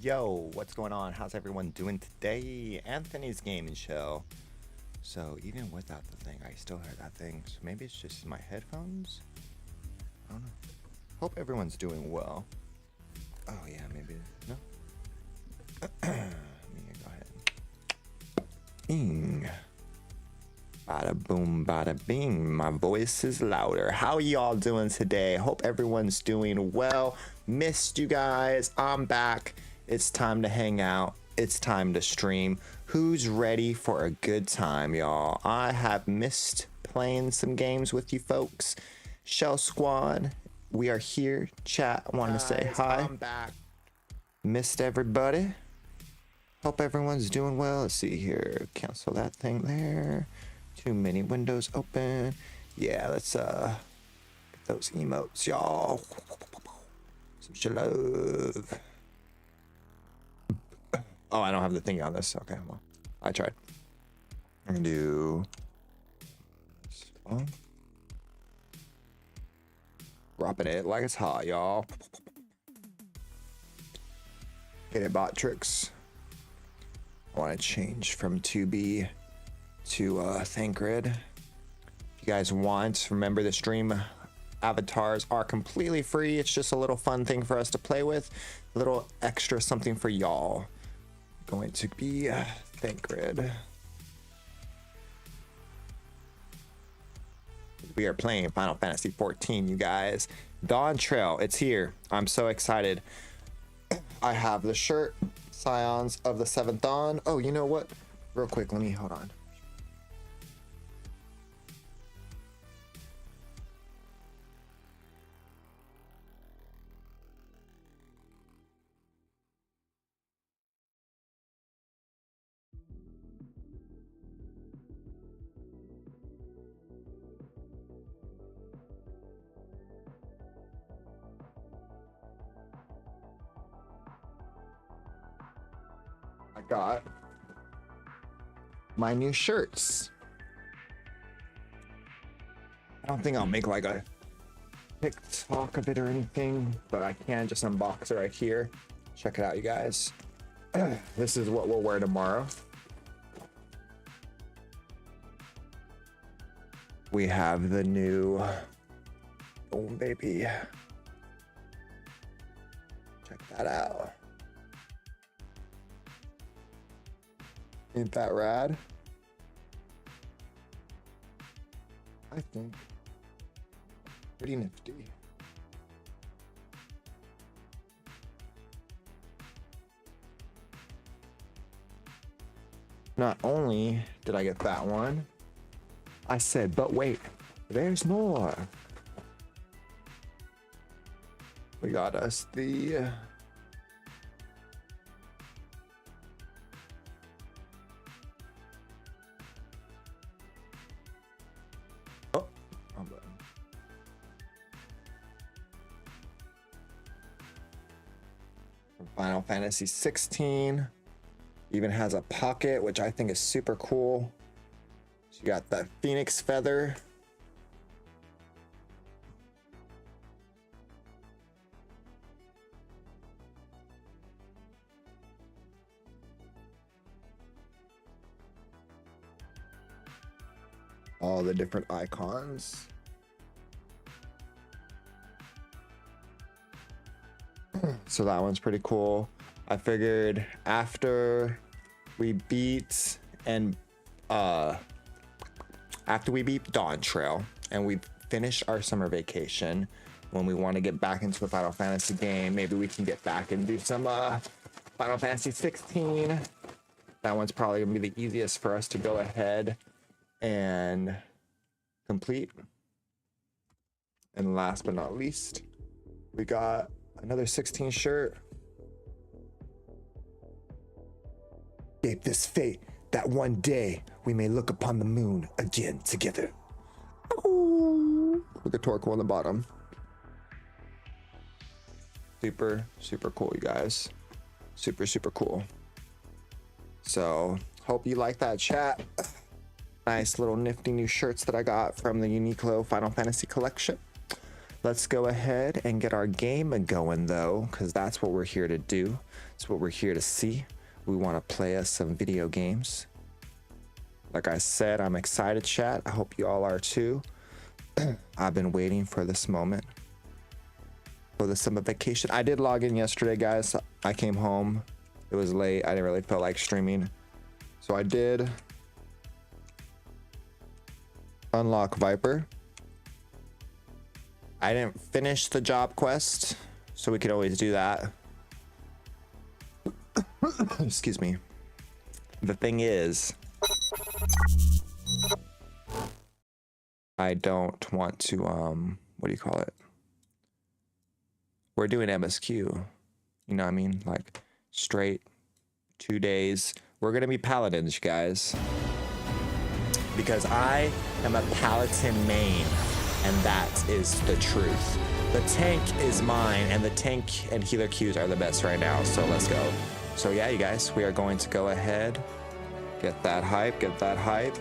Yo, what's going on? How's everyone doing today? Anthony's gaming show. So even without the thing, I still hear that thing. So maybe it's just my headphones? I don't know. Hope everyone's doing well. Oh yeah, maybe, no? Let me go ahead. Bing. Bada boom, bada bing. My voice is louder. How y'all doing today? Hope everyone's doing well. Missed you guys. I'm back. It's time to hang out. It's time to stream. Who's ready for a good time, y'all? I have missed playing some games with you folks. Shell Squad, we are here. Chat, I wanted to say hi. I'm back. Missed everybody. Hope everyone's doing well. Let's see here. Cancel that thing there. Too many windows open. Yeah, let's get those emotes, y'all. Some love. Oh, I don't have the thing on this. Okay, well, I tried. I'm gonna do this one. Dropping it like it's hot, y'all. Hit it, bot tricks. I want to change from 2B to Thancred. If you guys want, remember the stream avatars are completely free. It's just a little fun thing for us to play with. A little extra something for y'all. Going to be Thancred. We are playing Final Fantasy 14, you guys. Dawntrail, it's here. I'm so excited. I have the shirt, Scions of the 7th Dawn. Oh, you know what? Real quick, let me hold on. I got my new shirts. I don't think I'll make like a TikTok of it or anything, but I can just unbox it right here. Check it out, you guys. This is what we'll wear tomorrow. We have the new boom baby. Check that out. Ain't that rad? I think pretty nifty. Not only did I get that one, I said, but wait, there's more. We got us the Final Fantasy 16. Even has a pocket, which I think is super cool. So you got that phoenix feather. All the different icons. So that one's pretty cool. I figured after we beat Dawntrail and we finish our summer vacation, when we want to get back into a Final Fantasy game, maybe we can get back and do some Final Fantasy 16. That one's probably gonna be the easiest for us to go ahead and complete. And last but not least, we got another 16 shirt. Escape this fate that one day we may look upon the moon again together. Ooh. Look at Torque on the bottom. Super, super cool, you guys. Super, super cool. So, hope you like that, chat. Nice little nifty new shirts that I got from the Uniqlo Final Fantasy collection. Let's go ahead and get our game going though, because that's what we're here to do. It's what we're here to see. We want to play us some video games. Like I said, I'm excited, chat. I hope you all are too. I've been waiting for this moment. For the summer vacation. I did log in yesterday, guys. I came home. It was late. I didn't really feel like streaming. So I did unlock Viper. I didn't finish the job quest, so we could always do that. Excuse me. The thing is, I don't want to, what do you call it? We're doing MSQ. You know what I mean? Like, straight 2 days. We're going to be paladins, you guys. Because I am a paladin main. And that is the truth. The tank is mine, and the tank and healer queues are the best right now, so let's go. So yeah, you guys, we are going to go ahead, get that hype, get that hype.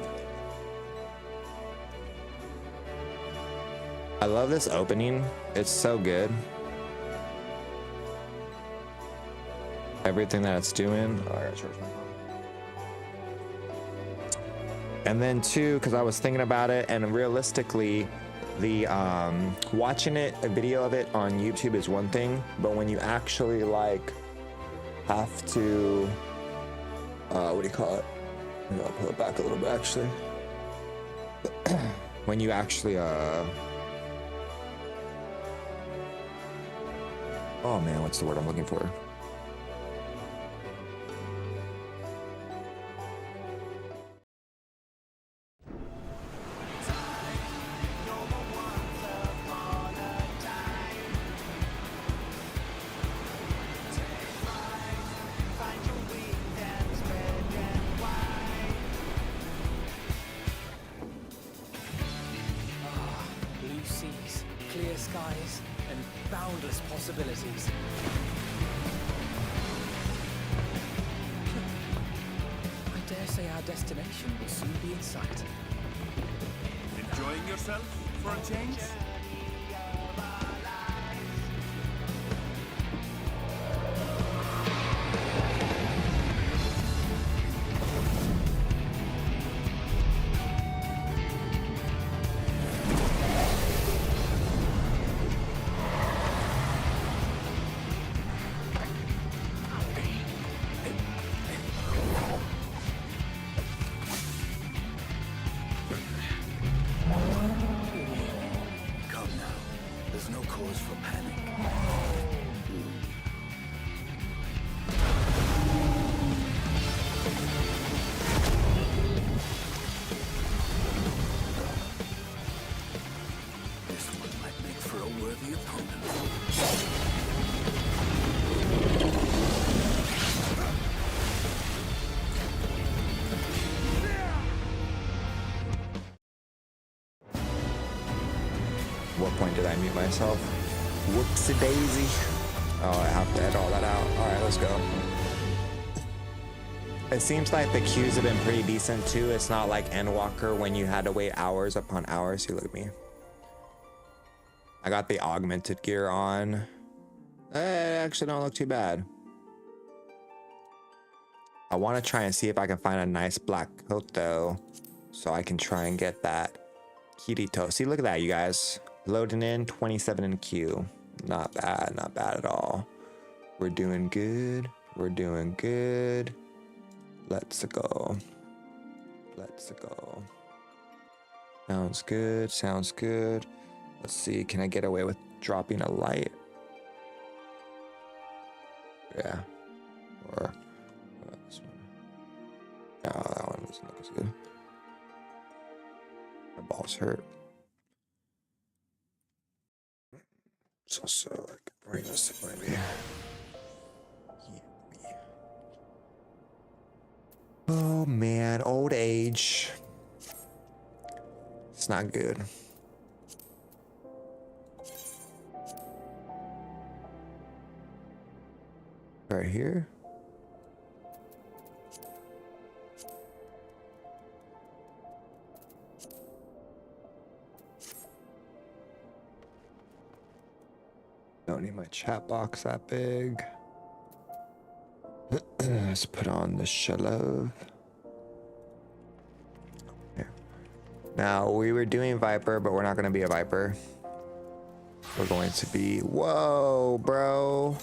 I love this opening. It's so good. Everything that it's doing. Oh, I gotta charge my phone. And then too, because I was thinking about it, and realistically, the watching it, a video of it on YouTube is one thing, but when you actually like have to what do you call it? Maybe I'll pull it back a little bit actually. When you actually oh man, what's the word I'm looking for? Clear skies and boundless possibilities. I dare say our destination will soon be in sight. Enjoying yourself for a change? What point did I mute myself? Whoopsie daisy. Oh, I have to edit all that out. All right, let's go. It seems like the queues have been pretty decent too. It's not like Endwalker when you had to wait hours upon hours. See, look at me. I got the augmented gear on. It actually don't look too bad. I want to try and see if I can find a nice black coat though, so I can try and get that Kirito. See, look at that, you guys. Loading in 27 in queue. Not bad, not bad at all. We're doing good. We're doing good. Let's go. Let's go. Sounds good. Sounds good. Let's see. Can I get away with dropping a light? Yeah. Or this one. No, that one doesn't look as good. My balls hurt. It's also like realistic maybe. Yeah. Oh man, old age. It's not good. Right here. don't need my chat box that big. Let's put on the shallow. Here. Now we were doing Viper, but we're not going to be a Viper. We're going to be, whoa, bro.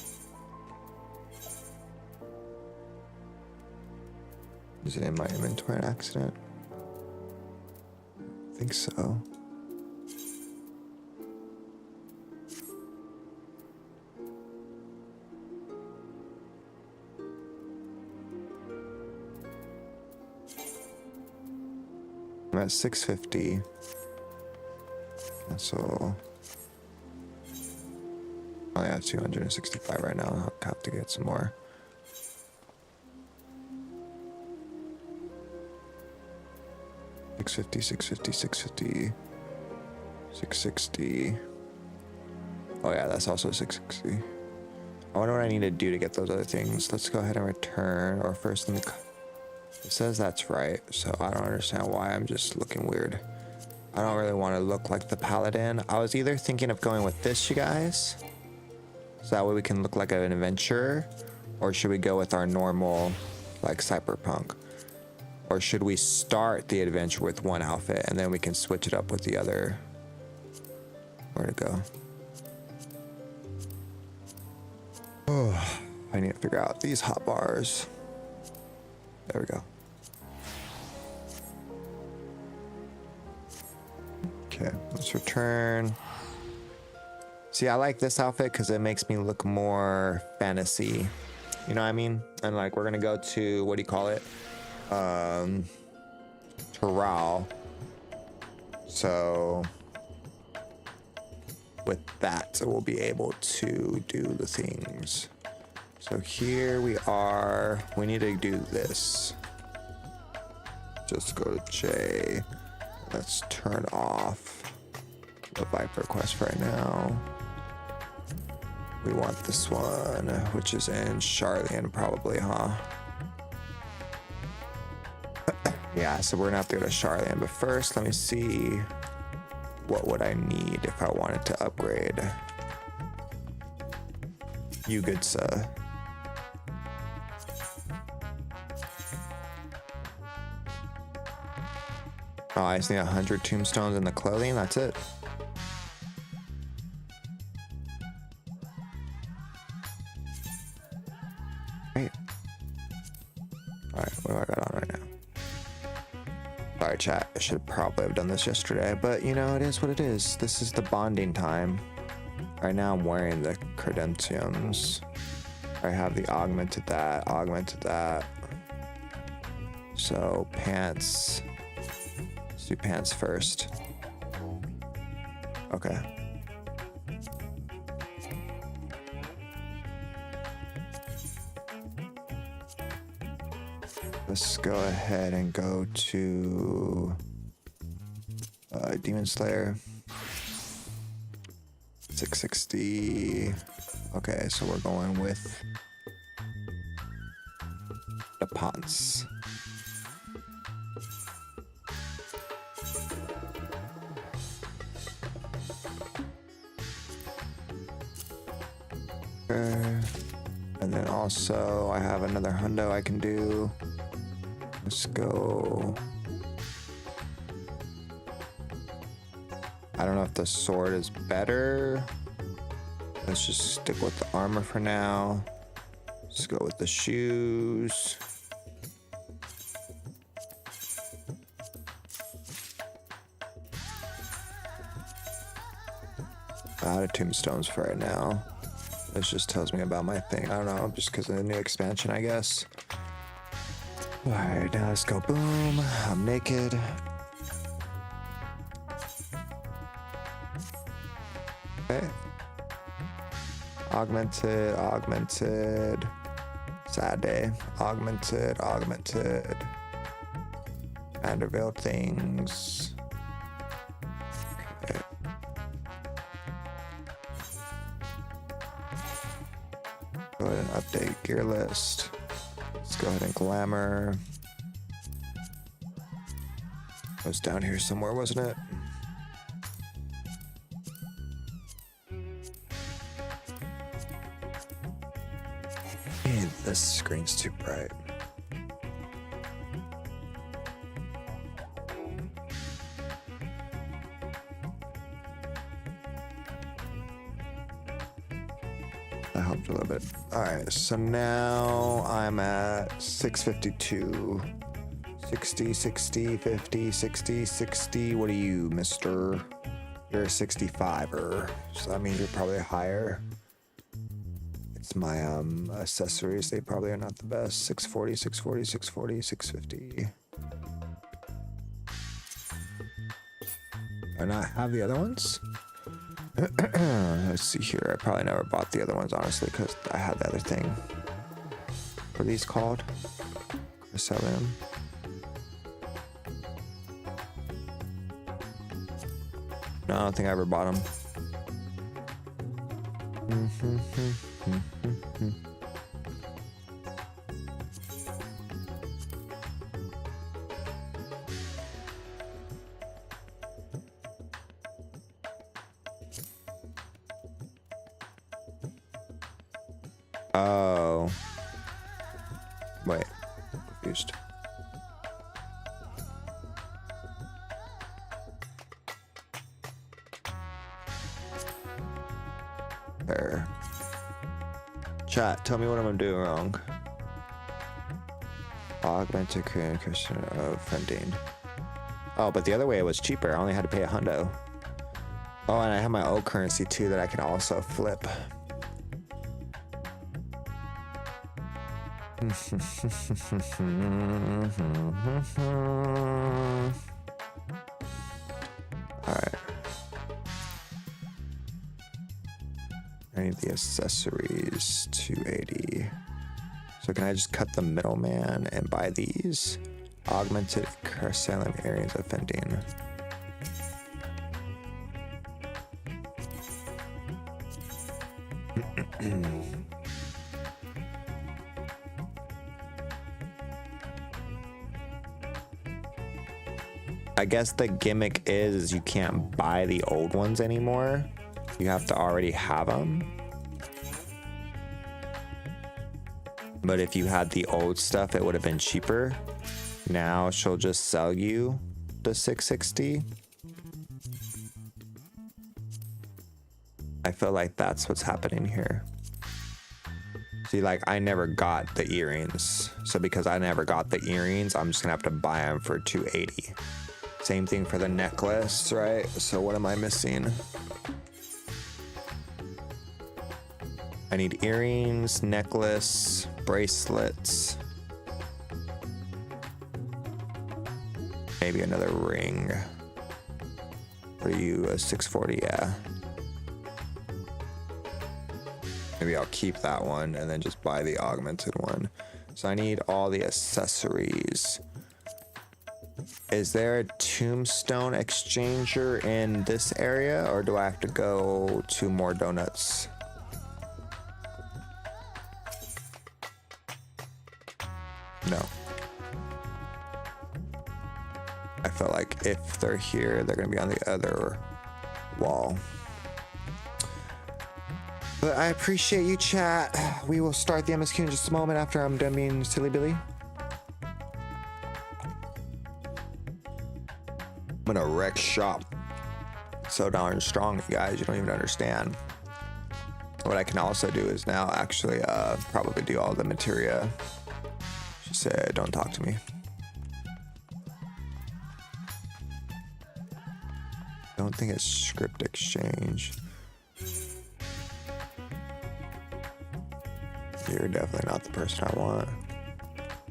Is it in my inventory an accident? I think so. I'm at 650. So, oh yeah, 265 right now. I'll have to get some more. $650. $660. Oh yeah, that's also $660. I wonder what I need to do to get those other things. Let's go ahead and return. Or first, let me. It says that's right, so I don't understand why I'm just looking weird. I don't really want to look like the paladin. I was either thinking of going with this, you guys, so that way we can look like an adventurer, or should we go with our normal, like, cyberpunk? Or should we start the adventure with one outfit and then we can switch it up with the other? Where to go? Oh, I need to figure out these hot bars. There we go. Okay, let's return. See, I like this outfit because it makes me look more fantasy. You know what I mean? And like, we're gonna go to, what do you call it? Toral. So with that, we'll be able to do the things. So here we are. We need to do this. Just go to J. Let's turn off the Viper quest right now. We want this one, which is in Charlian probably, huh? Yeah, so we're gonna have to go to Charlian, but first let me see what would I need if I wanted to upgrade. You good, sir. Oh, I just need 100 tombstones in the clothing, that's it. Great. Alright, what do I got on right now? Sorry, chat. I should probably have done this yesterday, but you know, it is what it is. This is the bonding time. Right now, I'm wearing the credentiums. I have the augmented that. So, pants. Let's do pants first. Okay. Let's go ahead and go to Demon Slayer. 660. Okay, so we're going with the pants. Okay. And then also I have another hundo I can do. Let's go. I don't know if the sword is better. Let's just stick with the armor for now. Let's go with the shoes. Out of tombstones for right now. This just tells me about my thing. I don't know, just because of the new expansion, I guess. Alright, now let's go. Boom. I'm naked. Okay. Augmented. Sad day. Augmented. Vanderbilt things. Okay. Go ahead and update gear list. Let's go ahead and glamour. It was down here somewhere, wasn't it? This screen's too bright. That helped a little bit. All right, so now I'm at 652. 60, 60, 50, 60, 60. What are you, mister? You're a 65er, so that means you're probably higher. It's my accessories. They probably are not the best. 640, 640, 640, 650. Do I not have the other ones? Let's see here. I probably never bought the other ones, honestly, because I had the other thing. What are these called? Chrysalim. No, I don't think I ever bought them. Oh. Wait. Confused. There. Chat, tell me what I'm doing wrong. Augmented Korean Christian of funding. Oh, but the other way it was cheaper. I only had to pay $100. Oh, and I have my old currency too that I can also flip. Alright. I need the accessories, 280. So can I just cut the middleman and buy these? Augmented Chrysalim areas of vending. I guess the gimmick is you can't buy the old ones anymore. You have to already have them. But if you had the old stuff, it would have been cheaper. Now she'll just sell you the 660. I feel like that's what's happening here. See, like, I never got the earrings. So because I never got the earrings, I'm just gonna have to buy them for 280. Same thing for the necklace, right? So what am I missing? I need earrings, necklace, bracelets. Maybe another ring. What are you, a 640? Yeah. Maybe I'll keep that one and then just buy the augmented one. So I need all the accessories. Is there a tombstone exchanger in this area, or do I have to go to more donuts? No. I feel like if they're here, they're gonna be on the other wall. But I appreciate you, chat. We will start the MSQ in just a moment after I'm done being silly Billy. I'm gonna wreck shop. So darn strong, you guys. You don't even understand. What I can also do is now actually probably do all the materia. She said, don't talk to me. Don't think it's script exchange. You're definitely not the person I want.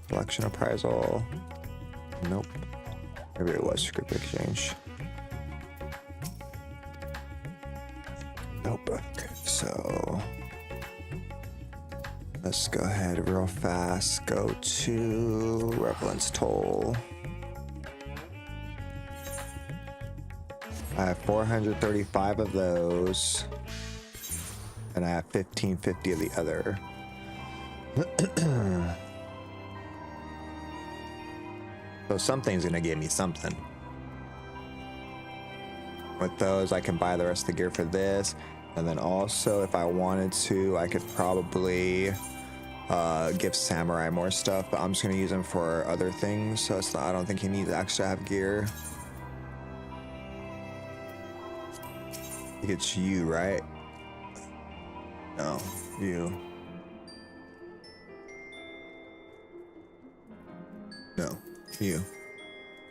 Collection appraisal. Nope. Maybe it was script exchange. Nope. Okay, so let's go ahead real fast. Go to Revelance Toll. I have 435 of those, and I have 1550 of the other. So something's gonna give me something. With those, I can buy the rest of the gear for this. And then also, if I wanted to, I could probably give Samurai more stuff, but I'm just gonna use him for other things, so it's not, I don't think he needs extra to have gear. I think it's you, right? No, you. No, you.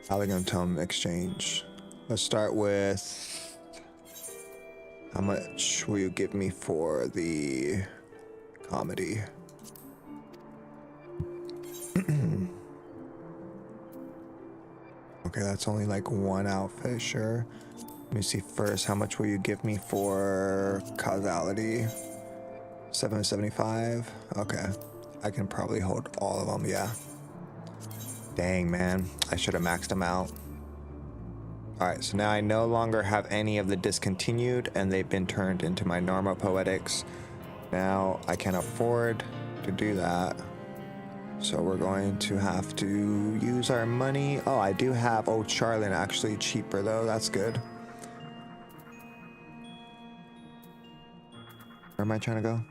How are we gonna tell him exchange? Let's start with how much will you give me for the comedy? Okay, that's only like one outfit, sure. Let me see first, how much will you give me for causality? 775. Okay, I can probably hold all of them. Yeah. Dang, man, I should have maxed them out. All right, so now I no longer have any of the discontinued, and they've been turned into my normal poetics. Now I can afford to do that, so we're going to have to use our money. Oh, I do have Old Charlene actually cheaper though. That's good. Where am I trying to go?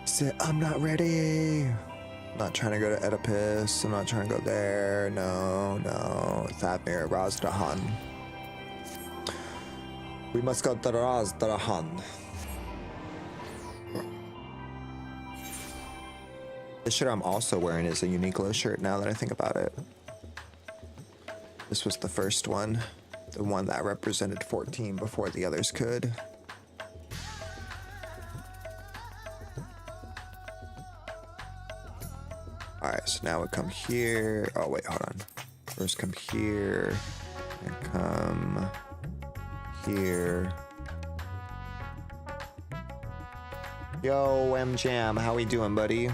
Sit, I'm not ready. I'm not trying to go to Oedipus. I'm not trying to go there. No, no. Thavmir, Razdahan. We must go to Razdahan. The shirt I'm also wearing is a Uniqlo shirt now that I think about it. This was the first one. The one that represented 14 before the others could. Alright, so now we come here. Oh, wait, hold on. First come here. And come here. Yo, M-Jam, how we doing, buddy?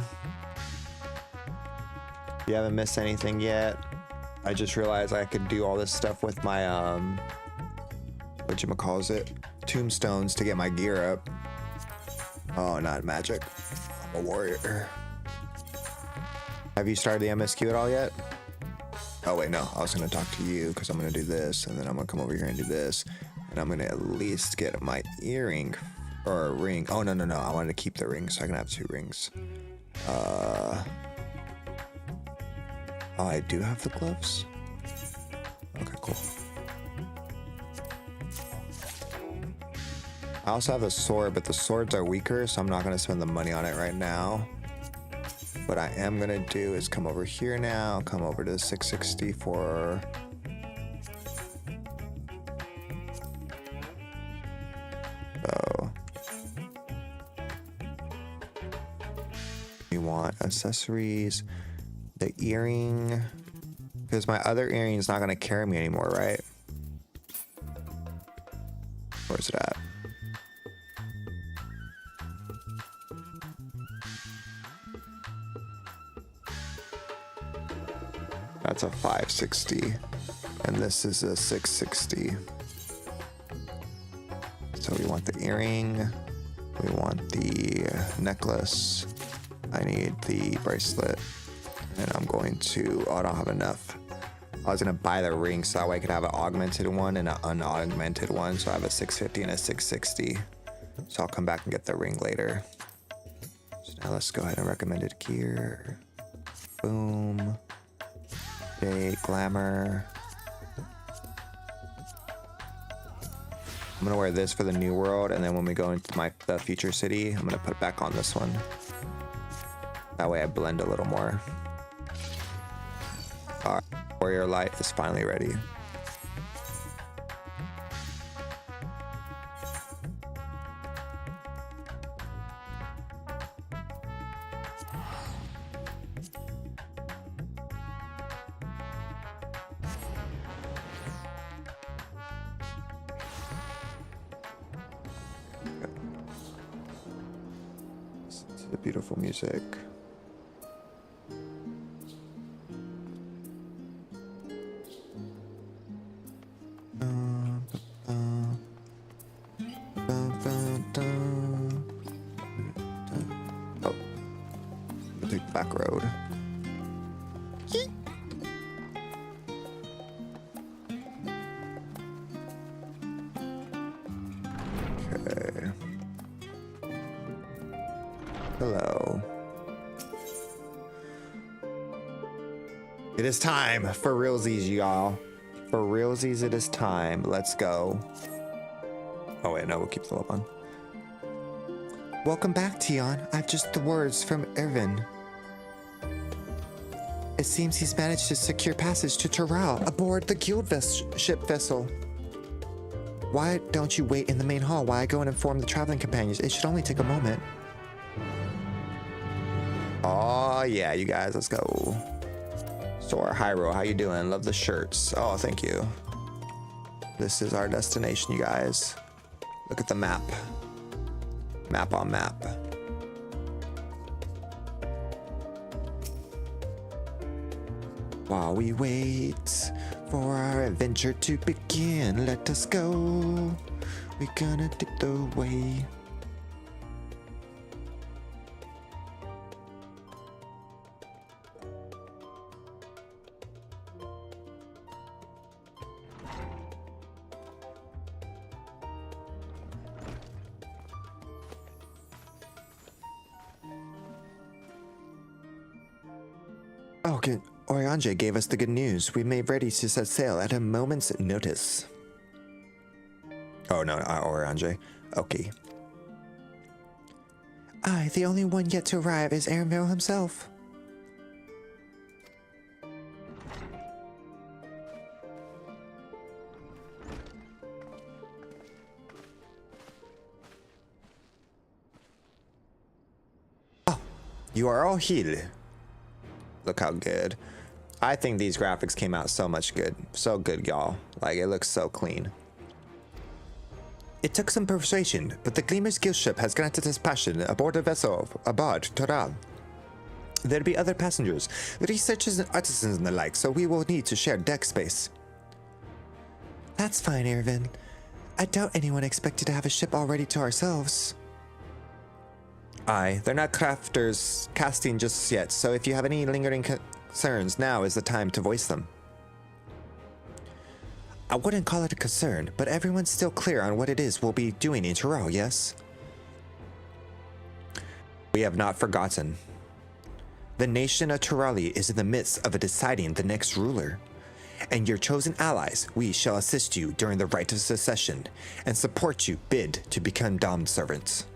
You haven't missed anything yet? I just realized I could do all this stuff with my, whatchamacallit, tombstones to get my gear up. Oh, not magic. I'm a warrior. Have you started the MSQ at all yet? Oh, wait, no. I was going to talk to you because I'm going to do this, and then I'm going to come over here and do this. And I'm going to at least get my earring or a ring. Oh, no, no, no. I wanted to keep the ring so I can have 2 rings. Oh, I do have the gloves? Okay, cool. I also have a sword, but the swords are weaker, so I'm not going to spend the money on it right now. What I am going to do is come over here now, come over to 660 for... So... We want accessories... The earring, because my other earring is not going to carry me anymore, right? Where's it at? That's a 560, and this is a 660. So we want the earring, we want the necklace, I need the bracelet. And I'm going to, oh, I don't have enough. I was gonna buy the ring so that way I could have an augmented one and an unaugmented one. So I have a 650 and a 660. So I'll come back and get the ring later. So now let's go ahead and recommended gear. Boom. Day, glamour. I'm gonna wear this for the new world, and then when we go into the future city, I'm gonna put it back on this one. That way I blend a little more. Our warrior light is finally ready. Listen to the beautiful music. Back road. Okay. It is time for realsies, y'all. For realsies, it is time. Let's go. Oh wait, no, we'll keep the love on. Welcome back, Tion. I've just the words from Irvin. It seems he's managed to secure passage to Toral aboard the guild ship vessel. Why don't you wait in the main hall while I go and inform the traveling companions? It should only take a moment. Oh yeah, you guys, let's go. Sora, Hyro, how you doing? Love the shirts. Oh, thank you. This is our destination, you guys. Look at the map. Map on map. While we wait for our adventure to begin, let us go. We're gonna take the way. Oh, good. Oriange gave us the good news. We made ready to set sail at a moment's notice. Oh, no, Oriange. Okay. The only one yet to arrive is Aaronville himself. Oh, you are all healed. Look how good. I think these graphics came out so good, y'all. Like, it looks so clean. It took some persuasion, but the Gleamer's guild ship has granted us passage aboard a vessel aboard Toral. There'll be other passengers, researchers and artisans and the like, so we will need to share deck space. That's fine, Irvin. I doubt anyone expected to have a ship all ready to ourselves. Aye, they're not crafters casting just yet, so if you have any lingering concerns, now is the time to voice them. I wouldn't call it a concern, but everyone's still clear on what it is we'll be doing in Toral, yes? We have not forgotten. The nation of Torali is in the midst of deciding the next ruler. And your chosen allies, we shall assist you during the rite of succession and support you bid to become Dom servants.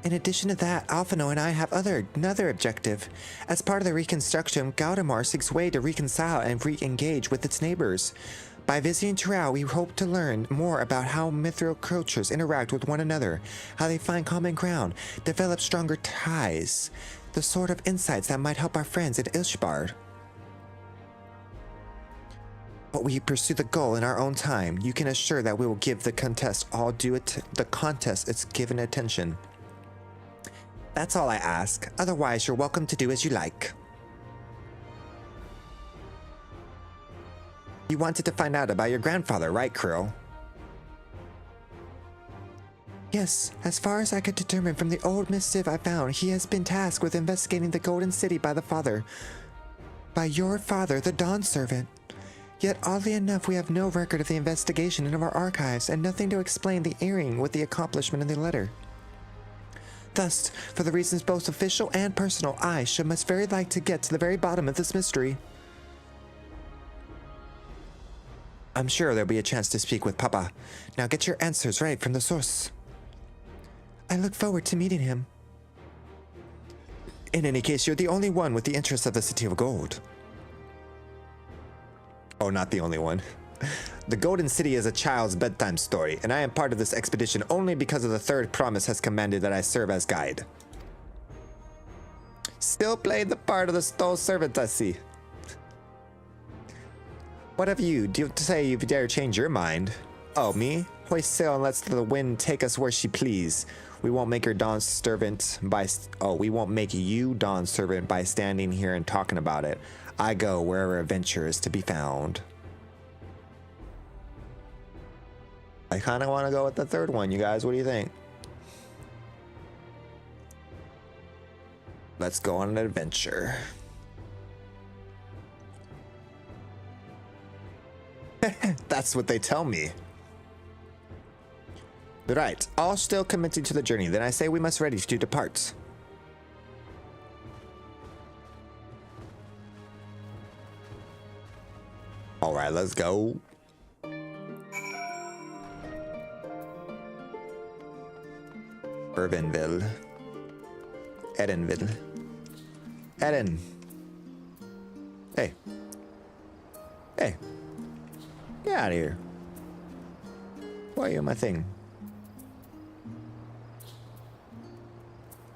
In addition to that, Alphino and I have another objective. As part of the reconstruction, Galdemar seeks way to reconcile and re-engage with its neighbors. By visiting Toral, we hope to learn more about how mithril cultures interact with one another, how they find common ground, develop stronger ties, the sort of insights that might help our friends in Ilshbard. But we pursue the goal in our own time. You can assure that we will give the contest its given attention. That's all I ask. Otherwise, you're welcome to do as you like. You wanted to find out about your grandfather, right, Krill? Yes, as far as I could determine from the old missive I found, he has been tasked with investigating the Golden City by your father, the Dawn Servant. Yet, oddly enough, we have no record of the investigation in our archives, and nothing to explain the erring with the accomplishment in the letter. Thus, for the reasons both official and personal, I must very like to get to the very bottom of this mystery. I'm sure there'll be a chance to speak with Papa. Now get your answers right from the source. I look forward to meeting him. In any case, you're the only one with the interest of the City of Gold. Oh, not the only one. The Golden City is a child's bedtime story, and I am part of this expedition only because of the third promise has commanded that I serve as guide. Still playing the part of the stole servant, I see. What have you? Do you say you dare change your mind? Oh, me? Hoist sail and let the wind take us where she please. We won't make her Dawn servant by... we won't make you Dawn servant by standing here and talking about it. I go wherever adventure is to be found. I kind of want to go with the third one, you guys. What do you think? Let's go on an adventure. That's what they tell me. Right, all still committed to the journey. Then I say we must ready to depart. All right, let's go. Irvinville. Edenville. Eden. Hey. Hey. Get out of here. Why are you in my thing?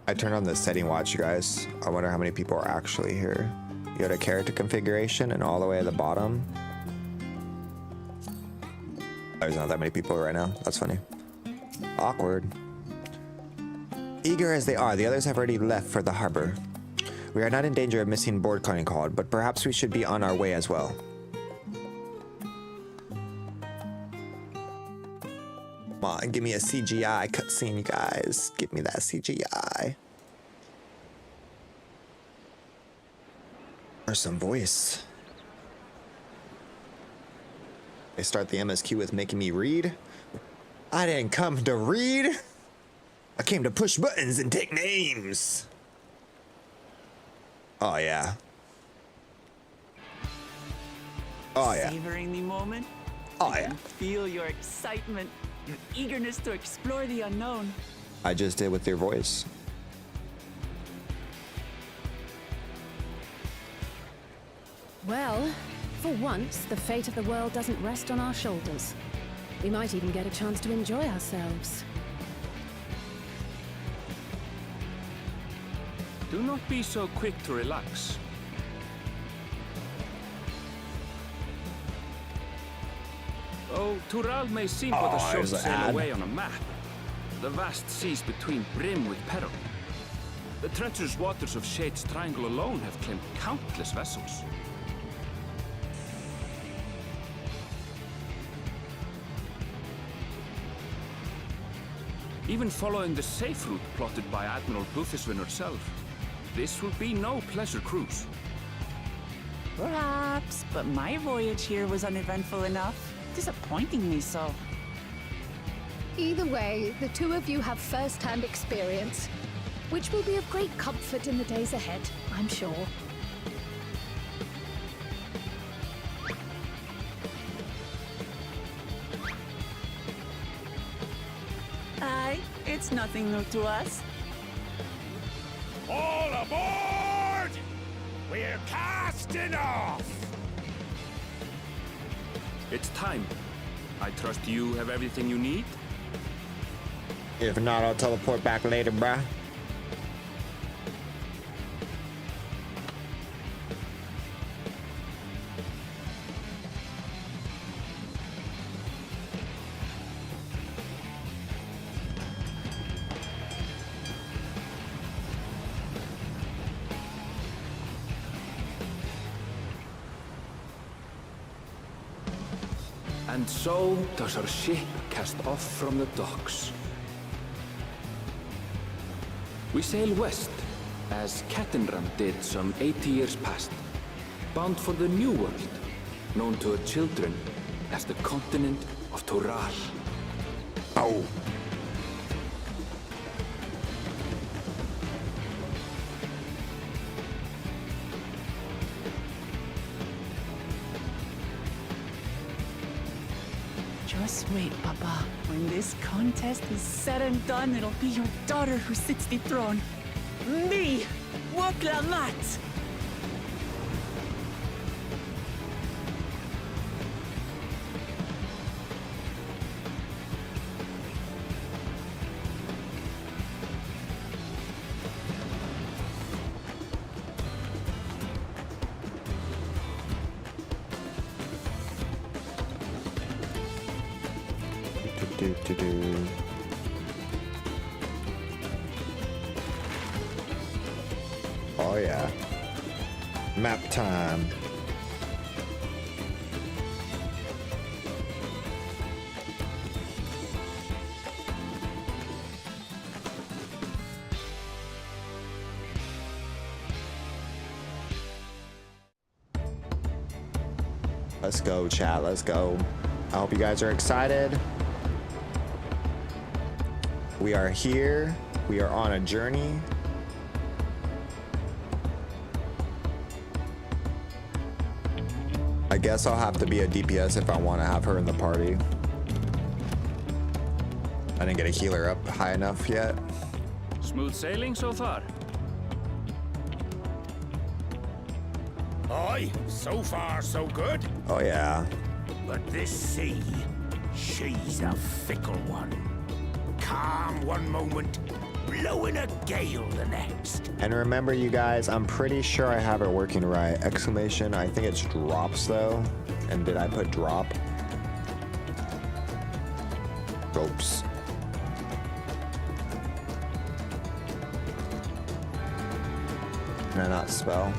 I turned on the setting watch, you guys. I wonder how many people are actually here. You go to character configuration and all the way at the bottom. There's not that many people right now. That's funny. Awkward. Eager as they are, the others have already left for the harbor. We are not in danger of missing board calling called, but perhaps we should be on our way as well. Come on, give me a CGI cutscene, you guys. Give me that CGI. Or some voice. They start the MSQ with making me read. I didn't come to read. I came to push buttons and take names. Oh, yeah. Oh, yeah. Savoring the moment? Oh, I yeah. can feel your excitement, your eagerness to explore the unknown. I just did with your voice. Well, for once, the fate of the world doesn't rest on our shoulders. We might even get a chance to enjoy ourselves. Do not be so quick to relax. Oh, Tural may seem but a short there's an sail ad. away on a map. The vast seas between brim with peril. The treacherous waters of Shade's Triangle alone have claimed countless vessels. Even following the safe route plotted by Admiral Blutheswin herself, this will be no pleasure cruise. Perhaps, but my voyage here was uneventful enough. Disappointingly so. Either way, the two of you have first-hand experience, which will be of great comfort in the days ahead, I'm sure. Aye, it's nothing new to us. All aboard! We're casting off! It's time. I trust you have everything you need? If not, I'll teleport back later, bruh. And so does our ship cast off from the docks. We sail west, as Cattenram did some 80 years past, bound for the New World, known to her children as the continent of Tural. Oh. Just wait, Papa. When this contest is said and done, it'll be your daughter who sits the throne. Me! Woklamat! Oh yeah. Map time. Let's go, chat. Let's go. I hope you guys are excited. We are here. We are on a journey. I guess I'll have to be a DPS if I want to have her in the party. I didn't get a healer up high enough yet. Smooth sailing so far? Aye, so far so good. Oh yeah. But this sea, she's a fickle one. Calm one moment, blowing a gale the next. And remember, you guys, I'm pretty sure I have it working right. Exclamation, I think it's drops though. And did I put drop? Ropes. Can I not spell?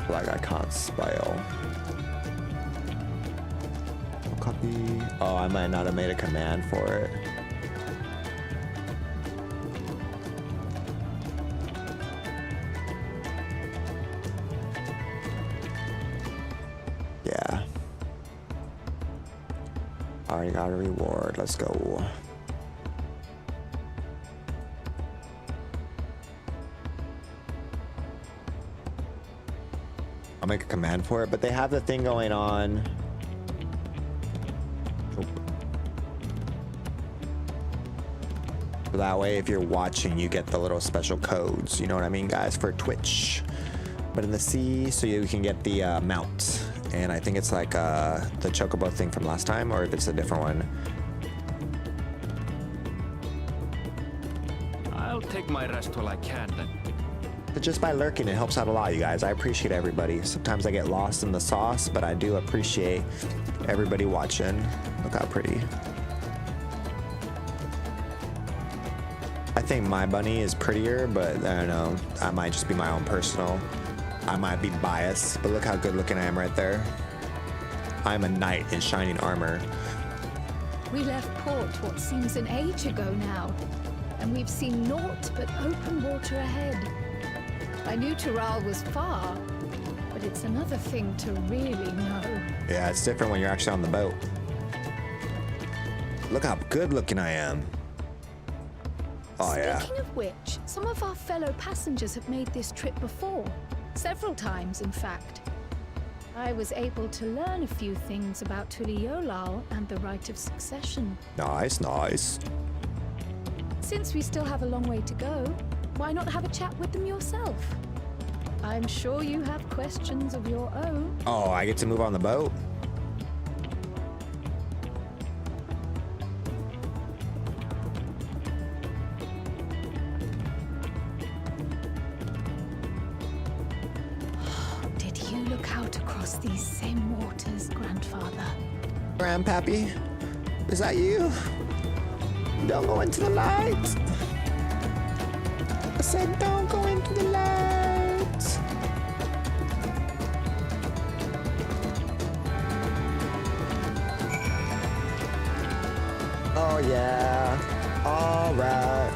Like I can't spell. Copy. Oh, I might not have made a command for it. Yeah. Already got a reward. Let's go. I'll make a command for it, but they have the thing going on. So that way, if you're watching, you get the little special codes. You know what I mean, guys, for Twitch. But in the sea, so you can get the mount. And I think it's like the chocobo thing from last time, or if it's a different one. I'll take my rest while I can then. But just by lurking, it helps out a lot, you guys. I appreciate everybody. Sometimes I get lost in the sauce, but I do appreciate everybody watching. Look how pretty. I think my bunny is prettier, but I don't know. I might just be my own personal. I might be biased, but look how good looking I am right there. I'm a knight in shining armor. We left port what seems an age ago now, and we've seen naught but open water ahead. I knew Tural was far, but it's another thing to really know. Yeah, it's different when you're actually on the boat. Look how good looking I am. Oh, yeah. Speaking of which, some of our fellow passengers have made this trip before. Several times, in fact. I was able to learn a few things about Tuliolal and the right of succession. Nice, nice. Since we still have a long way to go, why not have a chat with them yourself? I'm sure you have questions of your own. Oh, I get to move on the boat? Did you look out across these same waters, Grandfather? Grandpappy, is that you? Don't go into the light. I said don't go into the light. Oh yeah, all right.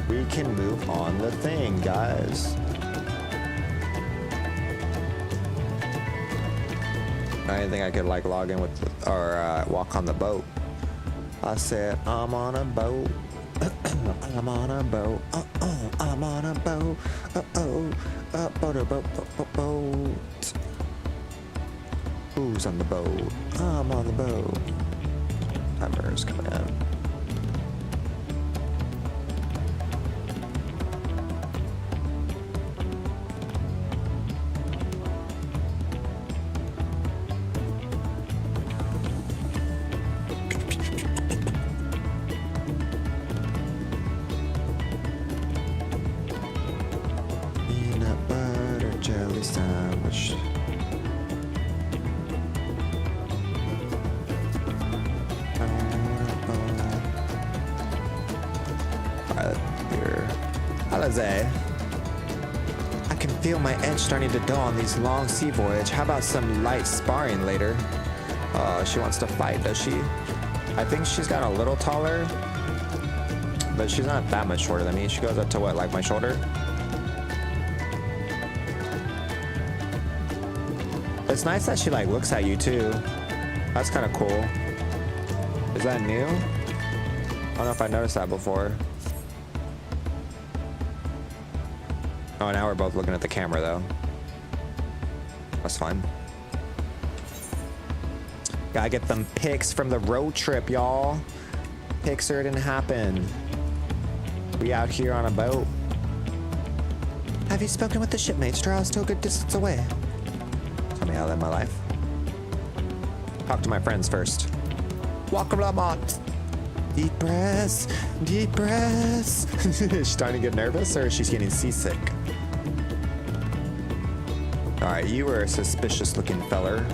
We can move on the thing, guys. I didn't think I could like log in with or walk on the boat. I said I'm on a boat. I'm on a boat. I'm on a boat. Boat. Who's on the boat? I'm on the boat. Timer's coming in. Peanut butter jelly sandwich. Alright, here. Alizé. I can feel my edge starting to dull on these long sea voyage. How about some light sparring later? Oh, she wants to fight, does she? I think she's got a little taller, but she's not that much shorter than me. She goes up to what, like my shoulder? It's nice that she like looks at you too. That's kind of cool. Is that new? I don't know if I noticed that before. Oh, now we're both looking at the camera though. That's fine. Gotta get them pics from the road trip, y'all. Pics or it didn't happen. We out here on a boat. Have you spoken with the shipmates? Trial's still a good distance away. Tell me how I live my life. Talk to my friends first. Welcome, Lamont. Deep breaths, deep breaths. Is she starting to get nervous or is she getting seasick? All right, you were a suspicious looking feller.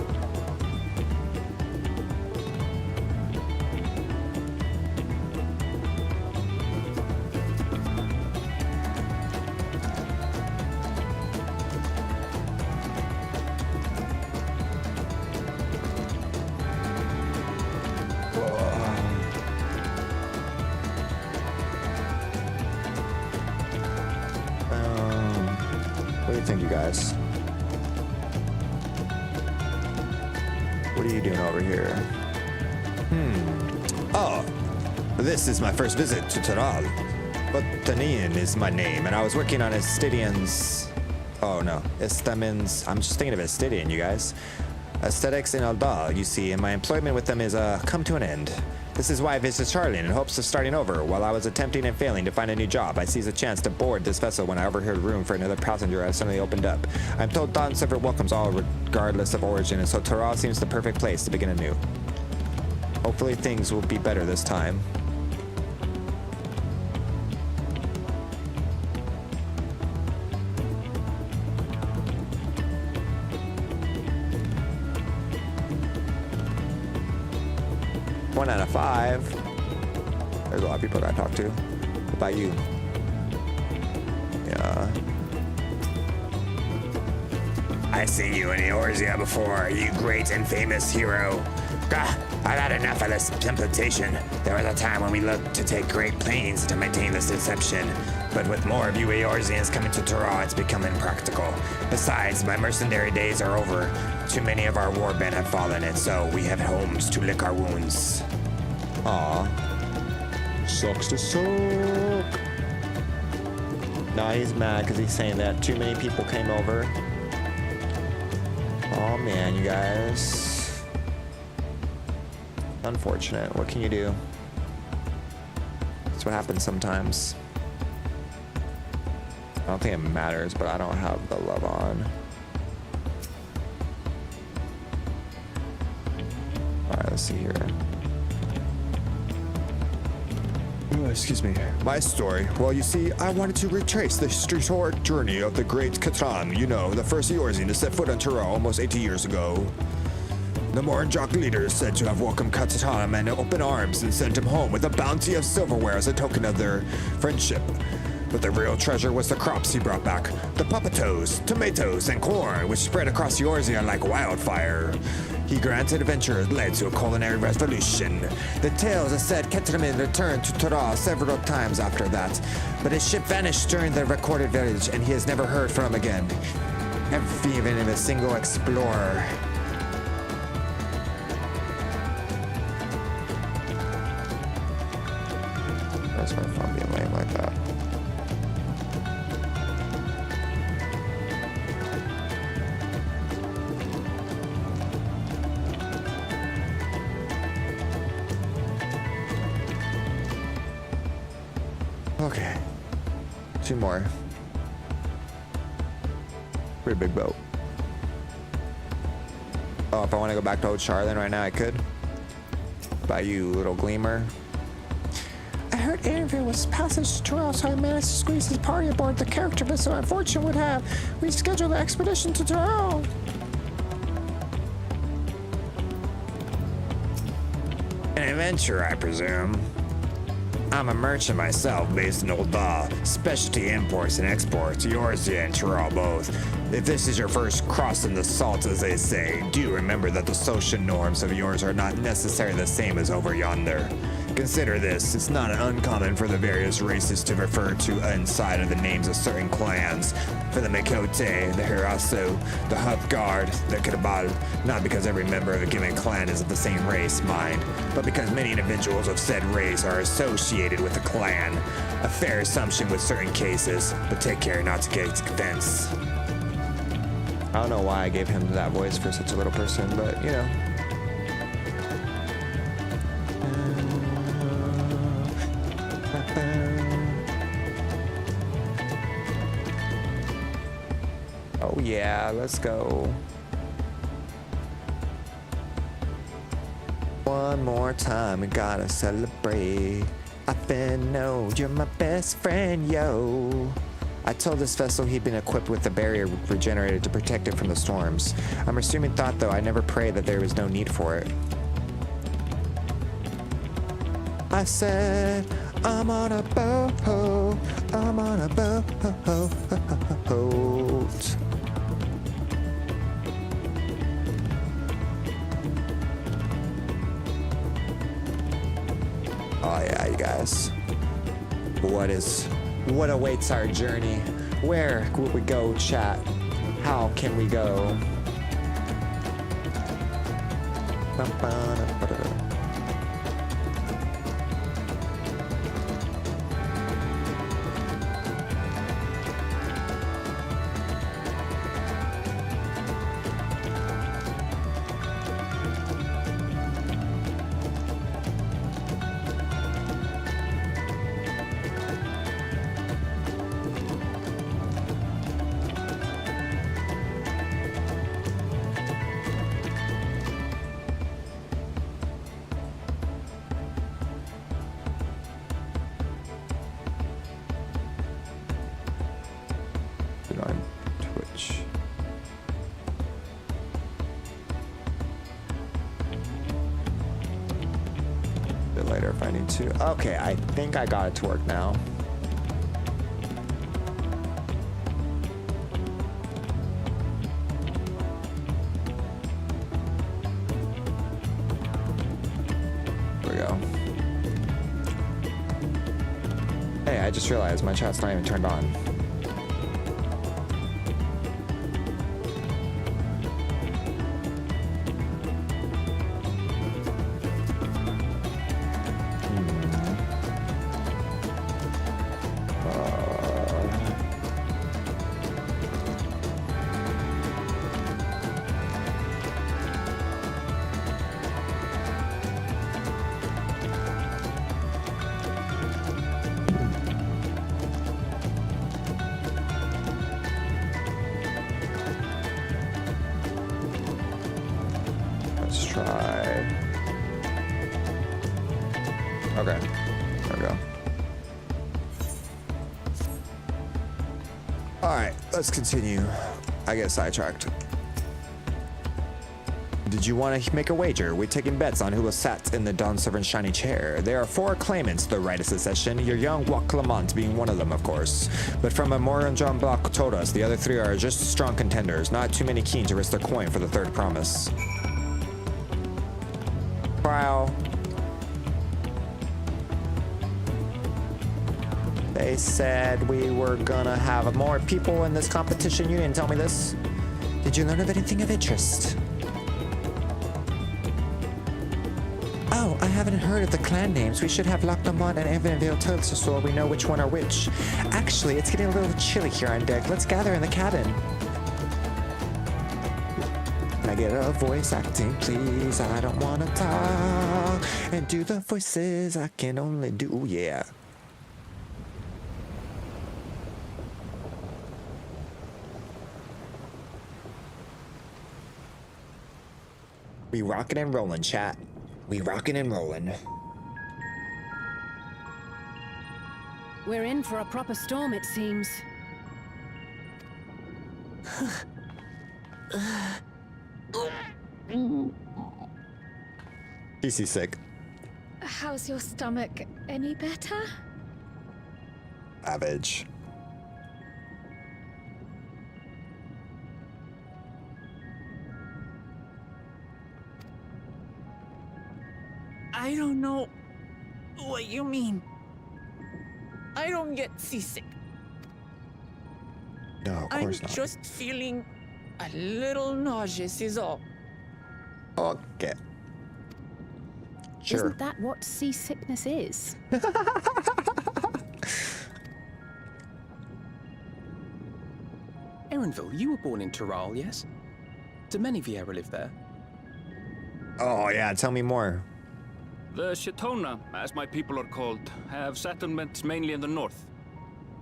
What do you think, you guys? What are you doing over here? Oh, this is my first visit to Taral. Botanian is my name, and I was working on Estidian's... Oh, no. Estamin's... I'm just thinking of Estidian, you guys. Aesthetics in Aldal, you see, and my employment with them is come to an end. This is why I visited Charlie in hopes of starting over. While I was attempting and failing to find a new job, I seized a chance to board this vessel when I overheard room for another passenger as suddenly opened up. I'm told Dawn Silver welcomes all regardless of origin, and so Taral seems the perfect place to begin anew. Hopefully things will be better this time. One out of 5. There's a lot of people that I talk to. What about you? Yeah. I've seen you in Eorzea before, you great and famous hero. I've had enough of this temptation. There was a time when we looked to take great pains to maintain this deception. But with more of you Eorzeans coming to Taral, it's become impractical. Besides, my mercenary days are over. Too many of our warband have fallen, and so we have homes to lick our wounds. Aw. Sucks to suck. Nah, he's mad because he's saying that too many people came over. Oh man, you guys. Unfortunate. What can you do? That's what happens sometimes. I don't think it matters, but I don't have the love on. Alright, let's see here. Excuse me. My story. Well, you see, I wanted to retrace the historic journey of the great Catan. You know, the first Eorzean to set foot on Taral almost 80 years ago. The Moranjak leaders said to have welcomed Catan in open arms and sent him home with a bounty of silverware as a token of their friendship. But the real treasure was the crops he brought back. The puppetoes, tomatoes, and corn, which spread across Eorzea like wildfire. He granted adventure led to a culinary revolution. The tales have said Ketramin returned to Taral several times after that, but his ship vanished during the recorded voyage, and he has never heard from him again. Never even a single explorer. That's my fun being lame like that. Okay. 2 more. Pretty big boat. Oh, if I want to go back to Old Charlene right now, I could. By you, little gleamer. I heard Aaronville was passage to Taral, so I managed to squeeze his party aboard the character vessel. Unfortunately, would have rescheduled the expedition to Taral. An adventure, I presume. I'm a merchant myself, based in Old Daw. Specialty imports and exports, Eorzea and Taral both. If this is your first cross in the salt, as they say, do remember that the social norms of yours are not necessarily the same as over yonder. Consider this, it's not uncommon for the various races to refer to inside of the names of certain clans. For the Mikote, the Hirasu, the Huthguard, the Kadabal, not because every member of a given clan is of the same race, mind, but because many individuals of said race are associated with the clan. A fair assumption with certain cases, but take care not to get offense. I don't know why I gave him that voice for such a little person, but you know. Oh yeah, let's go. One more time, we gotta celebrate. I've been known, you're my best friend, yo. I told this vessel he'd been equipped with a barrier regenerated to protect it from the storms. I'm assuming thought though I never prayed that there was no need for it. I said, I'm on a boat, I'm on a boat. Oh yeah, you guys. What awaits our journey? Where will we go, chat? How can we go? On Twitch. A bit later if I need to. Okay, I think I got it to work now. There we go. Hey, I just realized my chat's not even turned on. Let's try. Okay, there we go. All right, let's continue. I get sidetracked. Did you want to make a wager? We're taking bets on who will sat in the Dawn Sovereign's shiny chair. There are 4 claimants to the right of succession, your young Wak Lamont being one of them, of course. But from what Moran John Block told us, the other 3 are just strong contenders, not too many keen to risk their coin for the third promise. Trial. They said we were gonna have more people in this competition. You didn't tell me this. Did you learn of anything of interest? Oh, I haven't heard of the clan names. We should have Locklamont and Evanville tell us so we know which one are which. Actually, it's getting a little chilly here on deck. Let's gather in the cabin. Can I get a voice acting, please? I don't want to talk and do the voices I can only do. Ooh, yeah. We rockin' and rollin', chat. We rockin' and rollin'. We're in for a proper storm, it seems. She's seasick. How's your stomach? Any better? Savage. I don't know what you mean. I don't get seasick. No, of I'm course not. just feeling a little nauseous is all. Okay. Sure. Isn't that what seasickness is? Erenville, you were born in Tyrol, yes? Do many of you ever live there? Oh yeah, tell me more. The Shatona, as my people are called, have settlements mainly in the north,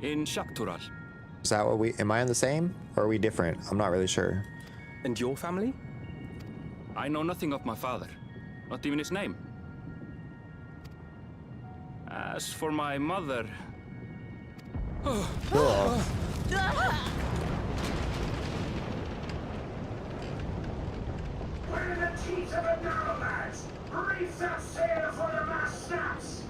in Shaktural. Is that what am I on the same? Or are we different? I'm not really sure. And your family? I know nothing of my father, not even his name. As for my mother... We're in the teeth of a narrow, lads! Reef that sail before the mast snaps!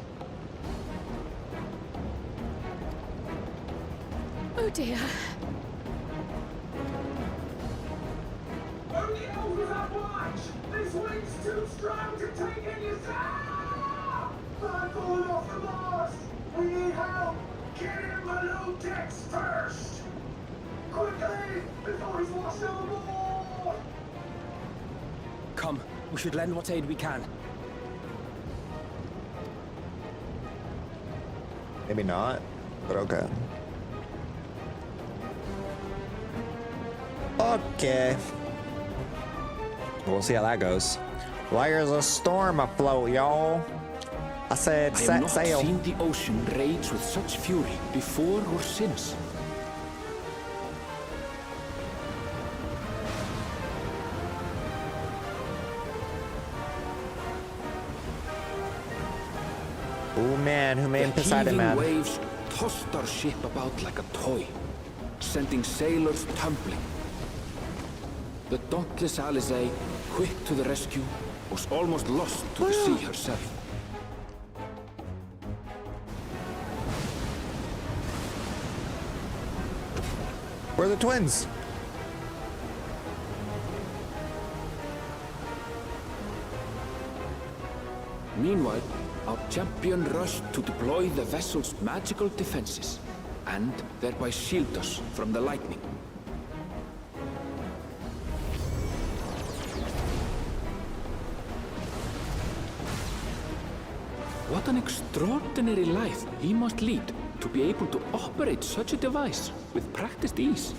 Oh dear. Only out without watch! This wind's too strong to take in your sound! I'm falling off the mast! We need help! Get him below decks first! Quickly! Before he's washed overboard! Come, we should lend what aid we can. Maybe not, but okay. Okay. We'll see how that goes. There's a storm afloat, y'all. I said I have set not sail. seen the ocean rage with such fury before or since. Oh man, who made The Poseidon heaving mad? waves tossed our ship about like a toy, sending sailors tumbling. The dauntless Alizé, quick to the rescue, was almost lost to the sea herself. Where are the twins? Meanwhile, our champion rushed to deploy the vessel's magical defenses, and thereby shield us from the lightning. What an extraordinary life he must lead to be able to operate such a device with practiced ease.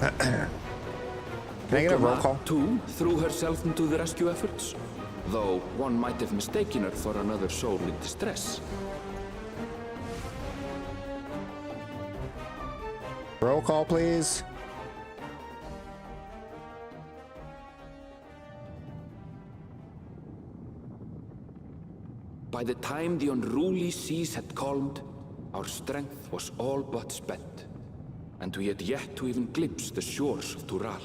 Can I get a roll call? Too threw herself into the rescue efforts, though one might have mistaken her for another soul in distress. Roll call, please. By the time the unruly seas had calmed, our strength was all but spent, and we had yet to even glimpse the shores of Tural.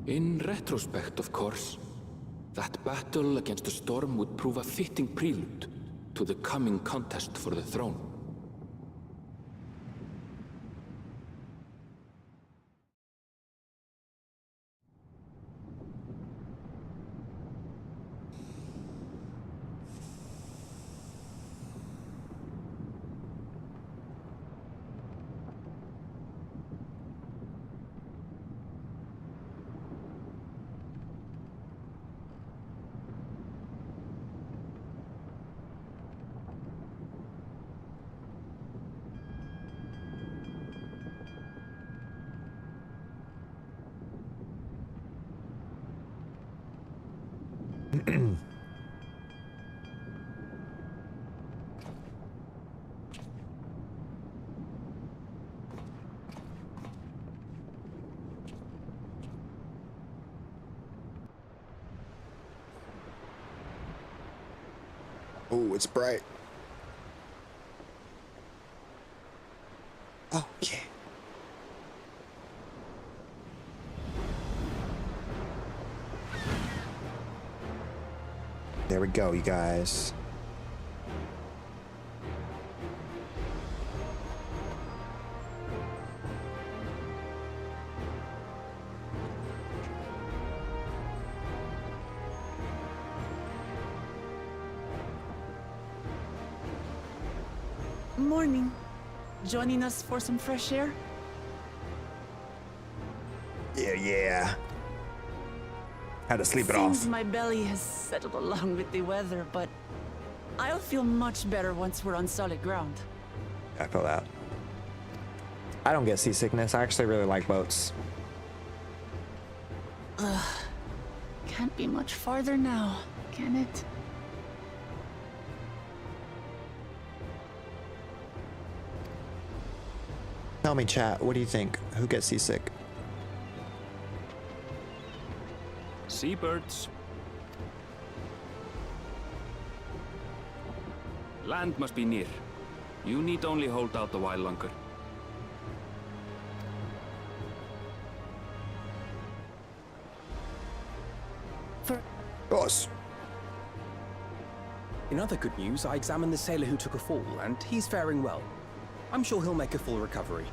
In retrospect, of course, that battle against the storm would prove a fitting prelude to the coming contest for the throne. Oh, it's bright. Oh, yeah. There we go, you guys. morning. Joining us for some fresh air? Yeah. Had to sleep it Seems off. my belly has settled along with the weather, but I'll feel much better once we're on solid ground. I feel that. I don't get seasickness. I actually really like boats. Can't be much farther now, can it? Tell me, chat, what do you think? Who gets seasick? Seabirds. Land must be near. You need only hold out a while longer. Boss. In other good news, I examined the sailor who took a fall, and he's faring well. I'm sure he'll make a full recovery.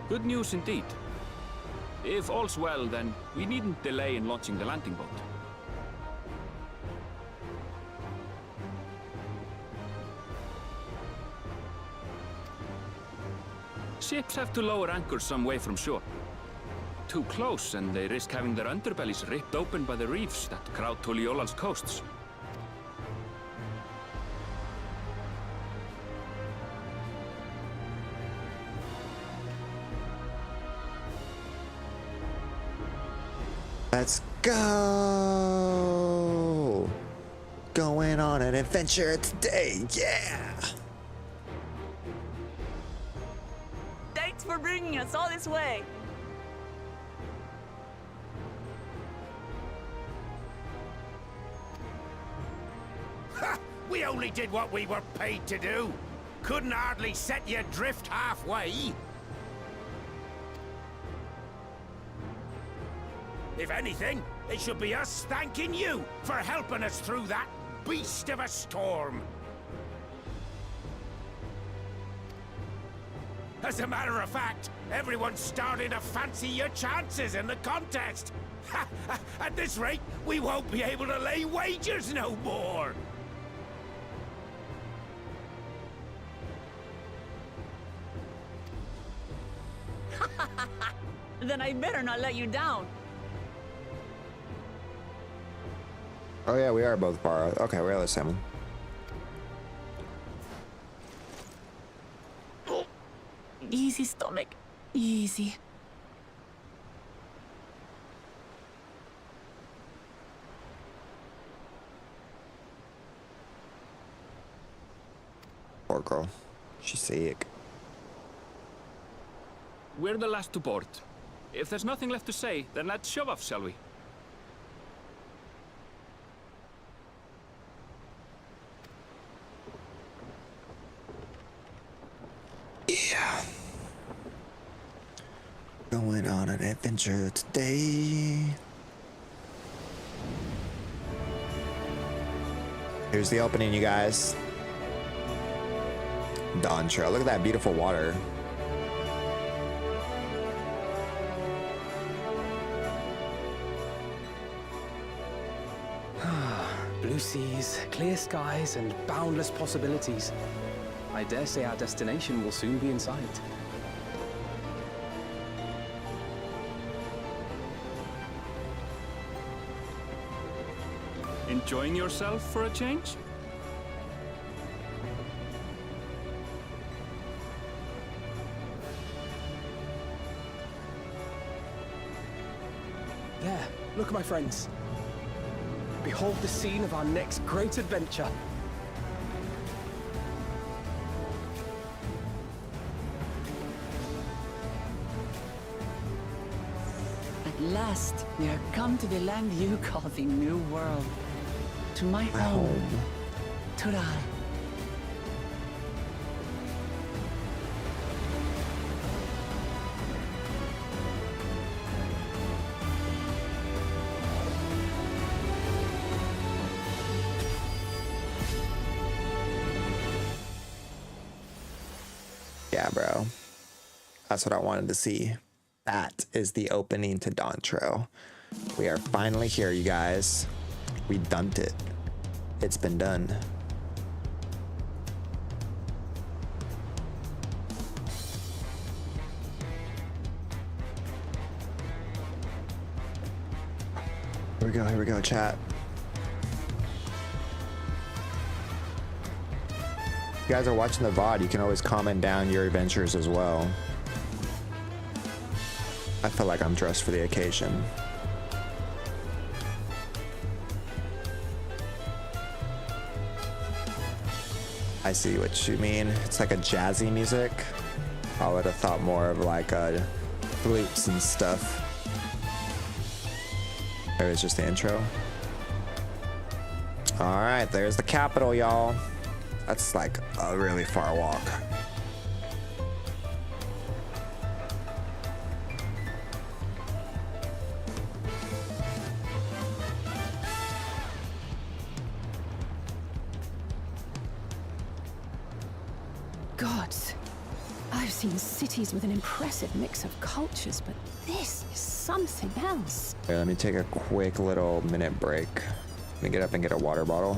Good news indeed. If all's well, then we needn't delay in launching the landing boat. Ships have to lower anchors some way from shore. Too close, and they risk having their underbellies ripped open by the reefs that crowd Tuliola's coasts. Let's go! Going on an adventure today, yeah! Thanks for bringing us all this way. Ha! We only did what we were paid to do. Couldn't hardly set you adrift halfway. If anything, it should be us thanking you for helping us through that beast of a storm. As a matter of fact, everyone's starting to fancy your chances in the contest. At this rate, we won't be able to lay wagers no more. Then I better not let you down. Oh yeah, we are both borrowed. Okay, we're the same one. Easy, stomach. Easy. Poor girl. She's sick. We're the last to board. If there's nothing left to say, then let's shove off, shall we? Yeah. Going on an adventure today. Here's the opening, you guys. Dawntrail. Look at that beautiful water. Blue seas, clear skies, and boundless possibilities. I dare say our destination will soon be in sight. Enjoying yourself for a change? There, look at my friends. Behold the scene of our next great adventure. At last, we are come to the land you call the New World. To my home. Tural. Yeah, bro. That's what I wanted to see. That is the opening to Dawntrail. We are finally here, you guys. We done it. It's been done. Here we go, chat. If you guys are watching the VOD, you can always comment down your adventures as well. I feel like I'm dressed for the occasion. I see what you mean. It's like a jazzy music. I would have thought more of like flutes and stuff. It was just the intro. All right, there's the capital, y'all. That's like a really far walk. Gods, I've seen cities with an impressive mix of cultures, but this is something else. Here, let me take a quick little minute break. Let me get up and get a water bottle.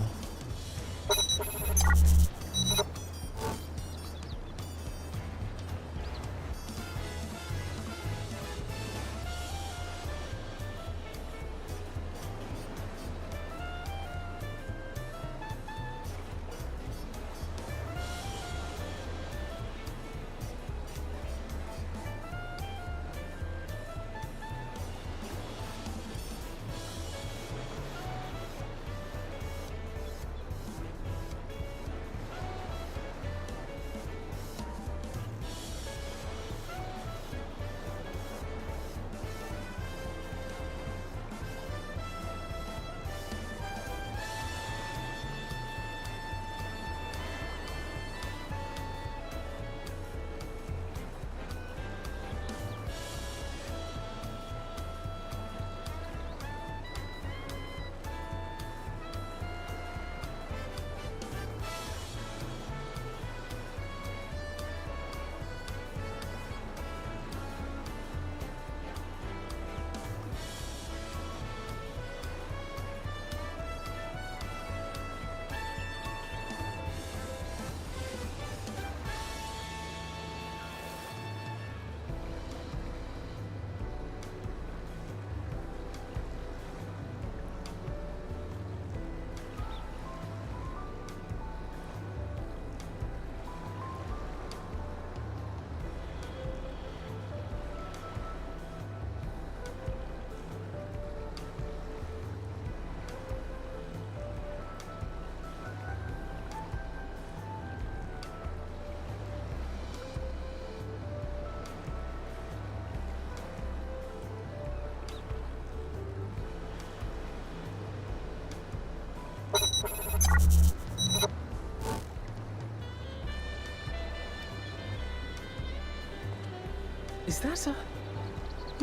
Is that a...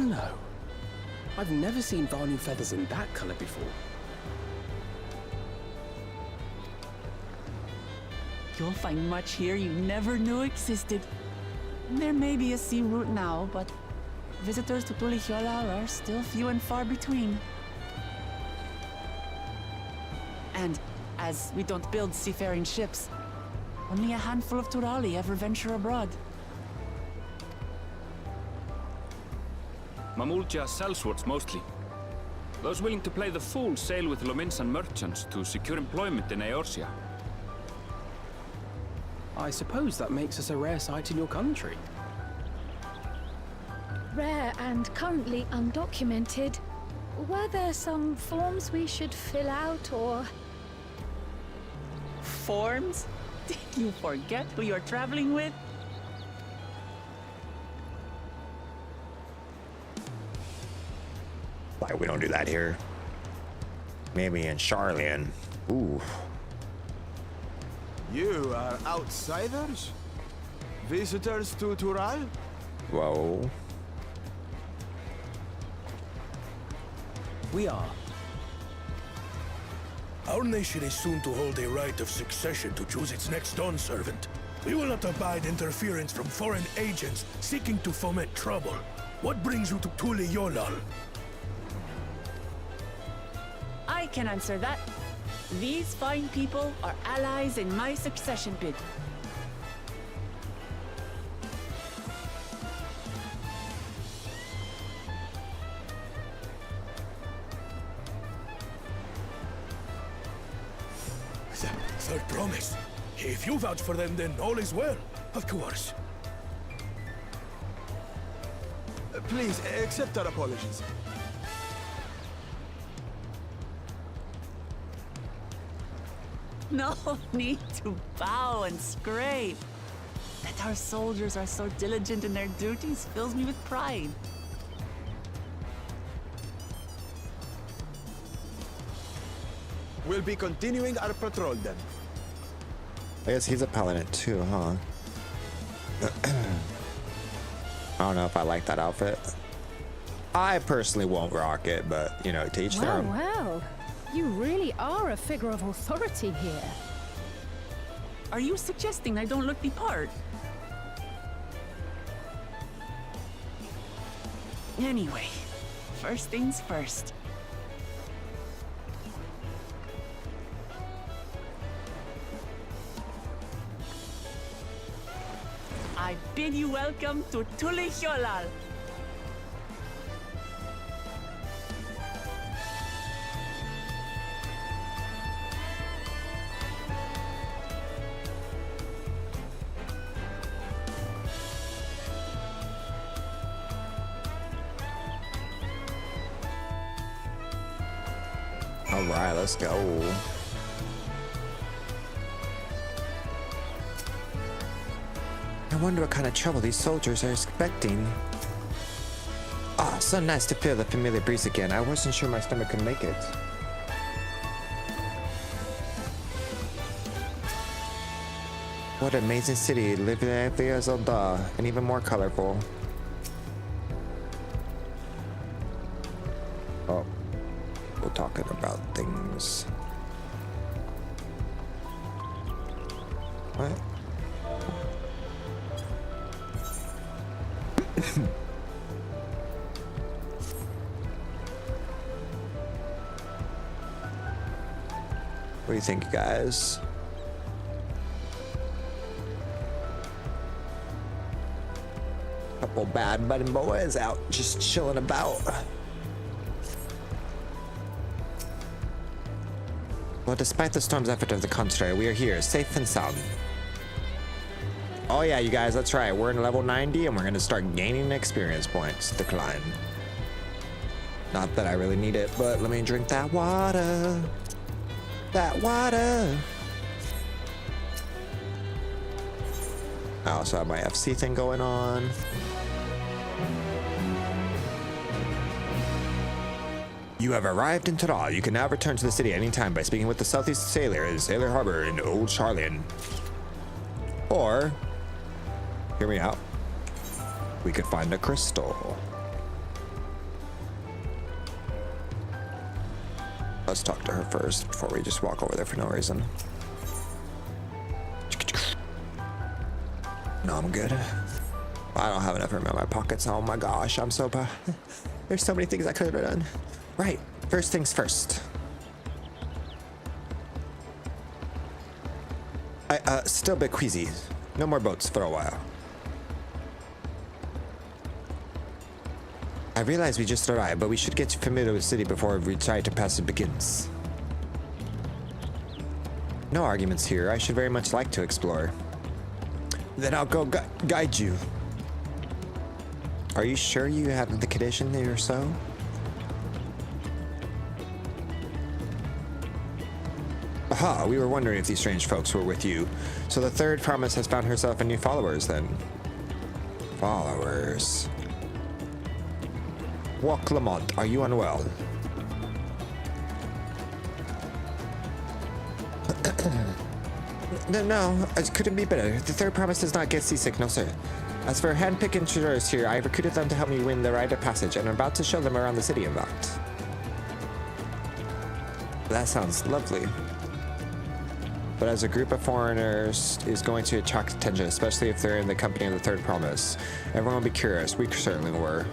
No. I've never seen Vanu feathers in that color before. You'll find much here you never knew existed. There may be a sea route now, but visitors to Tulihiola are still few and far between. And as we don't build seafaring ships, only a handful of Turali ever venture abroad. Mamulja sellswords mostly. Those willing to play the fool sail with Lominsan merchants to secure employment in Eorzea. I suppose that makes us a rare sight in your country. Rare and currently undocumented. Were there some forms we should fill out, or...? Forms? Did you forget who you're traveling with? Like, we don't do that here. Maybe in Charlian. Ooh. You are outsiders? Visitors to Tural? Whoa. We are. Our nation is soon to hold a right of succession to choose its next dawn servant. We will not abide interference from foreign agents seeking to foment trouble. What brings you to Tulihiola? I can answer that. These fine people are allies in my succession bid. Third promise. If you vouch for them, then all is well. Of course. Please, accept our apologies. No need to bow and scrape. That our soldiers are so diligent in their duties fills me with pride. We'll be continuing our patrol then. I guess he's a paladin too, huh? I don't know if I like that outfit. I personally won't rock it, but you know, to each their own. Well, you really are a figure of authority here. Are you suggesting I don't look the part? Anyway, first things first. I bid you welcome to Tulicholal. All right, let's go. I wonder what kind of trouble these soldiers are expecting. Ah, so nice to feel the familiar breeze again. I wasn't sure my stomach could make it. What an amazing city, living as Zelda, and even more colorful. Oh, we're talking about things. What? What do you think, guys? Couple bad budding boys out just chilling about. Well, despite the storm's effort of the contrary, we are here, safe and sound. Oh yeah, you guys, that's right. We're in level 90 and we're gonna start gaining experience points. Decline. Not that I really need it, but let me drink that water. That water. I also have my FC thing going on. You have arrived in Taral. You can now return to the city anytime by speaking with the Southeast Sailor in Sailor Harbor in Old Charlian. Or, hear me out, we could find a crystal. Let's talk to her first before we just walk over there for no reason. No, I'm good. I don't have enough room in my pockets. Oh my gosh, I'm so bad. There's so many things I could have done. Right, first things first. Still a bit queasy. No more boats for a while. I realize we just arrived, but we should get familiar with the city before we try to pass it begins. No arguments here. I should very much like to explore. Then I'll go guide you. Are you sure you have the condition or so? Aha, we were wondering if these strange folks were with you. So the third promise has found herself a new followers then. Followers. Walk Lamont, are you unwell? No, it couldn't be better. The third promise does not get seasick, no sir. As for hand-picked intruders here, I have recruited them to help me win the rite of passage, and I'm about to show them around the city in fact. That sounds lovely. But as a group of foreigners is going to attract attention, especially if they're in the company of the third promise. Everyone will be curious. We certainly were.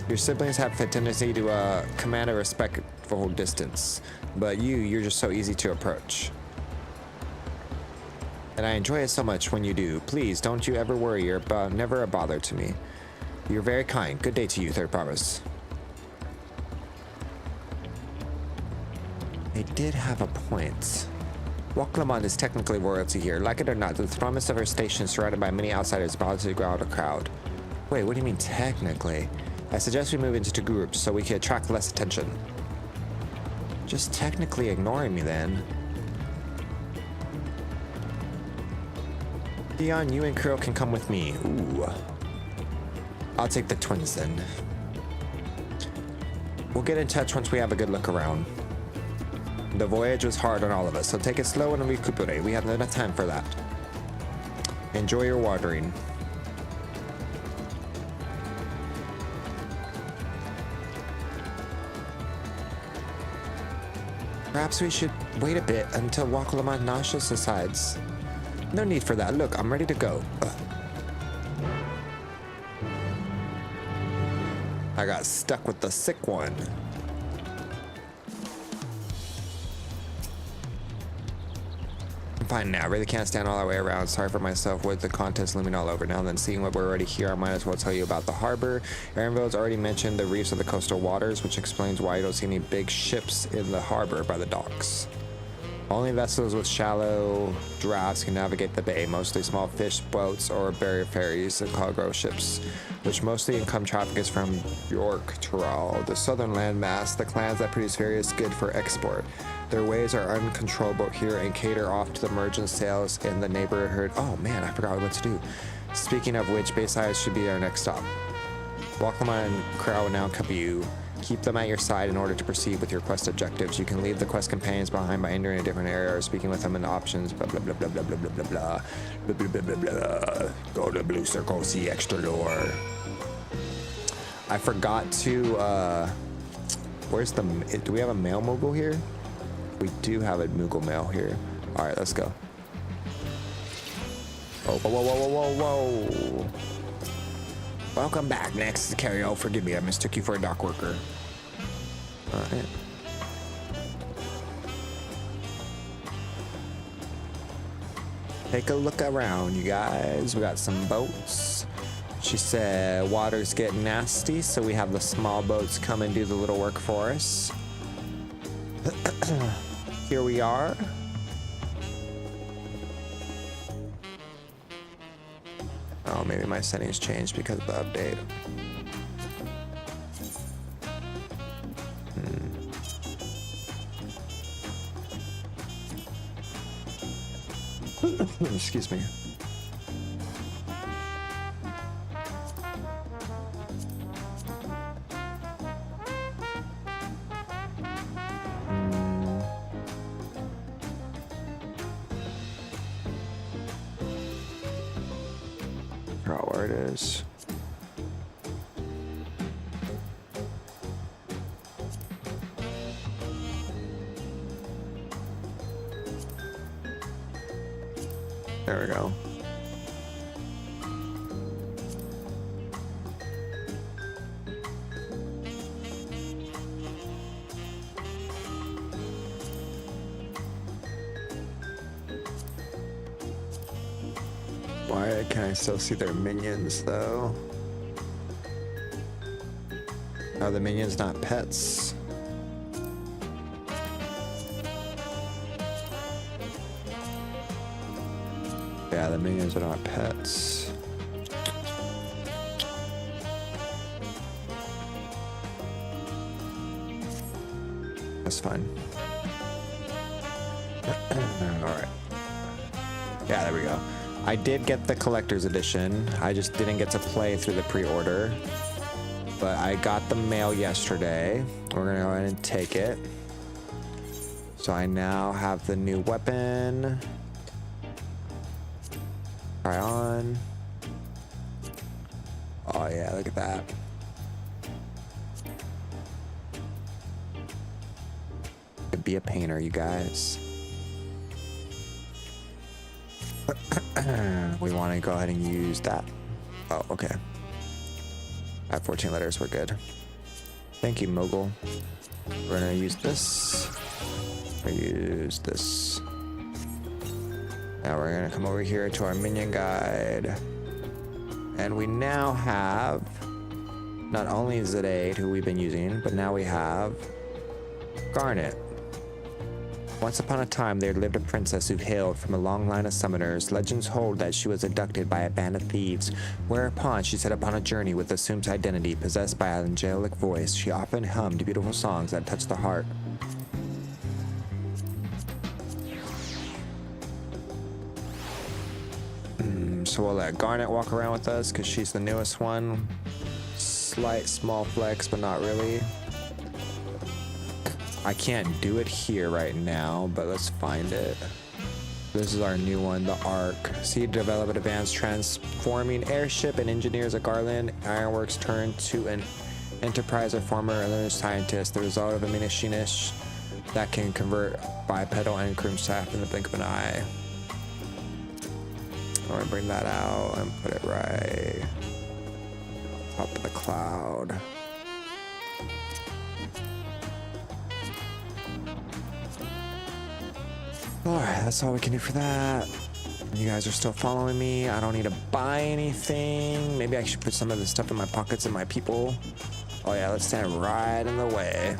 Your siblings have a tendency to command a respectful distance, but you're just so easy to approach. And I enjoy it so much when you do. Please, don't you ever worry. You're never a bother to me. You're very kind. Good day to you, Third Promise. They did have a point. Waklamon is technically royalty here. Like it or not, the promise of our station is surrounded by many outsiders about to grow out a crowd. Wait, what do you mean technically? I suggest we move into two groups so we can attract less attention. Just technically ignoring me then. Dion, you and Kuro can come with me. Ooh. I'll take the twins then. We'll get in touch once we have a good look around. The voyage was hard on all of us, so take it slow and recuperate. We have enough time for that. Enjoy your watering. Perhaps we should wait a bit until Waklamon nausea subsides. No need for that. Look, I'm ready to go. Ugh. I got stuck with the sick one. I'm fine now. I really can't stand all the way around. Sorry for myself with the contest looming all over now. Then seeing what we're already here, I might as well tell you about the harbor. Aaronville's already mentioned the reefs of the coastal waters, which explains why you don't see any big ships in the harbor by the docks. Only vessels with shallow drafts can navigate the bay, mostly small fish boats or barrier ferries and cargo ships, which mostly income traffic is from York, Tyrol, the southern landmass, the clans that produce various goods for export. Their ways are uncontrollable here and cater off to the merchant sales in the neighborhood. Oh man, I forgot what to do. Speaking of which, Bayside should be our next stop. Waklamon and Crow will now accompany you. Keep them at your side in order to proceed with your quest objectives. You can leave the quest companions behind by entering a different area or speaking with them in the options. Blah blah blah blah blah blah blah blah blah blah blah blah blah blah. Go to Blue Circle, see extra door. I forgot to where's the do we have a male Moogle here? We do have a Moogle male here. Alright, let's go. Whoa, whoa, whoa, whoa, whoa, whoa. Welcome back. Next is Carriel. Forgive me, I mistook you for a dock worker. Alright. Take a look around, you guys. We got some boats. She said water's getting nasty, so we have the small boats come and do the little work for us. Here we are. Oh, maybe my settings changed because of the update. Excuse me. Where it is. There we go. Why can I still see their minions though? Are the minions not pets? Yeah, the minions are not pets. That's fine. Alright. Yeah, there we go. I did get the collector's edition. I just didn't get to play through the pre-order. But I got the mail yesterday. We're gonna go ahead and take it. So I now have the new weapon. Try on. Oh yeah, look at that. Could be a painter, you guys. We want to go ahead and use that. Oh, okay. At 14 letters, we're good. Thank you, Mogul. We're gonna use this. Use this. Now we're gonna come over here to our minion guide. And we now have not only Zidane, who we've been using, but now we have Garnet. Once upon a time, there lived a princess who hailed from a long line of summoners. Legends hold that she was abducted by a band of thieves, whereupon she set upon a journey with assumed identity. Possessed by an angelic voice, she often hummed beautiful songs that touched the heart. So we'll let Garnet walk around with us because she's the newest one. Slight small flex, but not really. I can't do it here right now, but let's find it. This is our new one, the Ark. See, develop an advanced transforming airship and engineers at Garland Ironworks turned to an enterprise or former learned scientist. The result of a machinist that can convert bipedal and crew staff in the blink of an eye. I'm gonna bring that out and put it right top of the cloud. Alright, that's all we can do for that. You guys are still following me. I don't need to buy anything. Maybe I should put some of this stuff in my pockets and my people. Oh yeah, let's stand right in the way.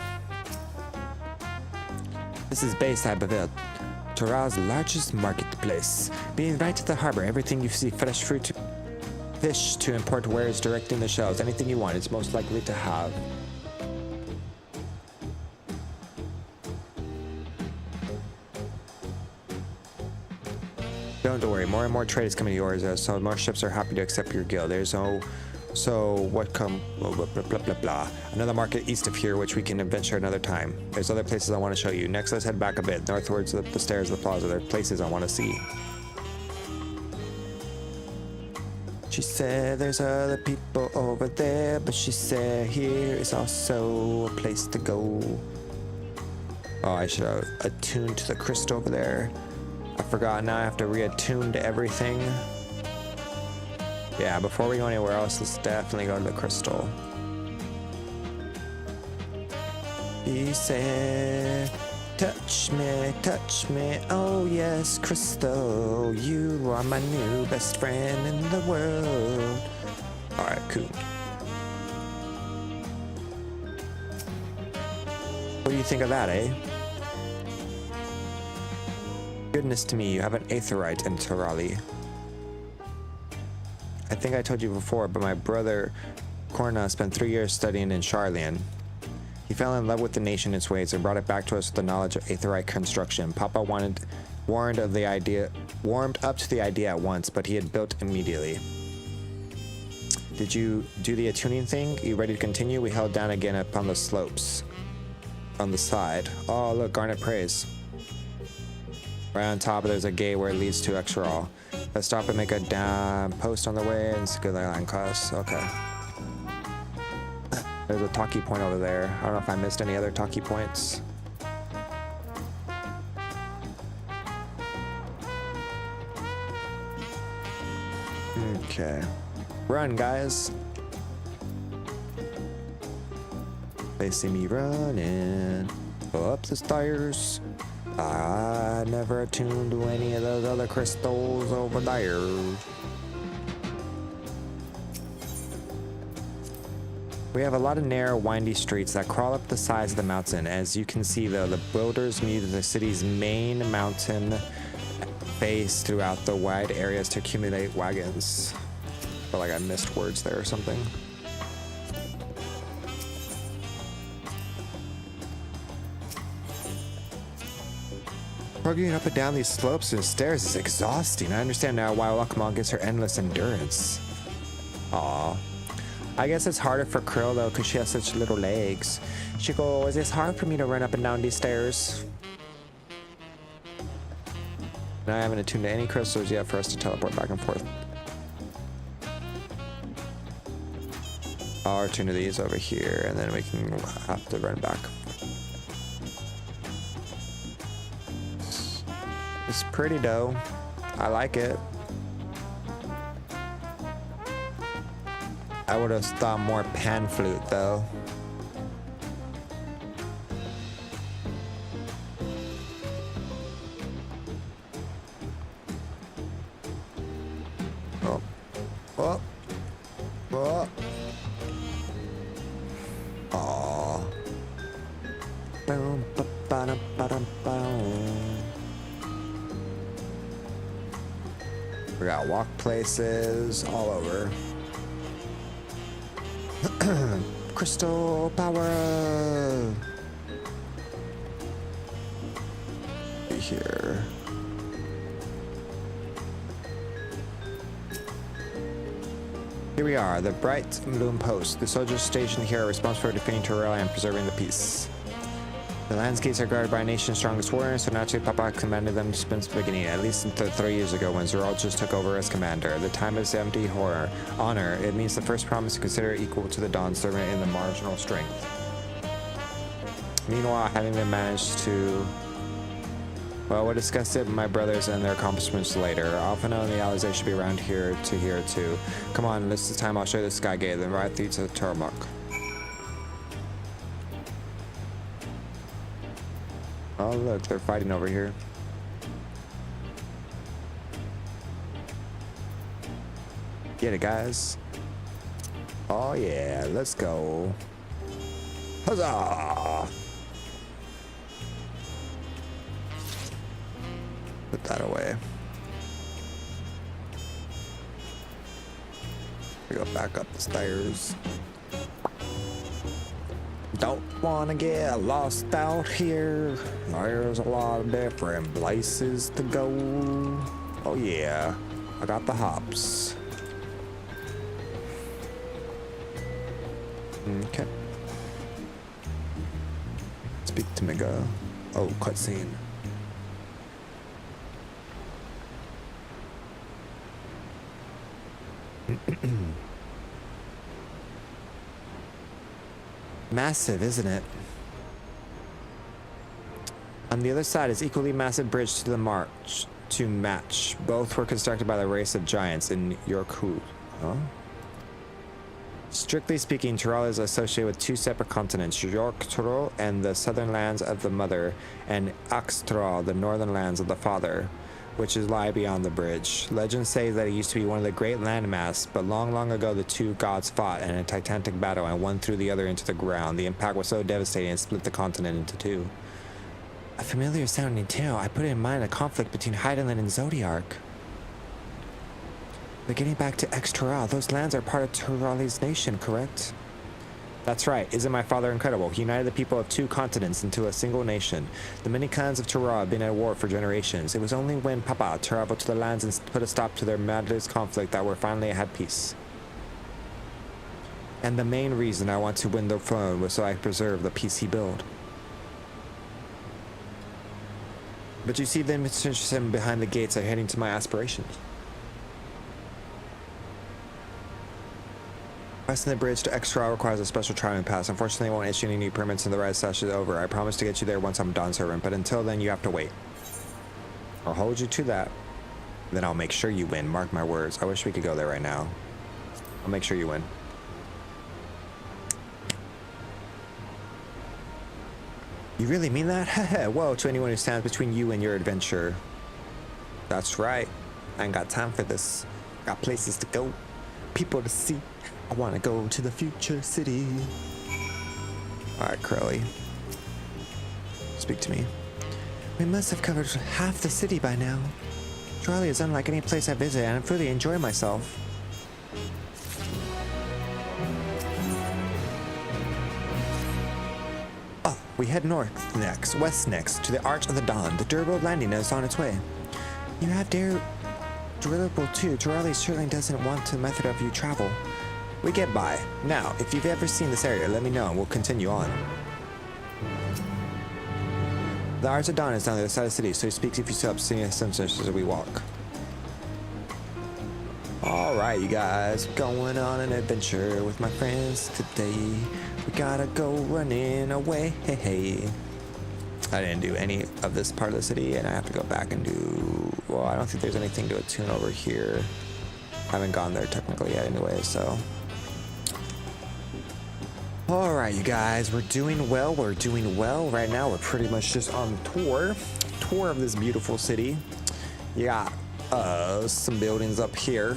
This is Bayside Baville, Toral's largest marketplace. Being right to the harbor, everything you see, fresh fruit to fish to import wares direct in the shelves. Anything you want, it's most likely to have. Don't worry, more and more trade is coming to yours, so more ships are happy to accept your guild. There's no... So, what come... Blah, blah, blah, blah, blah. Another market east of here, which we can adventure another time. There's other places I want to show you. Next, let's head back a bit, northwards up the stairs of the plaza. There are places I want to see. She said there's other people over there, but she said here is also a place to go. Oh, I should have attuned to the crystal over there. I forgot, now I have to reattune to everything. Yeah, before we go anywhere else, let's definitely go to the crystal. He said, touch me, oh yes, crystal, you are my new best friend in the world. Alright, cool. What do you think of that, eh? Goodness to me, you have an aetherite in Torali. I think I told you before, but my brother Korna spent 3 years studying in Charlian. He fell in love with the nation and its ways and brought it back to us with the knowledge of aetherite construction. Papa warmed up to the idea at once, but he had built immediately. Did you do the attuning thing? You ready to continue? We held down again up on the slopes. On the side. Oh, look, Garnet prays. Right on top, there's a gate where it leads to Exral. Let's stop and make a down post on the way and see good line costs. Okay. There's a talkie point over there. I don't know if I missed any other talkie points. Okay. Run, guys. They see me running up the stairs. I never attuned to any of those other crystals over there. We have a lot of narrow, windy streets that crawl up the sides of the mountain. As you can see, though, the builders moved the city's main mountain base throughout the wide areas to accumulate wagons. I feel like I missed words there or something. Going up and down these slopes and stairs is exhausting. I understand now why Wakamon gets her endless endurance. Aww. I guess it's harder for Krill though, because she has such little legs. She goes, it's hard for me to run up and down these stairs. And I haven't attuned to any crystals yet for us to teleport back and forth. I'll attune to these over here, and then we can have to run back. It's pretty though. I like it. I would have thought more pan flute though. Oh. Oh. Aw. Boom, ba-ba-dum, ba-dum, boom. We got walk places all over. Crystal power. Here. Here we are, the Bright Loom Post. The soldiers stationed here are responsible for defending Dawntrail and preserving the peace. The landscapes are guarded by a nation's strongest warriors, so naturally Papa commanded them since the beginning, at least until 3 years ago when Zerald just took over as commander. The time is empty honor. It means the first promise to consider equal to the Dawn servant in the marginal strength. Meanwhile, having been managed to... Well, we'll discuss it with my brothers and their accomplishments later. Alpha and the allies should be around here too. Come on, this is the time I'll show you the Sky Gate, then right through to Turmok. Oh look, they're fighting over here. Get it, guys. Oh yeah, let's go. Huzzah! Put that away. We go back up the stairs. Don't wanna get lost out here. There's a lot of different places to go. Oh yeah, I got the hops. Okay. Speak to Mega. Oh, cutscene. Massive, isn't it? On the other side is equally massive bridge to the march to match. Both were constructed by the race of giants in Yorku. Huh? Strictly speaking, Dawntrail is associated with two separate continents, York-Dawntrail and the southern lands of the mother, and Ax-Dawntrail, the northern lands of the father, which lie beyond the bridge. Legends say that it used to be one of the great landmass, but long, long ago the two gods fought in a titanic battle and one threw the other into the ground. The impact was so devastating it split the continent into two. A familiar sounding tale. I put it in mind a conflict between Heidelin and Zodiark. But getting back to Dawntrail, those lands are part of Turali's nation, correct? That's right. Isn't my father incredible? He united the people of two continents into a single nation. The many clans of Dawntrail have been at war for generations. It was only when Papa traveled to the lands and put a stop to their murderous conflict that we finally had peace. And the main reason I want to win the throne was so I could preserve the peace he built. But you see them behind the gates are heading to my aspirations. Crossing the bridge to Dawntrail requires a special traveling pass. Unfortunately, I won't issue any new permits until the ride session is over. I promise to get you there once I'm Dawn servant, but until then, you have to wait. I'll hold you to that. Then I'll make sure you win. Mark my words. I wish we could go there right now. I'll make sure you win. You really mean that? Whoa, to anyone who stands between you and your adventure. That's right. I ain't got time for this. Got places to go. People to see. I want to go to the future city. Alright, Crowley. Speak to me. We must have covered half the city by now. Dawntrail is unlike any place I visit, and I fully enjoy myself. Oh, we head west next, to the Arch of the Dawn. The durable landing is on its way. You have durable too. Dawntrail certainly doesn't want the method of you travel. We get by. Now, if you've ever seen this area, let me know and we'll continue on. The Arch of Dawn is on the other side of the city, so he speaks if you stop seeing us as we walk. Alright, you guys, going on an adventure with my friends today. We gotta go running away. I didn't do any of this part of the city, and I have to go back and do... Well, I don't think there's anything to attune over here. I haven't gone there technically yet anyway, so... Alright, you guys, we're doing well. Right now, we're pretty much just on tour of this beautiful city. You got some buildings up here.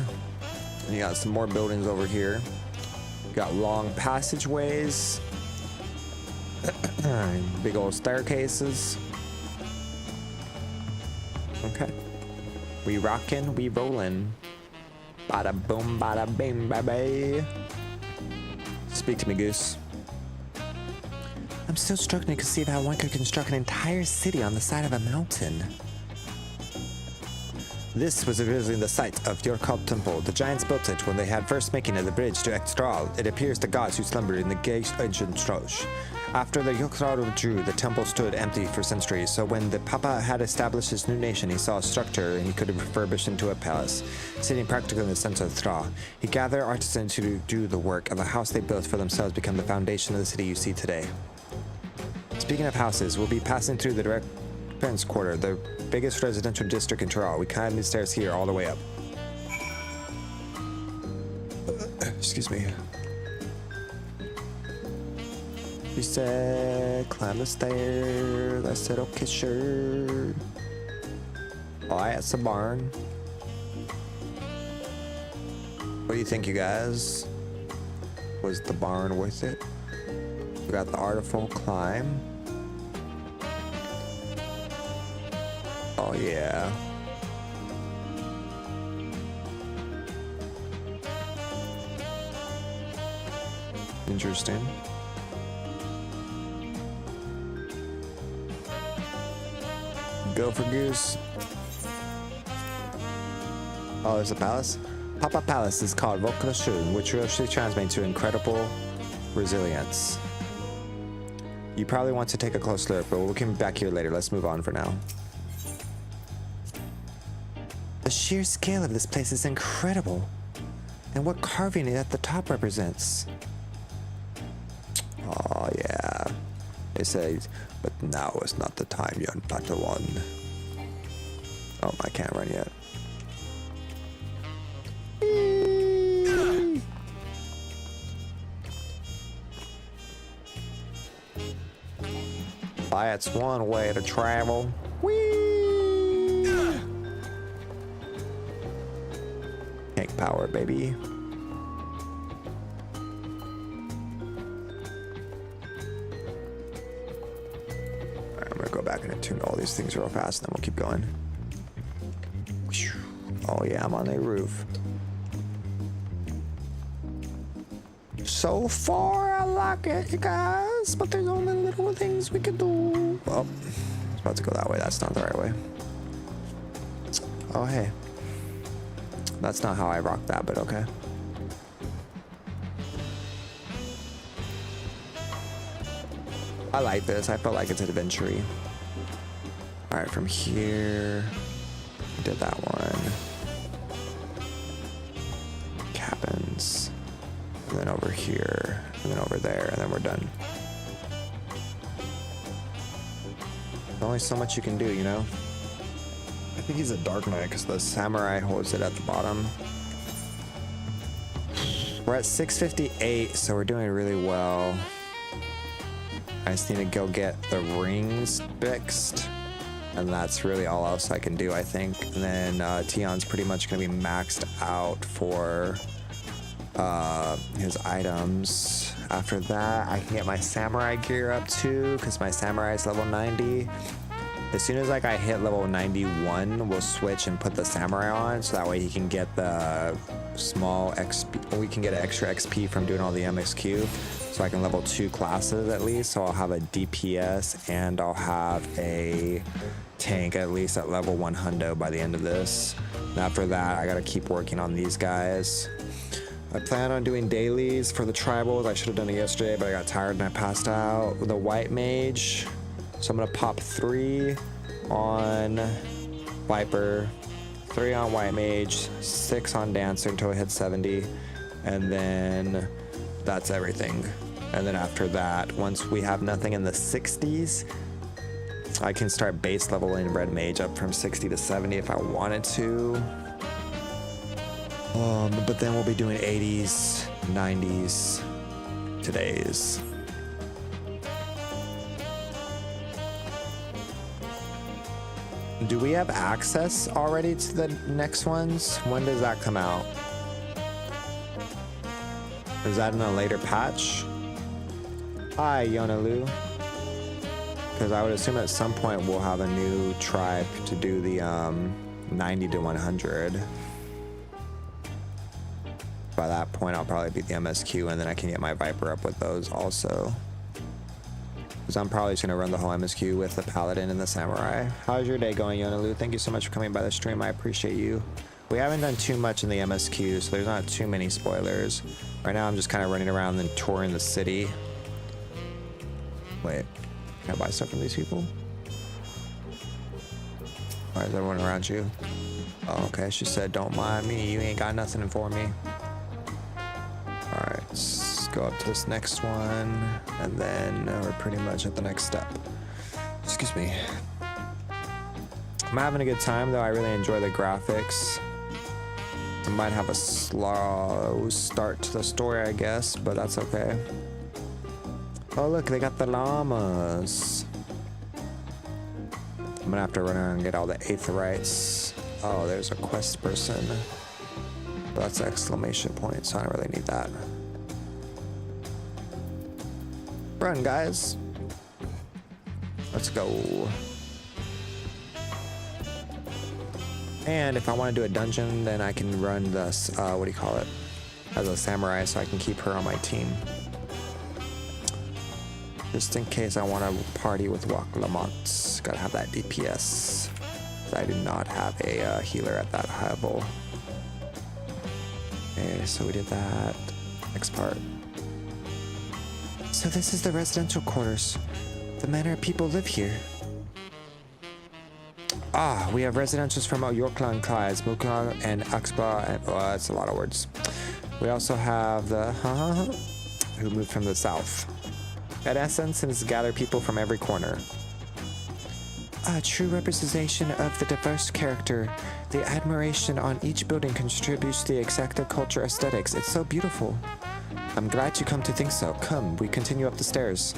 And you got some more buildings over here. You got long passageways. Big old staircases. Okay. We rockin', we rollin'. Bada boom, bada bing, baby. Speak to me, Goose. I'm still struggling to conceive how one could construct an entire city on the side of a mountain. This was originally the site of your cult temple. The giants built it when they had first making of the bridge to Extral. It appears the gods who slumbered in the gate ancient Strosh. After the Yokral withdrew, the temple stood empty for centuries, so when the Papa had established his new nation, he saw a structure and he could have refurbished into a palace, sitting practically in the center of Thra. He gathered artisans to do the work, and the house they built for themselves became the foundation of the city you see today. Speaking of houses, we'll be passing through the direct Prince Quarter, the biggest residential district in Toral. We climb these stairs here all the way up. Excuse me. He said, climb the stairs. I said, okay, sure. Oh, it's a barn. What do you think, you guys? Was the barn worth it? We got the artful climb. Oh, yeah. Interesting. Go for Goose. Oh, there's a palace? Papa Palace is called Vokalashun, which actually translates to incredible resilience. You probably want to take a close look, but we'll come back here later. Let's move on for now. The sheer scale of this place is incredible. And what carving at the top represents. Oh, yeah. It says, but now is not the time, young Padawan. Oh, I can't run yet. That's one way to travel. Whee! Tank power, baby. Alright, I'm gonna go back and attune all these things real fast, and then we'll keep going. Oh yeah, I'm on a roof. So far, I like it, you guys, but there's only little things we can do. Well, I was about to go that way. That's not the right way. Oh, hey. That's not how I rock that, but okay. I like this. I feel like it's adventure-y. All right, from here, we did that one. Cabins. And then over here, and then over there, and then we're done. There's only so much you can do, you know? I think he's a Dark Knight because the samurai holds it at the bottom. We're at 658, so we're doing really well. I just need to go get the rings fixed, and that's really all else I can do, I think. And then Tion's pretty much going to be maxed out for his items. After that, I can get my samurai gear up too, because my samurai is level 90. As soon as like I hit level 91, we'll switch and put the samurai on, so that way he can get the small XP. We can get an extra XP from doing all the MSQ, so I can level 2 classes at least. So I'll have a DPS and I'll have a tank at least at level 100 by the end of this. And after that, I gotta keep working on these guys. I plan on doing dailies for the tribals. I should have done it yesterday, but I got tired and I passed out. With the white mage, so I'm gonna pop 3 on Viper, 3 on white mage, 6 on dancer until I hit 70, and then that's everything. And then after that, once we have nothing in the 60s, I can start base leveling red mage up from 60 to 70 if I wanted to. But then we'll be doing 80s, 90s, today's. Do we have access already to the next ones? When does that come out? Is that in a later patch? Hi, Yonalu. Because I would assume at some point we'll have a new tribe to do the 90 to 100. By that point, I'll probably beat the MSQ, and then I can get my Viper up with those also. Because I'm probably just going to run the whole MSQ with the Paladin and the Samurai. How's your day going, Yonalu? Thank you so much for coming by the stream. I appreciate you. We haven't done too much in the MSQ, so there's not too many spoilers. Right now, I'm just kind of running around and touring the city. Wait, can I buy stuff from these people? Why is everyone around you? Oh, okay, she said, don't mind me. You ain't got nothing for me. Alright, let's go up to this next one, and then we're pretty much at the next step. Excuse me. I'm having a good time, though. I really enjoy the graphics. I might have a slow start to the story, I guess, but that's okay. Oh, look, they got the llamas. I'm gonna have to run around and get all the aetherites. Oh, there's a quest person. But that's an exclamation point, so I don't really need that. Run, guys. Let's go. And if I want to do a dungeon, then I can run this, what do you call it? As a samurai, so I can keep her on my team. Just in case I want to party with Waklamont. Gotta have that DPS. I do not have a healer at that level. Okay, so we did that. Next part. So this is the residential quarters. The manner people live here. Ah, we have residentials from Yorkland, Clydes, Muklang, and Axba, and that's a lot of words. We also have the who moved from the south. At essence, it's gather people from every corner. A true representation of the diverse character. The admiration on each building contributes to the exact culture aesthetics. It's so beautiful. I'm glad you come to think so. Come, we continue up the stairs.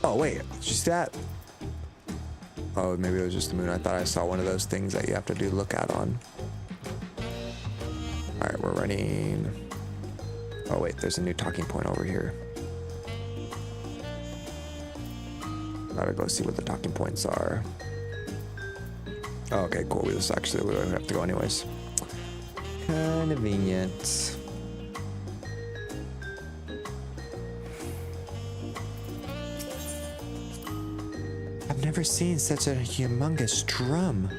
Oh, wait, did you see that? Oh, maybe it was just the moon. I thought I saw one of those things that you have to do lookout on. All right, we're running. Oh, wait, there's a new talking point over here. Gotta go see what the talking points are. Oh, okay, cool. We just actually we don't have to go anyways. Convenient. I've never seen such a humongous drum.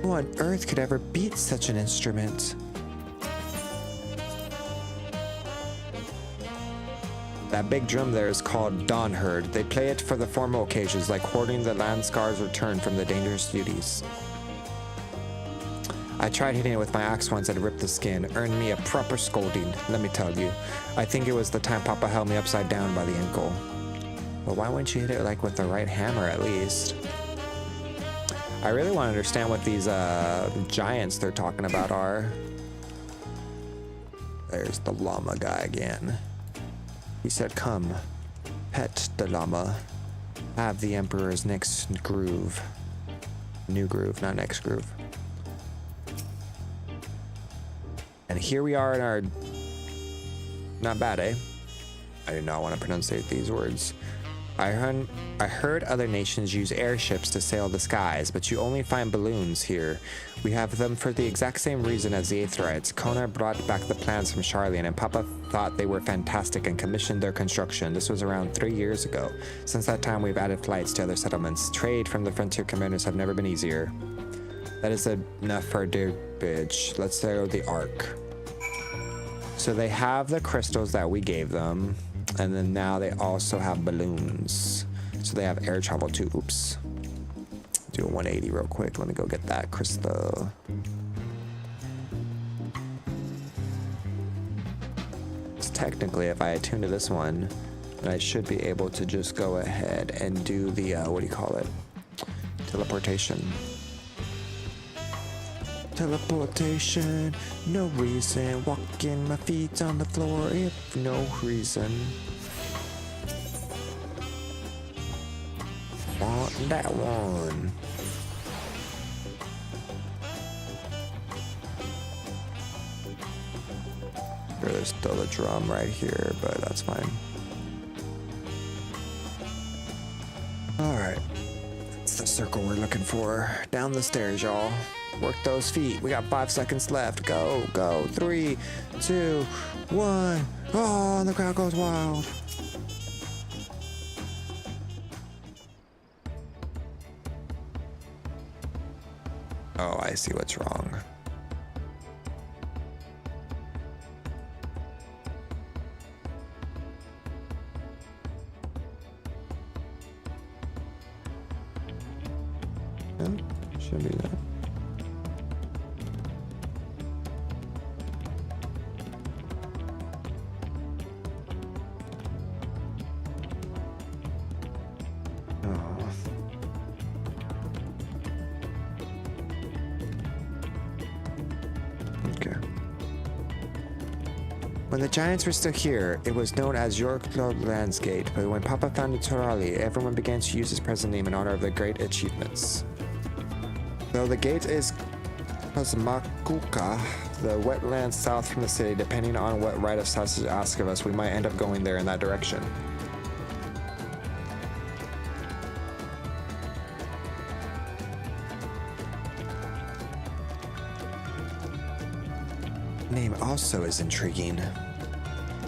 Who on earth could ever beat such an instrument? That big drum there is called Dawnherd. They play it for the formal occasions, like hoarding the Landscar's return from the dangerous duties. I tried hitting it with my axe once and ripped the skin, earned me a proper scolding, let me tell you. I think it was the time Papa held me upside down by the ankle. But why wouldn't you hit it like with the right hammer at least? I really want to understand what these giants they're talking about are. There's the llama guy again. He said, come, pet the llama. Have the Emperor's next groove. New groove, not next groove. And here we are in our... Not bad, eh? I do not want to pronunciate these words. I heard other nations use airships to sail the skies, but you only find balloons here. We have them for the exact same reason as the Aetherites. Kona brought back the plans from Charlian, and Papa thought they were fantastic and commissioned their construction. This was around 3 years ago. Since that time, we've added flights to other settlements. Trade from the frontier commanders have never been easier. That is enough for a dear bitch. Let's go to the Ark. So they have the crystals that we gave them. And then now they also have balloons. So they have air travel too. Oops. Do a 180 real quick. Let me go get that crystal. So technically, if I attune to this one, then I should be able to just go ahead and do the, what do you call it? Teleportation. Teleportation, no reason. Walking my feet on the floor if no reason. Want that one. There's still a drum right here, but that's fine. Alright. That's the circle we're looking for. Down the stairs, y'all. Work those feet. We got 5 seconds left. Go, go. 3, 2, 1. Oh, and the crowd goes wild. Oh, I see what's wrong. No, shouldn't be that. When the giants were still here, it was known as Yorkland's Gate, but when Papa founded Torali, everyone began to use his present name in honor of their great achievements. Though the gate is Kosmakuka, the wetlands south from the city, depending on what rite of passage asks of us, we might end up going there in that direction. Name also is intriguing.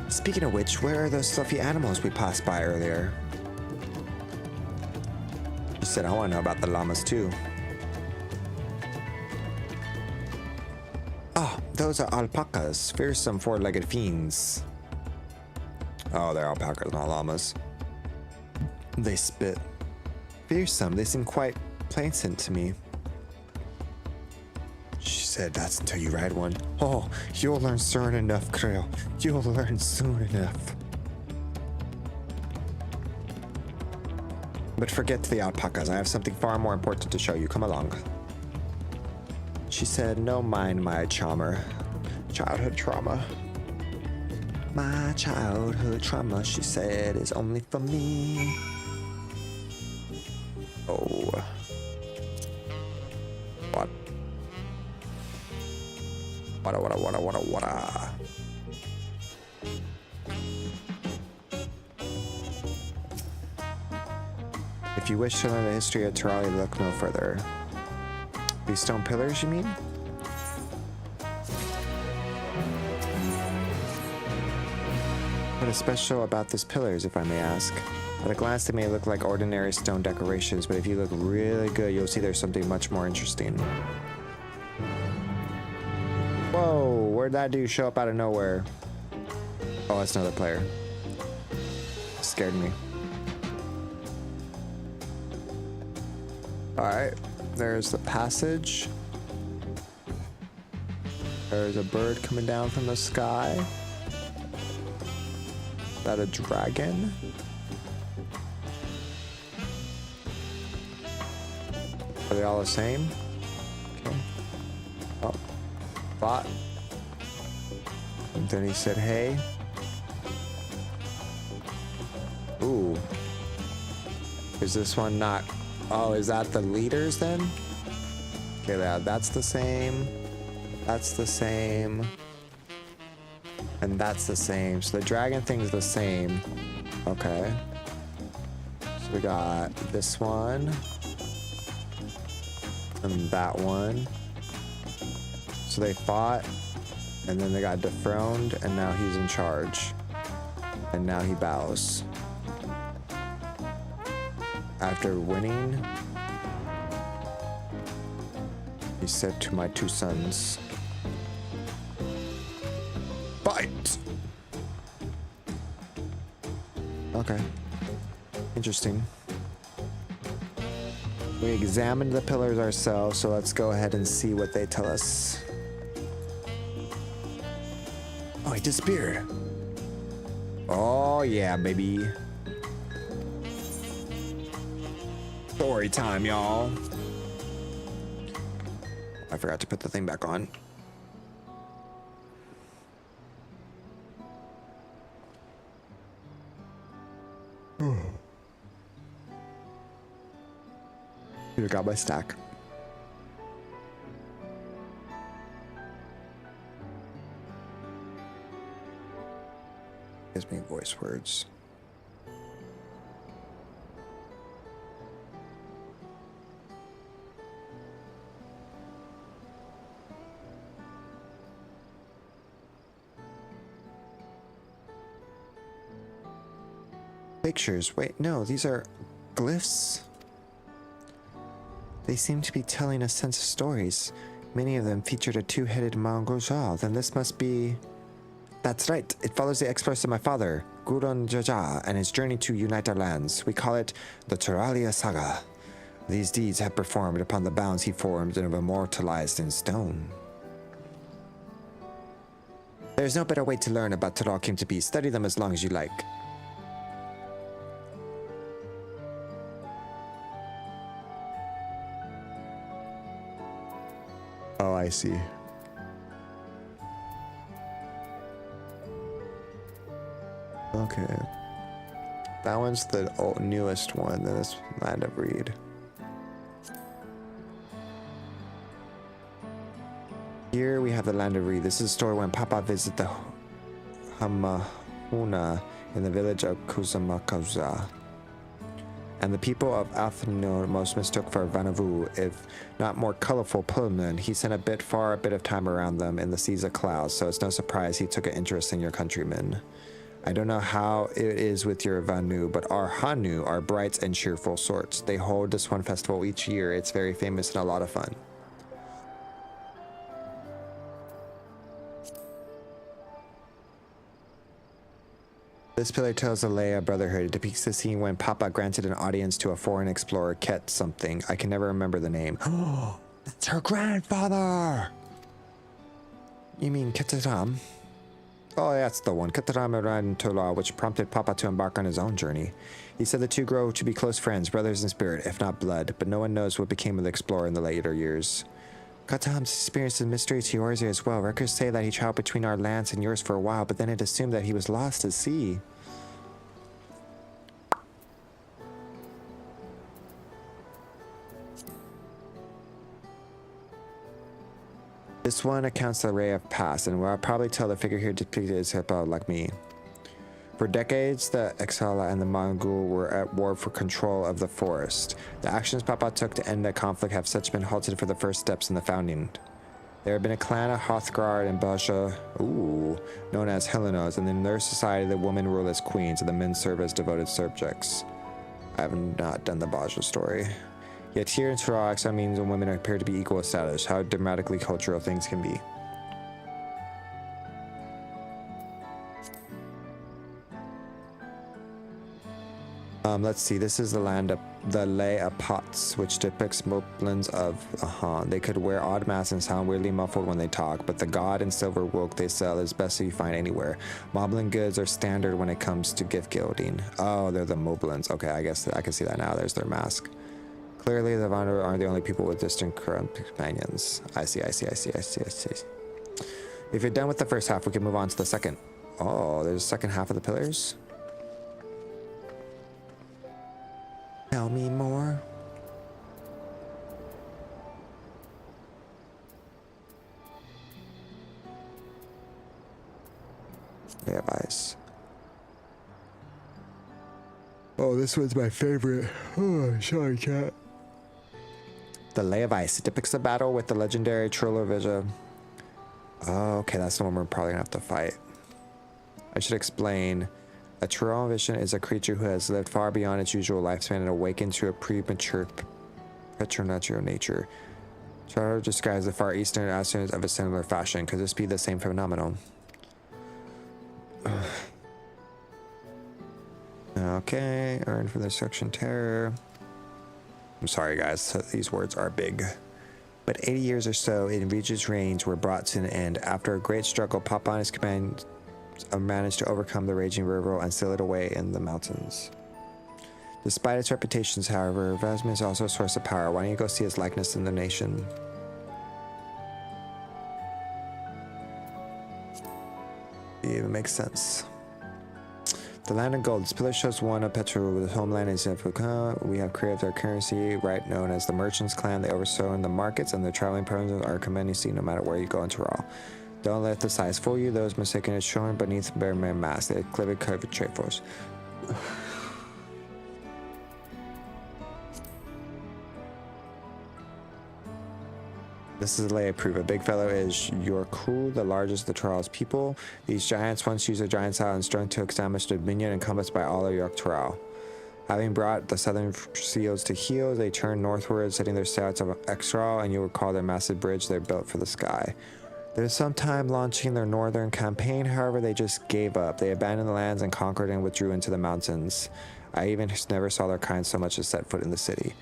Speaking of which, where are those fluffy animals we passed by earlier? You said I want to know about the llamas too. Oh, those are alpacas, fearsome four-legged fiends. Oh, they're alpacas, not llamas. They spit. Fearsome, they seem quite plaintive to me. She said that's until you ride one. Oh, you'll learn soon enough, Krill. You'll learn soon enough. But forget the alpacas. I have something far more important to show you. Come along. She said, no mind my charmer. Childhood trauma. My childhood trauma, she said, is only for me. Oh. What? Wada. If you wish to learn the history of Torali, look no further. These stone pillars, you mean? What is special about these pillars, if I may ask? At a glance, they may look like ordinary stone decorations, but if you look really good, you'll see there's something much more interesting. Whoa, where'd that dude show up out of nowhere? Oh, that's another player. Scared me. Alright, there's the passage. There's a bird coming down from the sky. Is that a dragon? Are they all the same? Okay. Oh. Bot. And then he said, hey. Ooh. Is this one not... Oh, is that the leaders then? Okay, that's the same. That's the same. And that's the same. So the dragon thing's the same. Okay. So we got this one. And that one. So they fought. And then they got dethroned. And now he's in charge. And now he bows. After winning, he said to my two sons, fight! Okay. Interesting. We examined the pillars ourselves, so let's go ahead and see what they tell us. Oh, he disappeared. Oh, yeah, baby. Story time, y'all. I forgot to put the thing back on. Here, got my stack. Gives me voice words. Pictures. Wait, no, these are glyphs. They seem to be telling a sense of stories. Many of them featured a two-headed Mongol jaw. Then this must be... That's right. It follows the exploits of my father, Gurun Jaja, and his journey to unite our lands. We call it the Turalia Saga. These deeds have performed upon the bounds he formed and have immortalized in stone. There's no better way to learn about Tural came to be. Study them as long as you like. Oh, I see. Okay. That one's the newest one. Then this Land of Reed. Here we have the Land of Reed. This is a story when Papa visited the Hamahuna in the village of Kuzamakaza. And the people of Atheno most mistook for Vanavu, if not more colorful Pullman. He sent a bit of time around them in the seas of clouds, so it's no surprise he took an interest in your countrymen. I don't know how it is with your Vanu, but our Hanu are bright and cheerful sorts. They hold this one festival each year. It's very famous and a lot of fun. This pillar tells the Leia Brotherhood. It depicts the scene when Papa granted an audience to a foreign explorer, Ket something. I can never remember the name. Oh, that's her grandfather! You mean Ketaram? Oh, that's the one. Ketaram Iran Tola, which prompted Papa to embark on his own journey. He said the two grow to be close friends, brothers in spirit, if not blood, but no one knows what became of the explorer in the later years. Kataham's experienced the mystery to Eorzea as well. Records say that he traveled between our lands and yours for a while, but then it assumed that he was lost at sea. This one accounts the array of past, and I'll probably tell the figure here depicted is hippo like me. For decades, the Exala and the Mongol were at war for control of the forest. The actions Papa took to end the conflict have such been halted for the first steps in the founding. There have been a clan of Hrothgar and Baja, known as Helenos, and in their society the women rule as queens and the men serve as devoted subjects. I have not done the Baja story. Yet here in Tural, Exile means when women appear to be equal status, how dramatically cultural things can be. Let's see, this is the land of the Lay of Pots, which depicts moblins of Ahan. They could wear odd masks and sound weirdly muffled when they talk, but the god and silver woke they sell is best you find anywhere. Moblin goods are standard when it comes to gift gilding. Oh, they're the moblins. Okay, I guess I can see that now. There's their mask. Clearly, the Vanir aren't the only people with distant companions. I see. If you're done with the first half, we can move on to the second. Oh, there's a second half of the pillars. Tell me more. We have ice. Oh, this one's my favorite. Oh, sorry, cat. The Lay of Ice. It depicts the battle with the legendary Trolovija. Oh, okay, that's the one we're probably gonna have to fight. I should explain. A Trolovija is a creature who has lived far beyond its usual lifespan and awakened to a premature preternatural nature. Trollo describes the Far Eastern Assyrians of a similar fashion. Could this be the same phenomenon? Okay, earned from the destruction terror. I'm sorry guys, these words are big. But 80 years or so in Regi's reigns were brought to an end. After a great struggle, Papa and his companions managed to overcome the raging river and seal it away in the mountains. Despite its reputations, however, Vesmin is also a source of power. Why don't you go see his likeness in the nation? It even makes sense. The Land of Gold. This pillar shows one of Petru with his homeland in Zephuka. We have created their currency, right, known as the Merchants Clan. They oversaw in the markets, and their traveling programs are commending no matter where you go in Tural. Don't let the size fool you. Those mistaken is shown beneath the bare mask. They clearly curved trade force. This is a lay proof. A big fellow is your crew, the largest of the Trail's people. These giants once used a giant style and strength to establish dominion encompassed by all of York Trail. Having brought the southern seals to heel, they turned northward, setting their sails of Exral, and you would call their massive bridge they built for the sky. There was some time launching their northern campaign, however, they just gave up. They abandoned the lands and conquered and withdrew into the mountains. I even never saw their kind so much as set foot in the city.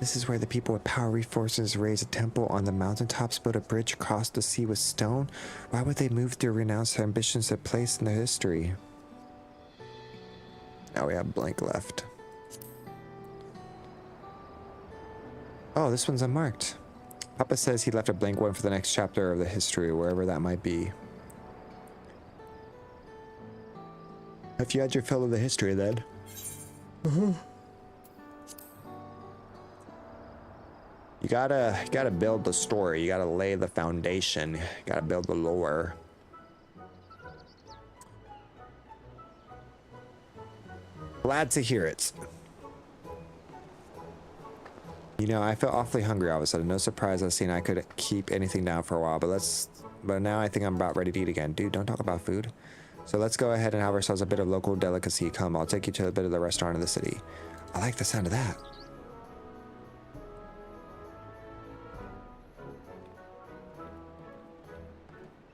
This is where the people with power resources raised a temple on the mountaintops, built a bridge across the sea with stone. Why would they move to renounce their ambitions to place in their history? Now we have blank left. Oh, this one's unmarked. Papa says he left a blank one for the next chapter of the history, wherever that might be. If you had your fill of the history, then. You gotta build the story. You gotta lay the foundation. You gotta build the lore. Glad to hear it. You know, I felt awfully hungry all of a sudden. No surprise I seen I could keep anything down for a while, but now I think I'm about ready to eat again. Dude, don't talk about food. So let's go ahead and have ourselves a bit of local delicacy. Come, I'll take you to a bit of the restaurant in the city. I like the sound of that.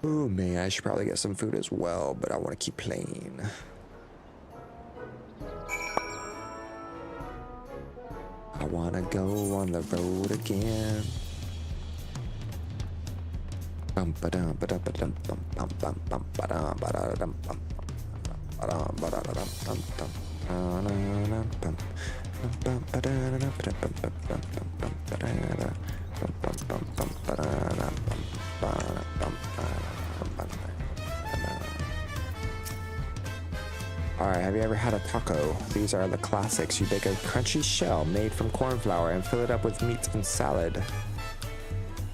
Ooh, man, I should probably get some food as well, but I want to keep playing. I want to go on the road again. Bum ba dum ba dum ba dum bum bum bum bum ba dum ba da dum bum ba dum ba da dum bum bum bum bum ba da dum bum bum bum bum ba da bum bum bum bum ba da bum bum bum. Alright, have you ever had a taco? These are the classics. You bake a crunchy shell made from corn flour and fill it up with meat and salad.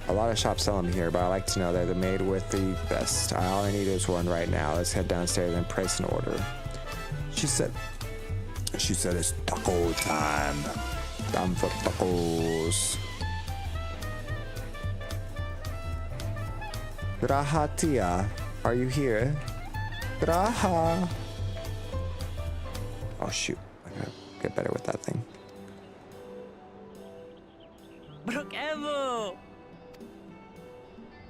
A lot of shops sell them here, but I like to know that they're made with the best. All I need is one right now. Let's head downstairs and place an order. She said it's taco time. Time for tacos. Graha tia, are you here? Graha. Oh shoot, I gotta get better with that thing. Brook Evo!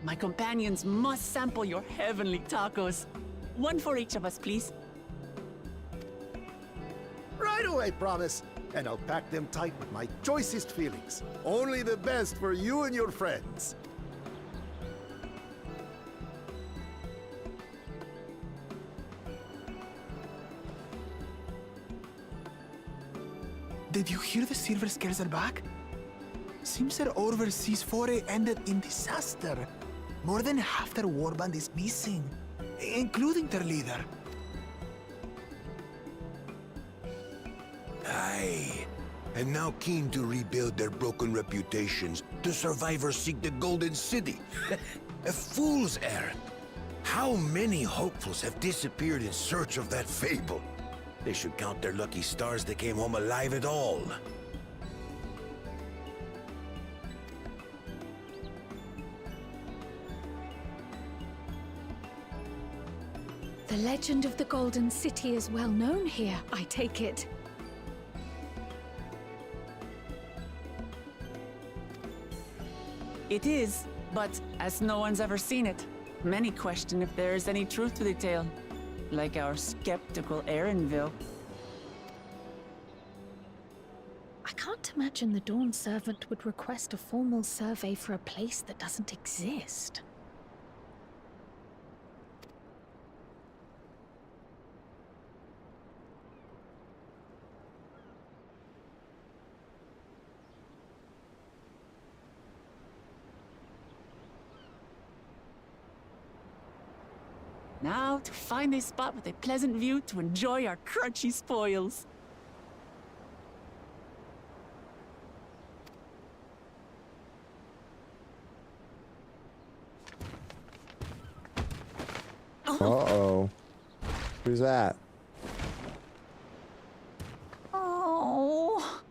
My companions must sample your heavenly tacos. One for each of us, please. Right away, promise. And I'll pack them tight with my choicest feelings. Only the best for you and your friends. Did you hear the silver scales are back? Seems their overseas foray ended in disaster. More than half their warband is missing, including their leader. Aye. And now keen to rebuild their broken reputations, the survivors seek the Golden City. A fool's errand. How many hopefuls have disappeared in search of that fable? They should count their lucky stars they came home alive at all. The legend of the Golden City is well known here, I take it. It is, but as no one's ever seen it, many question if there is any truth to the tale. Like our skeptical Erinville. I can't imagine the Dawn Servant would request a formal survey for a place that doesn't exist. Now to find a spot with a pleasant view to enjoy our crunchy spoils. Uh-oh. Who's that? Oh.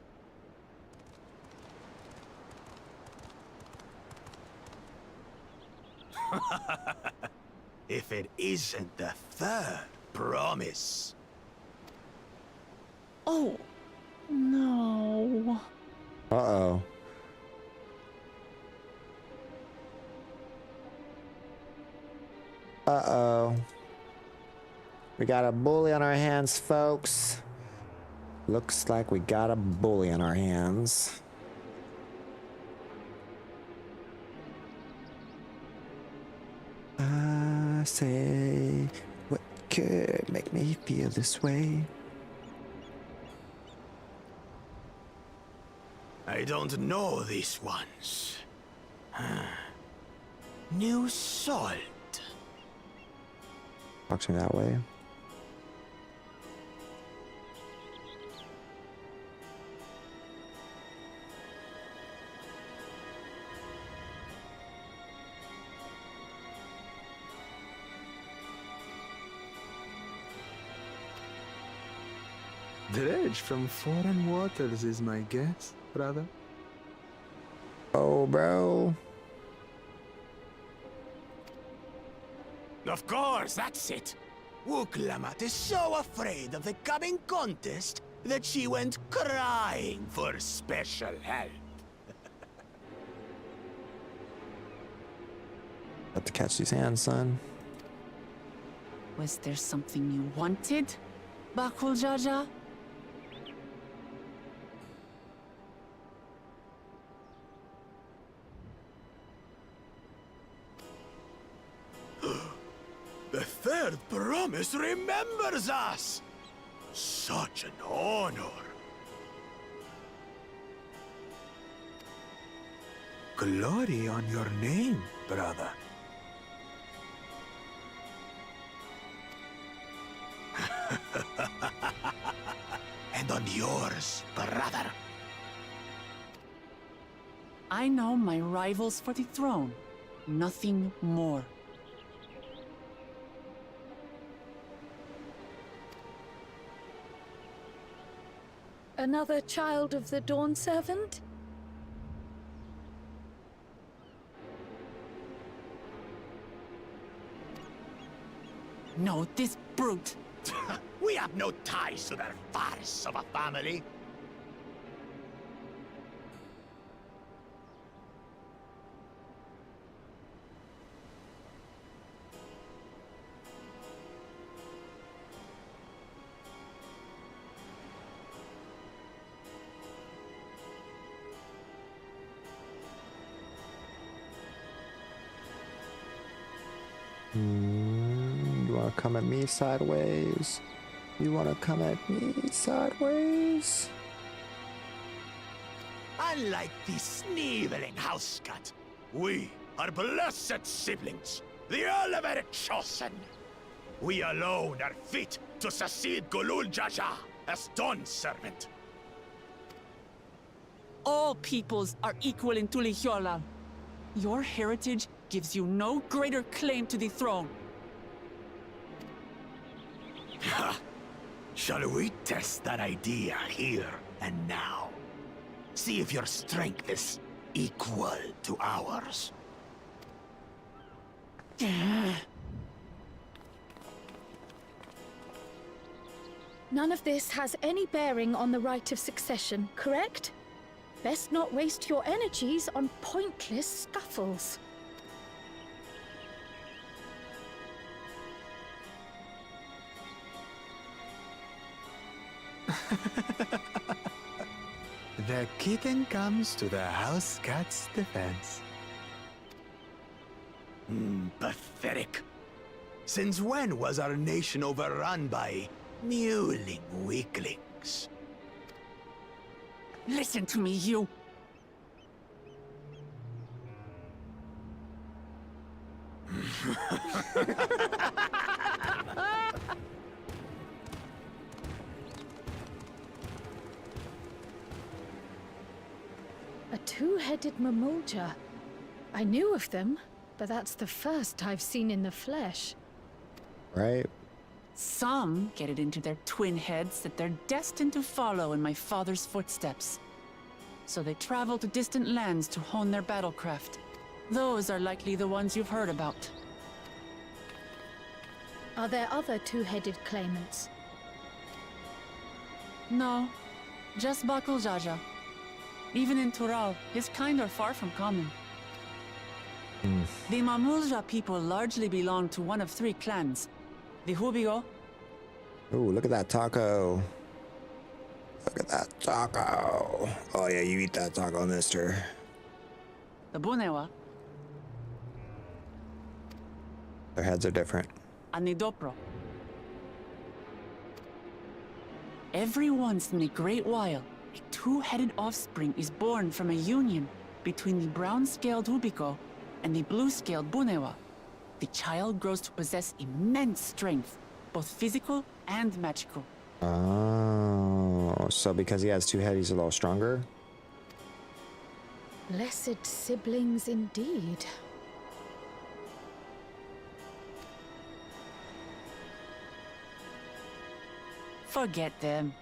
If it isn't the third promise. Oh. No. Uh-oh. Uh-oh. We got a bully on our hands, folks. Looks like we got a bully on our hands. I say, what could make me feel this way? I don't know these ones. New salt. Talk to me that way. Dredge from foreign waters is my guess, brother. Oh, bro. Of course, that's it. Wuklamat is so afraid of the coming contest that she went crying for special help. Have to catch these hands, son. Was there something you wanted, Bakul Jaja? The third promise remembers us! Such an honor! Glory on your name, brother. And on yours, brother. I know my rivals for the throne. Nothing more. Another child of the Dawn Servant? No, this brute. We have no ties to their farce of a family. You wanna come at me sideways? You wanna come at me sideways? Unlike the sneevling house cat, we are blessed siblings, the elevated chosen. We alone are fit to succeed Gulul Jaja as Dawn Servant. All peoples are equal in Tulihyola. Your heritage gives you no greater claim to the throne. Shall we test that idea here and now? See if your strength is equal to ours. None of this has any bearing on the right of succession, correct? Best not waste your energies on pointless scuffles. The kitten comes to the house cat's defense. Pathetic. Since when was our nation overrun by mewling weaklings? Listen to me, you. A two-headed Mamulja. I knew of them, but that's the first I've seen in the flesh. Right? Some get it into their twin heads that they're destined to follow in my father's footsteps. So they travel to distant lands to hone their battlecraft. Those are likely the ones you've heard about. Are there other two-headed claimants? No, just Bakul Jaja. Even in Tural, his kind are far from common. The Mamulja people largely belong to one of three clans. The Hubigo. Ooh, look at that taco. Look at that taco. Oh yeah, you eat that taco, mister. The Bunewa. Their heads are different. And the Dopro. Every once in a great while, a two-headed offspring is born from a union between the brown-scaled Hubiko and the blue-scaled Bunewa. The child grows to possess immense strength, both physical and magical. Oh, so because he has two heads, he's a little stronger? Blessed siblings indeed. Forget them.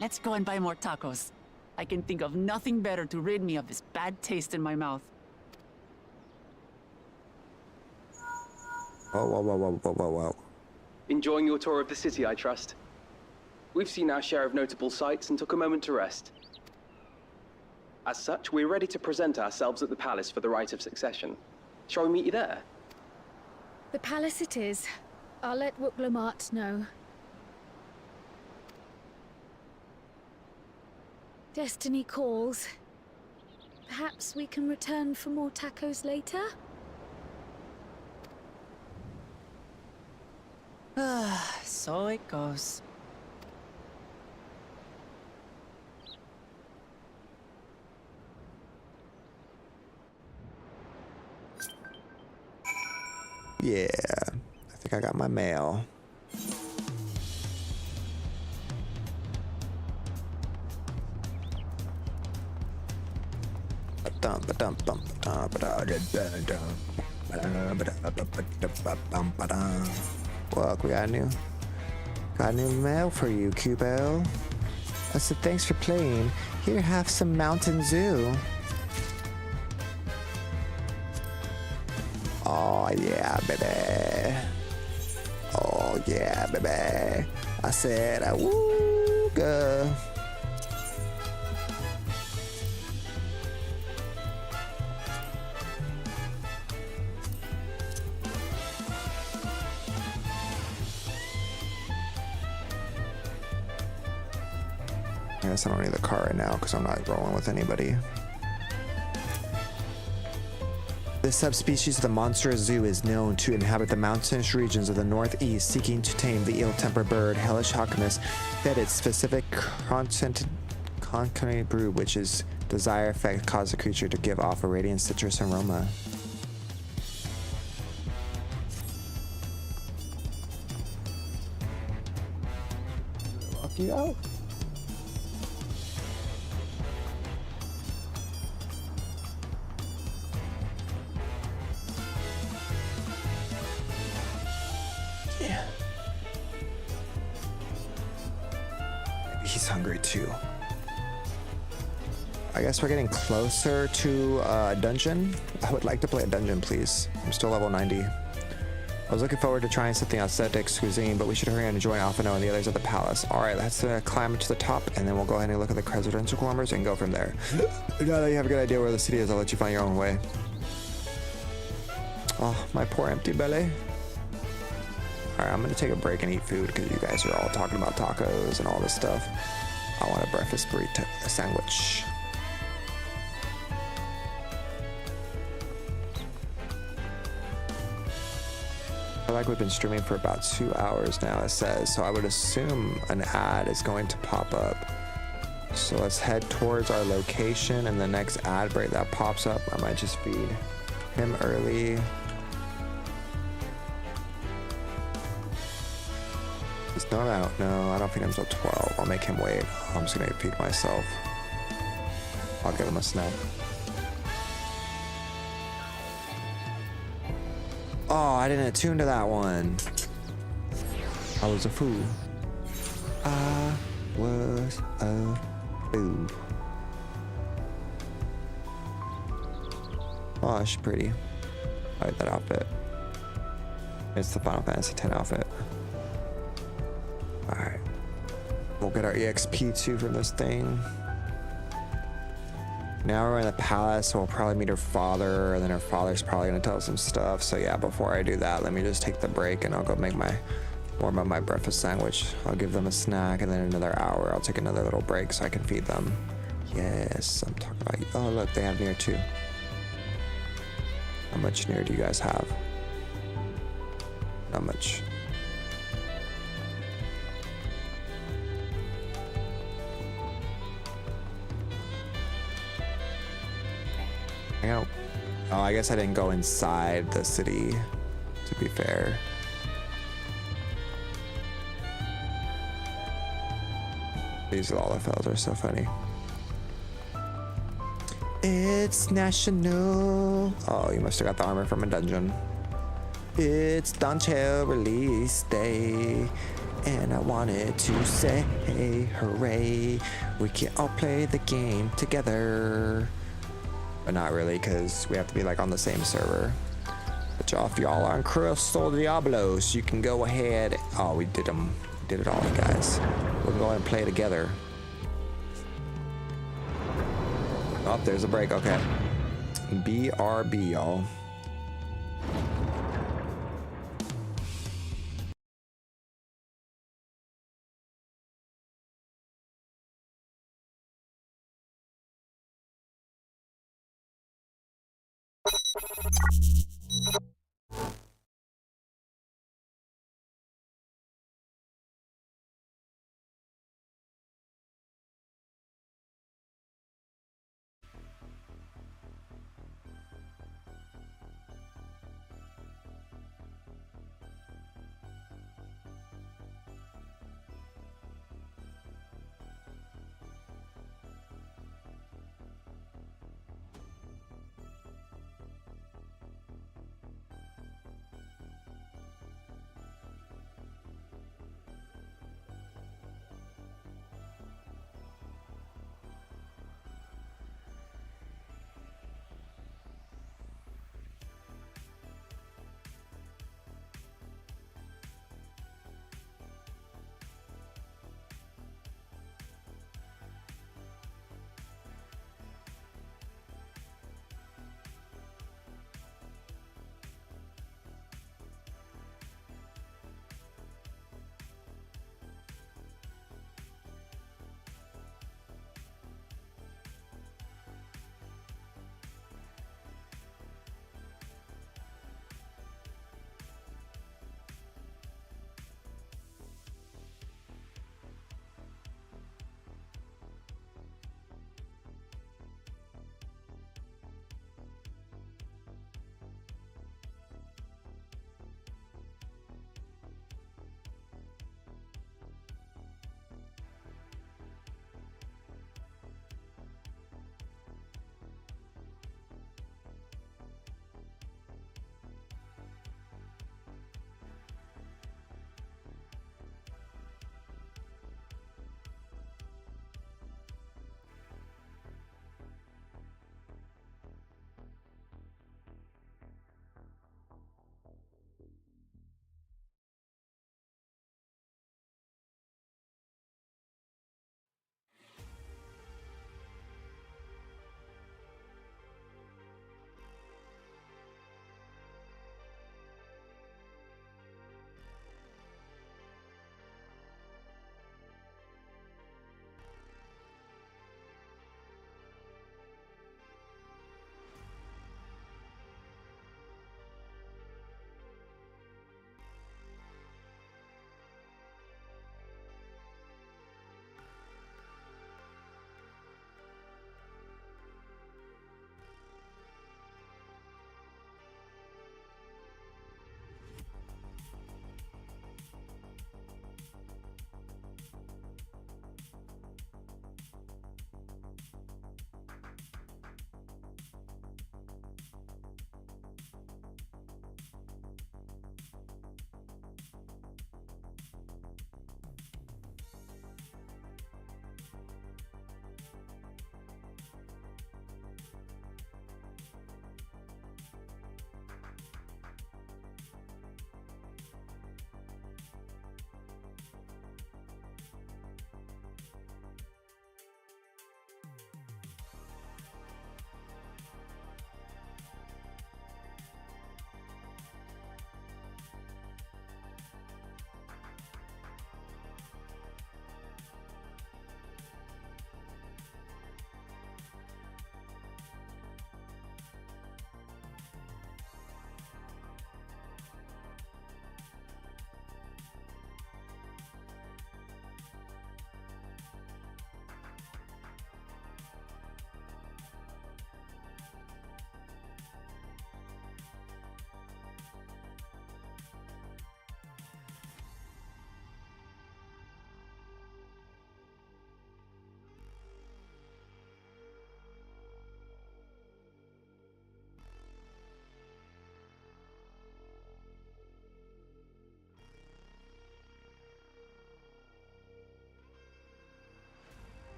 Let's go and buy more tacos. I can think of nothing better to rid me of this bad taste in my mouth. Whoa, whoa, whoa, whoa, whoa, whoa, whoa. Enjoying your tour of the city, I trust. We've seen our share of notable sights and took a moment to rest. As such, we're ready to present ourselves at the palace for the rite of succession. Shall we meet you there? The palace it is. I'll let Wuklamart know. Destiny calls. Perhaps we can return for more tacos later? So it goes. Yeah, I think I got my mail. Look, we got a new mail for you, Kubo. I said thanks for playing. Here, have some Mountain Zoo. Oh yeah, baby. Oh yeah, baby. I said, wooga. I guess I don't need the car right now because I'm not rolling with anybody. This subspecies of the monster zoo is known to inhabit the mountainous regions of the northeast, seeking to tame the ill-tempered bird. Hellish Alchemist fed its specific concrete brew, which is desire effect, cause the creature to give off a radiant citrus aroma. Lock you out. He's hungry too. I guess we're getting closer to a dungeon. I would like to play a dungeon, please. I'm still level 90. I was looking forward to trying something authentic cuisine, but we should hurry on and join Alphino and the others at the palace. All right, let's climb to the top, and then we'll go ahead and look at the residential kilometers and go from there. Now that you have a good idea where the city is, I'll let you find your own way. Oh, my poor empty belly. Alright, I'm gonna take a break and eat food because you guys are all talking about tacos and all this stuff. I want a breakfast burrito, a sandwich. I feel like we've been streaming for about 2 hours now, it says, so I would assume an ad is going to pop up. So let's head towards our location, and the next ad break that pops up, I might just feed him early. It's not out. No, I don't feed him until 12. I'll make him wait. I'm just gonna feed myself. I'll give him a snack. Oh, I didn't attune to that one. I was a fool. I was a fool. Oh, she's pretty. I like that outfit. It's the Final Fantasy X outfit. Alright. We'll get our EXP too from this thing. Now we're in the palace, so we'll probably meet her father, and then her father's probably gonna tell us some stuff. So yeah, before I do that, let me just take the break and I'll go make my warm up my breakfast sandwich. I'll give them a snack, and then another hour I'll take another little break so I can feed them. Yes, I'm talking about you. Oh look, they have near too. How much near do you guys have? Not much. Oh, I guess I didn't go inside the city, to be fair. These Lalafells are so funny. It's national. Oh, you must have got the armor from a dungeon. It's Dawntrail release day, and I wanted to say hooray. We can all play the game together. But not really, because we have to be like on the same server. But if y'all are on Crystal Diablos, you can go ahead. Oh, we did them. We did it all, guys. We'll go ahead and play together. Oh, there's a break. Okay. BRB, y'all.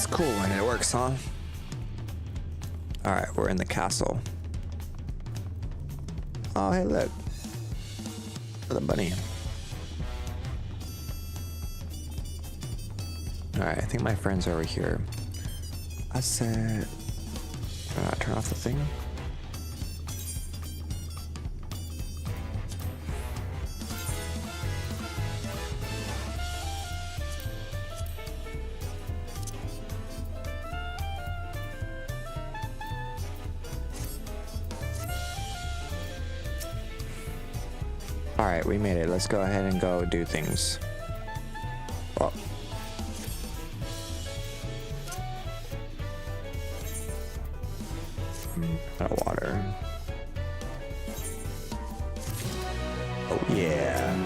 That's cool when it works, huh? Alright, we're in the castle. Oh, hey, look. The bunny. Alright, I think my friend's over here. I said... turn off the thing? Alright, we made it. Let's go ahead and go do things. Oh. Out of water. Oh yeah.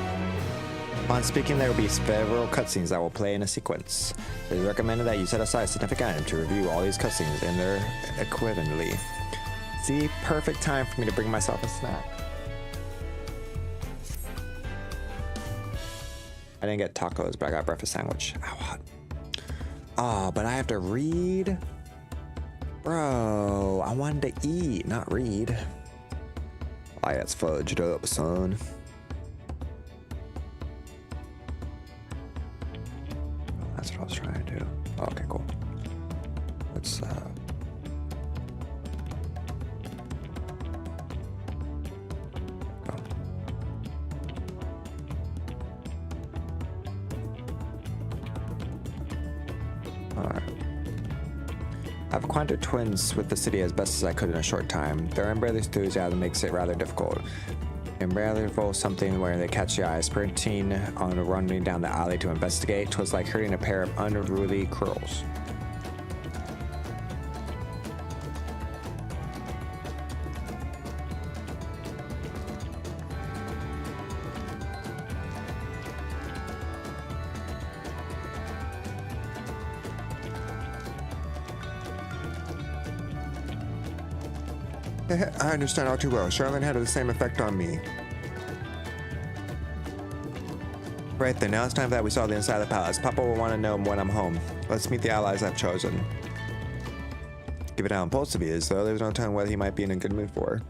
Upon speaking, there will be several cutscenes that will play in a sequence. It is recommended that you set aside a significant time to review all these cutscenes in their equivalently. See, perfect time for me to bring myself a snack. I didn't get tacos, but I got a breakfast sandwich. Ow, hot. Oh, but I have to read? Bro, I wanted to eat, not read. Oh, yeah, it's fudged up, son. That's what I was trying to do. Oh, okay, cool. Let's, I've acquainted twins with the city as best as I could in a short time. Their unbridled enthusiasm makes it rather difficult. Unbridled something where they catch the eye, sprinting on running down the alley to investigate. 'Twas like herding a pair of unruly crows. I understand all too well. Charlene had the same effect on me. Right then, now it's time that we saw the inside of the palace. Papa will want to know when I'm home. Let's meet the allies I've chosen. Given how impulsive he is, though, there's no telling what he might be in a good mood for.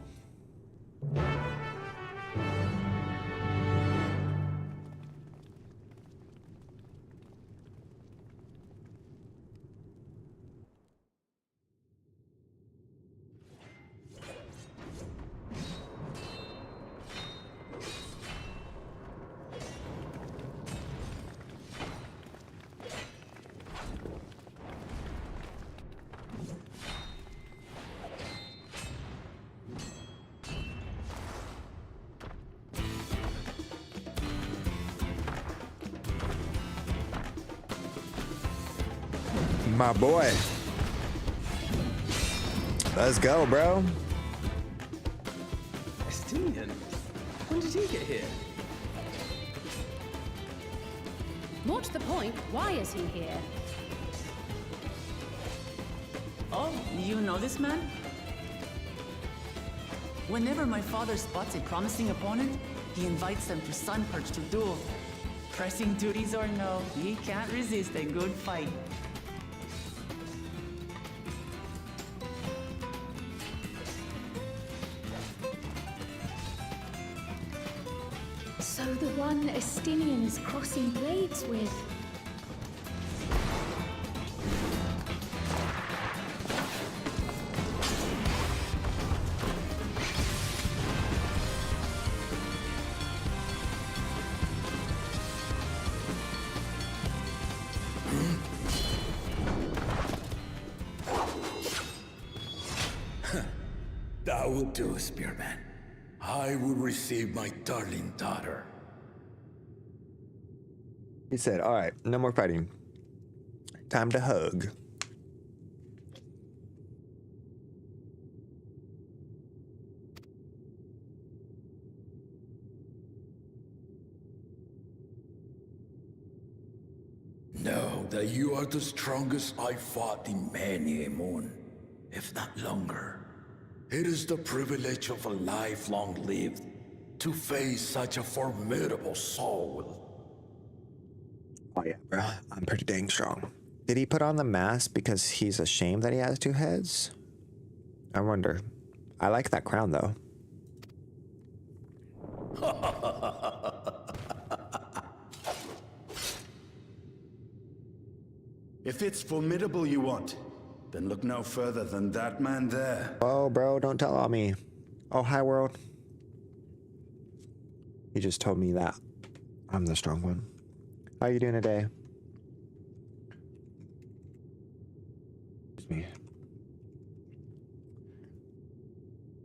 My boy. Let's go, bro. Estinian? When did he get here? More to the point, why is he here? Oh, you know this man? Whenever my father spots a promising opponent, he invites them to Sunperch to duel. Pressing duties or no, he can't resist a good fight. So the one Estinian is crossing blades with. That will do, Spearman. I will receive my darling daughter. He said, all right, no more fighting. Time to hug. Know that you are the strongest I fought in many a moon, if not longer. It is the privilege of a life long lived to face such a formidable soul. Oh yeah, bro. I'm pretty dang strong. Did he put on the mask because he's ashamed that he has two heads? I wonder. I like that crown though. If it's formidable you want, then look no further than that man there. Oh, bro, don't tell on me. Oh, hi, world. He just told me that I'm the strong one. How are you doing today? Excuse me.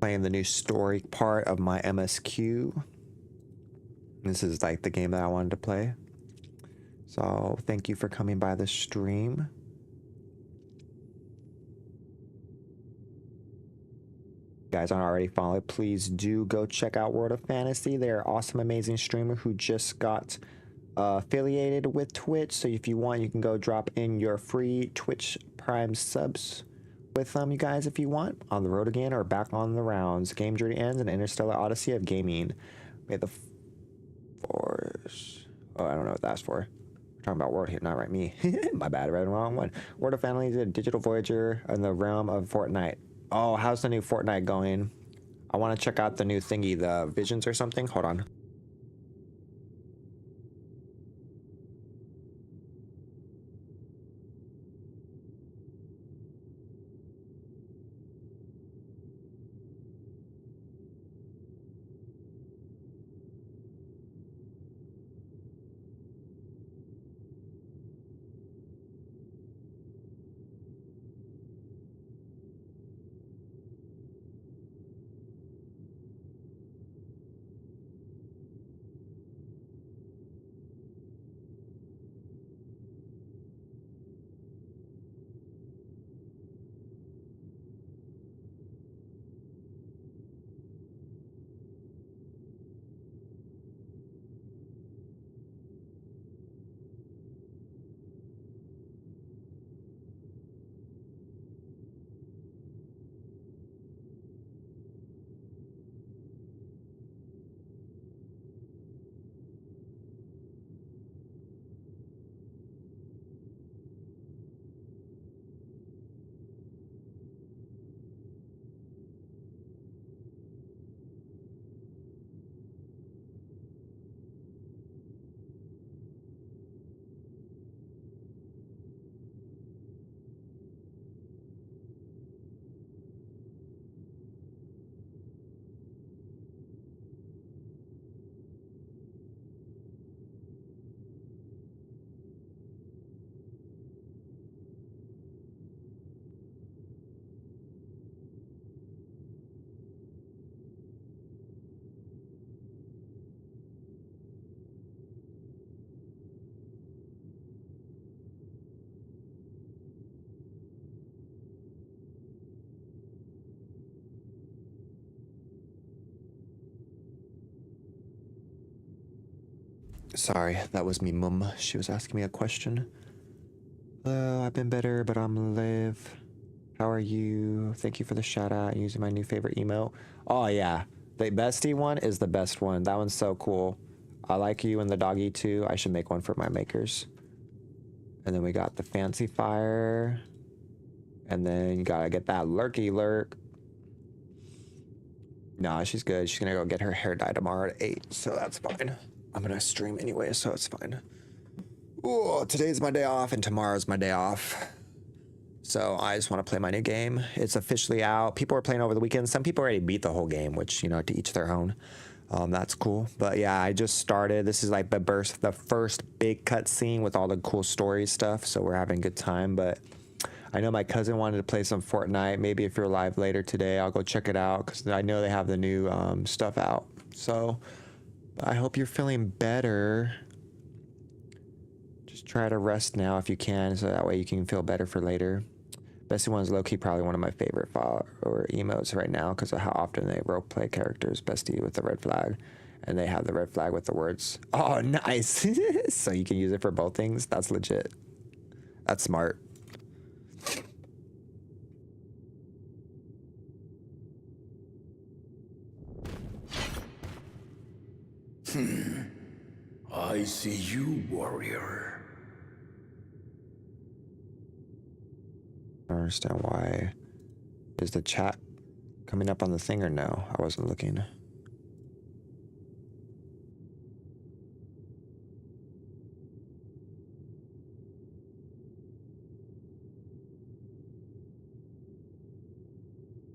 Playing the new story part of my MSQ. This is like the game that I wanted to play. So thank you for coming by the stream. If you guys aren't already followed, please do go check out World of Fantasy. They're an awesome, amazing streamer who just got affiliated with Twitch. So if you want, you can go drop in your free Twitch Prime subs with you guys if you want. On the road again or back on the rounds. Game journey ends and Interstellar Odyssey of Gaming. May the force. Oh, I don't know what that's for. We're talking about World here, not right me. My bad, I read the wrong one. World of Fantasy is a digital voyager in the realm of Fortnite. Oh, how's the new Fortnite going? I want to check out the new thingy, the Visions or something. Hold on. Sorry, that was me, mum. She was asking me a question. Hello, I've been better, but I'm Liv. How are you? Thank you for the shout out using my new favorite emote. Oh yeah, the bestie one is the best one. That one's so cool. I like you and the doggy too. I should make one for my makers. And then we got the fancy fire. And then you gotta get that lurky lurk. Nah, she's good. She's gonna go get her hair dyed tomorrow at 8, so that's fine. I'm gonna stream anyway, so it's fine. Oh, today's my day off and tomorrow's my day off. So I just want to play my new game. It's officially out. People are playing over the weekend. Some people already beat the whole game, which, you know, to each their own. That's cool. But yeah, I just started. This is like the first big cutscene with all the cool story stuff. So we're having a good time. But I know my cousin wanted to play some Fortnite. Maybe if you're live later today, I'll go check it out because I know they have the new stuff out. So I hope you're feeling better. Just try to rest now if you can, so that way you can feel better for later. Bestie one's low-key probably one of my favorite or emotes right now because of how often they roleplay characters. Bestie with the red flag, and they have the red flag with the words. Oh, nice! So you can use it for both things. That's legit. That's smart. I see you, warrior. understand why. Is the chat coming up on the thing or no? I wasn't looking.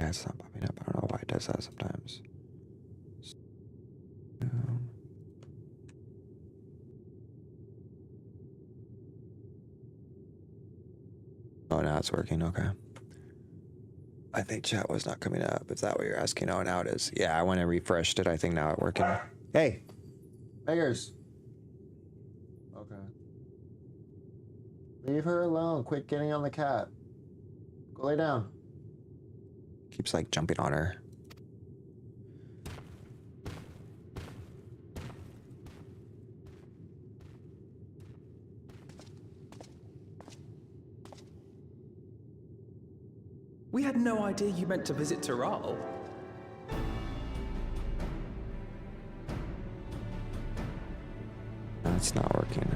Yeah, it's not popping up. I don't know why it does that sometimes. Oh, now it's working. Okay. I think chat was not coming up. Is that what you're asking? Oh, now it is. Yeah, I went and refreshed it. I think now it's working. Hey, beggars. Okay. Leave her alone. Quit getting on the cat. Go lay down. Keeps like jumping on her. We had no idea you meant to visit Tyrrell. That's not working.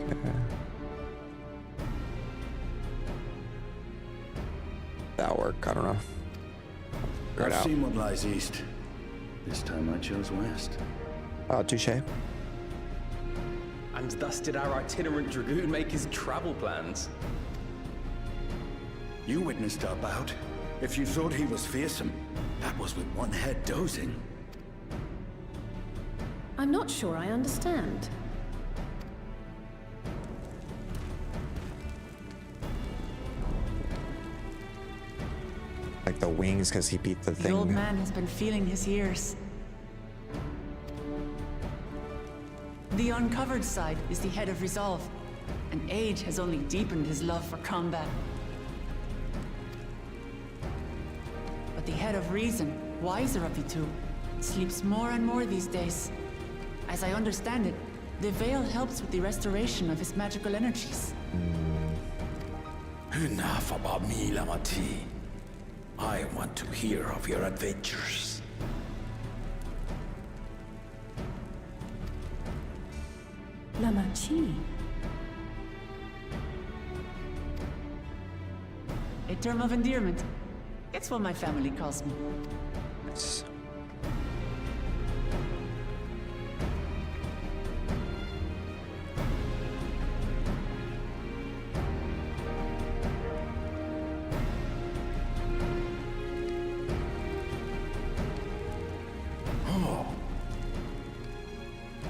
Okay. That'll work. I don't know. I've seen what lies east. This time I chose west. Oh, touche. And thus did our itinerant dragoon make his travel plans. You witnessed our bout. If you thought he was fearsome, that was with one head dozing. I'm not sure I understand. Like the wings because he beat the thing. The old man has been feeling his years. The uncovered side is the head of resolve, and age has only deepened his love for combat. But the head of reason, wiser of the two, sleeps more and more these days. As I understand it, the veil helps with the restoration of his magical energies. Enough about me, Lamati. I want to hear of your adventures. Lamachi. A term of endearment. It's what my family calls me.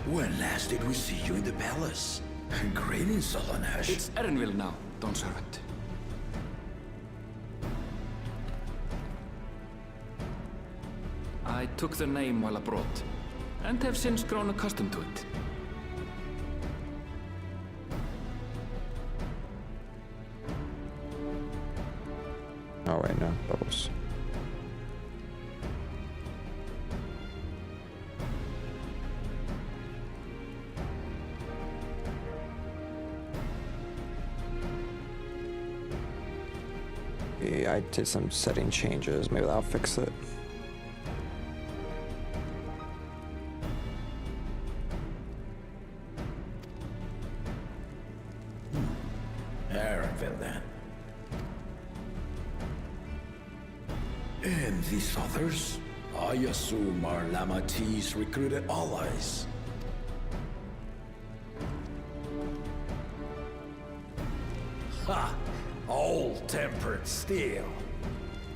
When last did we see you in the palace? Greetings, Solonesh. It's Erenville now, Dawn Servant. I took the name while abroad, and have since grown accustomed to it. Oh wait, no, bubbles. I did some setting changes. Maybe that'll fix it. Erenville, then. And these others? I assume are Lamati's recruited allies. Ha! Old-tempered steel.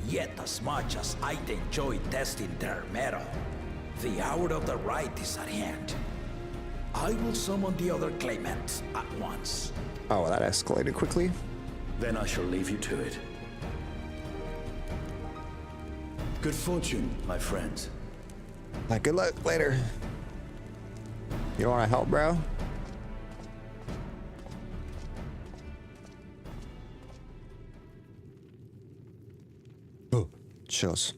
Yet as much as I'd enjoy testing their metal, the hour of the right is at hand. I will summon the other claimants at once. Oh, well, that escalated quickly. Then I shall leave you to it. Good fortune, my friends. Like, good luck later. You want to help, bro? Oh, chills.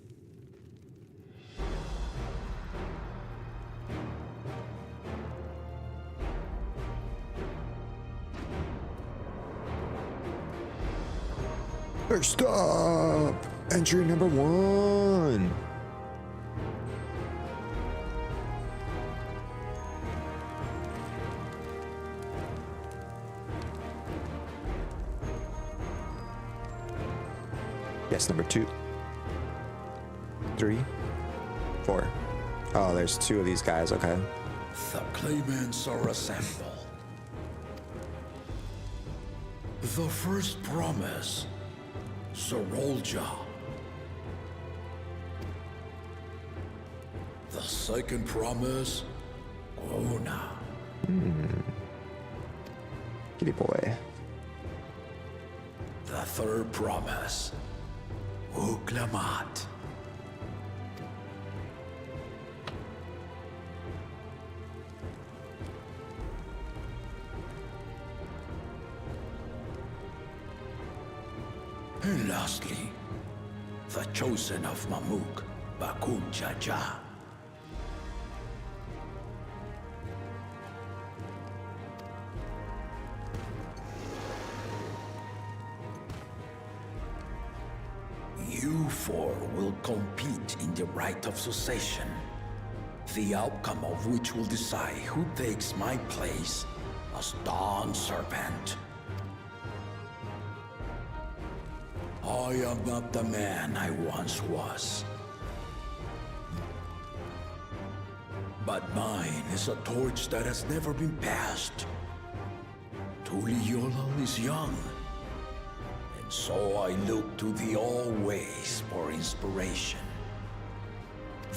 Stop! Entry number 1. Yes, number 2, 3, 4. Oh, there's 2 of these guys. Okay. The claimants are assembled. The first promise, Sorolja. The second promise, Ona. Kitty boy. The third promise, Uklamat. And lastly, the chosen of Mamuk, Bakun Jaja. You four will compete in the rite of succession, the outcome of which will decide who takes my place as Dawn Servant. I am not the man I once was. But mine is a torch that has never been passed. Tuliyola is young, and so I look to the always for inspiration.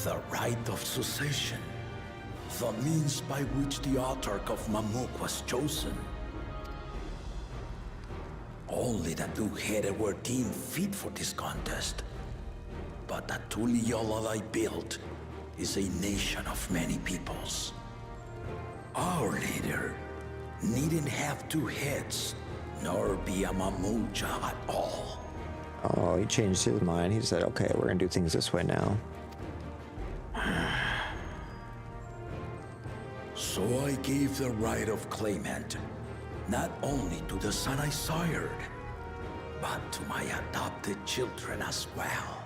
The rite of succession, the means by which the autarch of Mamuk was chosen. Only the two-headed were deemed fit for this contest. But the Tuliyola I built is a nation of many peoples. Our leader needn't have 2 heads, nor be a Mamuja at all. Oh, he changed his mind. He said, okay, we're gonna do things this way now. So I gave the right of claimant not only to the son I sired, but to my adopted children as well.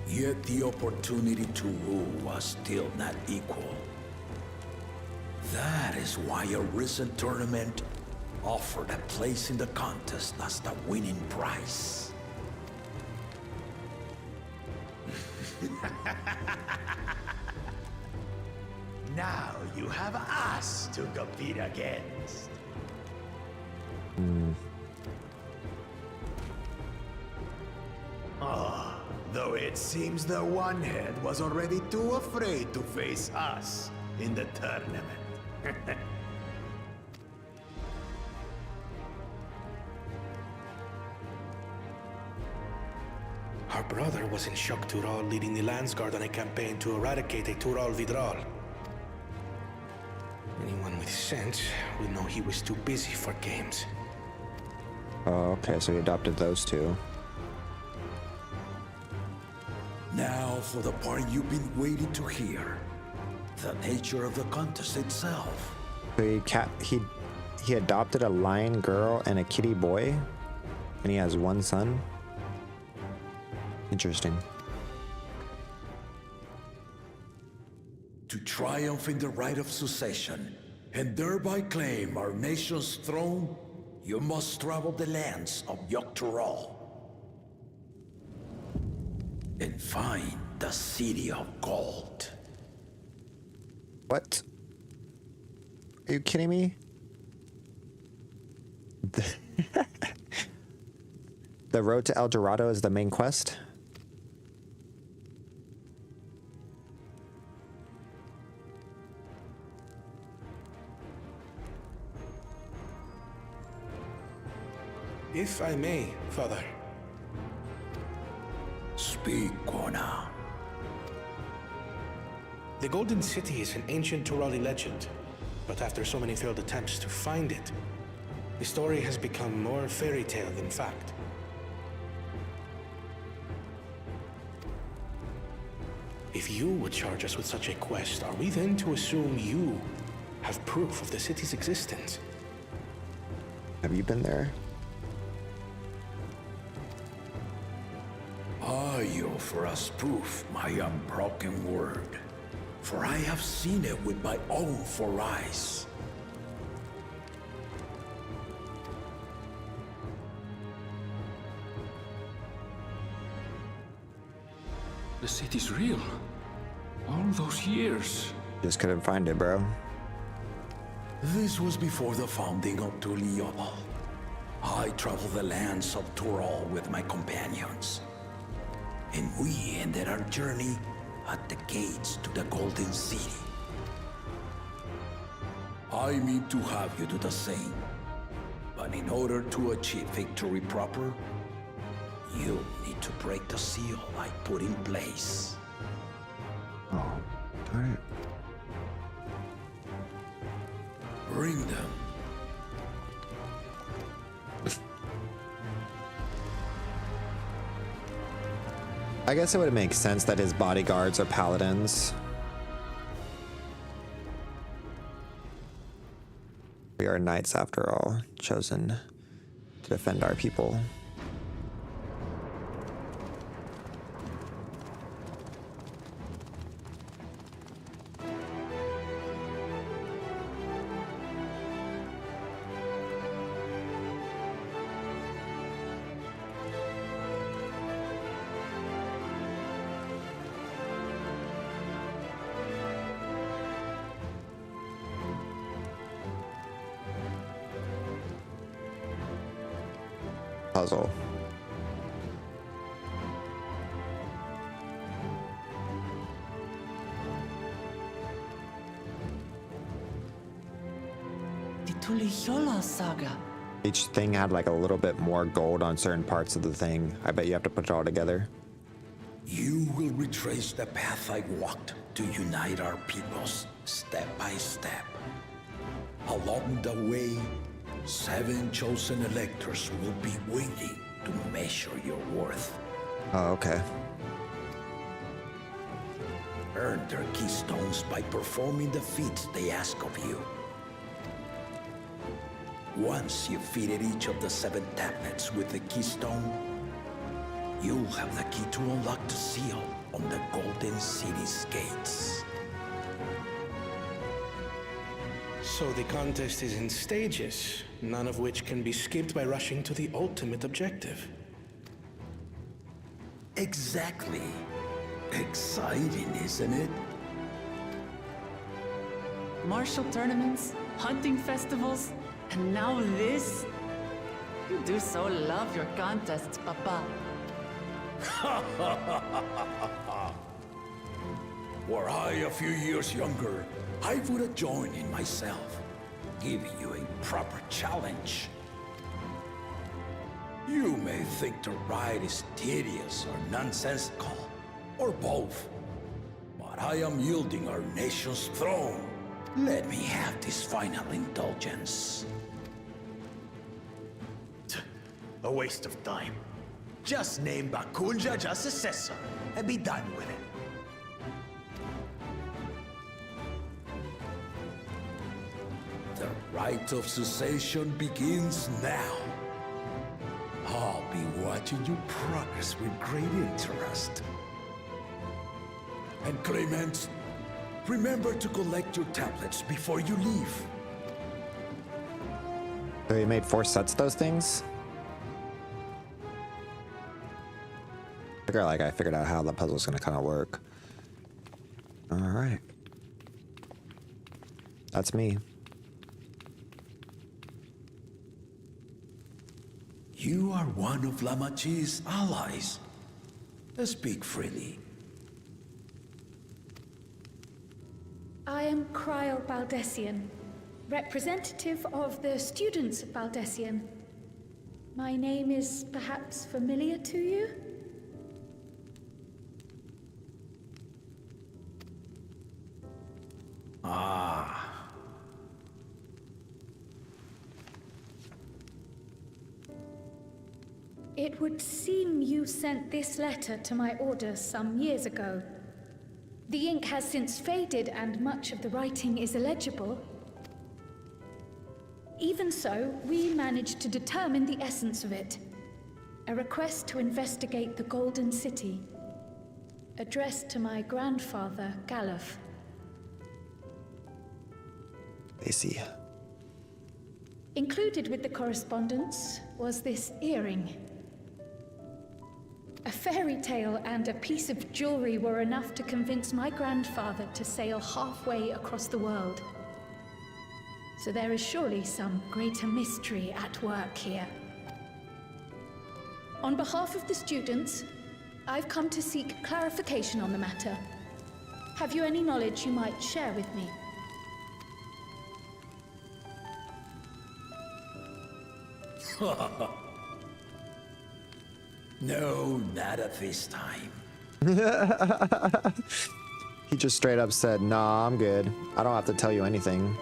Yet the opportunity to rule was still not equal. That is why a recent tournament offered a place in the contest as the winning prize. Now you have us to compete against. Though it seems the one-head was already too afraid to face us in the tournament. Our brother was in Shock Tural leading the Landsguard on a campaign to eradicate a Tural Vidral. Anyone with sense would know he was too busy for games. Oh, okay, so he adopted those 2. Now for the part you've been waiting to hear. The nature of the contest itself. So he adopted a lion girl and a kitty boy, and he has 1 son. Interesting. To triumph in the right of succession, and thereby claim our nation's throne, you must travel the lands of Yogg-Toroil and find the City of Gold. What? Are you kidding me? The road to El Dorado is the main quest? If I may, Father. Speak, Kona. The Golden City is an ancient Turali legend, but after so many failed attempts to find it, the story has become more fairy tale than fact. If you would charge us with such a quest, are we then to assume you have proof of the city's existence? Have you been there? you for a proof my unbroken word, for I have seen it with my own 4 eyes. The city's real. All those years. Just couldn't find it, bro. This was before the founding of Tuliyola. I traveled the lands of Tural with my companions. And we ended our journey at the gates to the Golden City. I mean to have you do the same. But in order to achieve victory proper, you need to break the seal I put in place. Oh, darn it. Bring them. I guess it would make sense that his bodyguards are paladins. We are knights after all, chosen to defend our people. Puzzle. The Tuliyola saga. Each thing had like a little bit more gold on certain parts of the thing. I bet you have to put it all together. You will retrace the path I walked to unite our peoples step by step. Along the way, 7 chosen electors will be waiting to measure your worth. Oh, okay. Earn their keystones by performing the feats they ask of you. Once you've fitted each of the 7 tablets with the keystone, you'll have the key to unlock the seal on the Golden City's gates. So the contest is in stages, none of which can be skipped by rushing to the ultimate objective. Exactly. Exciting, isn't it? Martial tournaments, hunting festivals, and now this? You do so love your contests, Papa. Were I a few years younger, I would have joined in myself, giving you a proper challenge. You may think the ride is tedious or nonsensical, or both, but I am yielding our nation's throne. Let me have this final indulgence. A waste of time. Just name Bakunja as successor and be done with it. The rite of cessation begins now. I'll be watching you progress with great interest. And Clement, remember to collect your tablets before you leave. So he made 4 sets of those things? I figured out how the puzzle's gonna kind of work. Alright. That's me. You are one of Lamachi's allies. Speak freely. I am Kryl Baldessian, representative of the students of Baldessian. My name is perhaps familiar to you? Ah. It would seem you sent this letter to my orders some years ago. The ink has since faded and much of the writing is illegible. Even so, we managed to determine the essence of it. A request to investigate the Golden City. addressed to my grandfather, Galuf. I see. Included with the correspondence was this earring. A fairy tale and a piece of jewelry were enough to convince my grandfather to sail halfway across the world. So there is surely some greater mystery at work here. On behalf of the students, I've come to seek clarification on the matter. Have you any knowledge you might share with me? No, not at this time. He just straight up said, "Nah, I'm good. I don't have to tell you anything."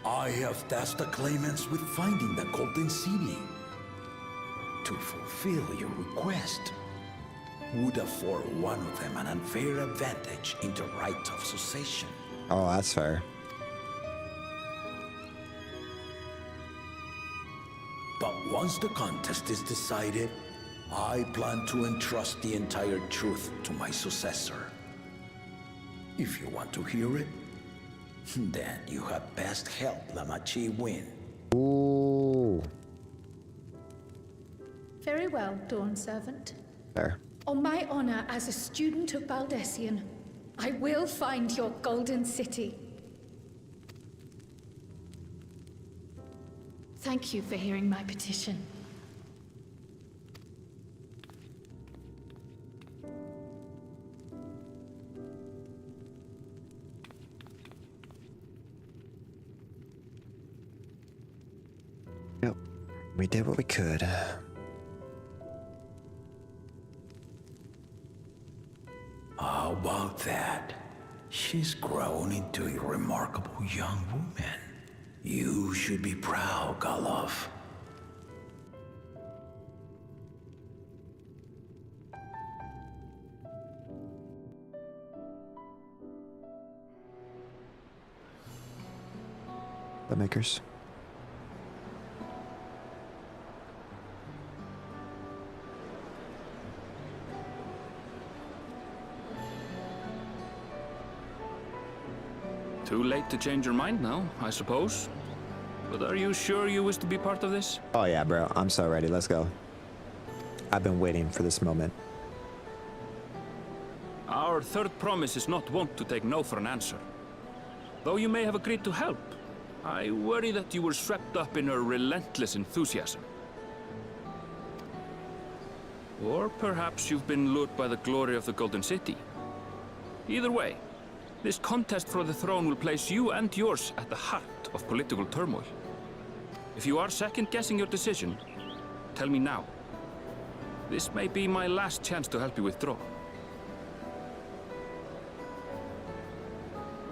I have tasked the claimants with finding the Golden City. To fulfill your request, would afford one of them an unfair advantage in the right of succession. Oh, that's fair. But once the contest is decided, I plan to entrust the entire truth to my successor. If you want to hear it, then you had best help Lamachi win. Ooh. Very well, Dawn Servant. Fair. On my honor as a student of Baldessian, I will find your Golden City. Thank you for hearing my petition. Yep. We did what we could. How about that? She's grown into a remarkable young woman. You should be proud, Galuf. The makers. Too late to change your mind now, I suppose. But are you sure you wish to be part of this? Oh yeah, bro. I'm so ready. Let's go. I've been waiting for this moment. Our third promise is not wont to take no for an answer. Though you may have agreed to help, I worry that you were swept up in her relentless enthusiasm. Or perhaps you've been lured by the glory of the Golden City. Either way, this contest for the throne will place you and yours at the heart of political turmoil. If you are second-guessing your decision, tell me now. This may be my last chance to help you withdraw.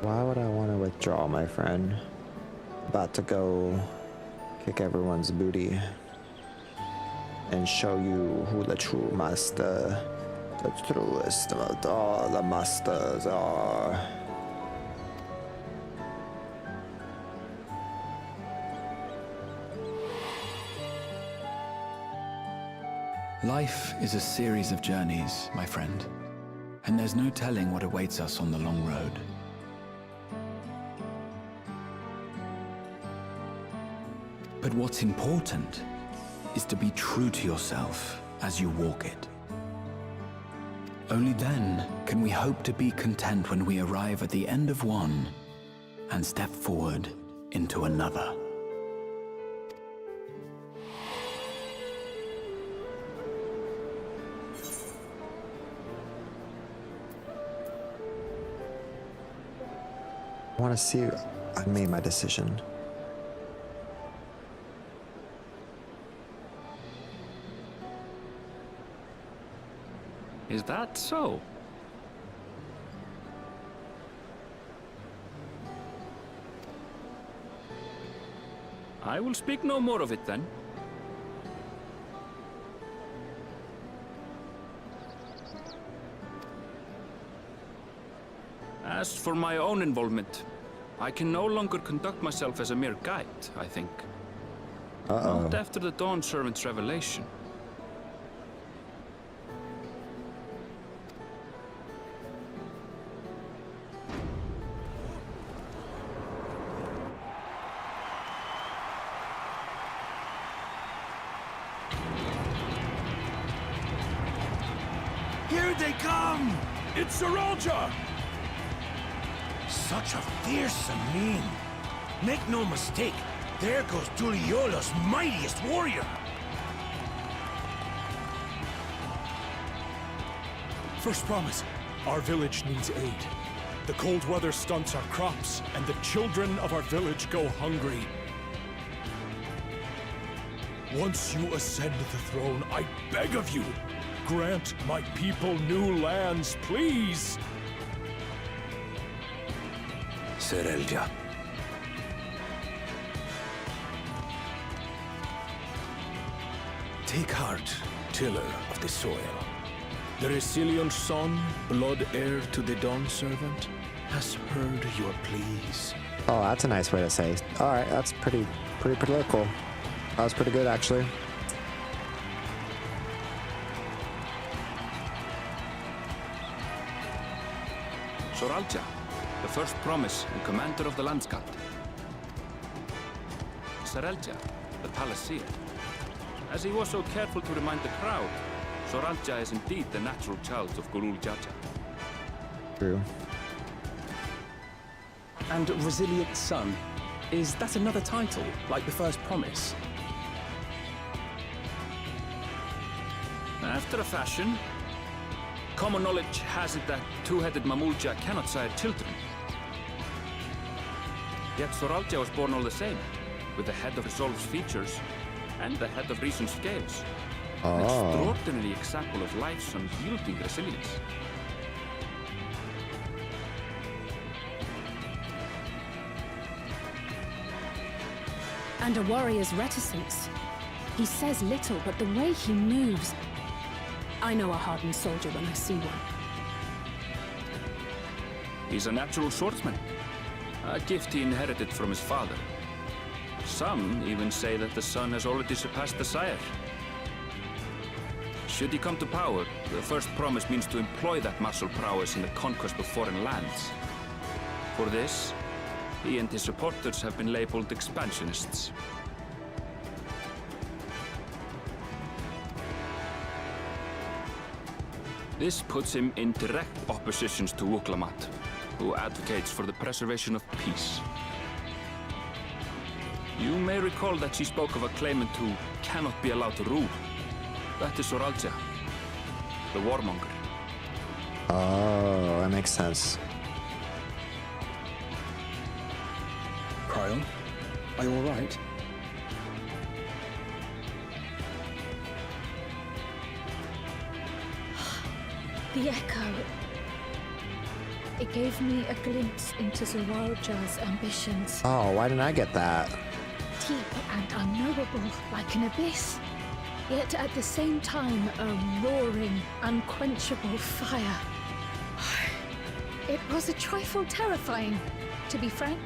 Why would I want to withdraw, my friend? About to go kick everyone's booty and show you who the true master, the truest of all the masters are. Life is a series of journeys, my friend, and there's no telling what awaits us on the long road. But what's important is to be true to yourself as you walk it. Only then can we hope to be content when we arrive at the end of one and step forward into another. I want to see I made my decision. Is that so? I will speak no more of it then. As for my own involvement, I can no longer conduct myself as a mere guide, I think. Uh-oh. Not after the Dawn Servant's revelation. Here they come! It's Saralja! Such a fearsome mien. Make no mistake, there goes Duliola's mightiest warrior. First promise, our village needs aid. The cold weather stunts our crops, and the children of our village go hungry. Once you ascend the throne, I beg of you, grant my people new lands, please! Serelja. Take heart, tiller of the soil. The resilient son, blood heir to the Dawn servant, has heard your pleas. Oh, that's a nice way to say. All right, that's pretty political. That was pretty good, actually. Soralja, the first promise and commander of the Landskat. Serelja, the palace seer. As he was so careful to remind the crowd, Soralja is indeed the natural child of Gurul Jaja. True. And Resilient Son, is that another title, like the first promise? After a fashion, common knowledge has it that two-headed Mamulja cannot sire children. Yet Soralja was born all the same, with the head of Resolve's features and the head of Reason's scales. An extraordinary example of life's unyielding resilience. And a warrior's reticence. He says little, but the way he moves... I know a hardened soldier when I see one. He's a natural swordsman, a gift he inherited from his father. Some even say that the son has already surpassed the sire. Should he come to power, the first promise means to employ that martial prowess in the conquest of foreign lands. For this, he and his supporters have been labeled expansionists. This puts him in direct opposition to Wuklamat, who advocates for the preservation of peace. You may recall that she spoke of a claimant who cannot be allowed to rule. That is Soralja, the warmonger. Oh, that makes sense. Cryon, are you all right? The echo. It gave me a glimpse into Zoralja's ambitions. Oh, why didn't I get that? Deep and unknowable, like an abyss. Yet at the same time, a roaring, unquenchable fire. It was a trifle terrifying, to be frank.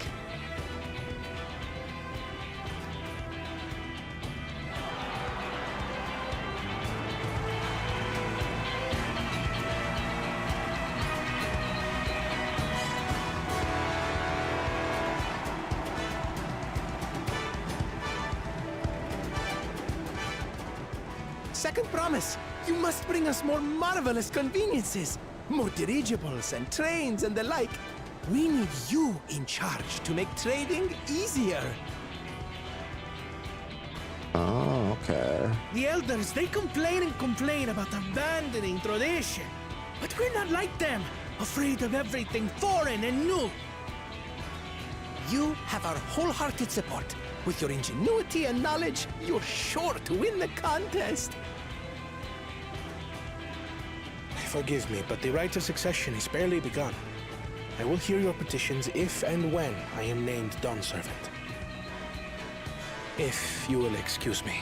Second promise, you must bring us more marvelous conveniences. More dirigibles and trains and the like. We need you in charge to make trading easier. Oh, okay. The elders, they complain and complain about abandoning tradition. But we're not like them, afraid of everything foreign and new. You have our wholehearted support. With your ingenuity and knowledge, you're sure to win the contest. Forgive me, but the right of succession is barely begun. I will hear your petitions if and when I am named Dawn Servant. If you will excuse me.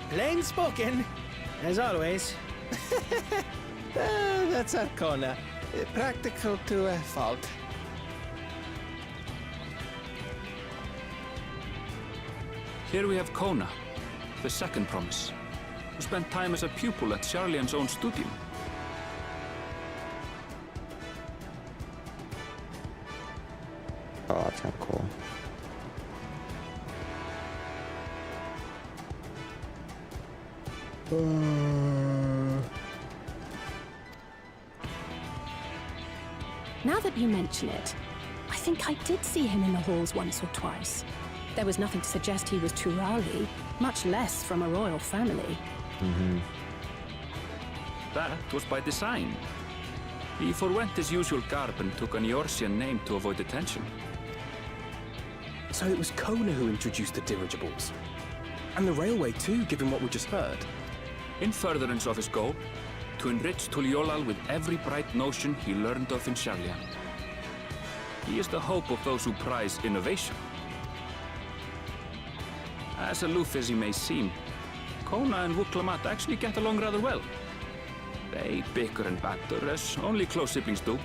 Plain spoken, as always. That's Arcona. Practical to a fault. Here we have Kona, the second promise, who spent time as a pupil at Charlian's own studio. Oh, that's kind of cool. Now that you mention it, I think I did see him in the halls once or twice. There was nothing to suggest he was Turali, much less from a royal family. That was by design. He forwent his usual garb and took an Eorzean name to avoid attention. So it was Kona who introduced the dirigibles. And the railway too, given what we just heard. In furtherance of his goal, to enrich Tuliolal with every bright notion he learned of in Sharlayan. He is the hope of those who prize innovation. As aloof as he may seem, Kona and Wuklamat actually get along rather well. They bicker and banter as only close siblings do.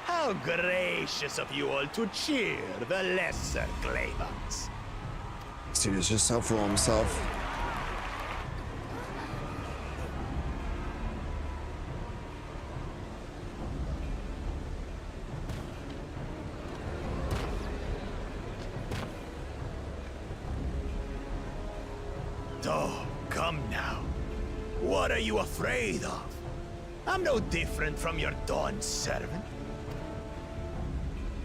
How gracious of you all to cheer the lesser claimants. This dude is just so full of himself. Oh, come now. What are you afraid of? I'm no different from your Dawn servant.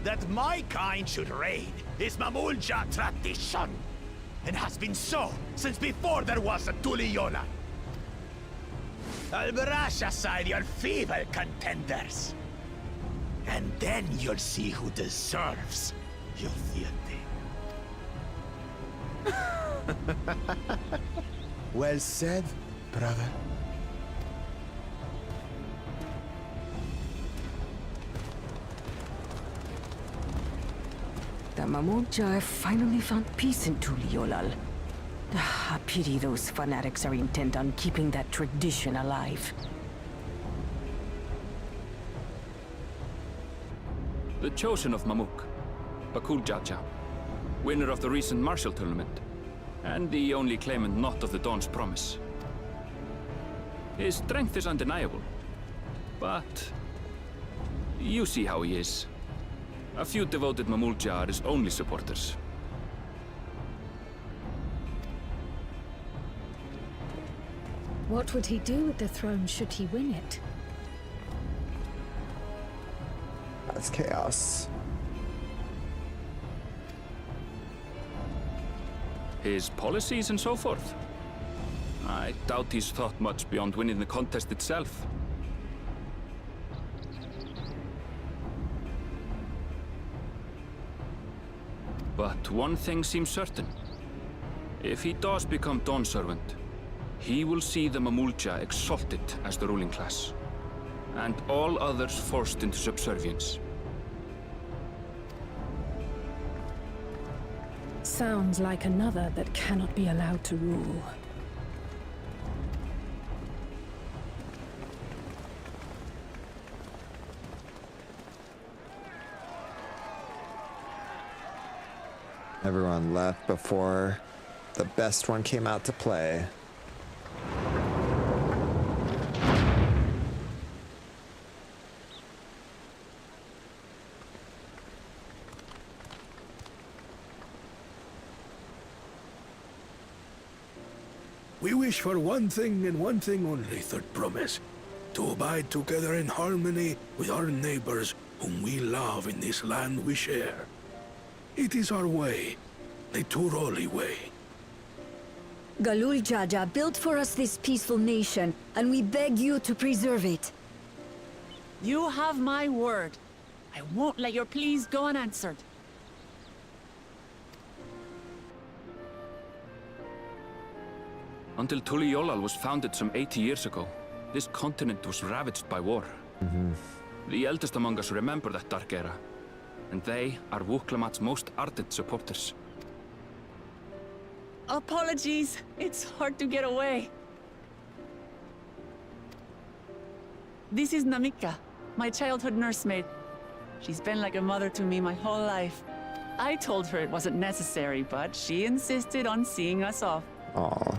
That my kind should reign is Mamulja tradition, and has been so since before there was a Tuliolal. I'll brush aside your feeble contenders, and then you'll see who deserves your fealty. Well said, brother. The Mamulja have finally found peace in Tuliolal. I pity those fanatics are intent on keeping that tradition alive. The chosen of Mamuk, Bakul Jaja, winner of the recent martial tournament, and the only claimant not of the Dawn's promise. His strength is undeniable, but you see how he is. A few devoted Mamulja are his only supporters. What would he do with the throne should he win it? That's chaos. His policies and so forth? I doubt he's thought much beyond winning the contest itself. But one thing seems certain. If he does become Dawn servant, he will see the Mamulja exalted as the ruling class, and all others forced into subservience. Sounds like another that cannot be allowed to rule. Everyone left before the best one came out to play. We wish for one thing and one thing only, Third Promise. To abide together in harmony with our neighbors whom we love in this land we share. It is our way, the Turali way. Galul Jaja built for us this peaceful nation, and we beg you to preserve it. You have my word. I won't let your pleas go unanswered. Until Tuliolal was founded some 80 years ago, this continent was ravaged by war. The eldest among us remember that dark era, and they are Wuklamat's most ardent supporters. Apologies. It's hard to get away. This is Namika, my childhood nursemaid. She's been like a mother to me my whole life. I told her it wasn't necessary, but she insisted on seeing us off. Aw.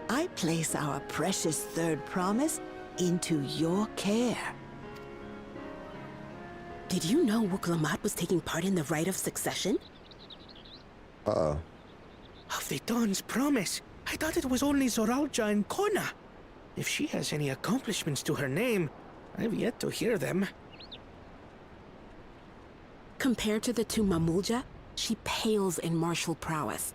I place our precious third promise into your care. Did you know Wuklamat was taking part in the rite of succession? Uh-oh. Of the Dawn's promise. I thought it was only Zoralja and Kona. If she has any accomplishments to her name, I've yet to hear them. Compared to the two Mamulja, she pales in martial prowess.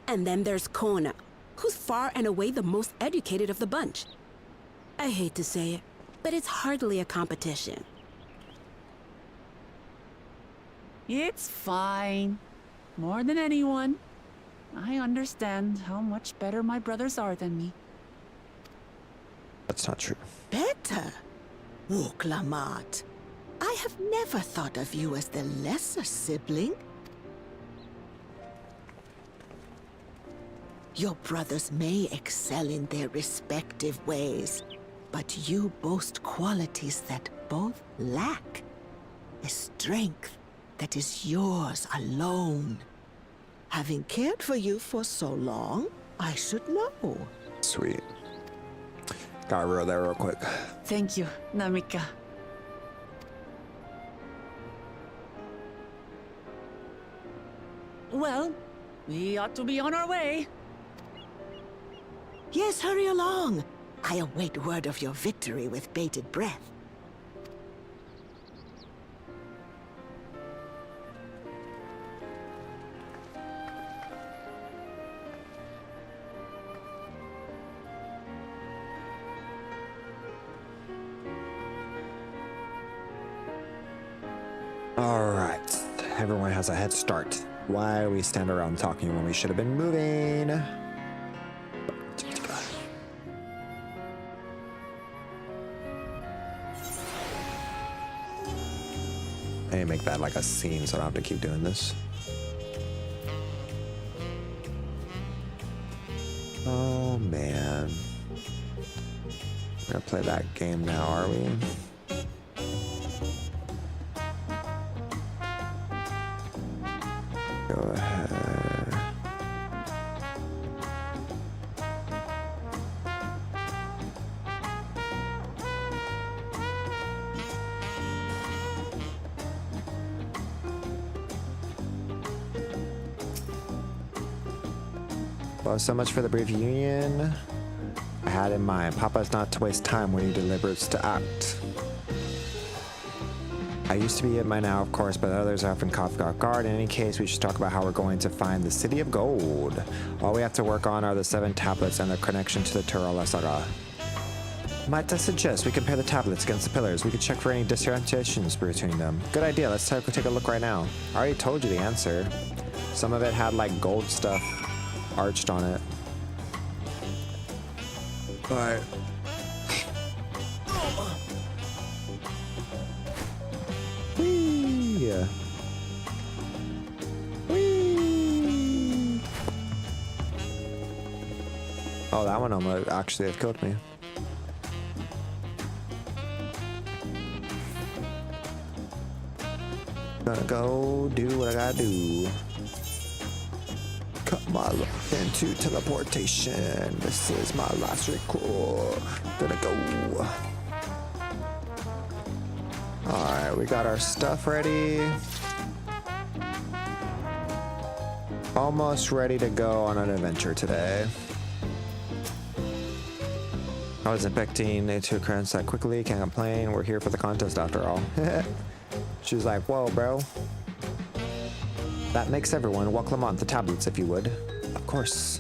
And then there's Kona, who's far and away the most educated of the bunch. I hate to say it, but it's hardly a competition. It's fine. More than anyone. I understand how much better my brothers are than me. That's not true. Better? Wuklamat, I have never thought of you as the lesser sibling. Your brothers may excel in their respective ways, but you boast qualities that both lack. A strength that is yours alone. Having cared for you for so long, I should know. Sweet. Gotta roll that real quick. Thank you, Namika. Well, we ought to be on our way. Yes, hurry along. I await word of your victory with bated breath. Alright. Everyone has a head start. Why do we stand around talking when we should have been moving? I need to make that like a scene so I don't have to keep doing this. Oh man. We're gonna play that game now, are we? Go ahead. Well, so much for the brief union I had in mind. Papa's not to waste time when he deliberates to act. I used to be at my now, of course, but others are often caught off guard. In any case, we should talk about how we're going to find the City of Gold. All we have to work on are the 7 tablets and their connection to the Turala Saga. Might I suggest we compare the tablets against the pillars? We could check for any differentiations between them. Good idea, let's take a look right now. I already told you the answer. Some of it had like gold stuff arched on it. Alright. Whee! Whee! Oh, that one almost actually have killed me. Gonna go do what I gotta do. Cut my life into teleportation. This is my last recall. Gonna go. Alright, we got our stuff ready. Almost ready to go on an adventure today. I was expecting it to occurrence that quickly. Can't complain. We're here for the contest after all. She's like, whoa, bro. That makes everyone welcome on the tablets, if you would. Of course.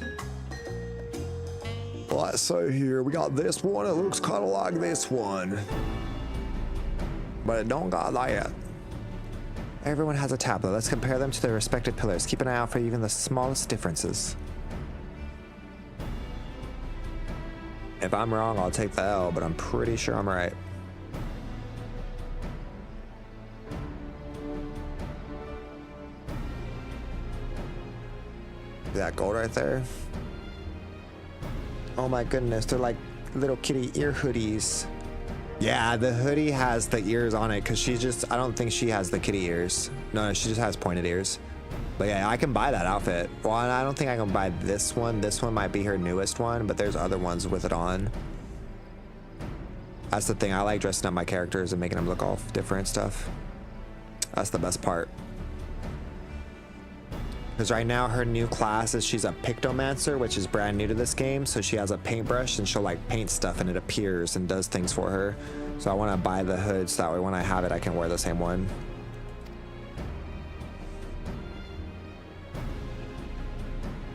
Let's see here. We got this one. It looks kind of like this one. But it don't got that. Everyone has a tablet. Let's compare them to their respective pillars. Keep an eye out for even the smallest differences. If I'm wrong, I'll take the L, but I'm pretty sure I'm right. That gold right there. Oh my goodness, they're like little kitty ear hoodies. Yeah, the hoodie has the ears on it because she just, I don't think she has the kitty ears. No, she just has pointed ears. But yeah, I can buy that outfit. Well, I don't think I can buy this one. This one might be her newest one, but there's other ones with it on. That's the thing. I like dressing up my characters and making them look all different stuff. That's the best part. Because right now her new class is she's a pictomancer, which is brand new to this game. So she has a paintbrush and she'll like paint stuff and it appears and does things for her. So I want to buy the hood so that way when I have it, I can wear the same one.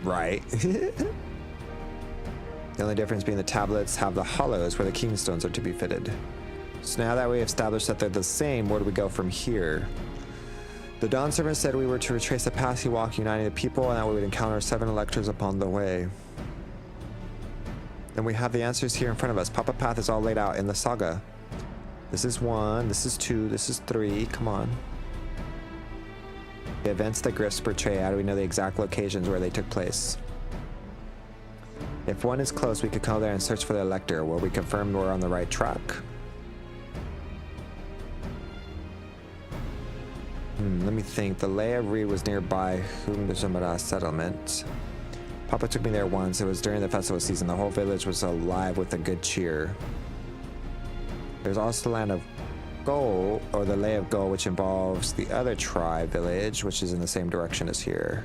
Right. The only difference being the tablets have the hollows where the kingstones are to be fitted. So now that we established that they're the same, where do we go from here? The Dawn servant said we were to retrace the path he walked, uniting the people, and that we would encounter 7 electors upon the way. Then we have the answers here in front of us. Papa Path is all laid out in the saga. This is 1, this is 2, this is 3. Come on. The events that Griffs portray, how do we know the exact locations where they took place? If 1 is close, we could go there and search for the elector. Will we confirm we're on the right track? Let me think. The Lay of Reed was nearby whom the Zamara settlement. Papa took me there once. It was during the festival season. The whole village was alive with a good cheer. There's also the Land of Gold, or the Lay of Gold, which involves the other tribe village, which is in the same direction as here.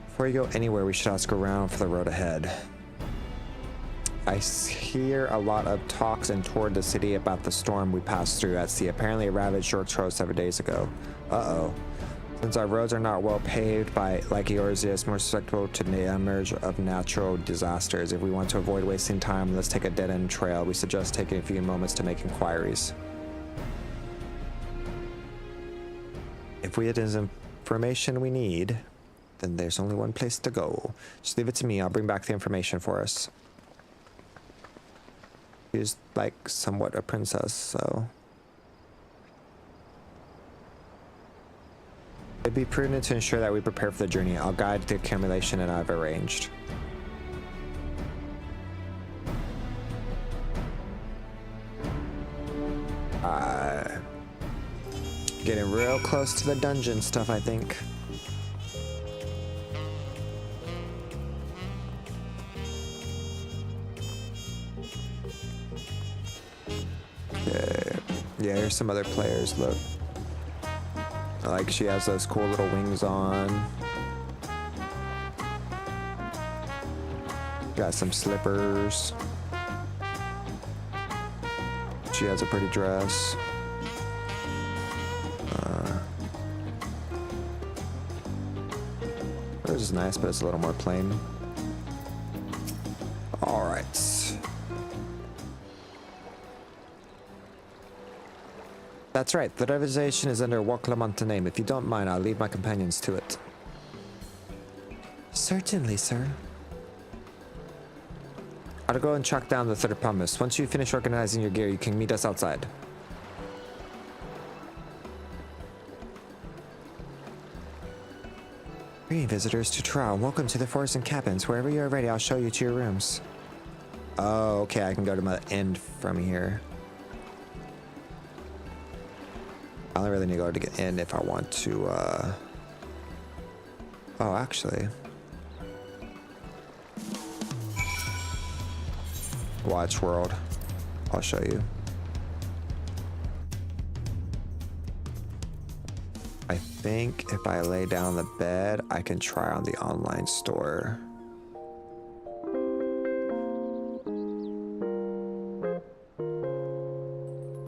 Before you go anywhere, we should ask around for the road ahead. I hear a lot of talks and toward the city about the storm we passed through at sea. Apparently it ravaged York Trail 7 days ago. Uh-oh. Since our roads are not well paved by like Eorzea, it's more susceptible to the emerge of natural disasters. If we want to avoid wasting time, let's take a dead-end trail. We suggest taking a few moments to make inquiries. If we have the information we need, then there's only one place to go. Just leave it to me. I'll bring back the information for us. She's like somewhat a princess, so it'd be prudent to ensure that we prepare for the journey. I'll guide the accumulation and I've arranged. Getting real close to the dungeon stuff, I think. Yeah, here's some other players, look. Like, she has those cool little wings on. Got some slippers. She has a pretty dress. Hers is nice, but it's a little more plain. Alright. That's right, the reservation is under Waklamanta name. If you don't mind, I'll leave my companions to it. Certainly, sir. I'll go and track down the third promise. Once you finish organizing your gear, you can meet us outside. Greeting visitors to Trow. Welcome to the Forest and Cabins. Wherever you are ready, I'll show you to your rooms. Oh, okay, I can go to my end from here. I only really need to go to get in if I want to, Oh, actually. Watch World. I'll show you. I think if I lay down on the bed, I can try on the online store.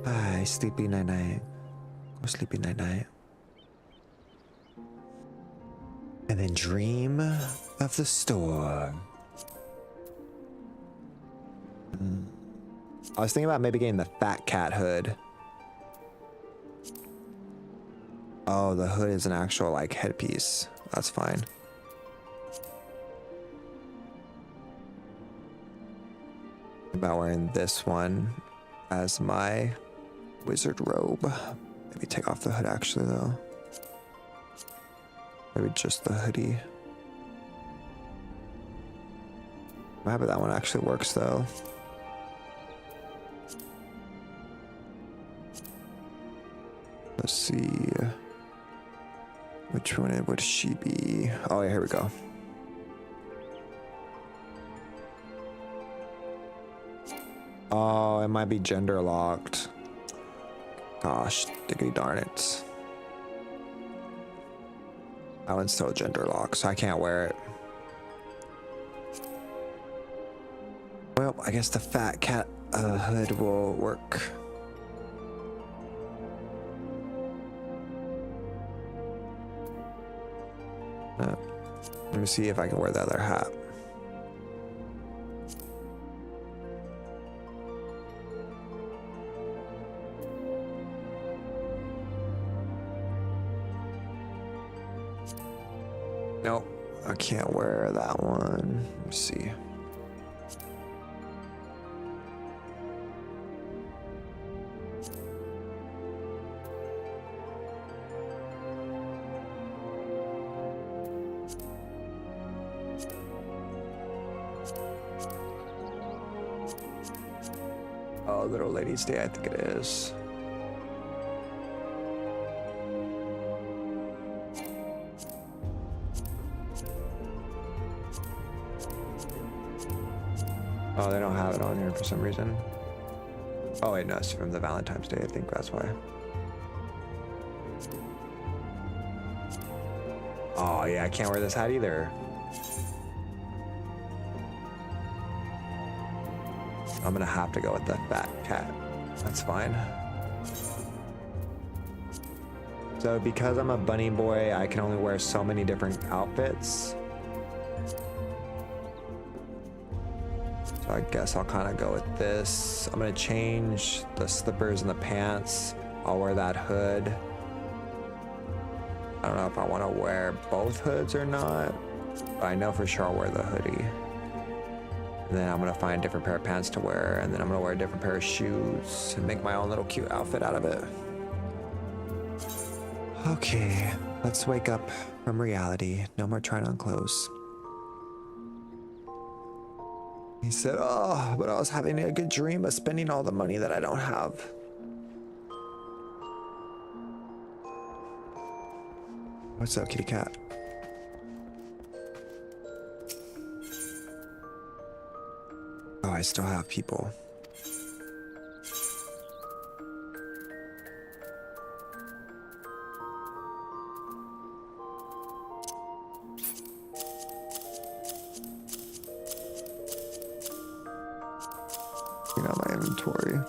Bye, sleepy night-night. Go sleepy night-night. And then dream of the store. I was thinking about maybe getting the Fat Cat hood. Oh, the hood is an actual, like, headpiece. That's fine. About wearing this one as my wizard robe. Maybe take off the hood, actually, though. Maybe just the hoodie. I'm happy that one actually works though. Let's see. Which one would she be? Oh yeah, here we go. Oh, it might be gender locked. Gosh, diggity darn it. That one's still gender locked, so I can't wear it. Well, I guess the fat cat hood will work. Let me see if I can wear the other hat. Nope, I can't wear that one. Let me see. Oh, Little Lady's Day, I think it is. Oh, they don't have it on here for some reason. Oh wait, no, it's from the Valentine's Day, I think that's why. Oh yeah, I can't wear this hat either. I'm gonna have to go with the fat cat. That's fine. So because I'm a bunny boy, I can only wear so many different outfits. So I guess I'll kind of go with this. I'm gonna change the slippers and the pants. I'll wear that hood. I don't know if I want to wear both hoods or not, but I know for sure I'll wear the hoodie. And then I'm gonna find a different pair of pants to wear, and then I'm gonna wear a different pair of shoes and make my own little cute outfit out of it. Okay, let's wake up from reality. No more trying on clothes. He said, oh, but I was having a good dream of spending all the money that I don't have. What's up, kitty cat? Oh, I still have people. Clean out my inventory.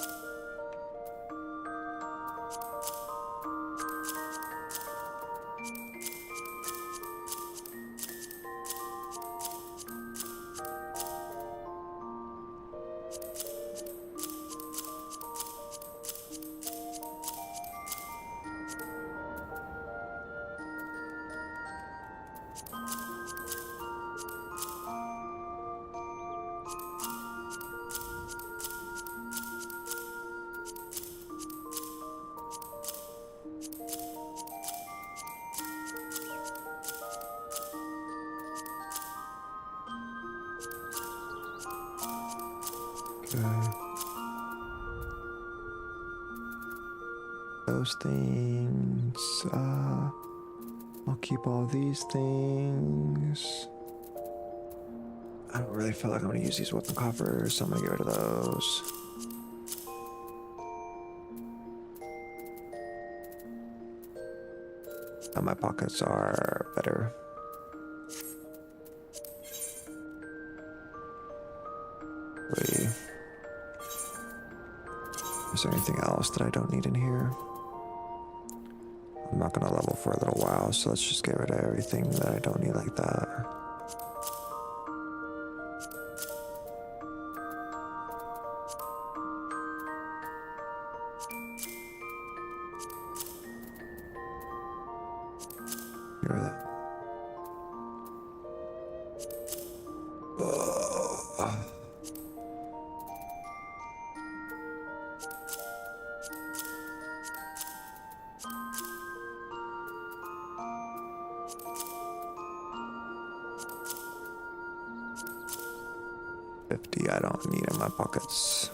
Those things, I'll keep all these things. I don't really feel like I'm gonna use these weapon coffers, so I'm gonna get rid of those. And my pockets are better. Wait. Is there anything else that I don't need in here? I'm not gonna level for a little while, so let's just get rid of everything that I don't need like that. Get rid of that. 50 I don't need in my pockets.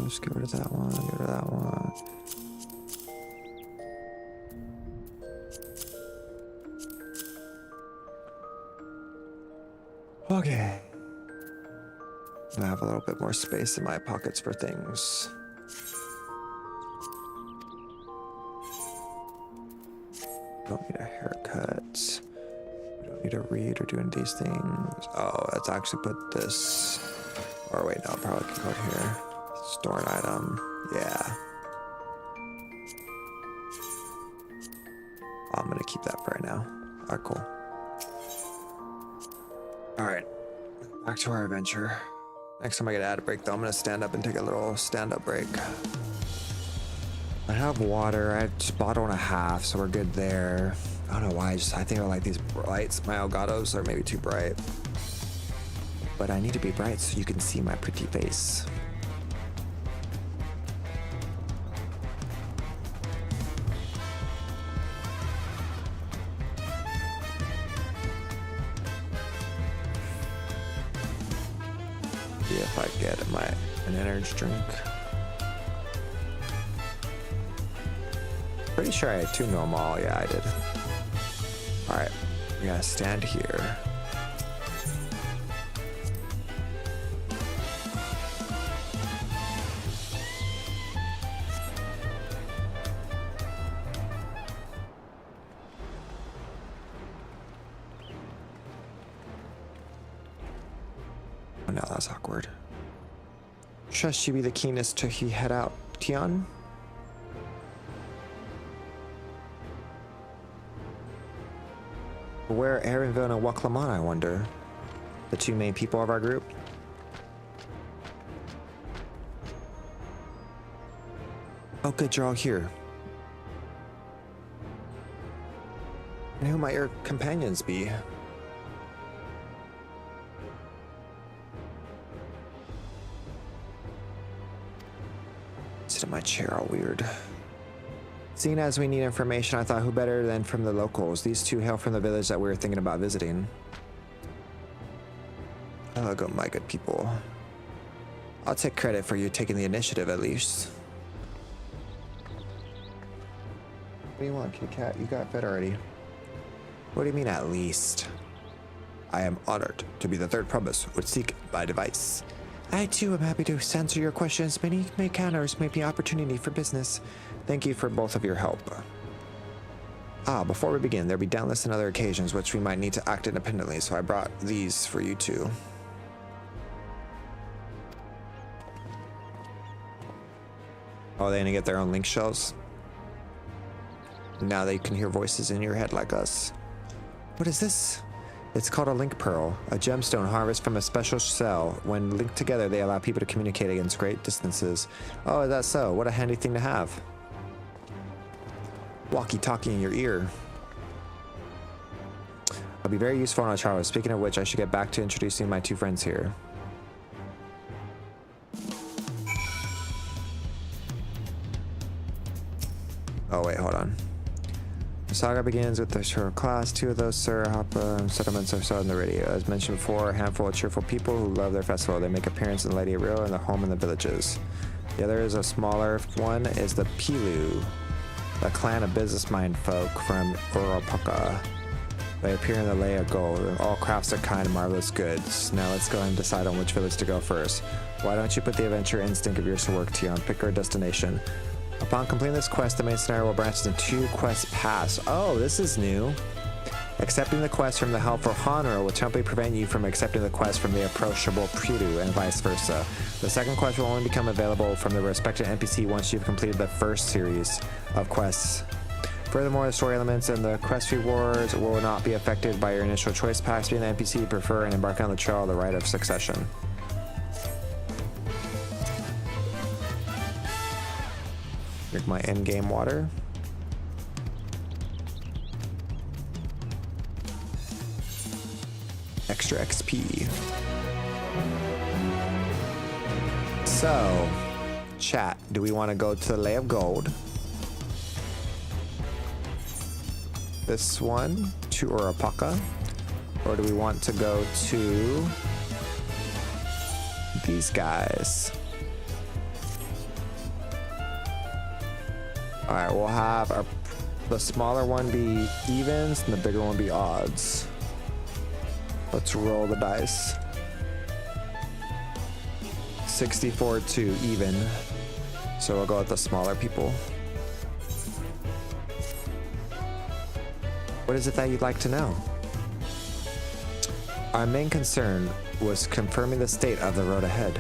Let's get rid of that one, get rid of that one. Okay. I have a little bit more space in my pockets for things. Don't need a haircut. We don't need to read or do any of these things. Oh, let's actually put this. Or wait, no, probably can go here. Store an item. Yeah. I'm gonna keep that for right now. Alright, cool. Alright. Back to our adventure. Next time I get an ad break though, I'm gonna stand up and take a little stand-up break. I have water. I have just a bottle and a half, so we're good there. I don't know why. I think I like these lights. My Elgatos are maybe too bright. But I need to be bright so you can see my pretty face. See if I get an energy drink. Pretty sure I tuned them all. Yeah, I did. Alright, we gotta stand here. Oh no, that's awkward. Trust you be the keenest to head out, Tian? Where are Aaronville and Waklaman, I wonder? The two main people of our group? Oh good, you're all here. And who might your companions be? Sit in my chair all weird. Seeing as we need information, I thought who better than from the locals. These two hail from the village that we were thinking about visiting. Oh, go my good people. I'll take credit for you taking the initiative at least. What do you want, kitty cat? You got fed already. What do you mean at least? I am honored to be the third promise would seek my device. I too am happy to answer your questions. Many encounters may be opportunity for business. Thank you for both of your help. Before we begin, there'll be doubtless and other occasions which we might need to act independently, so I brought these for you two. Oh, they gonna get their own link shells? Now they can hear voices in your head like us. What is this? It's called a link pearl, a gemstone harvested from a special cell. When linked together, they allow people to communicate against great distances. Oh, is that so? What a handy thing to have. Walkie-talkie in your ear. I'll be very useful on our travel. Speaking of which, I should get back to introducing my two friends here. Oh wait, hold on. The saga begins with the short class. Two of those settlements are sold on the radio. As mentioned before, a handful of cheerful people who love their festival. They make appearance in the Lady Rio and the home in the villages. The other is a smaller one, is the Pilu, a clan of business-minded folk from Uropaka. They appear in the Lay of Gold, and all crafts are kind and marvelous goods. Now let's go and decide on which village to go first. Why don't you put the adventure instinct of yours to work, Tion? Pick our destination. Upon completing this quest, the main scenario will branch into 2 quest paths. Oh, this is new. Accepting the quest from the helpful Honor will temporarily prevent you from accepting the quest from the approachable Prudu, and vice versa. The second quest will only become available from the respective NPC once you've completed the first series of quests. Furthermore, the story elements and the quest rewards will not be affected by your initial choice packs, being the NPC you prefer and embarking on the trail of the Rite of Succession. Drink my in-game water. Extra XP. So, chat, do we want to go to the Lay of Gold? This one to Urapaka? Or do we want to go to these guys? Alright, we'll have the smaller one be evens and the bigger one be odds. Let's roll the dice. 64 to even. So we'll go with the smaller people. What is it that you'd like to know? Our main concern was confirming the state of the road ahead.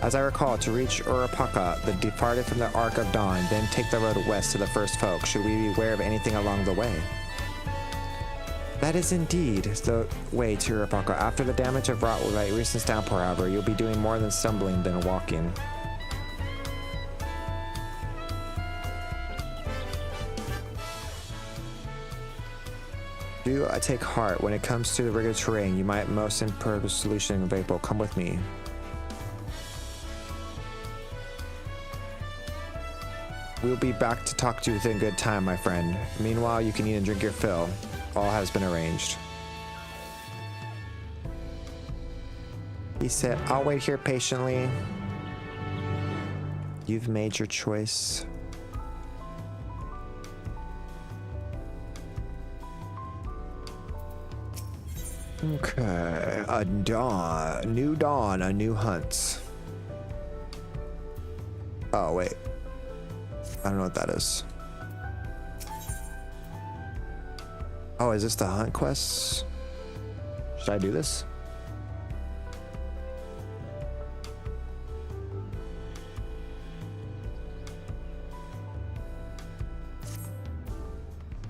As I recall, to reach Urapaka, the departed from the Ark of Dawn, then take the road west to the First Folk. Should we be aware of anything along the way? That is indeed the way to Urapaka. After the damage I've wrought with my recent downpour, however, you'll be doing more than stumbling than walking. Do I take heart. When it comes to the rigid terrain, you might most impervious solution available. Come with me. We'll be back to talk to you within good time, my friend. Meanwhile, you can eat and drink your fill. All has been arranged. He said, I'll wait here patiently. You've made your choice. Okay, a new dawn, a new hunt. Oh, wait. I don't know what that is. Oh, is this the hunt quests? Should I do this?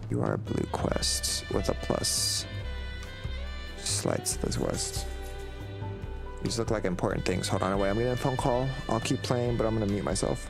You are a blue quest with a plus. Slides to the west. These look like important things. Hold on, wait, I'm getting a phone call. I'll keep playing, but I'm gonna mute myself.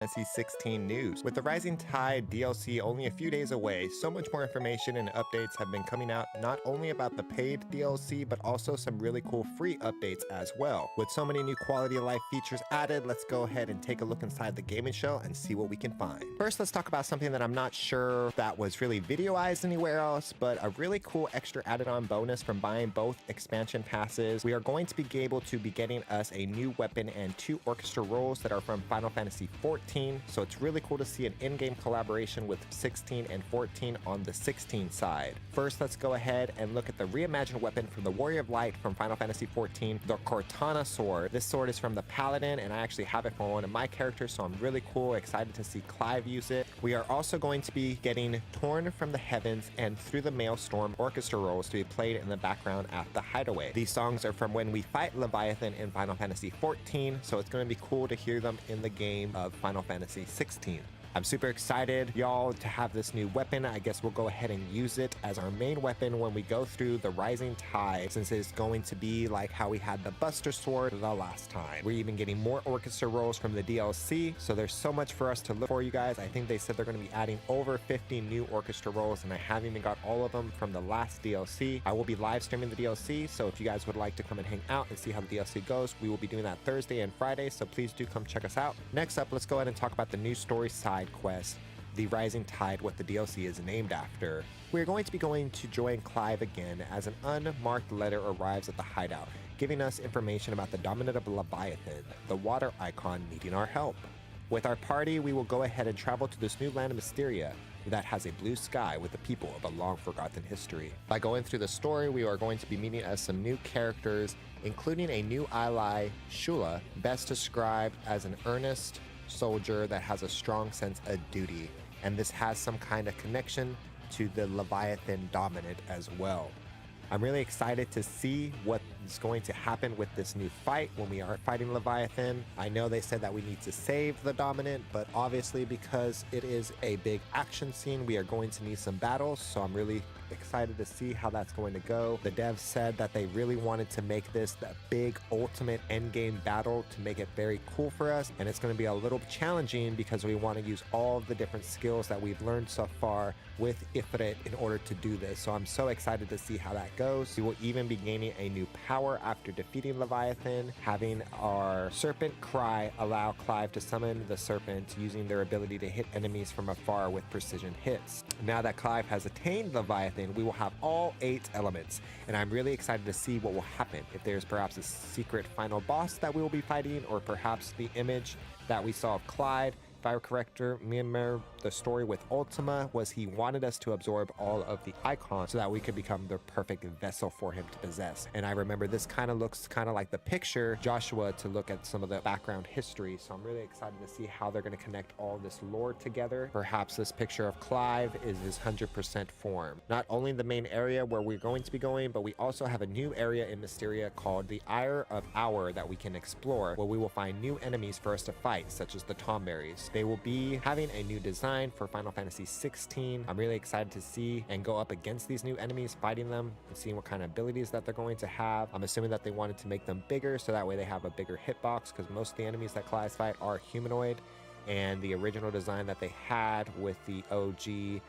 Fantasy 16 news. With the Rising Tide DLC only a few days away, so much more information and updates have been coming out, not only about the paid DLC, but also some really cool free updates as well. With so many new quality of life features added, let's go ahead and take a look inside the gaming shell and see what we can find. First, let's talk about something that I'm not sure that was really videoized anywhere else, but a really cool extra added on bonus from buying both expansion passes. We are going to be able to be getting us a new weapon and 2 orchestra rolls that are from Final Fantasy 14, so it's really cool to see an in-game collaboration with 16 and 14 on the 16 side. First, let's go ahead and look at the reimagined weapon from the Warrior of Light from Final Fantasy 14, the Cortana sword. This sword is from the Paladin, and I actually have it for one of my characters, so I'm really excited to see Clive use it. We are also going to be getting Torn from the Heavens and Through the Maelstrom orchestra rolls to be played in the background at the Hideaway. These songs are from when we fight Leviathan in Final Fantasy 14, so it's going to be cool to hear them in the game of Final Fantasy 16. I'm super excited, y'all, to have this new weapon. I guess we'll go ahead and use it as our main weapon when we go through the Rising Tide, since it's going to be like how we had the Buster Sword the last time. We're even getting more orchestra rolls from the DLC, so there's so much for us to look for, you guys. I think they said they're going to be adding over 50 new orchestra rolls, and I haven't even got all of them from the last DLC. I will be live streaming the DLC, so if you guys would like to come and hang out and see how the DLC goes, we will be doing that Thursday and Friday, so please do come check us out. Next up, let's go ahead and talk about the new story side quest, the Rising Tide, what the DLC is named after. We're going to be going to join Clive again as an unmarked letter arrives at the hideout, giving us information about the dominant of Leviathan, the water icon, needing our help. With our party, we will go ahead and travel to this new land of Mysteria that has a blue sky with the people of a long forgotten history. By going through the story, we are going to be meeting as some new characters, including a new ally, Shula, best described as an earnest soldier that has a strong sense of duty, and this has some kind of connection to the Leviathan dominant as well. I'm really excited to see what is going to happen with this new fight when we are fighting Leviathan. I know they said that we need to save the dominant, but obviously because it is a big action scene, we are going to need some battles, so I'm really excited to see how that's going to go. The devs said that they really wanted to make this the big ultimate endgame battle to make it very cool for us, and it's going to be a little challenging because we want to use all of the different skills that we've learned so far with Ifrit in order to do this, so I'm so excited to see how that goes. We will even be gaining a new power after defeating Leviathan, having our serpent cry allow Clive to summon the serpent using their ability to hit enemies from afar with precision hits. Now that Clive has attained Leviathan, we will have all 8 elements, and I'm really excited to see what will happen. If there's perhaps a secret final boss that we will be fighting, or perhaps the image that we saw of Clyde. If I were correct, remember the story with Ultima was he wanted us to absorb all of the icons so that we could become the perfect vessel for him to possess. And I remember this kind of looks kind of like the picture Joshua to look at some of the background history. So I'm really excited to see how they're going to connect all this lore together. Perhaps this picture of Clive is his 100% form. Not only the main area where we're going to be going, but we also have a new area in Mysteria called the Ire of Hour that we can explore, where we will find new enemies for us to fight, such as the Tomberries. They will be having a new design for Final Fantasy 16. I'm really excited to see and go up against these new enemies, fighting them and seeing what kind of abilities that they're going to have. I'm assuming that they wanted to make them bigger so that way they have a bigger hitbox, because most of the enemies that Clive fight are humanoid, and the original design that they had with the OG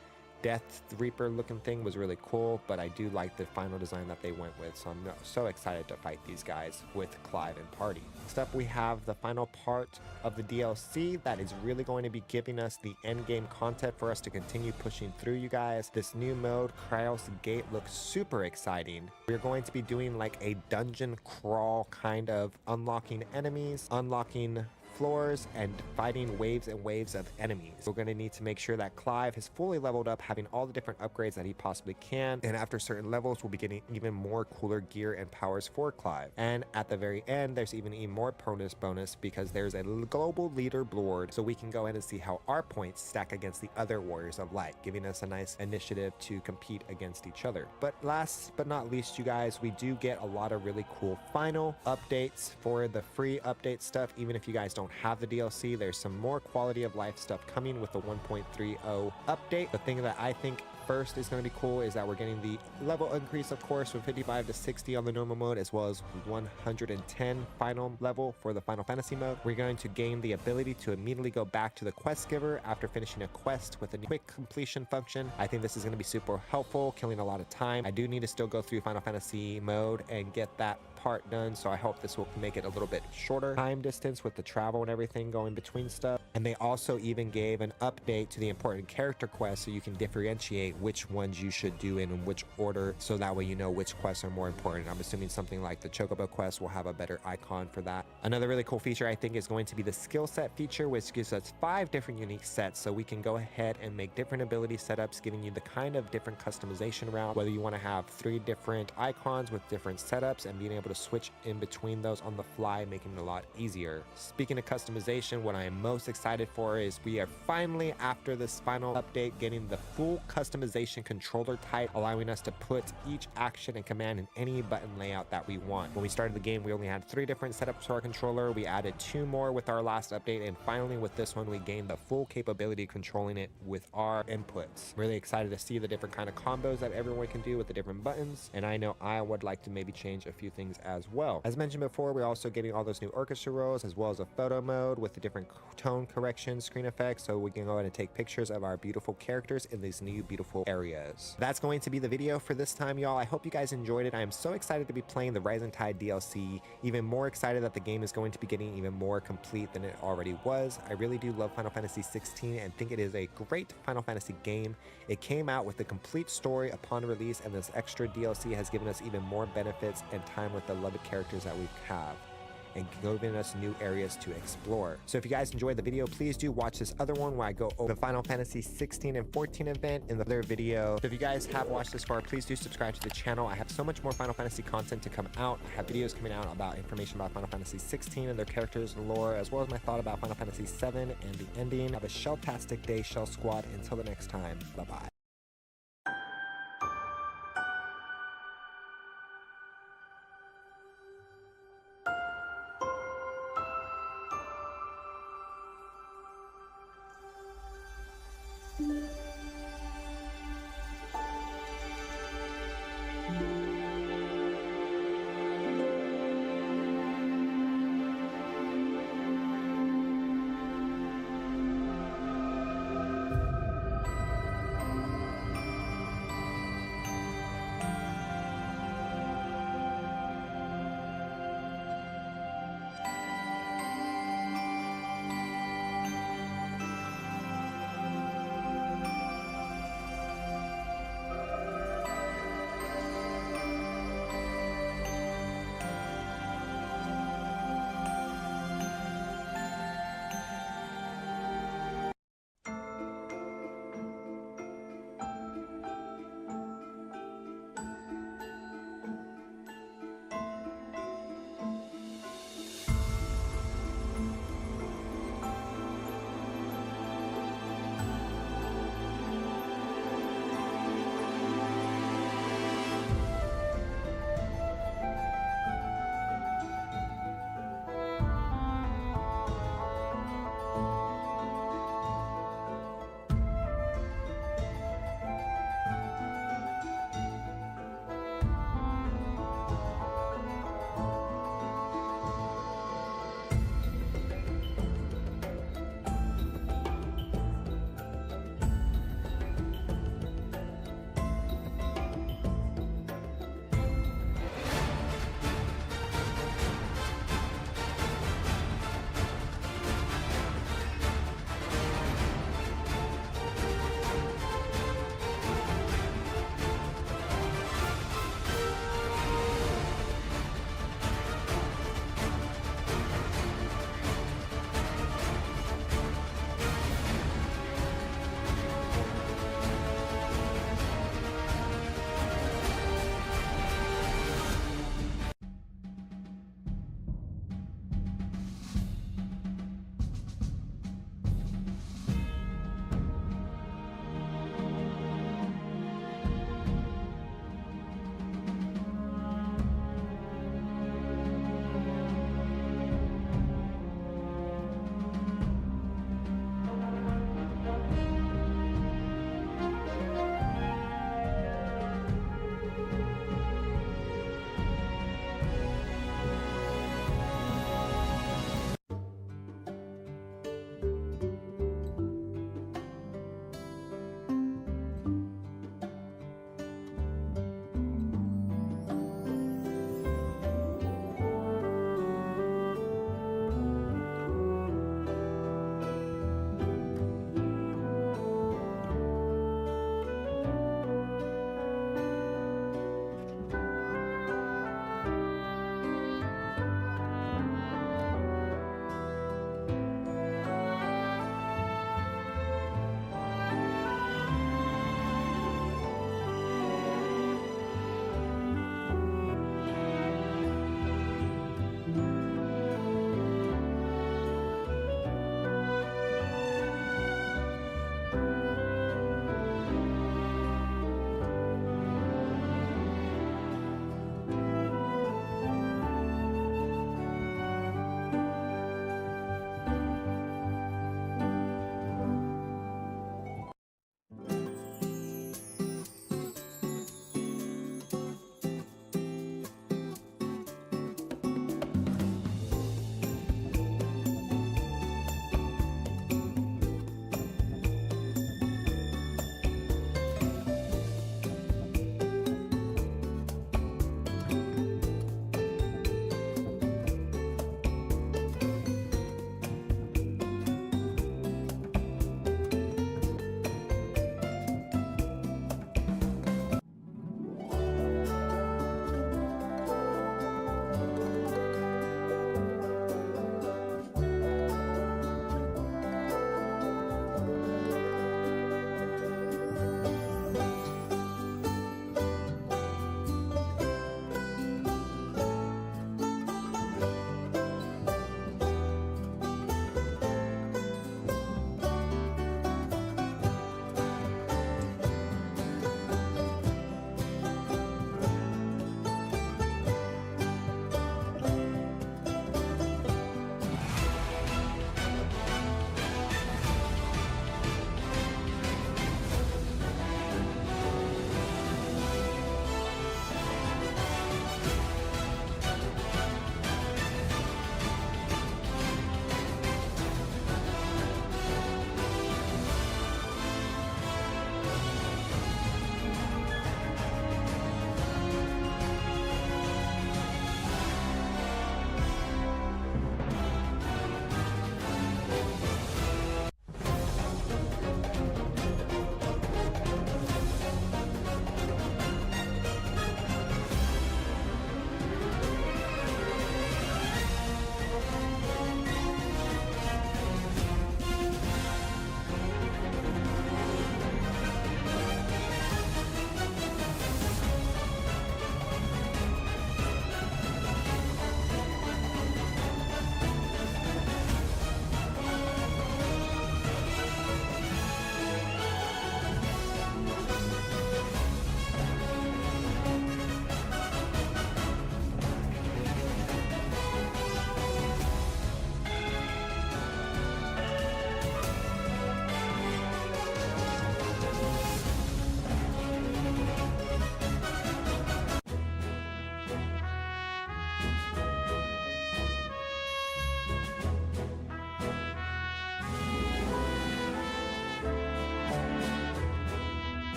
Death Reaper looking thing was really cool, but I do like the final design that they went with, so I'm so excited to fight these guys with Clive and party. Next up, we have the final part of the DLC that is really going to be giving us the end game content for us to continue pushing through, you guys. This new mode, Kryos Gate, looks super exciting. We're going to be doing like a dungeon crawl kind of, unlocking enemies, unlocking floors, and fighting waves and waves of enemies. We're going to need to make sure that Clive is fully leveled up, having all the different upgrades that he possibly can, and after certain levels we'll be getting even more cooler gear and powers for Clive. And at the very end, there's even more bonus because there's a global leaderboard, so we can go in and see how our points stack against the other Warriors of Light, giving us a nice initiative to compete against each other. But last but not least, you guys, we do get a lot of really cool final updates for the free update stuff. Even if you guys don't have the DLC, there's some more quality of life stuff coming with the 1.30 update. The thing that I think first is going to be cool is that we're getting the level increase, of course, from 55 to 60 on the normal mode, as well as 110 final level for the Final Fantasy mode. We're going to gain the ability to immediately go back to the quest giver after finishing a quest with a quick completion function. I think this is going to be super helpful, killing a lot of time. I do need to still go through Final Fantasy mode and get that part done, so I hope this will make it a little bit shorter time distance with the travel and everything going between stuff. And they also even gave an update to the important character quests so you can differentiate which ones you should do in which order, so that way you know which quests are more important. I'm assuming something like the Chocobo quest will have a better icon for that. Another really cool feature I think is going to be the skill set feature, which gives us 5 different unique sets, so we can go ahead and make different ability setups, giving you the kind of different customization route, whether you want to have 3 different icons with different setups and being able to switch in between those on the fly, making it a lot easier. Speaking of customization, what I am most excited for is we are finally, after this final update, getting the full customization controller type, allowing us to put each action and command in any button layout that we want. When we started the game, we only had 3 different setups for our controller. We added 2 more with our last update, and finally with this one, we gained the full capability of controlling it with our inputs. I'm really excited to see the different kind of combos that everyone can do with the different buttons, and I know I would like to maybe change a few things as well. As mentioned before, we're also getting all those new orchestra roles, as well as a photo mode with the different tone correction screen effects, so we can go ahead and take pictures of our beautiful characters in these new beautiful areas. That's going to be the video for this time, y'all. I hope you guys enjoyed it. I am so excited to be playing the Rising Tide DLC, even more excited that the game is going to be getting even more complete than it already was. I really do love Final Fantasy 16 and think it is a great Final Fantasy game. It came out with the complete story upon release, and this extra DLC has given us even more benefits and time with the beloved characters that we have, and giving us new areas to explore. So if you guys enjoyed the video, please do watch this other one where I go over the Final Fantasy 16 and 14 event in the other video. So if you guys have watched this far, please do subscribe to the channel. I have so much more Final Fantasy content to come out. I have videos coming out about information about Final Fantasy 16 and their characters and lore, as well as my thought about Final Fantasy 7 and the ending. Have a shell-tastic day, Shell Squad. Until the next time, bye-bye.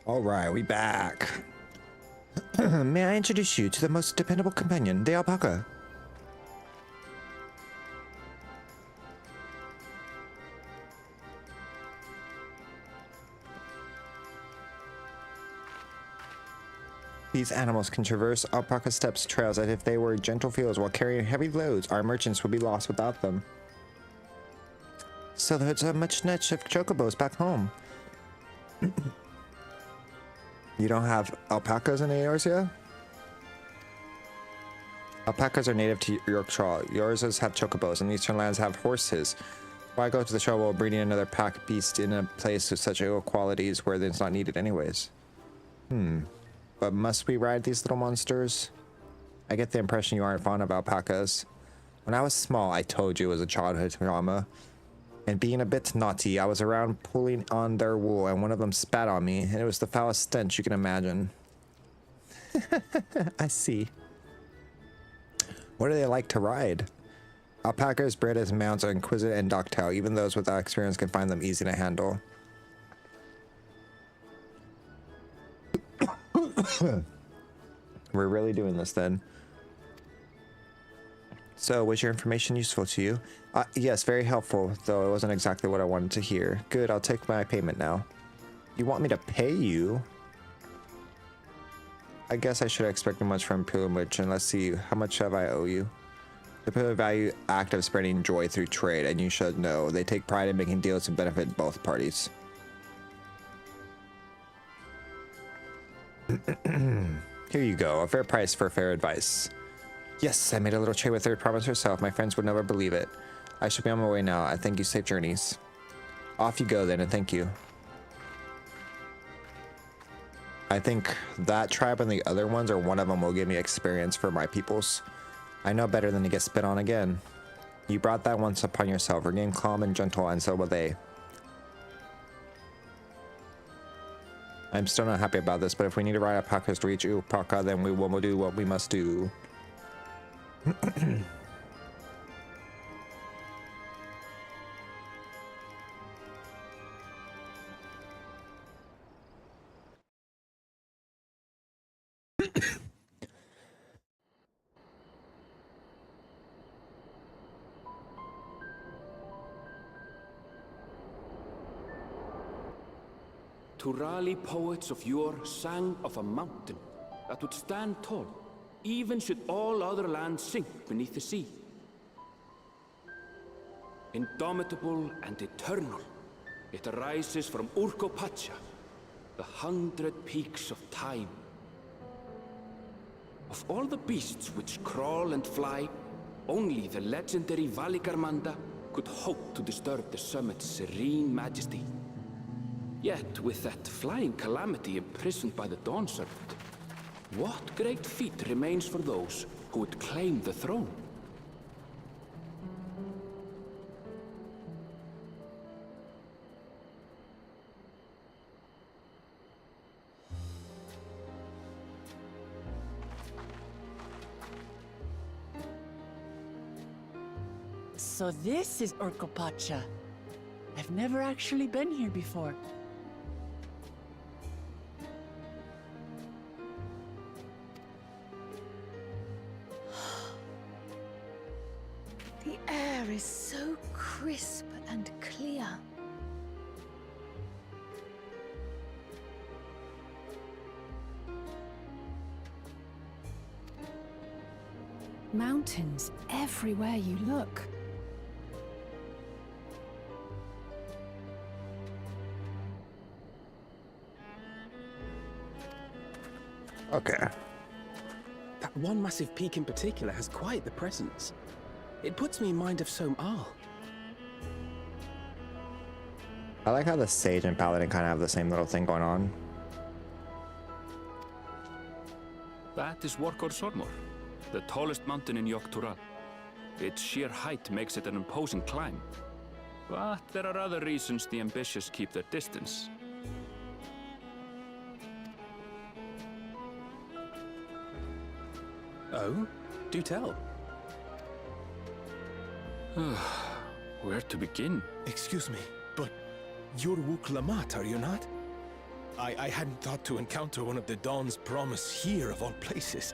All right, we back. May I introduce you to the most dependable companion, the alpaca? These animals can traverse alpaca steppes trails as if they were gentle fields while carrying heavy loads. Our merchants would be lost without them. So there's a much niche of chocobos back home. You don't have alpacas in Eorzea? Alpacas are native to Yorkshire. Yorkshires have chocobos, and Eastern lands have horses. Why go to the trouble of breeding another pack beast in a place with such ill qualities where it's not needed anyways? But must we ride these little monsters? I get the impression you aren't fond of alpacas. When I was small, I told you it was a childhood trauma. And being a bit naughty, I was around pulling on their wool, and one of them spat on me, and it was the foulest stench you can imagine. I see. What do they like to ride? Alpacas bred as mounts are inquisitive and docile. Even those without experience can find them easy to handle. We're really doing this then. So, was your information useful to you? Yes, very helpful, though it wasn't exactly what I wanted to hear. Good, I'll take my payment now. You want me to pay you? I guess I should have expected much from Imperial Merchant. Let's see, how much have I owe you? The Imperial value act of spreading joy through trade, and you should know they take pride in making deals to benefit both parties. Here you go, a fair price for fair advice. Yes, I made a little trade with Third Province herself. My friends would never believe it. I should be on my way now. I thank you. Safe journeys. Off you go then, and thank you. I think that tribe and the other ones, or one of them, will give me experience for my peoples. I know better than to get spit on again. You brought that once upon yourself. Remain calm and gentle, and so will they. I'm still not happy about this, but if we need to ride alpacas to reach Upaka, then we will do what we must do. Turali poets of yore sang of a mountain that would stand tall, even should all other lands sink beneath the sea. Indomitable and eternal, it arises from Urkopacha, the 100 peaks of time. Of all the beasts which crawl and fly, only the legendary Valigarmanda could hope to disturb the summit's serene majesty. Yet, with that flying calamity imprisoned by the Dawn Serpent, what great feat remains for those who would claim the throne? So this is Urkopacha. I've never actually been here before. The air is so crisp and clear. Mountains everywhere you look. Okay. That one massive peak in particular has quite the presence. It puts me in mind of Som-Al. I like how the Sage and Paladin kind of have the same little thing going on. That is Workor Sormor, the tallest mountain in Yogg-Tural. Its sheer height makes it an imposing climb. But there are other reasons the ambitious keep their distance. Oh? Do tell. Where to begin? Excuse me, but you're Wook Lamat, are you not? I hadn't thought to encounter one of the Dawn's promise here of all places.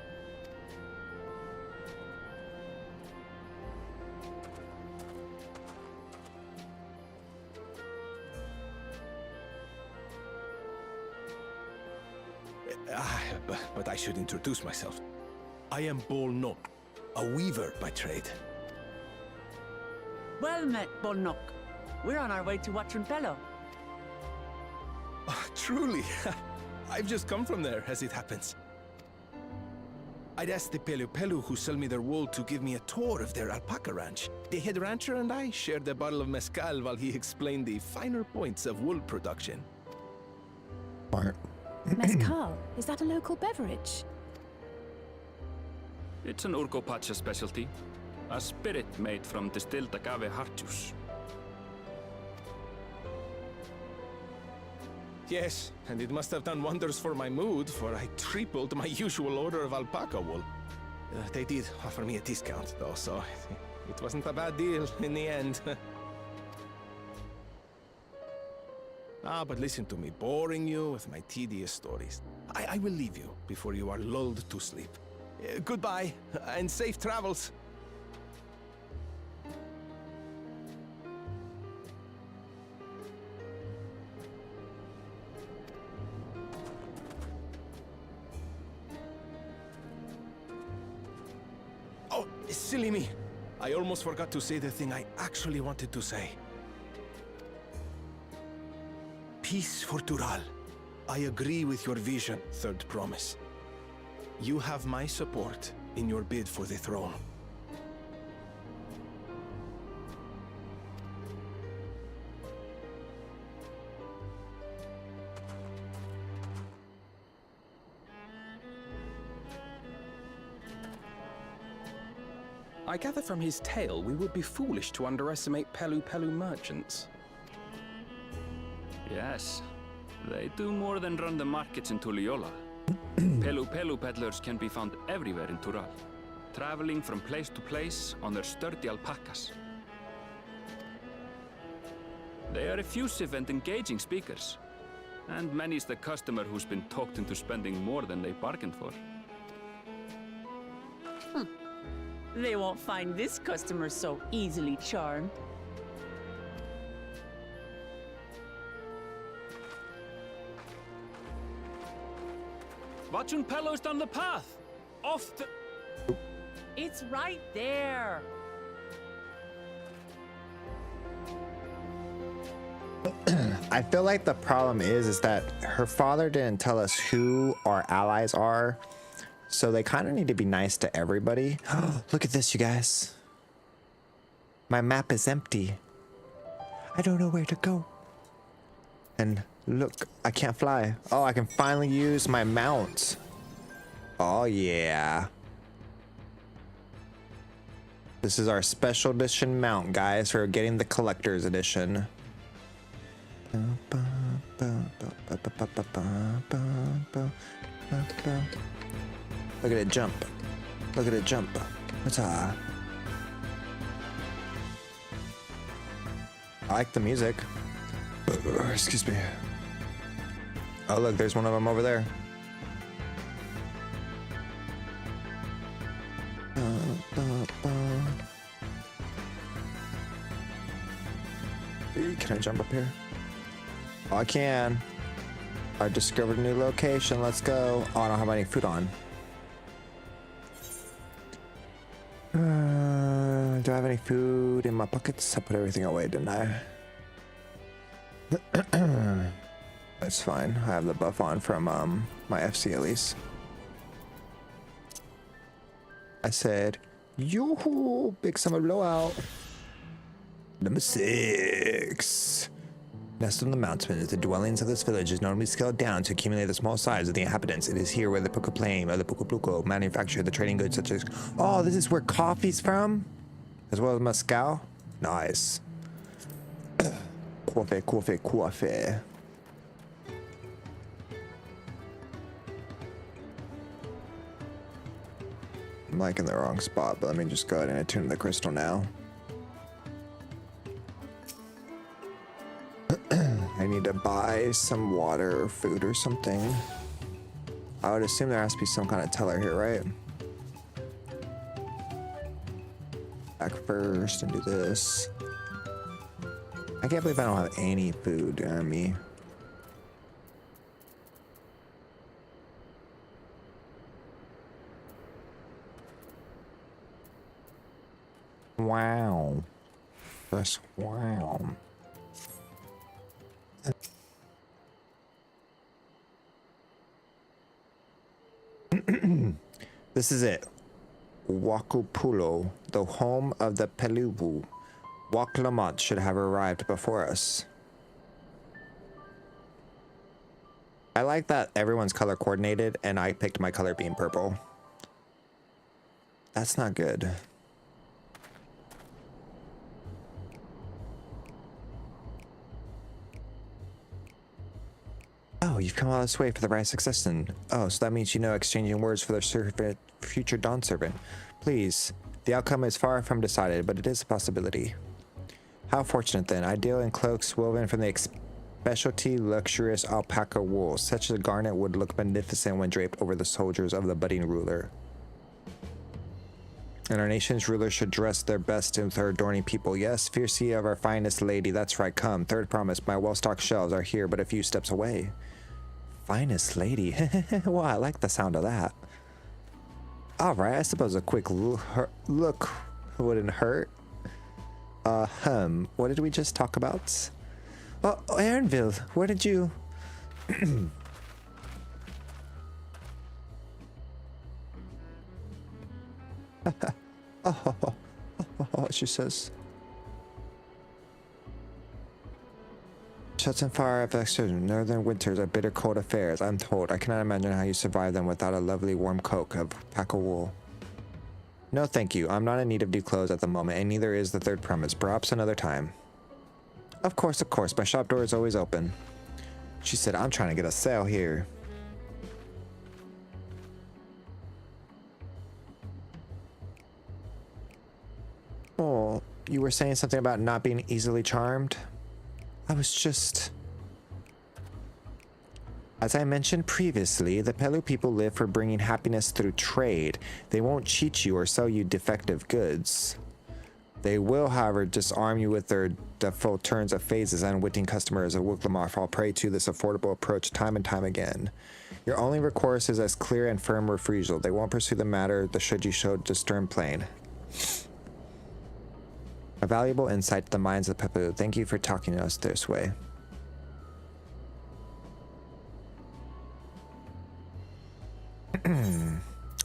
But I should introduce myself. I am Bol Nok, a weaver by trade. Well met, Bolnok. We're on our way to Watranpello. Oh, truly. I've just come from there, as it happens. I'd asked the Pelu Pelu who sell me their wool to give me a tour of their alpaca ranch. The head rancher and I shared a bottle of mezcal while he explained the finer points of wool production. Mezcal, is that a local beverage? It's an Urgopacha specialty. A spirit made from distilled agave heart juice. Yes, and it must have done wonders for my mood, for I tripled my usual order of alpaca wool. They did offer me a discount, though, so it wasn't a bad deal in the end. But listen to me, boring you with my tedious stories. I will leave you before you are lulled to sleep. Goodbye, and safe travels. Oh, silly me. I almost forgot to say the thing I actually wanted to say. Peace for Tural. I agree with your vision, Third Promise. You have my support in your bid for the throne. I gather from his tale we would be foolish to underestimate Pelu Pelu merchants. Yes, they do more than run the markets in Tuliyollal. Pelu Pelu peddlers can be found everywhere in Tural, traveling from place to place on their sturdy alpacas. They are effusive and engaging speakers, and many's the customer who's been talked into spending more than they bargained for. They won't find this customer so easily charmed. Watranpello's down the path! Off the... It's right there! I feel like the problem is that her father didn't tell us who our allies are, so they kind of need to be nice to everybody. Look at this, you guys. My map is empty. I don't know where to go. And look, I can't fly. Oh, I can finally use my mount. Oh yeah. This is our special edition mount, guys, for getting the collector's edition. Look at it jump. Look at it jump. What's I like the music. Excuse me. Oh, look, there's one of them over there. Can I jump up here? Oh, I can. I discovered a new location. Let's go. Oh, I don't have any food on. Do I have any food in my pockets? I put everything away, didn't I? That's fine. I have the buff on from my FC at least. I said, yoo-hoo, big summer blowout. Number 6. Nestled in the mountains, the dwellings of this village is normally scaled down to accumulate the small size of the inhabitants. It is here where the Puka Plain or the Puka Pluko manufacture the trading goods such as... Oh, this is where coffee's from? As well as mezcal? Nice. Coffee, coffee, coffee. I'm like in the wrong spot, but let me just go ahead and attune the crystal now. buy some water or food or something. I would assume there has to be some kind of teller here, right? Back first and do this. I can't believe I don't have any food on me. Wow. Just wow. This is it. Wakupulo, the home of the Pelubu. Wak Lamont should have arrived before us. I like that everyone's color coordinated and I picked my color being purple. That's not good. Oh, you've come all this way for the right succession. Oh, so that means you know exchanging words for the future Dawn servant. Please, the outcome is far from decided, but it is a possibility. How fortunate then. Ideal in cloaks woven from the specialty luxurious alpaca wool. Such a garment would look magnificent when draped over the soldiers of the budding ruler. And our nation's ruler should dress their best with her adorning people. Yes, fiercely of our finest lady. That's right, come. Third promise, my well-stocked shelves are here but a few steps away. Finest lady. Well, I like the sound of that. Alright, I suppose a quick look wouldn't hurt. What did we just talk about? Oh, Aaronville, where did you... oh, she says. Shuts and fire FFXVI. Northern winters are bitter cold affairs, I'm told. I cannot imagine how you survive them without a lovely warm coat of alpaca wool. No, thank you. I'm not in need of new clothes at the moment, and neither is the third premise. Perhaps another time. Of course. My shop door is always open. She said, I'm trying to get a sale here. Oh, you were saying something about not being easily charmed? I was just... As I mentioned previously, the Pelu people live for bringing happiness through trade. They won't cheat you or sell you defective goods. They will, however, disarm you with their default turns of phases. Unwitting customers of Wuklamar fall prey to this affordable approach time and time again. Your only recourse is as clear and firm refusal. They won't pursue the matter the should you show to stern plain. A valuable insight to the minds of the Pelu. Thank you for talking to us this way.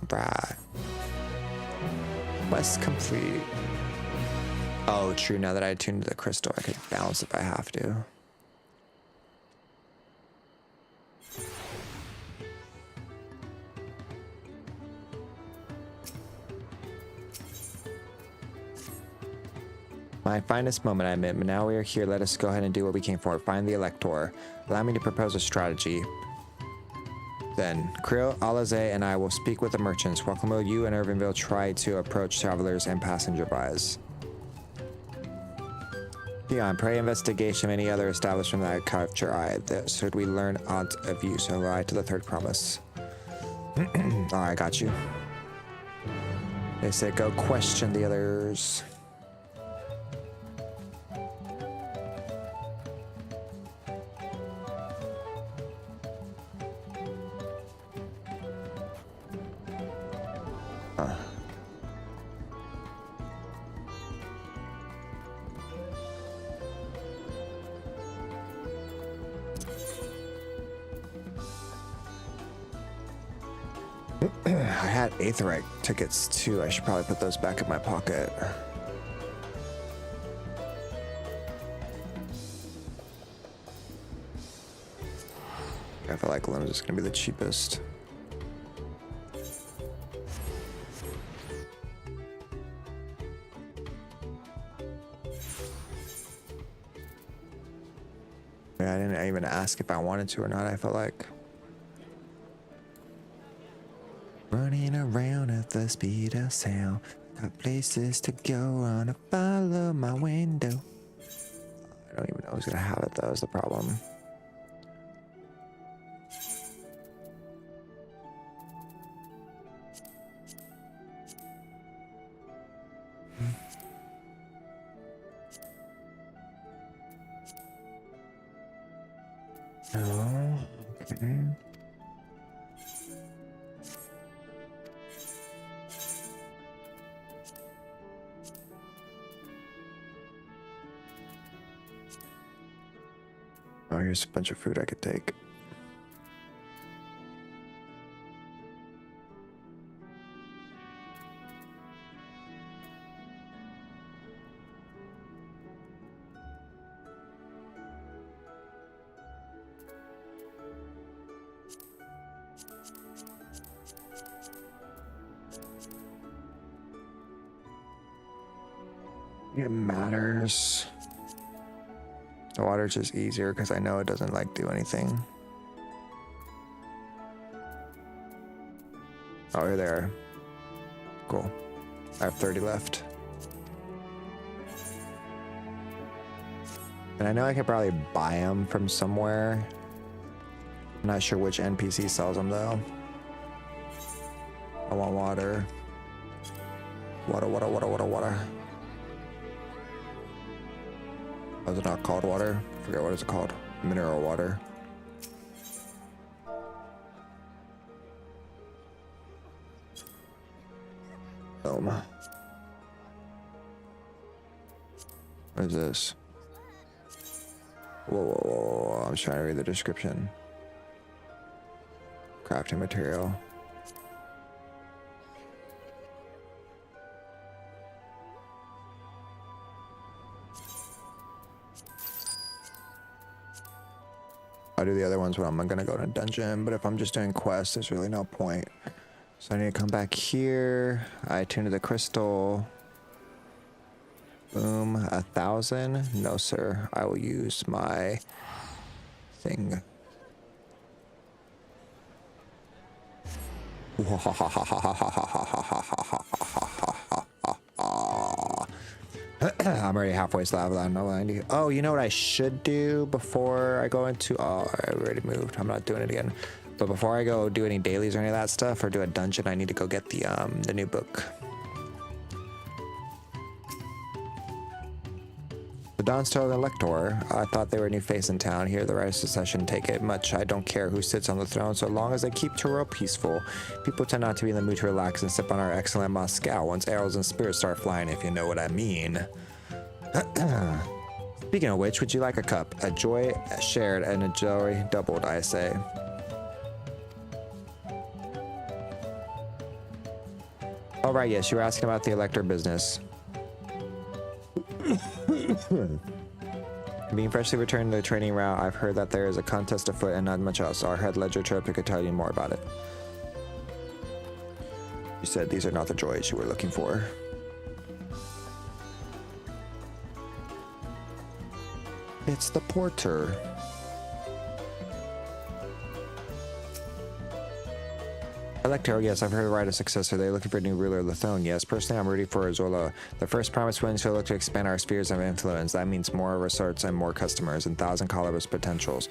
Right. Quest complete. Oh, true. Now that I tuned to the crystal, I could bounce if I have to. My finest moment, I admit, but now we are here. Let us go ahead and do what we came for. Find the Elector. Allow me to propose a strategy. Then, Krill, Alaze, and I will speak with the merchants. Welcome, you and Irvinville try to approach travelers and passenger-bys. Beyond, pray investigation of any other establishment that caught your eye. Should we learn aught of you, so lie to the third promise. Alright, I got you. They said go question the others. I had Aetherite tickets too. I should probably put those back in my pocket. I feel like Lim's is gonna be the cheapest. I didn't even ask if I wanted to or not, I felt like. Running around at the speed of sound. Got places to go on to follow my window. I don't even know who's gonna have it though, is the problem. No. Okay. Oh, here's a bunch of food I could take. It matters. The water's just easier because I know it doesn't like do anything. Oh, you're there. Cool. I have 30 left. And I know I could probably buy them from somewhere. I'm not sure which NPC sells them though. I want water. Water, water, water, water, water. Oh, is it not called water? I forget what it's called. Mineral water. What is this? Whoa, whoa, whoa, whoa, I'm trying to read the description. Crafting material. I'll do the other ones when I'm gonna go to a dungeon, but if I'm just doing quests, there's really no point. So I need to come back here. I tune to the crystal. Boom, 1,000. No, sir. I will use my thing. I'm already halfway to level 90. Oh, you know what I should do before I go into... Oh, I already moved. I'm not doing it again. But before I go do any dailies or any of that stuff, or do a dungeon, I need to go get the new book. The Dawntrail and Elector. I thought they were a new face in town. Here, the right of succession take it much. I don't care who sits on the throne, so long as they keep Turo peaceful. People tend not to be in the mood to relax and sip on our excellent Moscow once arrows and spears start flying, if you know what I mean. Speaking of which, would you like a cup? A joy shared and a joy doubled, I say. All right, yes, you were asking about the Elector business. Being freshly returned to the training route, I've heard that there is a contest afoot and not much else. Our head ledger trip could tell you more about it. You said these are not the joys you were looking for. It's the porter. Elector, yes, I've heard of right of successor. They're looking for a new ruler of the throne. Yes, personally, I'm rooting for Zola. The first promised wins to look to expand our spheres of influence. That means more resorts and more customers and 1,000 caliber potentials.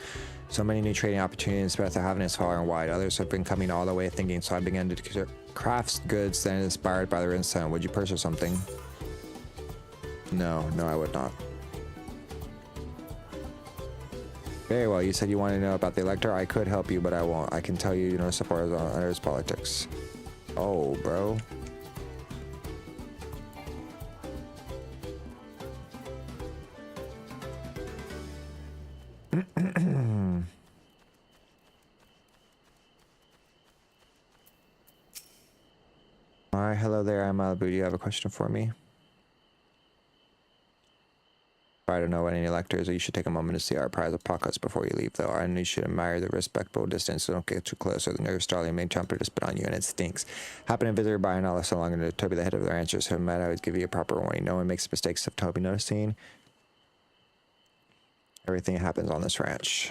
So many new trading opportunities, but the having is far and wide. Others have been coming all the way thinking, so I began to craft goods then inspired by the Rinstone. Would you purchase something? No, I would not. Very well, you said you wanted to know about the Elector. I could help you, but I won't. I can tell you, no support on his politics. Oh, bro. Alright, hello there, I'm Malibu. Do you have a question for me? I don't know any electors, or you should take a moment to see our prize of pockets before you leave, though. And you should admire the respectable distance, so don't get too close, or the nerve starling may jump to spit on you, and it stinks. Happen to visit her by an all so long to Toby, the head of the rancher, so might always give you a proper warning. No one makes mistakes of Toby noticing. Everything happens on this ranch.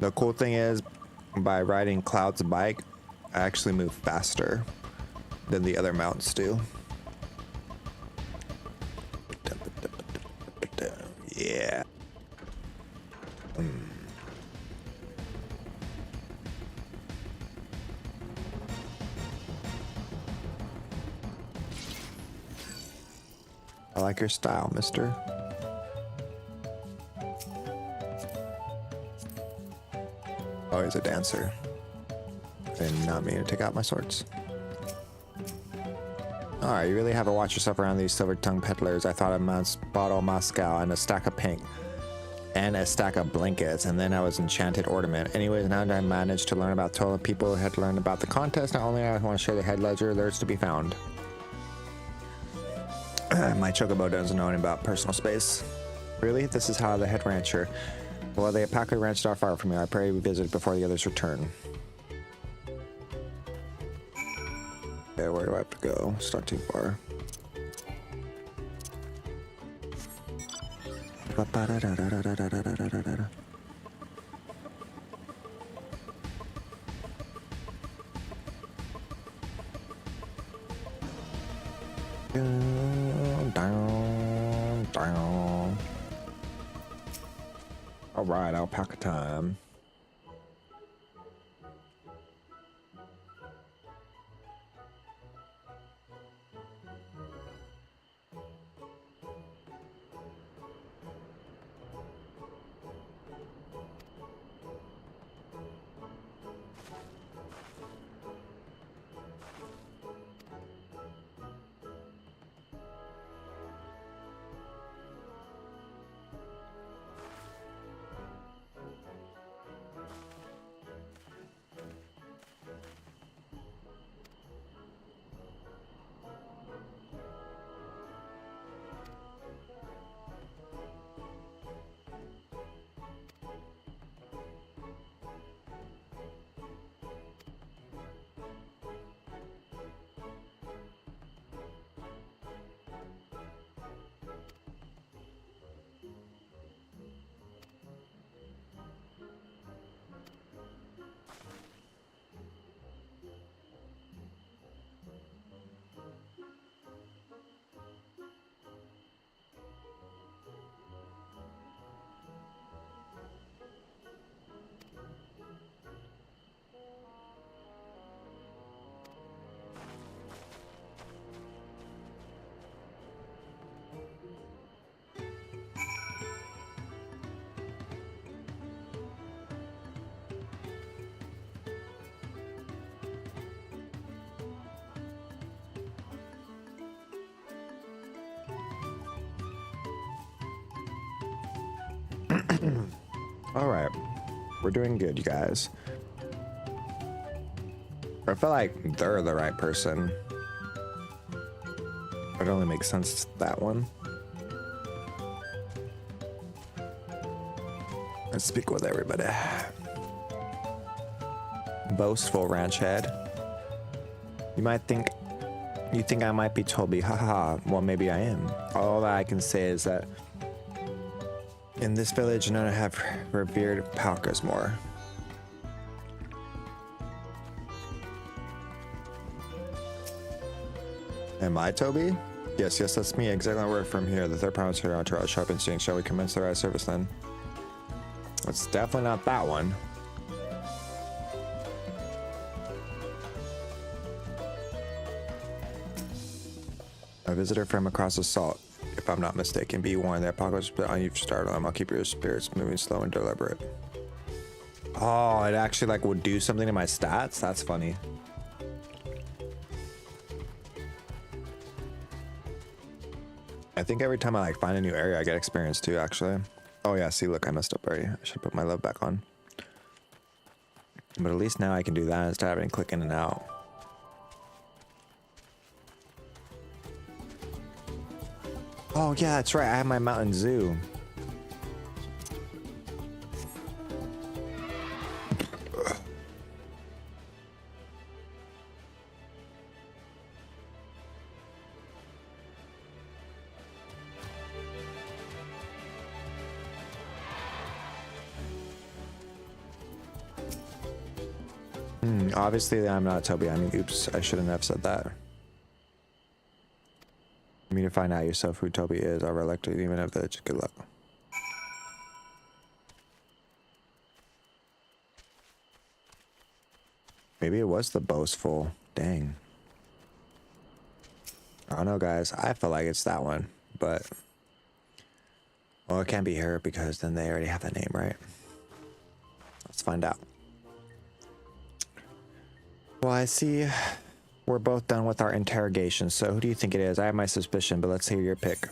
The cool thing is, by riding Cloud's bike, I actually move faster than the other mounts do. Yeah. I like your style, mister. Oh, he's a dancer. I did not mean to take out my swords. Alright, you really have to watch yourself around these silver-tongued peddlers. I thought a bottle of Moscow and a stack of paint. And a stack of blankets, and then I was enchanted ornament. Anyways, now that I managed to learn about total people who had learned about the contest, not only I want to share the head ledger, there's to be found. My chocobo doesn't know anything about personal space. Really? This is how the head rancher. Well, the Alpaca Ranch is not far from here. I pray we visit before the others return. Yeah, where do I have to go? It's not too far. All right, alpaca time. All right, we're doing good, you guys. I feel like they're the right person. It only makes sense that one. Let's speak with everybody. Boastful ranch head. You think I might be Toby, haha. Well, maybe I am. All that I can say is that in this village, none have revered Palkas more. Am I Toby? Yes, that's me. Exactly where from here. The third province here on Charles Sharp Instinct. Shall we commence the ride service then? It's definitely not that one. A visitor from across the salt. If I'm not mistaken, be warned, the apocalypse on you startle them. I'll keep your spirits moving slow and deliberate. Oh, it actually like would do something to my stats? That's funny. I think every time I like find a new area, I get experience too, actually. Oh yeah, see, look, I messed up already. I should put my love back on. But at least now I can do that instead of having to click in and out. Oh yeah, that's right. I have my mountain zoo. Obviously, I'm not Toby. I mean, oops, I shouldn't have said that. You need to find out yourself who Toby is. I'll elect you even if that's good luck. Maybe it was the boastful. Dang. I don't know, guys. I feel like it's that one, but... Well, it can't be her because then they already have that name, right? Let's find out. Well, I see we're both done with our interrogation, so who do you think it is? I have my suspicion, but let's hear your pick.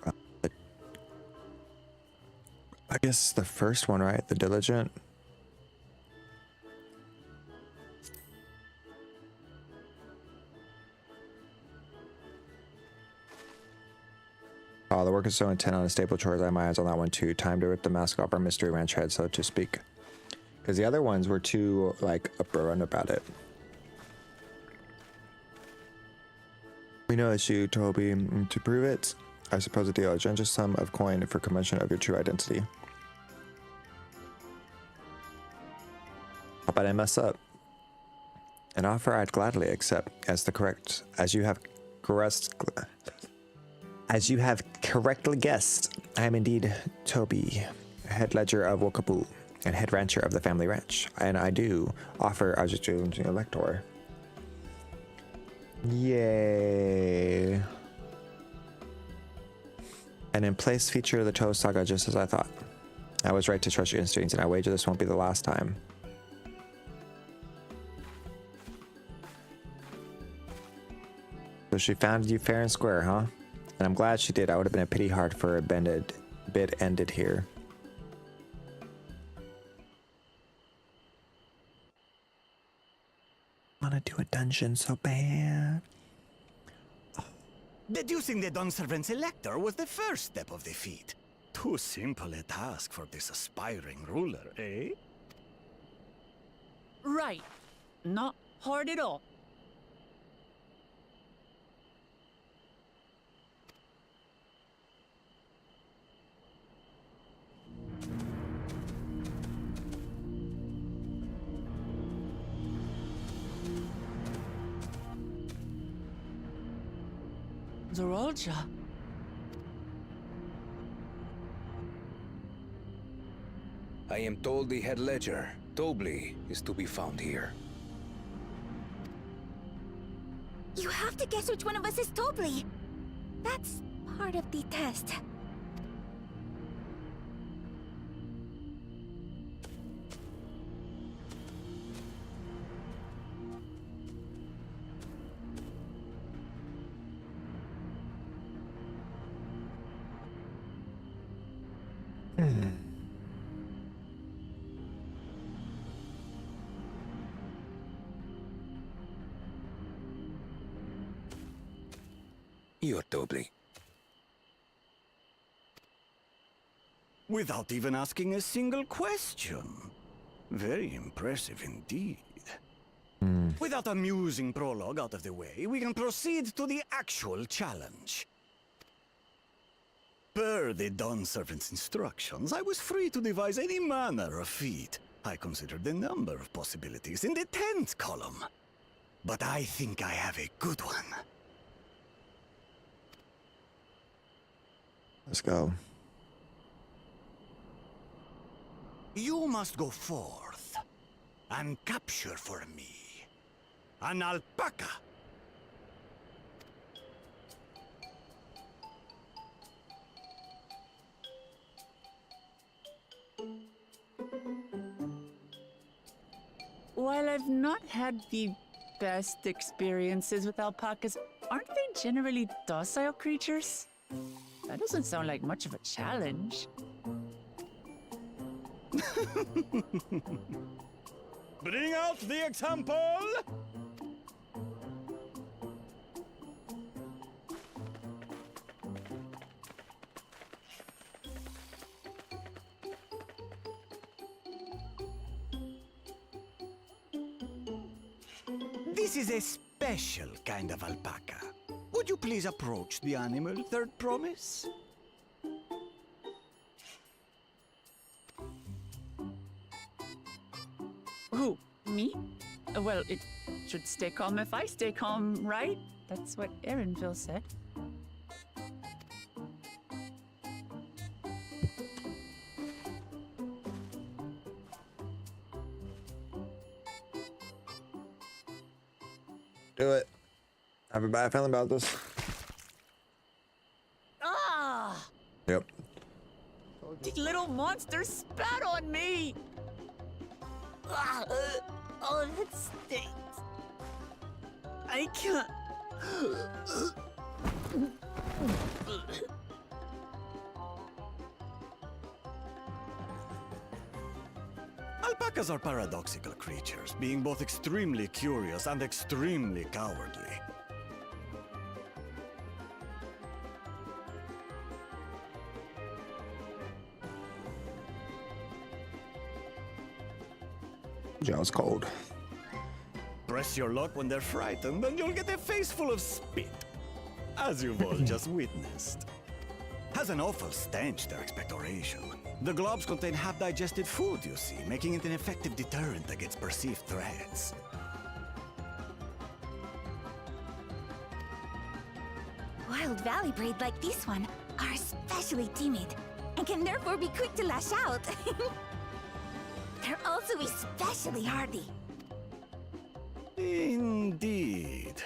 I guess the first one, right? The diligent. Oh, the work is so intent on the staple chores. I have my eyes on that one too. Time to rip the mask off our mystery ranch head, so to speak. Because the other ones were too, like, upfront about it. We know it's you, Toby. To prove it, I suppose a deal. A generous sum of coin for convention of your true identity. How about I mess up? An offer I'd gladly accept as you have correctly guessed. I am indeed Toby, head ledger of Wokapoo and head rancher of the family ranch, and I do offer Ajitju Elector. Yay! An in place feature of the Toe Saga, just as I thought. I was right to trust your instincts, and I wager this won't be the last time. So she found you fair and square, huh? And I'm glad she did. I would have been a pity heart for a bit ended here. I want to do a dungeon so bad. Deducing the Dawnservant's elector was the first step of the feat. Too simple a task for this aspiring ruler, eh? Right. Not hard at all. Zorolja. I am told the head ledger, Tobli, is to be found here. You have to guess which one of us is Tobli. That's part of the test. You're Tobli. Without even asking a single question. Very impressive indeed. With that amusing prologue out of the way, we can proceed to the actual challenge. Per the Dawnservant's instructions, I was free to devise any manner of feat. I considered a number of possibilities in the 10th column. But I think I have a good one. Let's go. You must go forth and capture for me an alpaca. While I've not had the best experiences with alpacas, aren't they generally docile creatures? That doesn't sound like much of a challenge. Bring out the example! This is a special kind of alpaca. Would you please approach the animal, Third Promise? Who? Me? Well, it should stay calm if I stay calm, right? That's what Erinville said. Do it. Everybody feeling about this? Ah! Yep. The little monster spat on me! Ah, oh, that stinks. I can't. Alpacas are paradoxical creatures, being both extremely curious and extremely cowardly. Jaw's cold. Press your luck when they're frightened, and you'll get a face full of spit, as you've all just witnessed. Has an awful stench, their expectoration. The globs contain half-digested food, you see, making it an effective deterrent against perceived threats. Wild valley breed like this one are especially timid and can therefore be quick to lash out. They're also especially hardy. Indeed.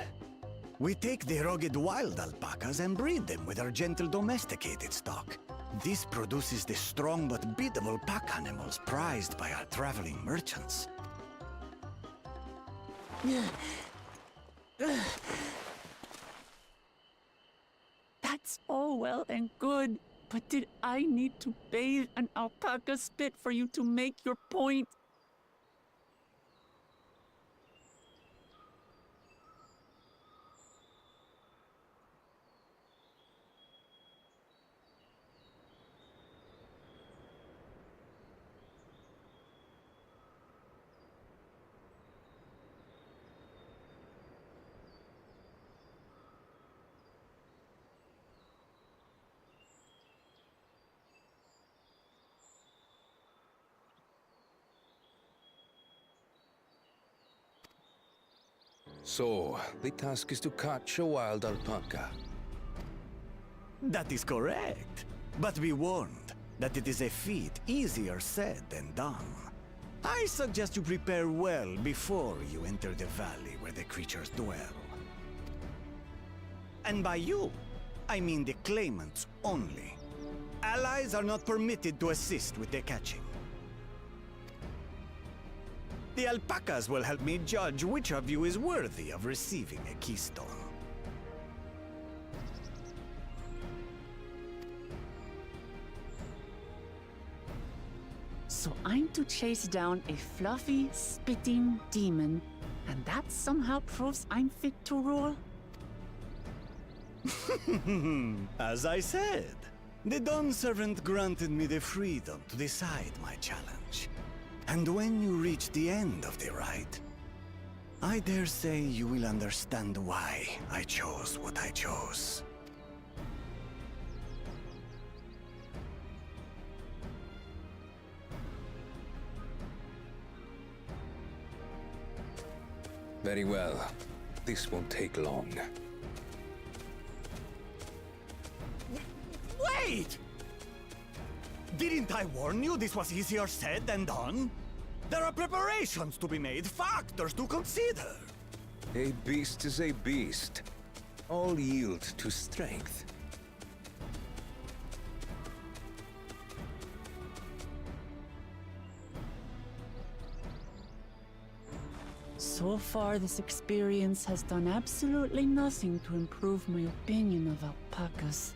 We take the rugged wild alpacas and breed them with our gentle domesticated stock. This produces the strong but biddable pack animals prized by our traveling merchants. That's all well and good, but did I need to bathe an alpaca spit for you to make your point? So, the task is to catch a wild alpaca. That is correct. But be warned that it is a feat easier said than done. I suggest you prepare well before you enter the valley where the creatures dwell. And by you, I mean the claimants only. Allies are not permitted to assist with the catching. The alpacas will help me judge which of you is worthy of receiving a keystone. So I'm to chase down a fluffy, spitting demon, and that somehow proves I'm fit to rule? As I said, the Dawn Servant granted me the freedom to decide my challenge. And when you reach the end of the ride, I dare say you will understand why I chose what I chose. Very well. This won't take long. Wait! Didn't I warn you this was easier said than done? There are preparations to be made, factors to consider. A beast is a beast. All yield to strength. So far, this experience has done absolutely nothing to improve my opinion of alpacas.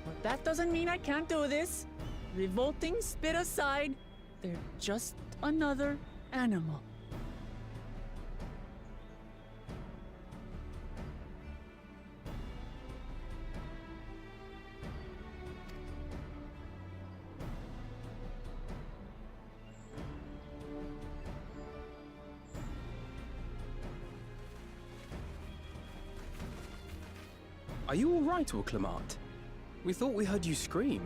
But that doesn't mean I can't do this. Revolting spit aside, they're just another animal. Are you all right, Clement? We thought we heard you scream.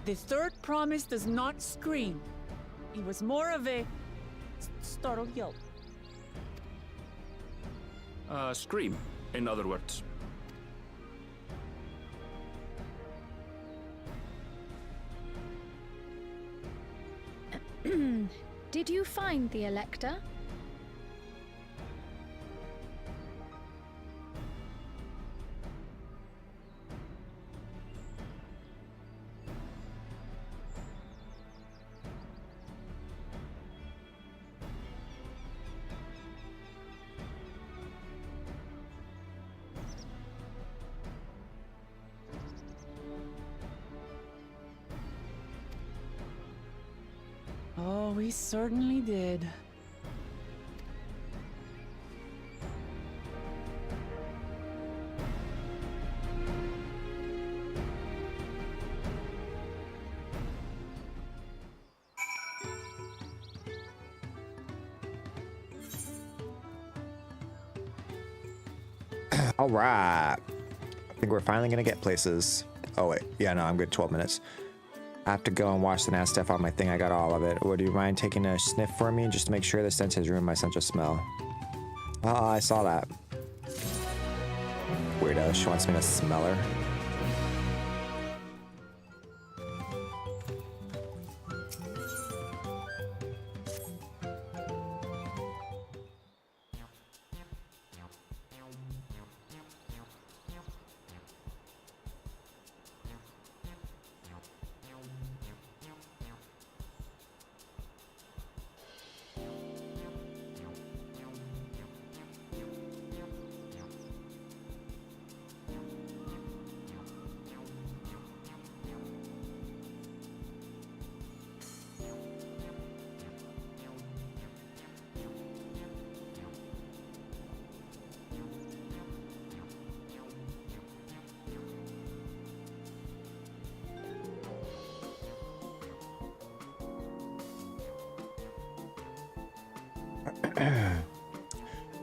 The third promise does not scream. It was more of a startled yelp. Scream, in other words. Did you find the Elector? Oh, we certainly did. All right. I think we're finally gonna get places. Oh wait, yeah, no, I'm good. 12 minutes. I have to go and wash the nasty stuff off my thing. I got all of it. Would you mind taking a sniff for me just to make sure the stench has ruined my sense of smell? Oh, I saw that. Weirdo. She wants me to smell her.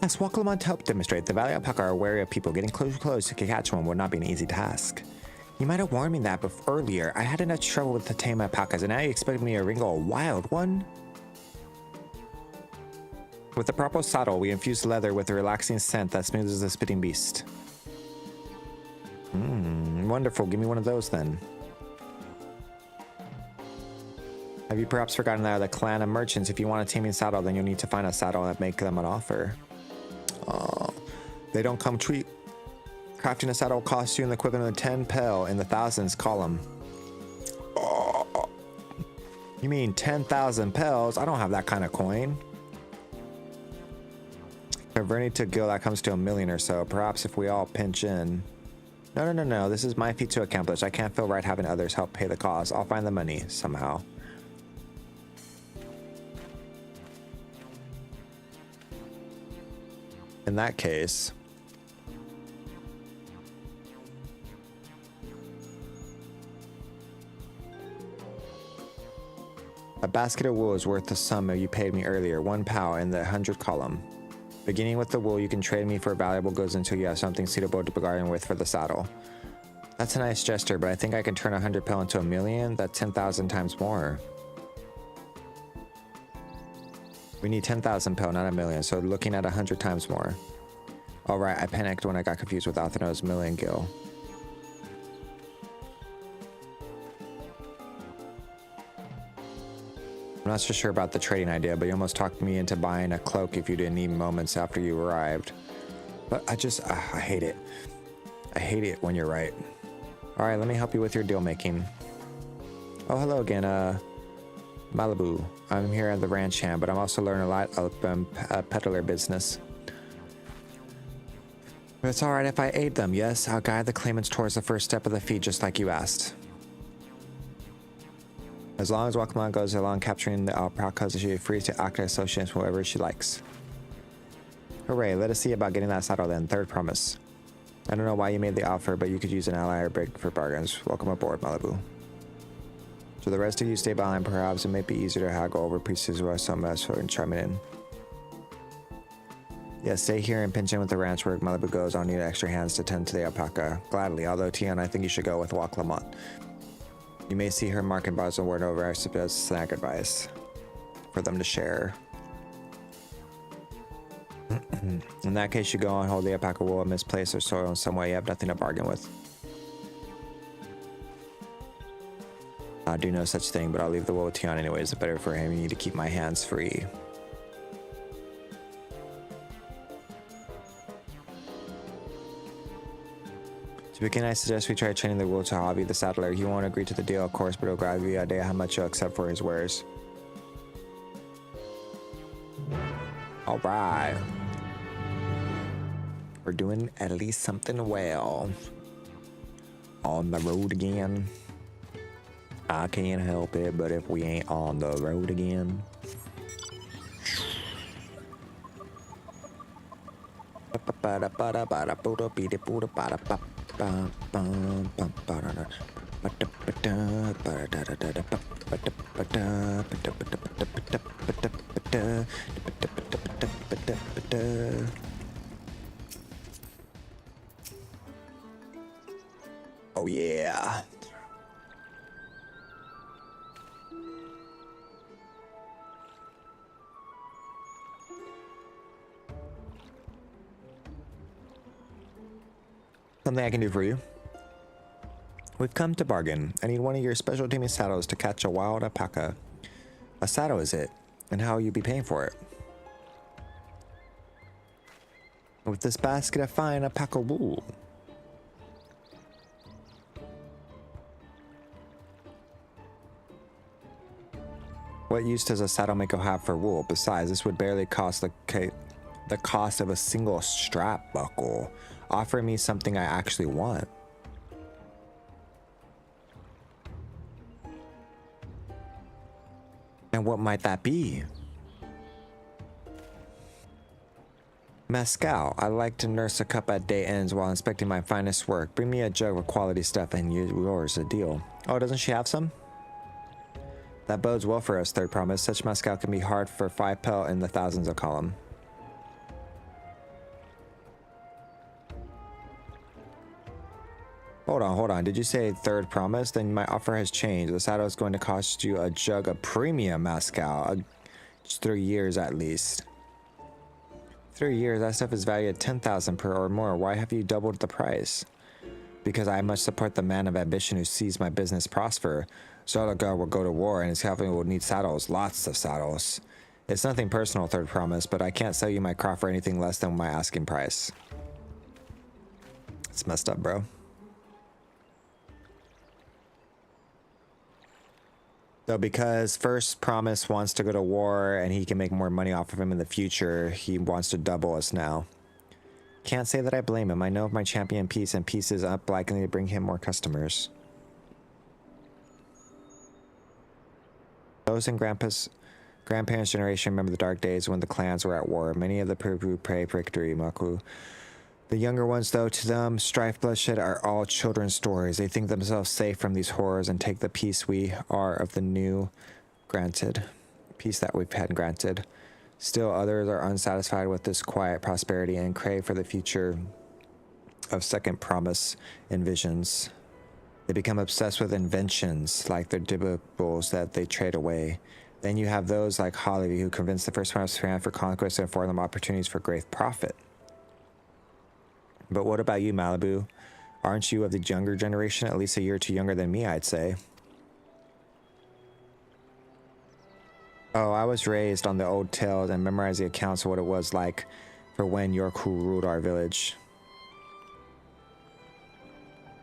Yes, Wakalman to help demonstrate the Valley Alpaca are wary of people. Getting close to catch one would not be an easy task. You might have warned me that earlier. I had enough trouble with the tame alpacas, and now you expect me to wrangle a wild one? With the proper saddle, we infuse leather with a relaxing scent that smooths the spitting beast. Wonderful. Give me one of those then. Have you perhaps forgotten that the clan of merchants? If you want a taming saddle, then you'll need to find a saddle and make them an offer. Oh, they don't come cheap. Crafting a saddle costs you in the equivalent of 10 pel in the thousands column. Oh, you mean 10,000 pels? I don't have that kind of coin. Converting to gil, that comes to 1 million or so. Perhaps if we all pinch in. No. This is my feat to accomplish. I can't feel right having others help pay the cost. I'll find the money somehow. In that case, a basket of wool is worth the sum you paid me earlier, 1 pow in the 100 column. Beginning with the wool, you can trade me for valuable goods until you have something suitable to bargain with for the saddle. That's a nice gesture, but I think I can turn 100 pel into 1 million. That's 10,000 times more. We need 10,000 pil, not a million, so looking at 100 times more. Alright, I panicked when I got confused with Athena's million gil. I'm not so sure about the trading idea, but you almost talked me into buying a cloak if you didn't need moments after you arrived. But I hate it. I hate it when you're right. Alright, let me help you with your deal making. Oh, hello again, Malibu. I'm here at the ranch hand, but I'm also learning a lot of peddler business. But it's alright if I aid them, yes? I'll guide the claimants towards the first step of the feat, just like you asked. As long as Wakman goes along capturing the alpacas, she is free to act as associates wherever she likes. Hooray, let us see about getting that saddle then. Third promise. I don't know why you made the offer, but you could use an ally or brig for bargains. Welcome aboard, Malibu. So the rest of you stay behind, perhaps it may be easier to haggle over pieces or some mess for chiming in. Yeah, stay here and pinch in with the ranch where Malibu goes. I'll need extra hands to tend to the alpaca. Gladly, although Tian, I think you should go with Wak Lamont. You may see her mark and bars a word over as snack advice for them to share. In that case, you go and hold the alpaca wool in misplaced or soil in some way you have nothing to bargain with. I do no such thing, but I'll leave the wool with Tian anyways. It's better for him. You need to keep my hands free. To begin, I suggest we try training the wool to Hobby, the saddler. He won't agree to the deal, of course, but he'll give you an idea how much you'll accept for his wares. Alright. We're doing at least something well. On the road again. I can't help it, but if we ain't on the road again. Oh yeah. Something I can do for you. We've come to bargain. I need one of your special teaming saddles to catch a wild alpaca. A saddle is it? And how will you be paying for it? With this basket of fine alpaca wool. What use does a saddle maker have for wool? Besides, this would barely cost the cost of a single strap buckle. Offer me something I actually want. And what might that be? Mezcal. I like to nurse a cup at day ends while inspecting my finest work. Bring me a jug of quality stuff and yours a deal. Oh, doesn't she have some? That bodes well for us, third promise. Such mezcal can be hard for 5 pel in the thousands a column. Hold on. Did you say third promise? Then my offer has changed. The saddle is going to cost you a jug of premium mezcal. 3 years at least. 3 years? That stuff is valued at 10,000 per or more. Why have you doubled the price? Because I must support the man of ambition who sees my business prosper. Zolgar will go to war and his cavalry will need saddles. Lots of saddles. It's nothing personal, third promise, but I can't sell you my crop for anything less than my asking price. It's messed up, bro. So because First Promise wants to go to war and he can make more money off of him in the future, he wants to double us now. Can't say that I blame him. I know of my champion piece and peace is up likely to bring him more customers. Those in grandparents' generation remember the dark days when the clans were at war. Many of the Peru pray for victory, Maku. The younger ones, though, to them, strife, bloodshed are all children's stories. They think themselves safe from these horrors and take the peace we are of the new granted. Peace that we've had granted. Still, others are unsatisfied with this quiet prosperity and crave for the future of second promise and visions. They become obsessed with inventions like their Diablos that they trade away. Then you have those like Holly who convince the first one for conquest and afford them opportunities for great profit. But what about you, Malibu? Aren't you of the younger generation? At least a year or two younger than me, I'd say. Oh, I was raised on the old tales and memorized the accounts of what it was like for when your crew ruled our village.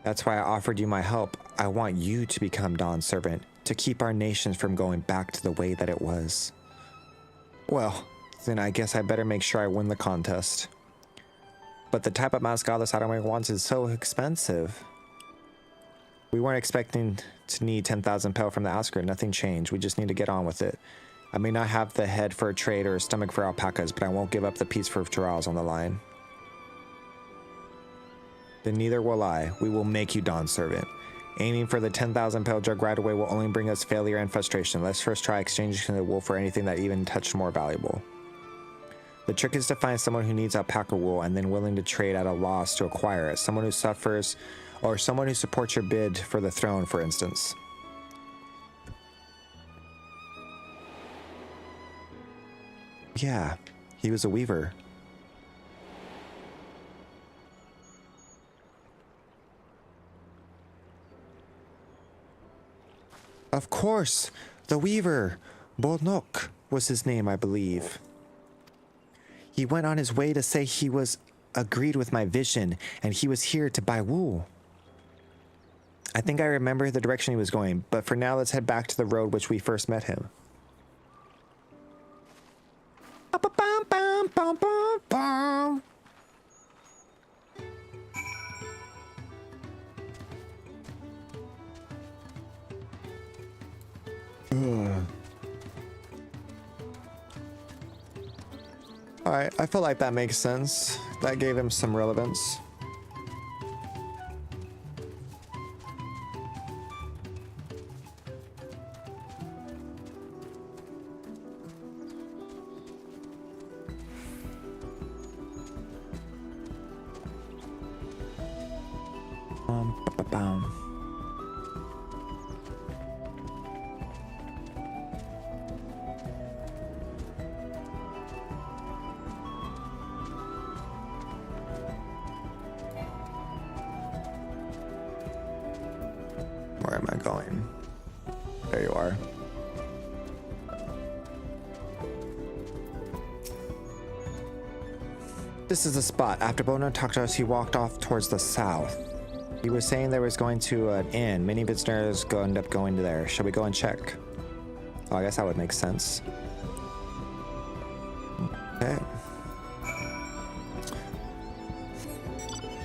That's why I offered you my help. I want you to become Dawn's servant, to keep our nations from going back to the way that it was. Well, then I guess I better make sure I win the contest. But the type of mascalas I don't want is so expensive. We weren't expecting to need 10,000 pel from the outskirts. Nothing changed. We just need to get on with it. I may not have the head for a trade or a stomach for alpacas, but I won't give up the peace for Turals on the line. Then neither will I. We will make you Dawn's servant. Aiming for the 10,000 pel jug right away will only bring us failure and frustration. Let's first try exchanging the wool for anything that even touched more valuable. The trick is to find someone who needs alpaca wool and then willing to trade at a loss to acquire it. Someone who suffers, or someone who supports your bid for the throne, for instance. Yeah, he was a weaver. Of course, the weaver. Bolnok was his name, I believe. He went on his way to say he was agreed with my vision, and he was here to buy wool. I think I remember the direction he was going, but for now let's head back to the road which we first met him. Alright, I feel like that makes sense. That gave him some relevance. Where am I going? There you are. This is the spot. After Bono talked to us, he walked off towards the south. He was saying there was going to an inn. Many visitors end up going there. Shall we go and check? Oh, I guess that would make sense. Okay.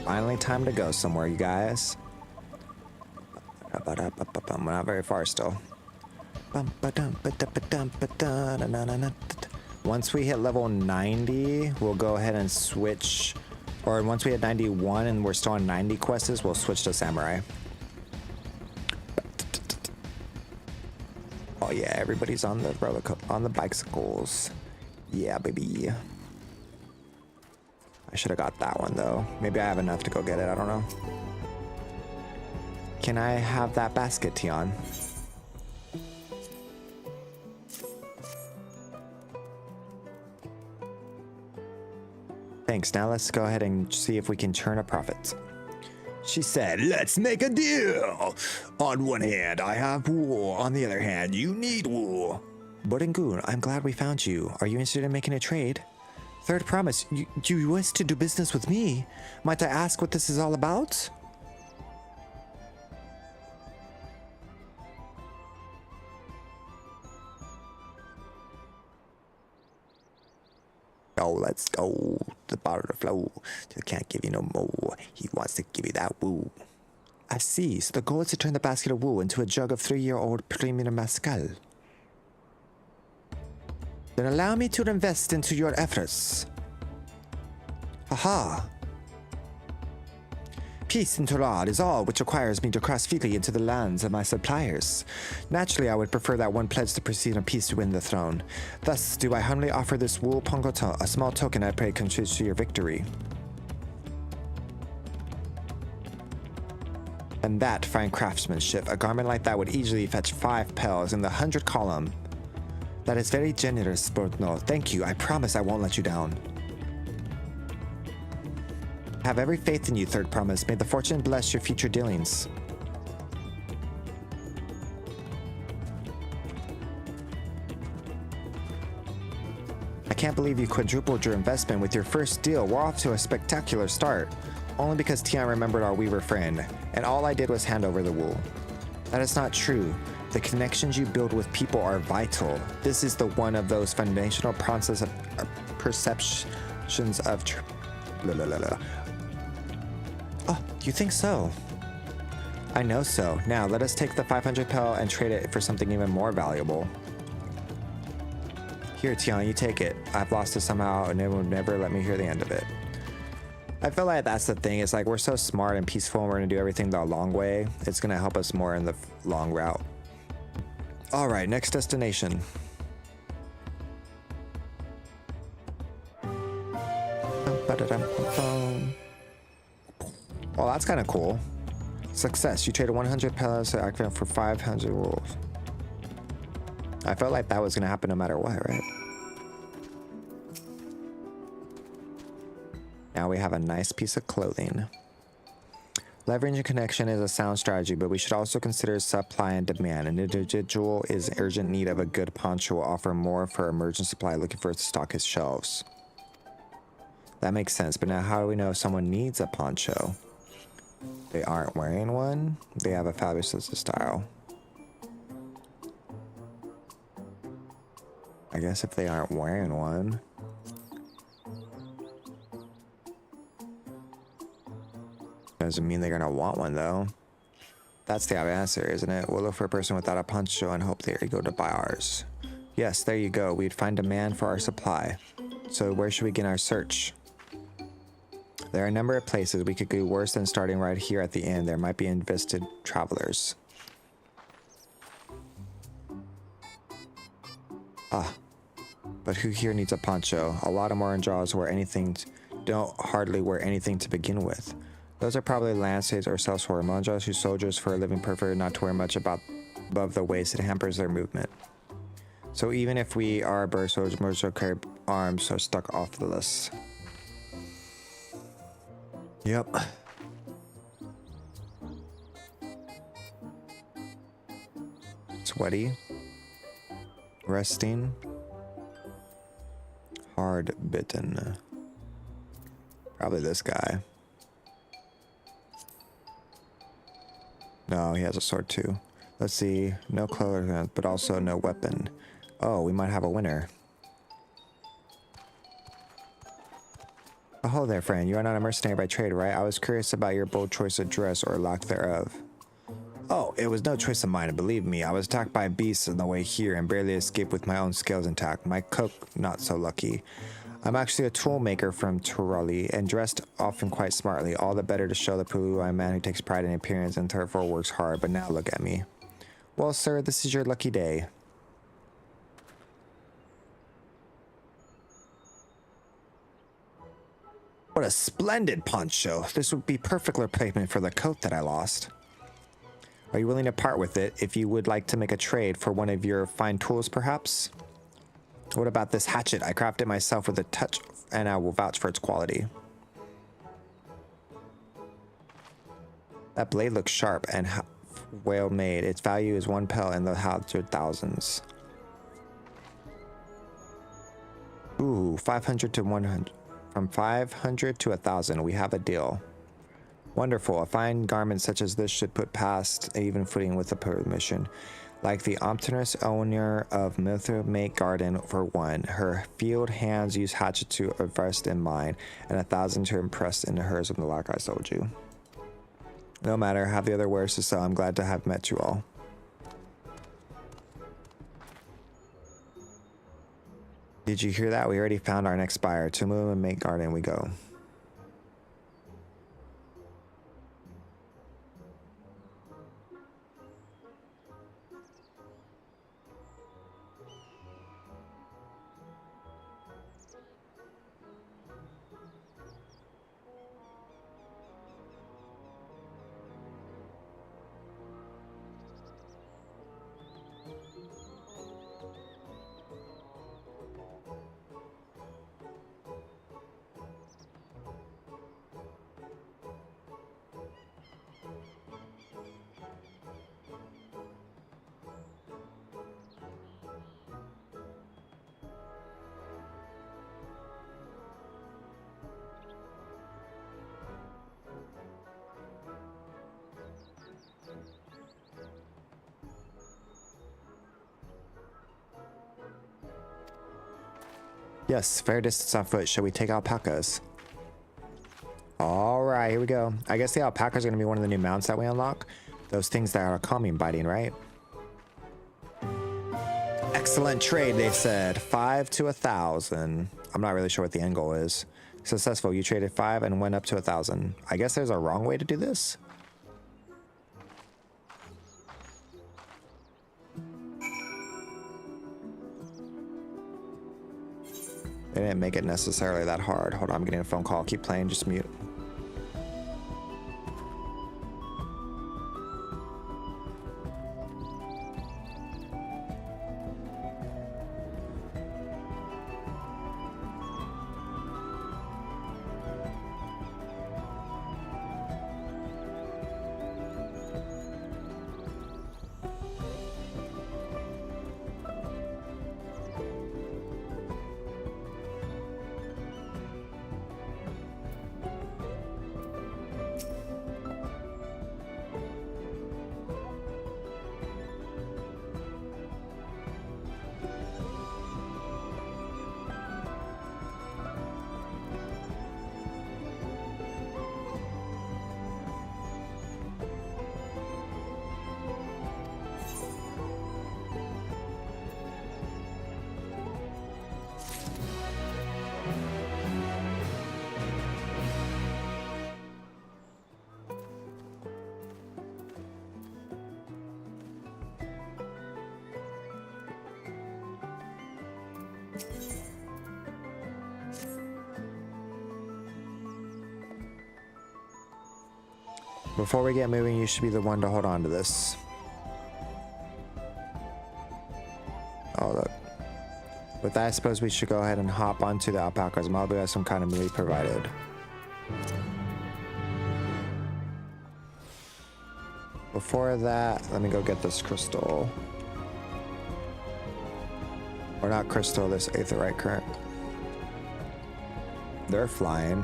Finally time to go somewhere, you guys. We're not very far still. Once we hit level 90, we'll go ahead and switch. Or once we hit 91 and we're still on 90 quests, we'll switch to Samurai. Oh yeah, everybody's on the on the bicycles. Yeah, baby. I should have got that one though. Maybe I have enough to go get it. I don't know. Can I have that basket, Tion? Thanks. Now let's go ahead and see if we can turn a profit. She said, let's make a deal. On one hand, I have wool. On the other hand, you need wool. Bodengun, I'm glad we found you. Are you interested in making a trade? Third promise, you wish to do business with me? Might I ask what this is all about? Oh, let's go. The bar of the flow. Just can't give you no more. He wants to give you that woo. I see. So the goal is to turn the basket of wool into a jug of 3-year-old premium mescal. Then allow me to invest into your efforts. Aha. Peace in Torad is all which requires me to cross freely into the lands of my suppliers. Naturally, I would prefer that one pledge to proceed on peace to win the throne. Thus, do I humbly offer this wool pongoton, a small token I pray contributes to your victory. And that, fine craftsmanship, a garment like that would easily fetch 5 pels in the 100 column. That is very generous, Bortno. Thank you. I promise I won't let you down. I have every faith in you, Third Promise. May the fortune bless your future dealings. I can't believe you quadrupled your investment with your first deal. We're off to a spectacular start. Only because Tian remembered our weaver friend, and all I did was hand over the wool. That is not true. The connections you build with people are vital. This is the one of those foundational process of perceptions of Oh, you think so? I know so. Now, let us take the 500 pel and trade it for something even more valuable. Here, Tian, you take it. I've lost it somehow, and it will never let me hear the end of it. I feel like that's the thing. It's like we're so smart and peaceful, and we're going to do everything the long way. It's going to help us more in the long route. All right, next destination. Well, that's kind of cool. Success. You traded 100 pellets to activate for 500 wolves. I felt like that was going to happen no matter what, right? Now we have a nice piece of clothing. Leveraging connection is a sound strategy, but we should also consider supply and demand. An individual is in urgent need of a good poncho will offer more for emergent supply looking for it to stock his shelves. That makes sense, but now how do we know if someone needs a poncho? They aren't wearing one. They have a fabulous sense of style. I guess if they aren't wearing one. Doesn't mean they're gonna want one though. That's the answer, isn't it? We'll look for a person without a poncho and hope they go to buy ours. Yes, there you go. We'd find demand for our supply. So where should we begin our search? There are a number of places. We could do worse than starting right here at the inn. There might be invested travelers. Ah, but who here needs a poncho? A lot of Moranjals don't hardly wear anything to begin with. Those are probably lances or self-sword Moranjals whose soldiers for a living prefer not to wear much above the waist. It hampers their movement. So even if we are bird soldiers, most will carry arms, so stuck off the list. Yep. Sweaty. Resting. Hard bitten. Probably this guy. No, he has a sword too. Let's see. No clothes, but also no weapon. Oh, we might have a winner. Oh, there, friend. You are not a mercenary by trade, right? I was curious about your bold choice of dress or lack thereof. Oh, it was no choice of mine, and believe me, I was attacked by beasts on the way here and barely escaped with my own scales intact. My cook, not so lucky. I'm actually a tool maker from Turali and dressed often quite smartly, all the better to show the Pulu I'm a man who takes pride in appearance and therefore works hard, but now look at me. Well, sir, this is your lucky day. What a splendid poncho. This would be perfect replacement for the coat that I lost. Are you willing to part with it if you would like to make a trade for one of your fine tools, perhaps? What about this hatchet? I crafted myself with a touch, and I will vouch for its quality. That blade looks sharp and well made. Its value is 1 pel in the hundred thousands. Ooh, 500 to 100. From 500 to 1,000, we have a deal. Wonderful. A fine garment such as this should put past an even footing with the permission. Like the optimist owner of Miltha Make Garden for one, her field hands use hatchet to invest in mine, and 1,000 to impress in hers of the like I sold you. No matter, have the other wares to sell. I'm glad to have met you all. Did you hear that? We already found our next buyer. To move and make garden we go. Yes, fair distance on foot. Shall we take alpacas? All right, here we go. I guess the alpacas are going to be one of the new mounts that we unlock. Those things that are calming biting, right? Excellent trade, they said. 5 to 1,000. I'm not really sure what the end goal is. Successful. You traded 5 and went up to 1,000. I guess there's a wrong way to do this. They didn't make it necessarily that hard. Hold on, I'm getting a phone call. Keep playing, just mute. Before we get moving, you should be the one to hold on to this. Oh, look. With that, I suppose we should go ahead and hop onto the alpacas. Malibu has some kind of meat provided. Before that, let me go get this crystal. Or not crystal, this aetherite current. They're flying.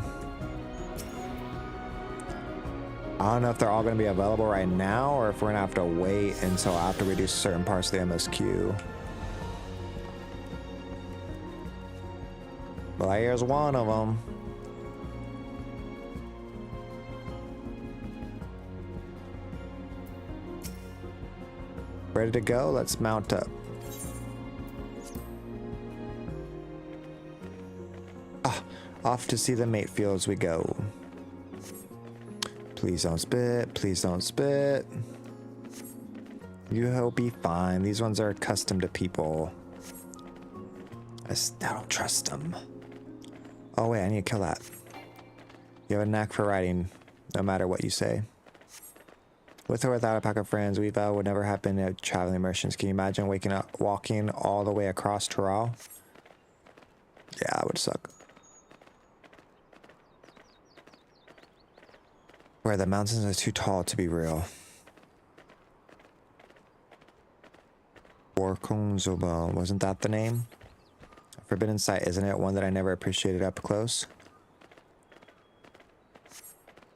I don't know if they're all going to be available right now or if we're going to have to wait until after we do certain parts of the MSQ. Well, here's one of them. Ready to go? Let's mount up. Off to see the mate fields we go. Please don't spit. Please don't spit. You'll be fine. These ones are accustomed to people. I don't trust them. Oh wait, I need to kill that. You have a knack for riding, no matter what you say. With or without a pack of friends, we vow would never happen at traveling immersions. Can you imagine walking all the way across Toral? Yeah, that would suck. Where the mountains are too tall to be real. Warkungzuba, wasn't that the name? Forbidden sight, isn't it? One that I never appreciated up close.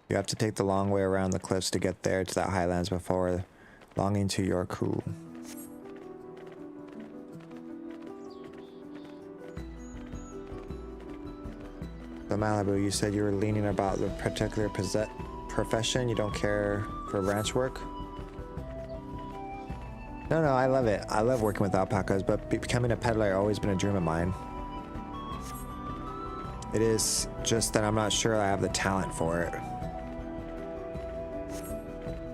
You have to take the long way around the cliffs to get there to that highlands before longing to your crew. So Malibu, you said you were leaning about the particular profession. You don't care for ranch work? No, I love it. I love working with alpacas, but becoming a peddler has always been a dream of mine. It is just that I'm not sure I have the talent for it.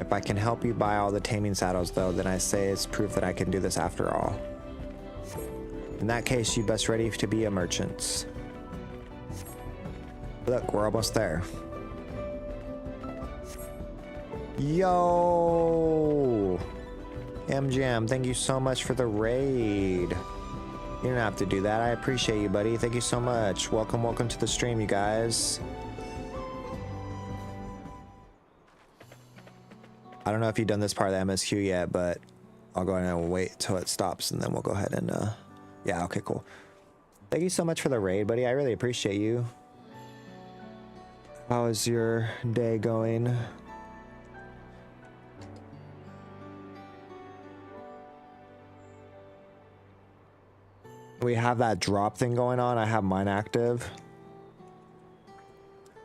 If I can help you buy all the taming saddles, though, then I say it's proof that I can do this after all. In that case, you best ready to be a merchant. Look, we're almost there. Yo! MGM, thank you so much for the raid. You don't have to do that. I appreciate you, buddy. Thank you so much. Welcome to the stream, you guys. I don't know if you've done this part of the MSQ yet, but I'll go ahead and wait till it stops, and then we'll go ahead and, yeah, okay, cool. Thank you so much for the raid, buddy. I really appreciate you. How is your day going? We have that drop thing going on. I have mine active.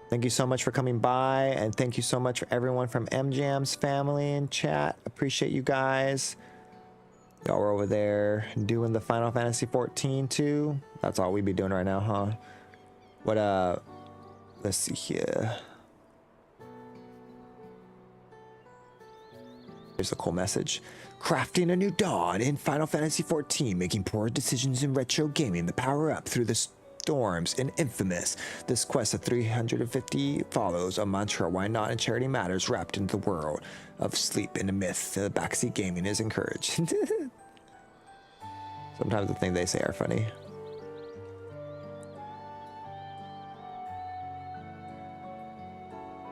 Thank you so much for coming by, and thank you so much for everyone from MJam's family in chat. Appreciate you guys. Y'all were over there doing the Final Fantasy 14 too. That's all we be doing right now, huh? What let's see here. Here's a cool message. Crafting a new dawn in Final Fantasy 14, making poor decisions in retro gaming to power up through the storms in Infamous. This quest of 350 follows a mantra, why not, in charity matters, wrapped into the world of sleep in a myth. The backseat gaming is encouraged. Sometimes the things they say are funny.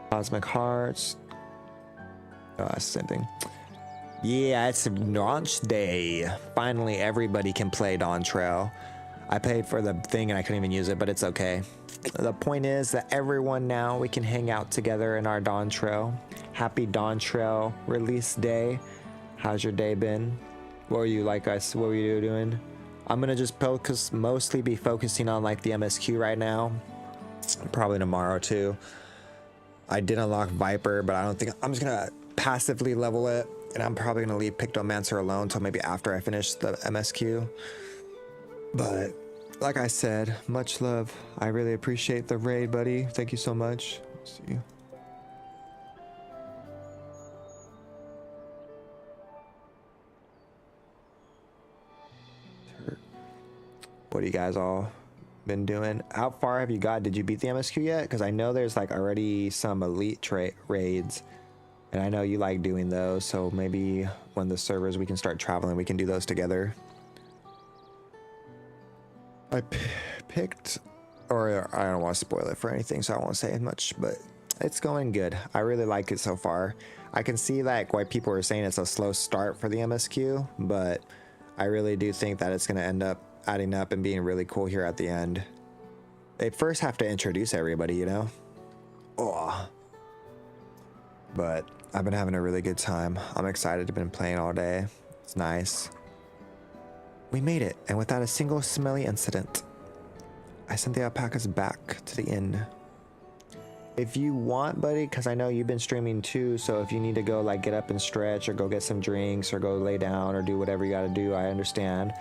Cosmic Hearts. Same thing. Yeah, it's launch day. Finally, everybody can play Dawntrail. I paid for the thing and I couldn't even use it, but it's okay. The point is that everyone now, we can hang out together in our Dawntrail. Happy Dawntrail release day. How's your day been? What were you like us? What were you doing? I'm gonna just mostly be focusing on like the MSQ right now. Probably tomorrow too. I did unlock Viper, but I don't think I'm just gonna passively level it, and I'm probably gonna leave Pictomancer alone until maybe after I finish the MSQ. But like I said, much love. I really appreciate the raid, buddy. Thank you so much. See you. What do you guys all been doing? How far have you got? Did you beat the MSQ yet? Because I know there's like already some elite raids, and I know you like doing those, so maybe when the servers we can start traveling, we can do those together. I picked, or I don't want to spoil it for anything, so I won't say much, but it's going good. I really like it so far. I can see like why people are saying it's a slow start for the MSQ, but I really do think that it's going to end up adding up and being really cool here at the end. They first have to introduce everybody, you know? Oh. But I've been having a really good time. I'm excited. I've been playing all day. It's nice. We made it, and without a single smelly incident. I sent the alpacas back to the inn. If you want, buddy, because I know you've been streaming too, so if you need to go like get up and stretch or go get some drinks or go lay down or do whatever you got to do, I understand.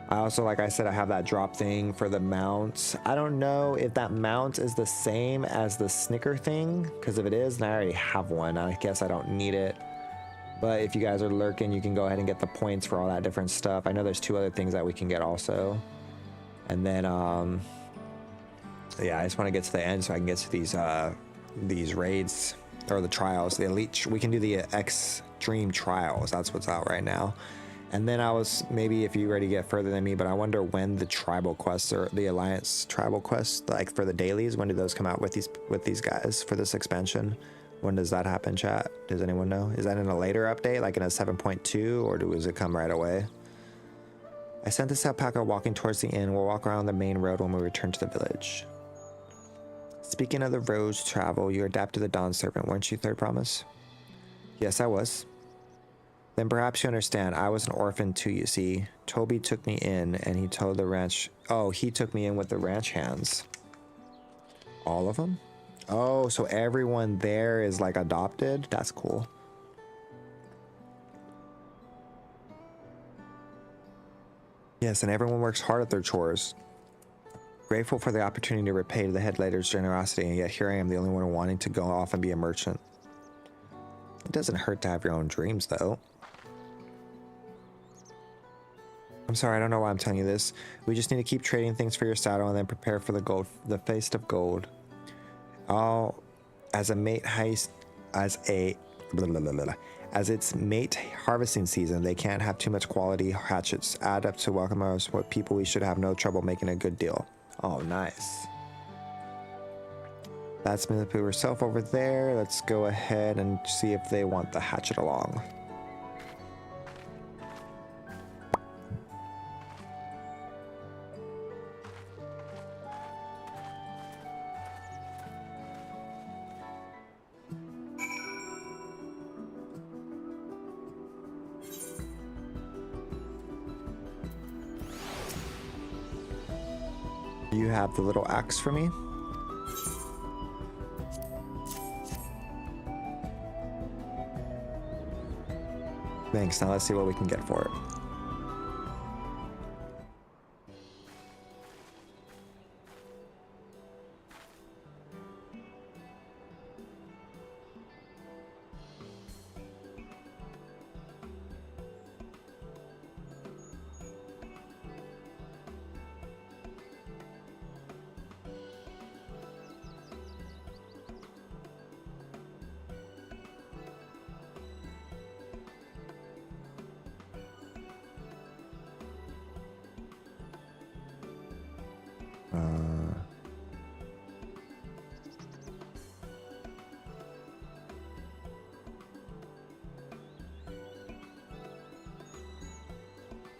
I also, like I said, I have that drop thing for the mounts. I don't know if that mount is the same as the Snicker thing, because if it is, then I already have one. I guess I don't need it. But if you guys are lurking, you can go ahead and get the points for all that different stuff. I know there's 2 other things that we can get also. And then, yeah, I just want to get to the end so I can get to these raids, or the trials, the elite. We can do the extreme trials. That's what's out right now. And then I was, maybe if you're ready to get further than me, but I wonder when the tribal quests, or the Alliance tribal quests, like for the dailies, when do those come out with these guys for this expansion? When does that happen, chat? Does anyone know? Is that in a later update, like in a 7.2, or does it come right away? I sent this alpaca walking towards the inn. We'll walk around the main road when we return to the village. Speaking of the roads travel, you adapted the Dawn Serpent, weren't you, Third Promise? Yes, I was. Then perhaps you understand, I was an orphan too, you see. Toby took me in, and he told the ranch... Oh, he took me in with the ranch hands. All of them? Oh, so everyone there is like adopted? That's cool. Yes, and everyone works hard at their chores. Grateful for the opportunity to repay the head leader's generosity, and yet here I am, the only one wanting to go off and be a merchant. It doesn't hurt to have your own dreams, though. I'm sorry, I don't know why I'm telling you this. We just need to keep trading things for your saddle and then prepare for the feast of gold. As it's mate harvesting season, they can't have too much quality hatchets. Add up to welcome us what people we should have no trouble making a good deal. Oh, nice. That's Millipoo herself over there. Let's go ahead and see if they want the hatchet along. You have the little axe for me. Thanks. Now let's see what we can get for it.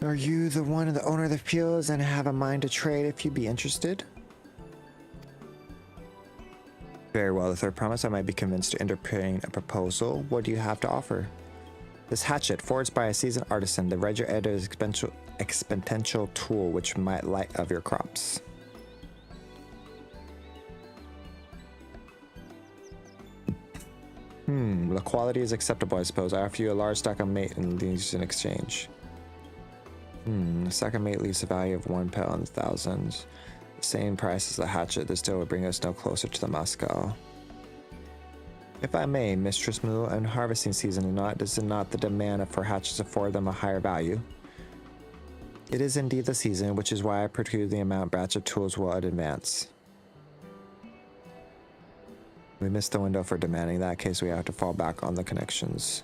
Are you the owner of the fields and have a mind to trade if you'd be interested? Very well, the third promise, I might be convinced to entertain a proposal. What do you have to offer? This hatchet, forged by a seasoned artisan, the Reger Editor's exponential tool which might light of your crops. The quality is acceptable, I suppose. I offer you a large stack of mate and leaves in exchange. A stack of mate leaves a value of 1 pel in the thousands. The same price as the hatchet, this still would bring us no closer to the Moscow. If I may, Mistress Moo, and harvesting season is not the demand for hatchets afford them a higher value. It is indeed the season, which is why I procure the amount batch of tools will advance. We missed the window for demanding. In that case, we have to fall back on the connections.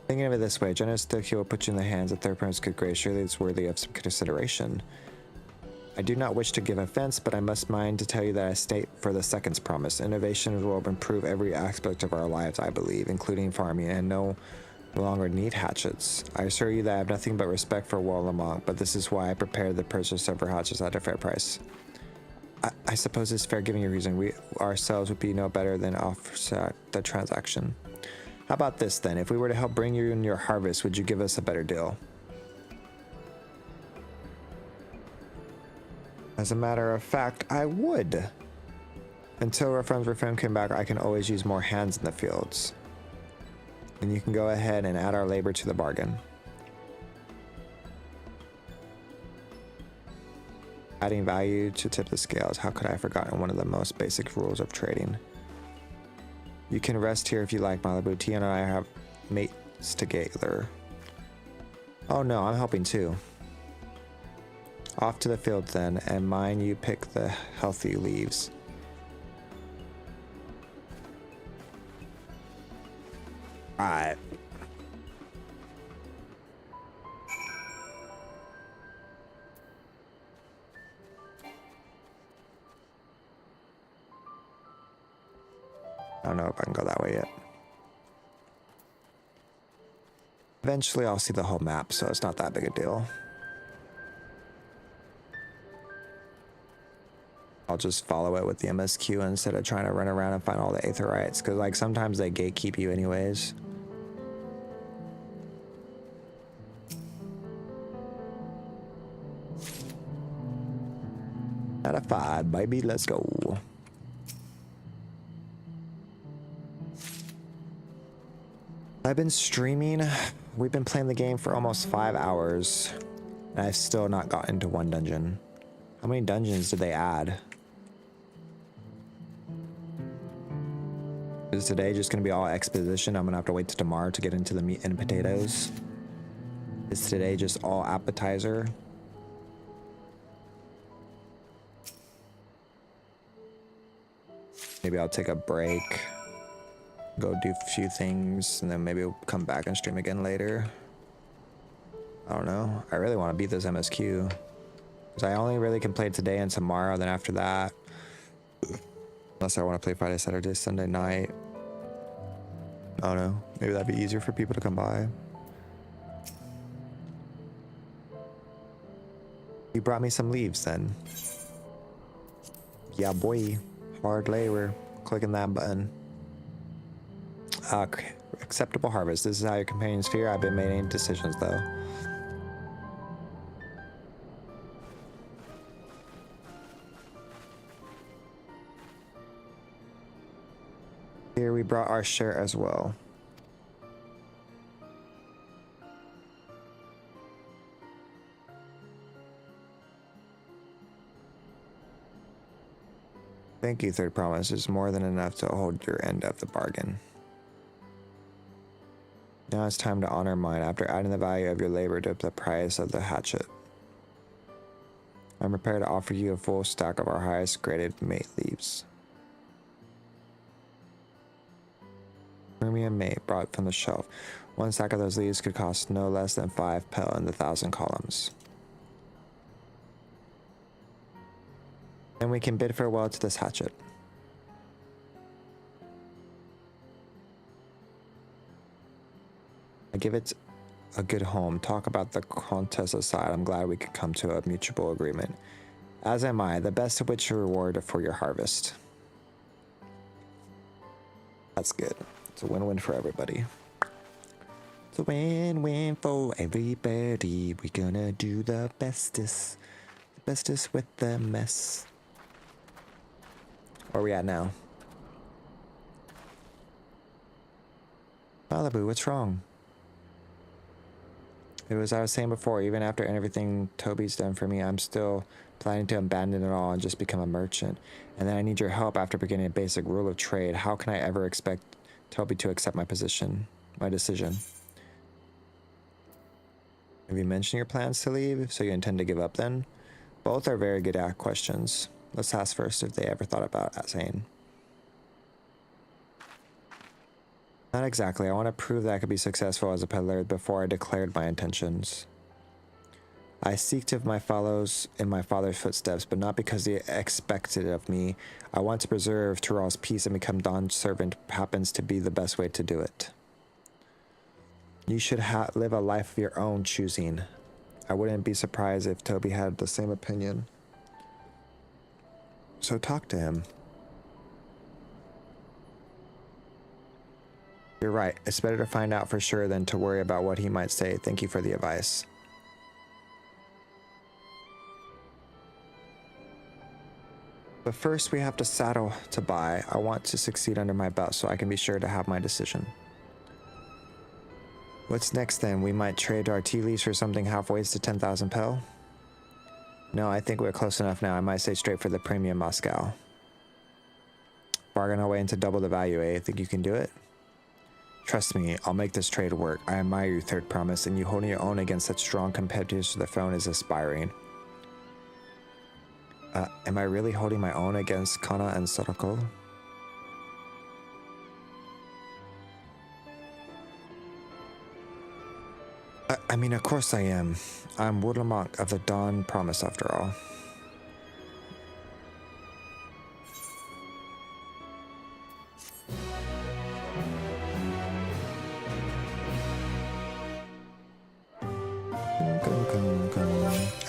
Thinking of it this way, generous Tokyo will put you in the hands of third parties good grace. Surely it's worthy of some consideration. I do not wish to give offense, but I must mind to tell you that I state for the second's promise. Innovations will improve every aspect of our lives, I believe, including farming, and no longer need hatchets. I assure you that I have nothing but respect for Wallamont, but this is why I prepared the purchase of several hatchets at a fair price. I suppose it's fair giving you reason. We ourselves would be no better than offset the transaction. How about this then? If we were to help bring you in your harvest, would you give us a better deal? As a matter of fact, I would. Until our friends reform came back, I can always use more hands in the fields. And you can go ahead and add our labor to the bargain. Adding value to tip the scales. How could I have forgotten one of the most basic rules of trading? You can rest here if you like, Malibu. Tia and I have mates together. Oh no, I'm helping too. Off to the field then, and mind you pick the healthy leaves. Alright. I don't know if I can go that way yet. Eventually I'll see the whole map, so it's not that big a deal. I'll just follow it with the MSQ instead of trying to run around and find all the aetherites, because like sometimes they gatekeep you anyways. Out of 5, baby, let's go. I've been streaming. We've been playing the game for almost 5 hours, and I've still not gotten to one dungeon. How many dungeons did they add? Is today just gonna be all exposition? I'm gonna have to wait till tomorrow to get into the meat and potatoes. Is today just all appetizer? Maybe I'll take a break, go do a few things, and then maybe we'll come back and stream again later. I don't know. I really want to beat this MSQ. Because I only really can play today and tomorrow, then after that, unless I want to play Friday, Saturday, Sunday night. I don't know. Maybe that'd be easier for people to come by. You brought me some leaves then. Yeah, boy. Hard labor. Clicking that button. Acceptable harvest. This is how your companions fear. I've been making decisions though. Here we brought our share as well. Thank you, Third Promise. It's more than enough to hold your end of the bargain. Now it's time to honor mine after adding the value of your labor to the price of the hatchet. I'm prepared to offer you a full stack of our highest graded mate leaves. Premium mate brought from the shelf. One stack of those leaves could cost no less than 5 pel in the 1,000 columns. Then we can bid farewell to this hatchet. I give it a good home. Talk about the contest aside, I'm glad we could come to a mutual agreement. As am I, the best of which reward for your harvest. That's good. It's a win-win for everybody. It's a win-win for everybody. We're gonna do the bestest. The bestest with the mess. Where are we at now? Malibu, what's wrong? It was I was saying before, even after everything Toby's done for me, I'm still planning to abandon it all and just become a merchant. And then I need your help after beginning a basic rule of trade. How can I ever expect Toby to accept my decision? Have you mentioned your plans to leave? So you intend to give up then? Both are very good questions. Let's ask first if they ever thought about saying. Not exactly. I want to prove that I could be successful as a peddler before I declared my intentions. I seek to my follows in my father's footsteps, but not because he expected it of me. I want to preserve Tural's peace, and become Dawn's servant happens to be the best way to do it. You should live a life of your own choosing. I wouldn't be surprised if Toby had the same opinion. So talk to him. You're right. It's better to find out for sure than to worry about what he might say. Thank you for the advice. But first we have to saddle to buy. I want to succeed under my belt so I can be sure to have my decision. What's next then? We might trade our tea leaves for something halfway to 10,000 pel? No, I think we're close enough now. I might say straight for the premium Moscow. Bargain our way into double the value, eh? Think you can do it? Trust me, I'll make this trade work. I admire you, Third Promise, and you holding your own against such strong competitors to the throne is aspiring. Am I really holding my own against Kana and Soroko? I mean, of course I am. I'm Woodlamonk of the Dawn Promise, after all.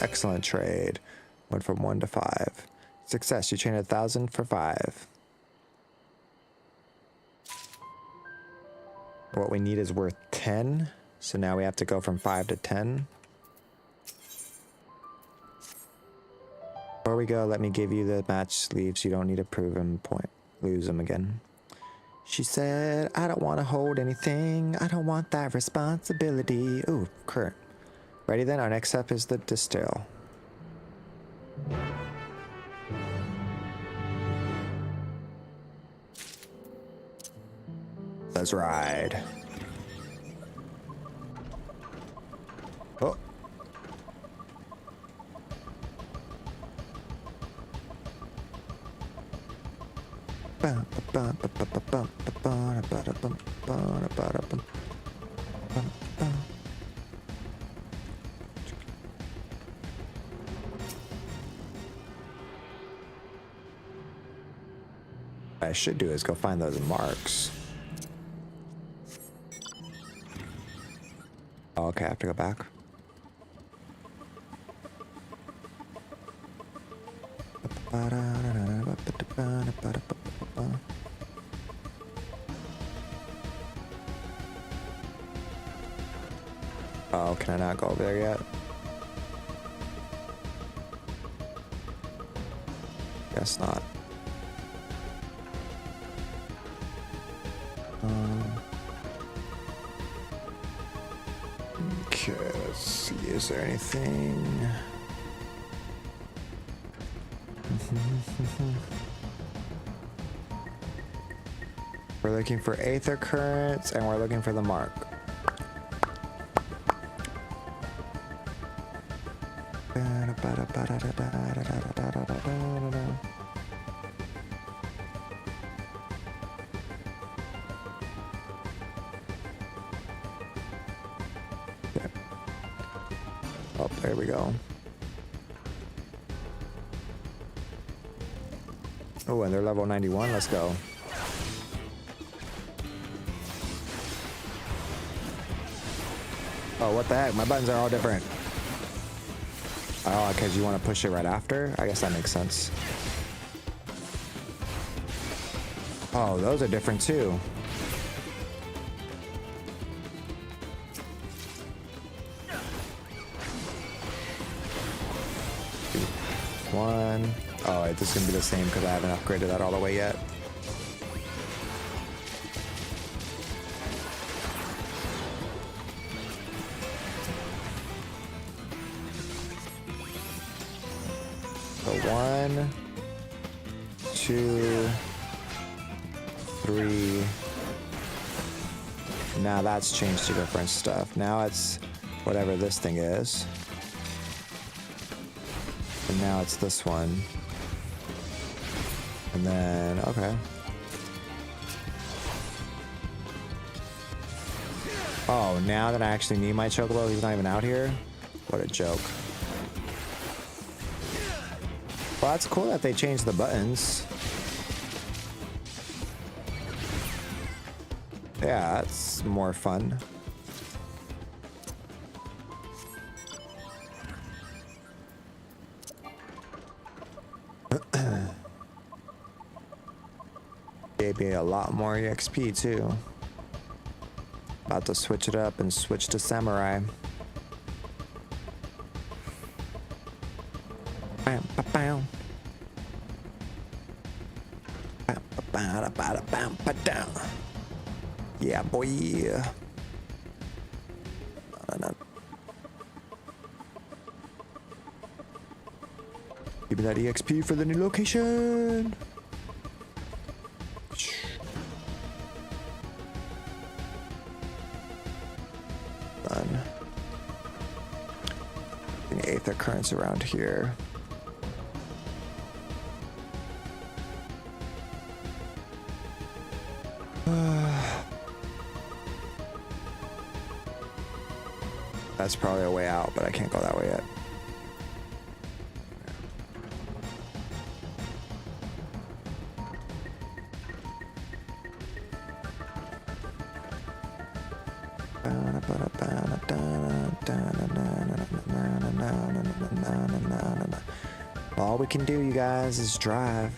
Excellent trade. Went from 1 to 5. Success, you trained 1,000 for 5. What we need is worth 10. So now we have to go from 5 to 10. Before we go, let me give you the match sleeves. You don't need to prove them point. Lose them again. She said, I don't want to hold anything. I don't want that responsibility. Ooh, current. Ready then? Our next step is the distill. Let's ride. Oh. What I should do is go find those marks. Oh, okay, I have to go back. Oh, can I not go over there yet? Guess not. is there anything? We're looking for aether currents and we're looking for the mark. Oh, there we go. Oh, and they're level 91. Let's go. Oh, what the heck? My buttons are all different. Oh, because you want to push it right after? I guess that makes sense. Oh, those are different too. One. Oh, wait, this is going to be the same because I haven't upgraded that all the way yet. So 1, 2, 3. Now that's changed to different stuff. Now it's whatever this thing is. And now it's this one. And then, okay. Oh, now that I actually need my chocobo, he's not even out here? What a joke. Well, that's cool that they changed the buttons. Yeah, that's more fun. Gave me a lot more EXP too. About to switch it up and switch to samurai. Bam, ba, bam. Bam, ba, ba, da, ba, da, bam, ba, down. Yeah, boy. Give me that EXP for the new location. Done. The aether currents around here. That's probably a way out, but I can't go that way yet. All we can do, you guys, is drive.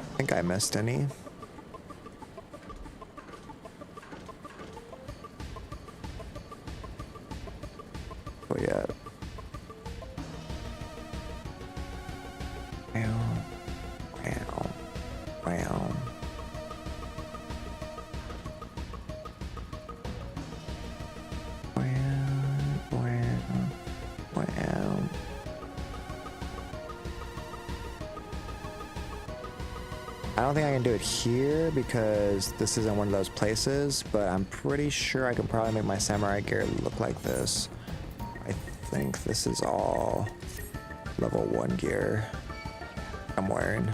I think I missed any. Oh yeah. I don't think I can do it here because this isn't one of those places, but I'm pretty sure I can probably make my samurai gear look like this. I think this is all level 1 gear I'm wearing.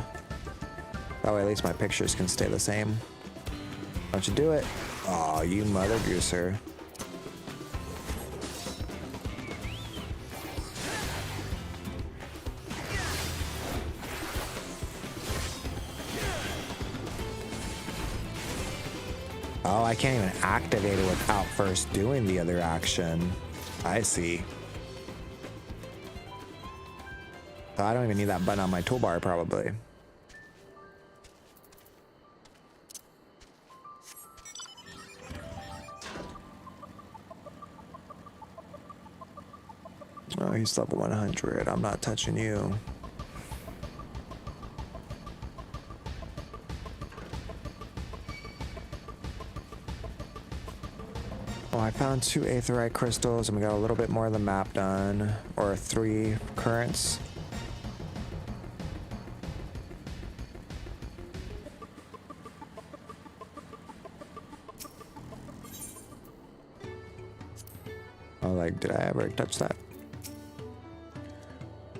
That way at least my pictures can stay the same. Why don't you do it? Aw, you mother gooser. Oh, I can't even activate it without first doing the other action. I see. So I don't even need that button on my toolbar, probably. Oh, he's level 100. I'm not touching you. Oh, I found 2 aetheryte crystals, and we got a little bit more of the map done, or 3 currents. Oh, like, did I ever touch that?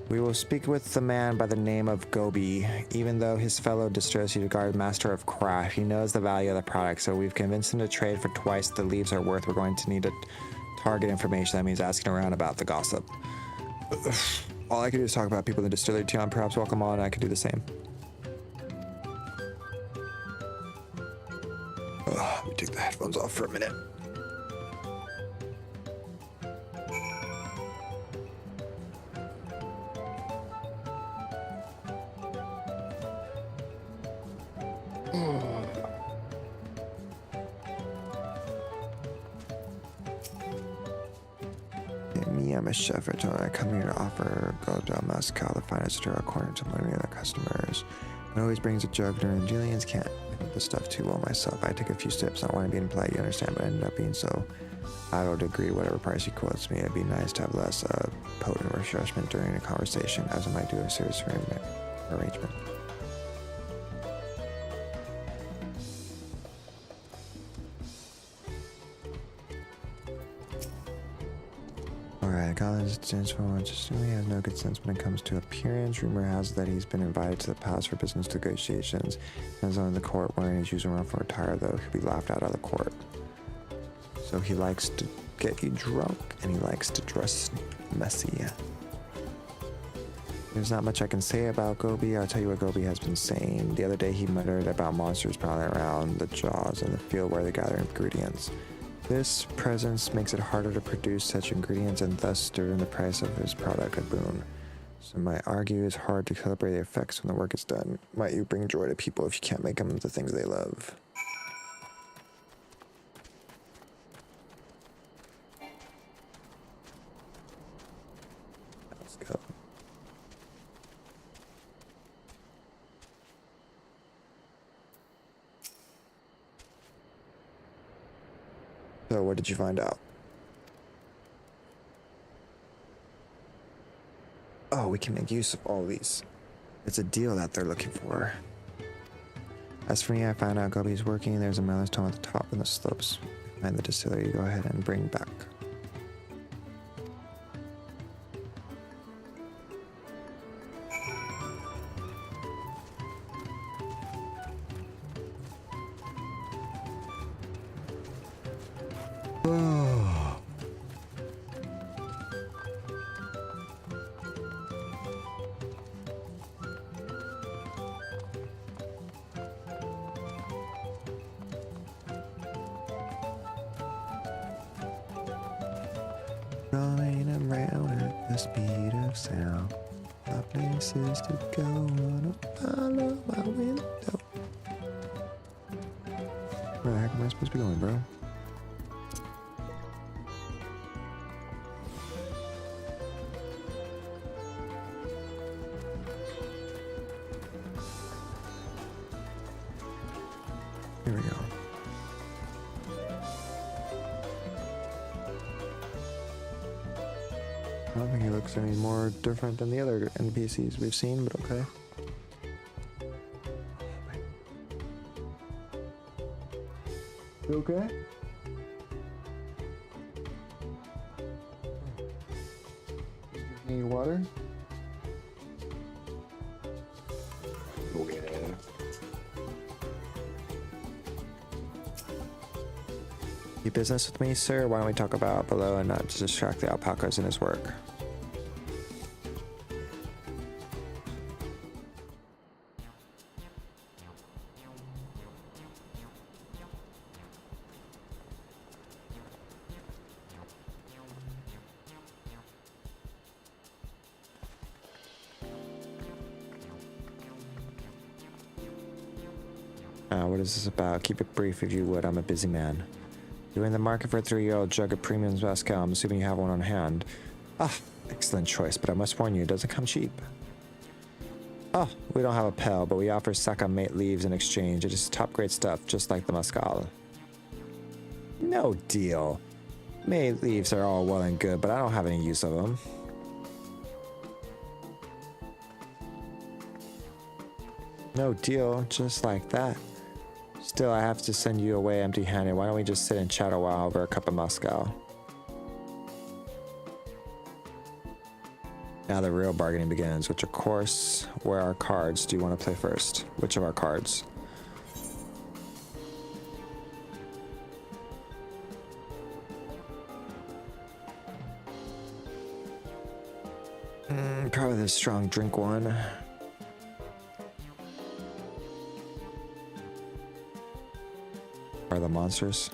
We will speak with the man by the name of Gobi. Even though his fellow distressed guard master of craft, he knows the value of the product, so we've convinced him to trade for twice the leaves are worth. We're going to need to target information. That means asking around about the gossip. All I can do is talk about people in the distillery. Tion, perhaps welcome on. I could do the same. Let me take the headphones off for a minute. I'm a chef. I come here to offer Golda Mezcal, the finest stir according to many other customers. It always brings a jug during Julians can't make the stuff too well myself. I take a few sips. I don't want to be impolite, you understand, but I ended up being so I would agree whatever price he quotes me. It'd be nice to have less potent refreshment during a conversation, as I might do a serious arrangement. Alright, Collins stands for he has no good sense when it comes to appearance. Rumor has that he's been invited to the palace for business negotiations. Hands on the court wearing his usual for attire, though he'll be laughed out of the court. So he likes to get you drunk and he likes to dress messy. There's not much I can say about Gobi. I'll tell you what Gobi has been saying. The other day he muttered about monsters prowling around the jaws in the field where they gather ingredients. This presence makes it harder to produce such ingredients and thus driven the price of his product a boon. So might argue it's hard to calibrate the effects when the work is done. Might you bring joy to people if you can't make them the things they love? Let's go. So what did you find out? Oh, we can make use of all these. It's a deal that they're looking for. As for me, I found out Gobi's working. There's a milestone at the top in the slopes behind the distillery. Go ahead and bring back. Rolling around at the speed of sound. My places to go, wanna follow my window. Where the heck am I supposed to be going, bro? Here we go. I don't think he looks any more different than the other NPCs we've seen, but okay. You okay? Need water? Oh yeah. You business with me, sir? Why don't we talk about below and not to distract the alpacas in his work? What is this about? Keep it brief if you would. I'm a busy man. You're in the market for a 3-year-old jug of premium mezcal. I'm assuming you have one on hand. Ah, excellent choice, but I must warn you, it doesn't come cheap. Oh, we don't have a pail, but we offer Saka mate leaves in exchange. It is top-grade stuff, just like the mezcal. No deal. Mate leaves are all well and good, but I don't have any use of them. No deal, just like that. Still, I have to send you away empty-handed. Why don't we just sit and chat a while over a cup of mezcal? Now the real bargaining begins, which of course, where are cards? Do you want to play first? Which of our cards? Probably the strong drink one. Are the monsters?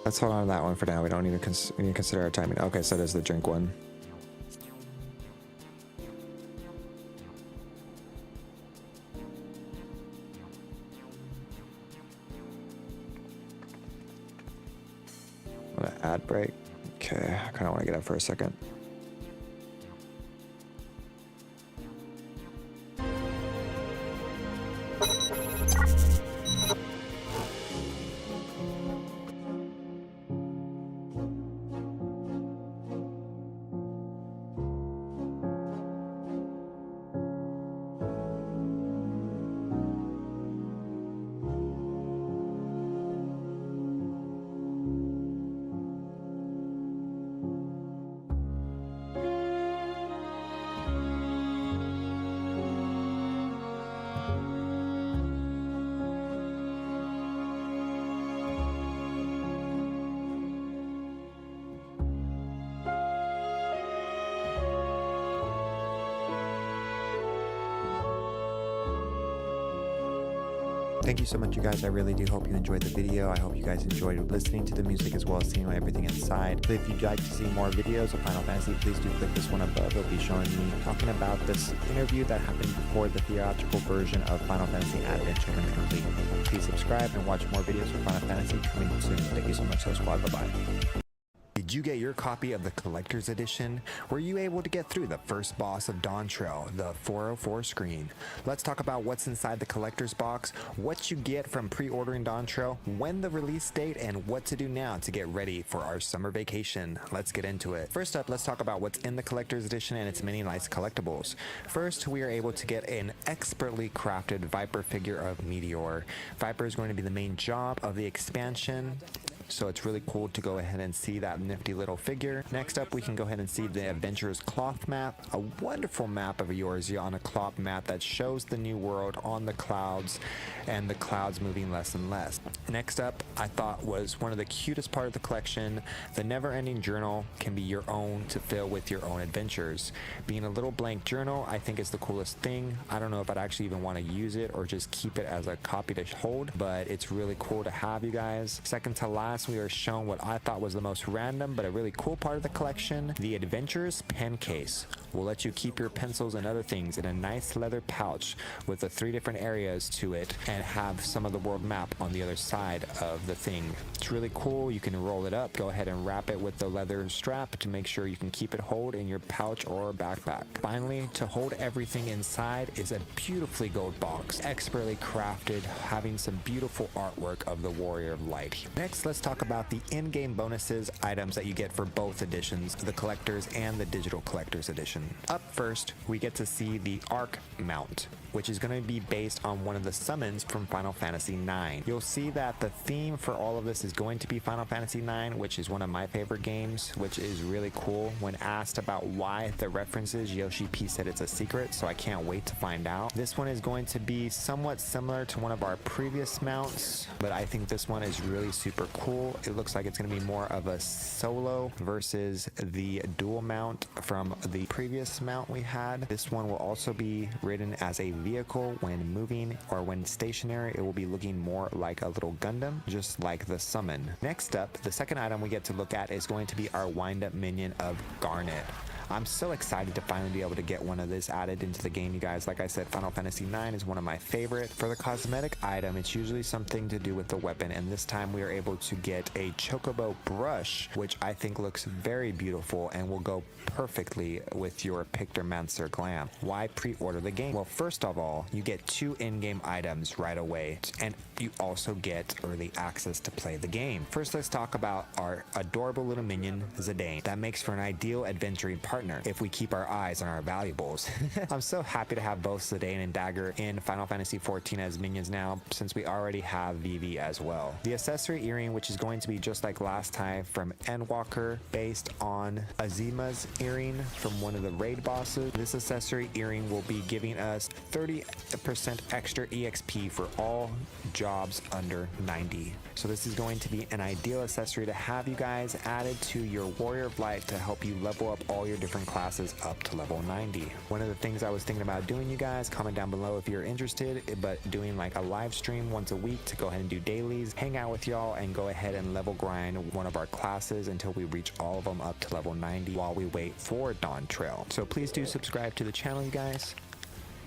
Let's hold on to that one for now. We don't need to we need to consider our timing. Okay, so there's the drink one. Ad break. Okay, I kind of want to get up for a second. Thank you so much, you guys. I really do hope you enjoyed the video. I hope you guys enjoyed listening to the music as well as seeing everything inside. But if you'd like to see more videos of Final Fantasy, please do click this one above. It'll be showing me talking about this interview that happened before the theatrical version of Final Fantasy Adventure Went Complete. Please subscribe and watch more videos for Final Fantasy coming soon. Thank you so much, Squad. Bye-bye. Did you get your copy of the Collector's Edition? Were you able to get through the first boss of Dawntrail, the 404 screen? Let's talk about what's inside the Collector's Box, what you get from pre-ordering Dawntrail, when the release date, and what to do now to get ready for our summer vacation. Let's get into it. First up, let's talk about what's in the Collector's Edition and its many nice collectibles. First, we are able to get an expertly crafted Viper figure of Meteor. Viper is going to be the main job of the expansion, so it's really cool to go ahead and see that nifty little figure. Next up, we can go ahead and see the Adventurer's Cloth map, a wonderful map of Eorzea on a cloth map that shows the new world on the clouds and the clouds moving less and less. Next up, I thought was one of the cutest part of the collection. The never-ending journal can be your own to fill with your own adventures. Being a little blank journal, I think is the coolest thing. I don't know if I'd actually even want to use it or just keep it as a copy to hold, but it's really cool to have, you guys. Second to last, we are shown what I thought was the most random but a really cool part of the collection. The Adventurer's Pen Case will let you keep your pencils and other things in a nice leather pouch with the 3 different areas to it and have some of the world map on the other side of the thing. It's really cool. You can roll it up, go ahead and wrap it with the leather strap to make sure you can keep it hold in your pouch or backpack. Finally, to hold everything inside is a beautifully gold box, expertly crafted, having some beautiful artwork of the Warrior of Light. Next, let's talk about the in-game bonuses items that you get for both editions, the Collector's and the Digital Collector's Edition. Up first, we get to see the Arc Mount, which is going to be based on one of the summons from Final Fantasy IX. You'll see that the theme for all of this is going to be Final Fantasy IX, which is one of my favorite games, which is really cool. When asked about why the references, Yoshi P said it's a secret, so I can't wait to find out. This one is going to be somewhat similar to one of our previous mounts, but I think this one is really super cool. It looks like it's going to be more of a solo versus the dual mount from the previous mount we had. This one will also be ridden as a vehicle when moving, or when stationary it will be looking more like a little Gundam, just like the summon. Next up, the second item we get to look at is going to be our wind-up minion of Garnet. I'm so excited to finally be able to get one of this added into the game, you guys. Like I said, Final Fantasy IX is one of my favorite. For the cosmetic item, it's usually something to do with the weapon, and this time we are able to get a chocobo brush, which I think looks very beautiful and will go perfectly with your Pictomancer glam. Why pre-order the game? Well, first of all, you get 2 in-game items right away, and you also get early access to play the game. First, let's talk about our adorable little minion, Zidane. That makes for an ideal adventuring partner if we keep our eyes on our valuables. I'm so happy to have both Zidane and Dagger in Final Fantasy XIV as minions now, since we already have Vivi as well. The accessory earring, which is going to be just like last time from Endwalker, based on Azima's earring from one of the raid bosses. This accessory earring will be giving us 30% extra EXP for all jobs under 90. So this is going to be an ideal accessory to have you guys added to your Warrior of Light to help you level up all your different classes up to level 90. One of the things I was thinking about doing, you guys, comment down below if you're interested, but doing like a live stream once a week to go ahead and do dailies, hang out with y'all, and go ahead and level grind one of our classes until we reach all of them up to level 90 while we wait for Dawntrail. So please do subscribe to the channel, you guys.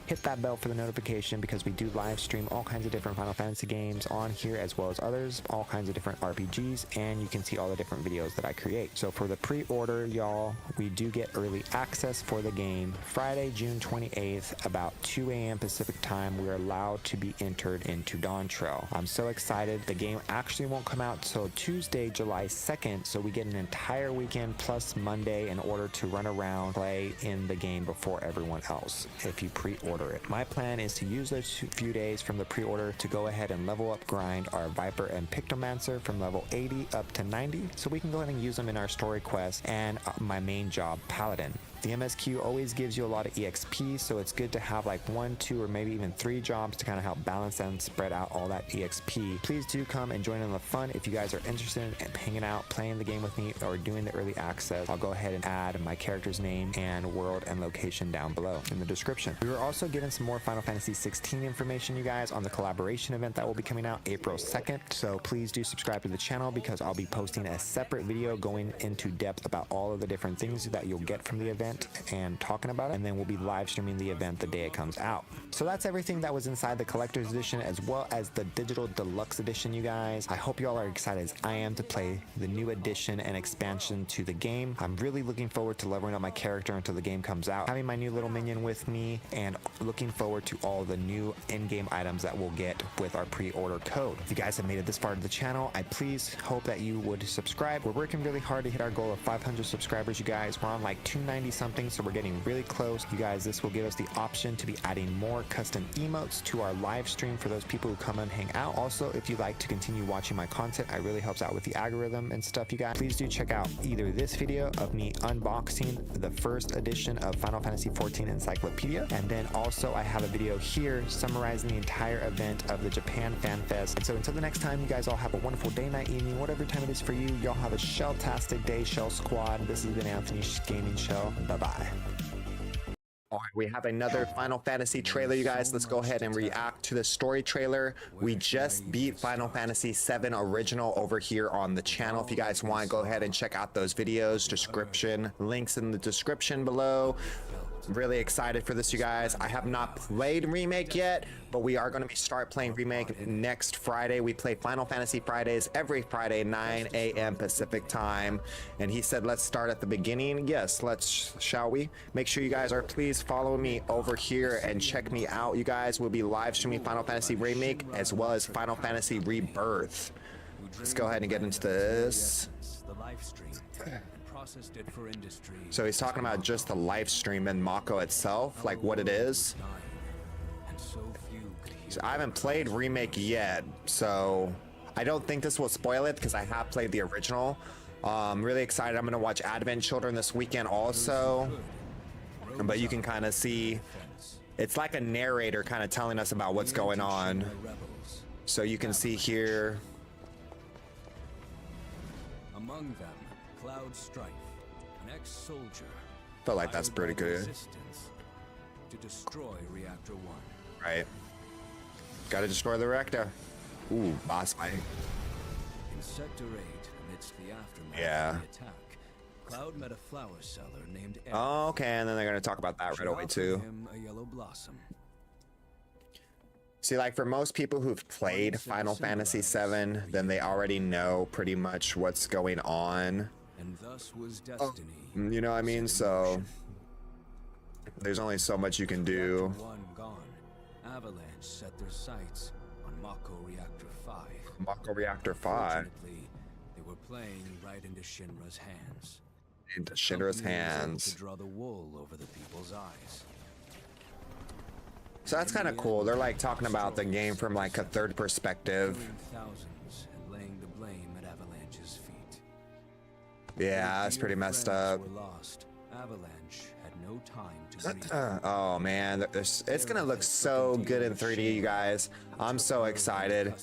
Hit that bell for the notification, because we do live stream all kinds of different Final Fantasy games on here, as well as others, all kinds of different RPGs, and you can see all the different videos that I create. So for the pre-order, y'all, we do get early access for the game. Friday, June 28th, about 2 a.m. Pacific time, we're allowed to be entered into Dawntrail. I'm so excited. The game actually won't come out till Tuesday, July 2nd, so we get an entire weekend plus Monday in order to run around, play in the game before everyone else if you pre-order it. My plan is to use those few days from the pre-order to go ahead and level up grind our Viper and Pictomancer from level 80 up to 90, so we can go ahead and use them in our story quest and my main job, Paladin. The MSQ always gives you a lot of EXP, so it's good to have like 1, 2, or maybe even 3 jobs to kind of help balance and spread out all that EXP. Please do come and join in the fun if you guys are interested in hanging out, playing the game with me, or doing the early access. I'll go ahead and add my character's name and world and location down below in the description. We were also given some more Final Fantasy XVI information, you guys, on the collaboration event that will be coming out April 2nd. So please do subscribe to the channel, because I'll be posting a separate video going into depth about all of the different things that you'll get from the event and talking about it, and then we'll be live streaming the event the day it comes out. So that's everything that was inside the collector's edition, as well as the digital deluxe edition, you guys. I hope y'all are excited as I am to play the new addition and expansion to the game. I'm really looking forward to leveling up my character until the game comes out, having my new little minion with me, and looking forward to all the new in-game items that we'll get with our pre-order code. If you guys have made it this far to the channel, I please hope that you would subscribe. We're working really hard to hit our goal of 500 subscribers, you guys. We're on like 290 something, so we're getting really close. You guys, this will give us the option to be adding more custom emotes to our live stream for those people who come and hang out. Also, if you'd like to continue watching my content, it really helps out with the algorithm and stuff, you guys. Please do check out either this video of me unboxing the first edition of Final Fantasy XIV Encyclopedia, and then also I have a video here summarizing the entire event of the Japan Fan Fest. And so until the next time, you guys all have a wonderful day, night, evening, whatever time it is for you. Y'all have a shell-tastic day, Shell Squad. This has been Anthony's Gaming Show. Bye-bye. All right, we have another Final Fantasy trailer, you guys. Let's go ahead and react to the story trailer. We just beat Final Fantasy VII Original over here on the channel. If you guys want, go ahead and check out those videos. Description, links in the description below. Really excited for this, you guys. I have not played Remake yet, but we are going to start playing Remake next Friday. We play Final Fantasy Fridays every Friday, 9 a.m. Pacific time. And he said, let's start at the beginning. Yes, let's, shall we? Make sure you guys are, please follow me over here and check me out. You guys will be live streaming Final Fantasy Remake as well as Final Fantasy Rebirth. Let's go ahead and get into this. So he's talking about just the live stream and Mako itself, like what it is. So I haven't played Remake yet, so I don't think this will spoil it because I have played the original. I'm really excited. I'm going to watch Advent Children this weekend also. But you can kind of see, it's like a narrator kind of telling us about what's going on. So you can see here. Among them, Cloud Strife, an ex-soldier. Feel like that's pretty good. To destroy Reactor 1. Right. Gotta destroy the reactor. Ooh, boss fight. In Sector 8, amidst the aftermath yeah. of the attack, Cloud met a flower seller named Oh, okay, and then they're gonna talk about that right away too. him a yellow blossom. See, like for most people who've played Final Fantasy VII, then they already know pretty much what's going on. And thus was destiny. You know what I mean? So there's only so much you can do. One gone. Avalanche set their sights on Mako Reactor 5. Mako Reactor 5. Fortunately, they were playing right into Shinra's hands. Into Shinra's Company was able hands. to draw the wool over the people's eyes. So that's kind of cool. They're like talking about the game from like a third perspective. Thousands and laying the blame at Avalanche's feet. Yeah, that's pretty messed up. Were lost. Avalanche had no time to grieve. Oh man, it's gonna look so good in 3D, you guys. I'm so excited.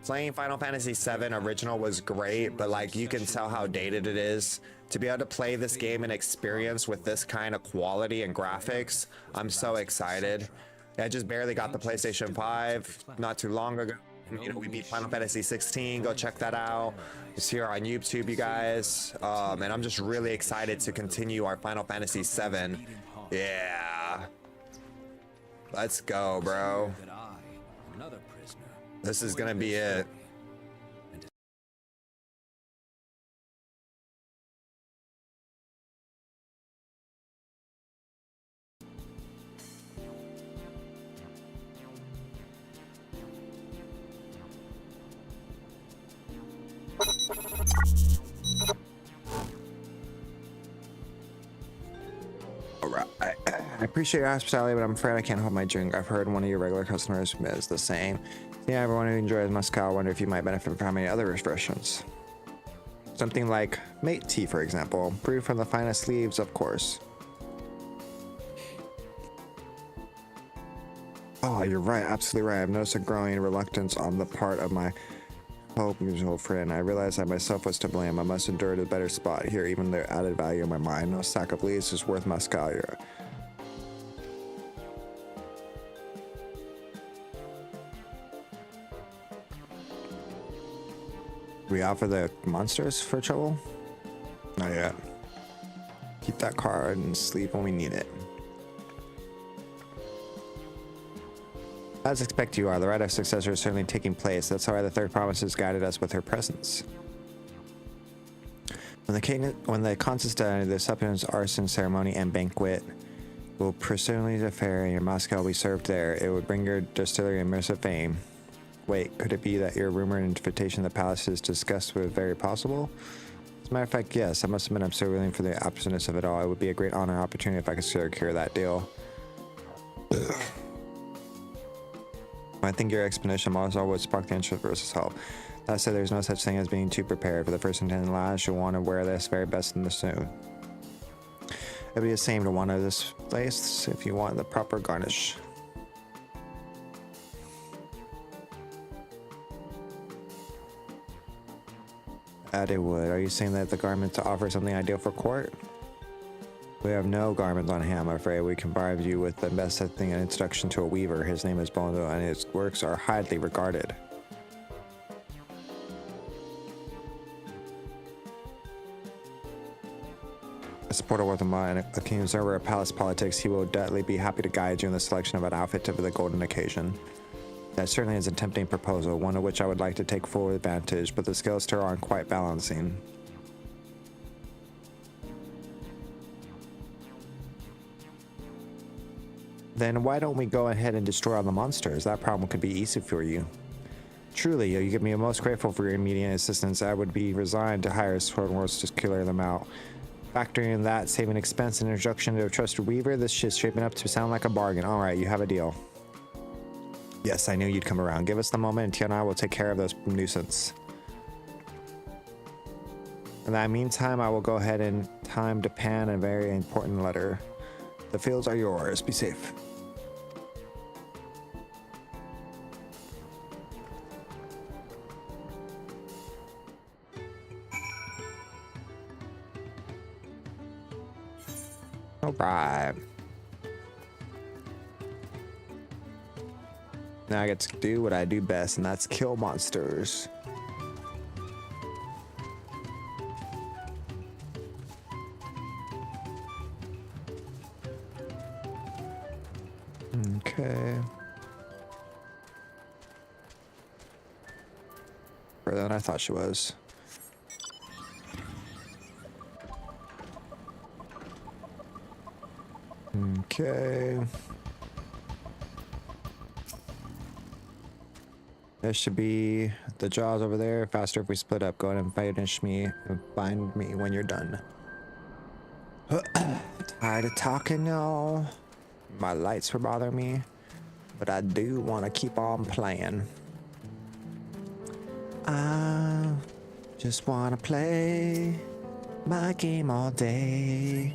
Playing Final Fantasy VII Original was great, but like you can tell how dated it is. To be able to play this game and experience with this kind of quality and graphics, I'm so excited. I just barely got the PlayStation 5 not too long ago. You know, we beat Final Fantasy 16. Go check that out. It's here on YouTube, you guys. And I'm just really excited to continue our Final Fantasy 7. Yeah. Let's go, bro. This is gonna be it. Alright. I appreciate your hospitality, but I'm afraid I can't hold my drink. I've heard one of your regular customers is the same. Yeah, everyone who enjoys mezcal, I wonder if you might benefit from any other refreshments. Something like mate tea, for example, brewed from the finest leaves, of course. Oh, you're right, absolutely right. I've noticed a growing reluctance on the part of my mutual friend. I realized I myself was to blame. I must endure to a better spot here, even the added value in my mind. No sack of leaves is worth mezcal here. We offer the monsters for trouble? Not yet. Keep that card and sleep when we need it. As expected you are, the rite of successor is certainly taking place. That's why the third promise has guided us with her presence. When the consistent the supplements, arson ceremony and banquet will personally the fair and your moscow will be served there. It would bring your distillery immersive fame. Wait, could it be that your rumored invitation to the palace is discussed with very possible? As a matter of fact, yes. I must admit I'm so willing for the absence of it all. It would be a great honor and opportunity if I could secure that deal. I think your explanation also would spark the interest versus help. That said, there's no such thing as being too prepared. For the first intended last, you'll want to wear this very best in the suit. It'll be the same to one of this place if you want the proper garnish. It would. Are you saying that the garment to offer something ideal for court? We have no garments on hand, I'm afraid. We can provide you with the best thing, an introduction to a weaver. His name is Bondo, and his works are highly regarded. A supporter with him and a keen observer of palace politics, he will doubtless be happy to guide you in the selection of an outfit for the golden occasion. That certainly is a tempting proposal, one of which I would like to take full advantage, but the scales still aren't quite balancing. Then why don't we go ahead and destroy all the monsters? That problem could be easy for you. Truly, you give me most grateful for your immediate assistance. I would be resigned to hire sword warriors to clear them out. Factoring in that, saving expense and introduction to a trusted weaver, this shit's shaping up to sound like a bargain. Alright, you have a deal. Yes, I knew you'd come around. Give us the moment and Tia and I will take care of those nuisance. In that meantime, I will go ahead and time to pan a very important letter. The fields are yours. Be safe. Alright. Now I get to do what I do best, and that's kill monsters. Okay. Further than I thought she was. Okay. There should be the jaws over there. Faster if we split up. Go ahead and finish me and find me when you're done. Tired of talking, y'all. My lights were bothering me, but I do want to keep on playing. I just want to play my game all day.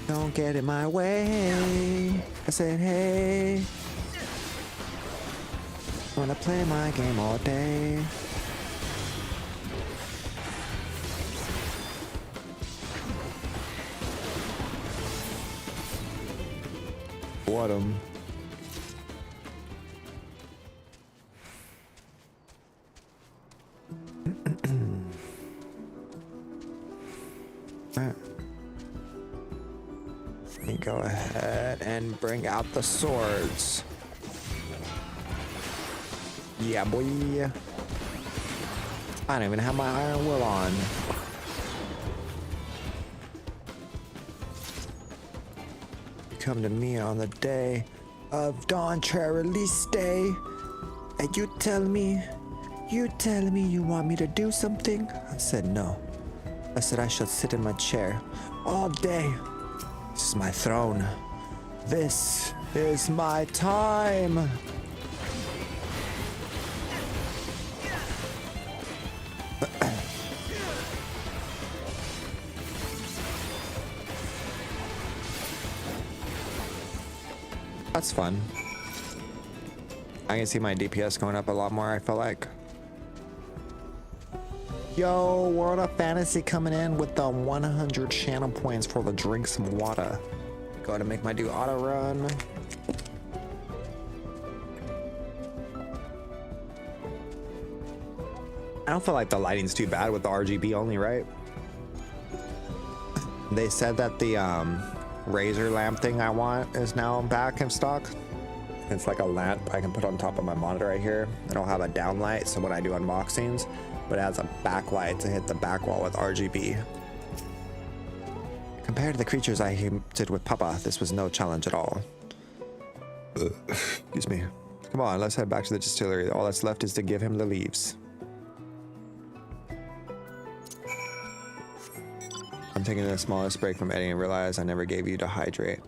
Don't get in my way. I said, hey. Wanna play my game all day. What 'em. Let me go ahead and bring out the swords. Yeah, boy. I don't even have my iron will on. You come to me on the day of Dawntrail release day, and you tell me you want me to do something? I said no. I said I should sit in my chair all day. This is my throne. This is my time. That's fun. I can see my DPS going up a lot more, I feel like. Yo, World of Fantasy coming in with the 100 channel points for the drink some water. Go ahead and make my do auto run. I don't feel like the lighting's too bad with the RGB only, right? They said that the razor lamp thing I want is now back in stock. It's like a lamp I can put on top of my monitor right here. It'll have a downlight, so when I do unboxings, but it has a backlight to hit the back wall with RGB. Compared to the creatures I did with Papa, this was no challenge at all. Excuse me. Come on, let's head back to the distillery. All that's left is to give him the leaves. I'm taking the smallest break from editing and realize I never gave you to hydrate.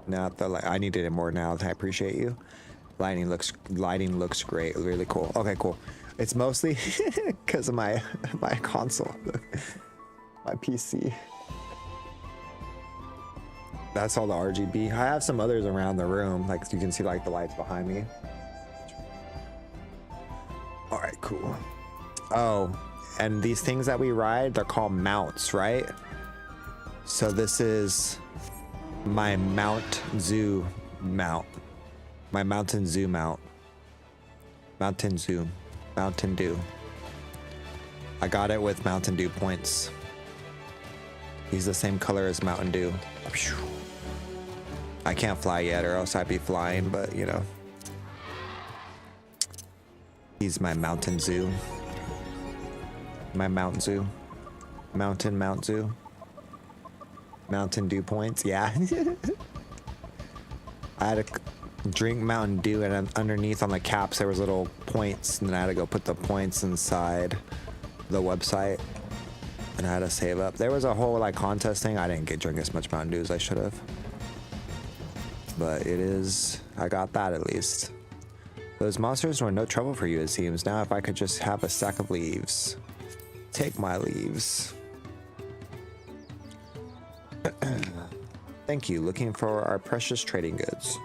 Now I needed it more now. I appreciate you. Lighting looks great. Really cool. Okay, cool. It's mostly because of my console, my PC. That's all the RGB. I have some others around the room, like you can see like the lights behind me. All right, cool. Oh, and these things that we ride, they're called mounts, right? So this is my Mountain Zoo mount. My Mountain Zoo mount. Mountain Zoo. Mountain Dew. I got it with Mountain Dew points. He's the same color as Mountain Dew. I can't fly yet or else I'd be flying, but you know. He's my Mountain Zoo. My Mountain Zoo. Mount Zoo. Mountain Dew points, yeah. I had to drink Mountain Dew and underneath on the caps there was little points and then I had to go put the points inside the website and I had to save up. There was a whole like contest thing. I didn't drink as much Mountain Dew as I should have. But it is, I got that at least. Those monsters were no trouble for you it seems. Now if I could just have a stack of leaves. Take my leaves. Thank you. Looking for our precious trading goods.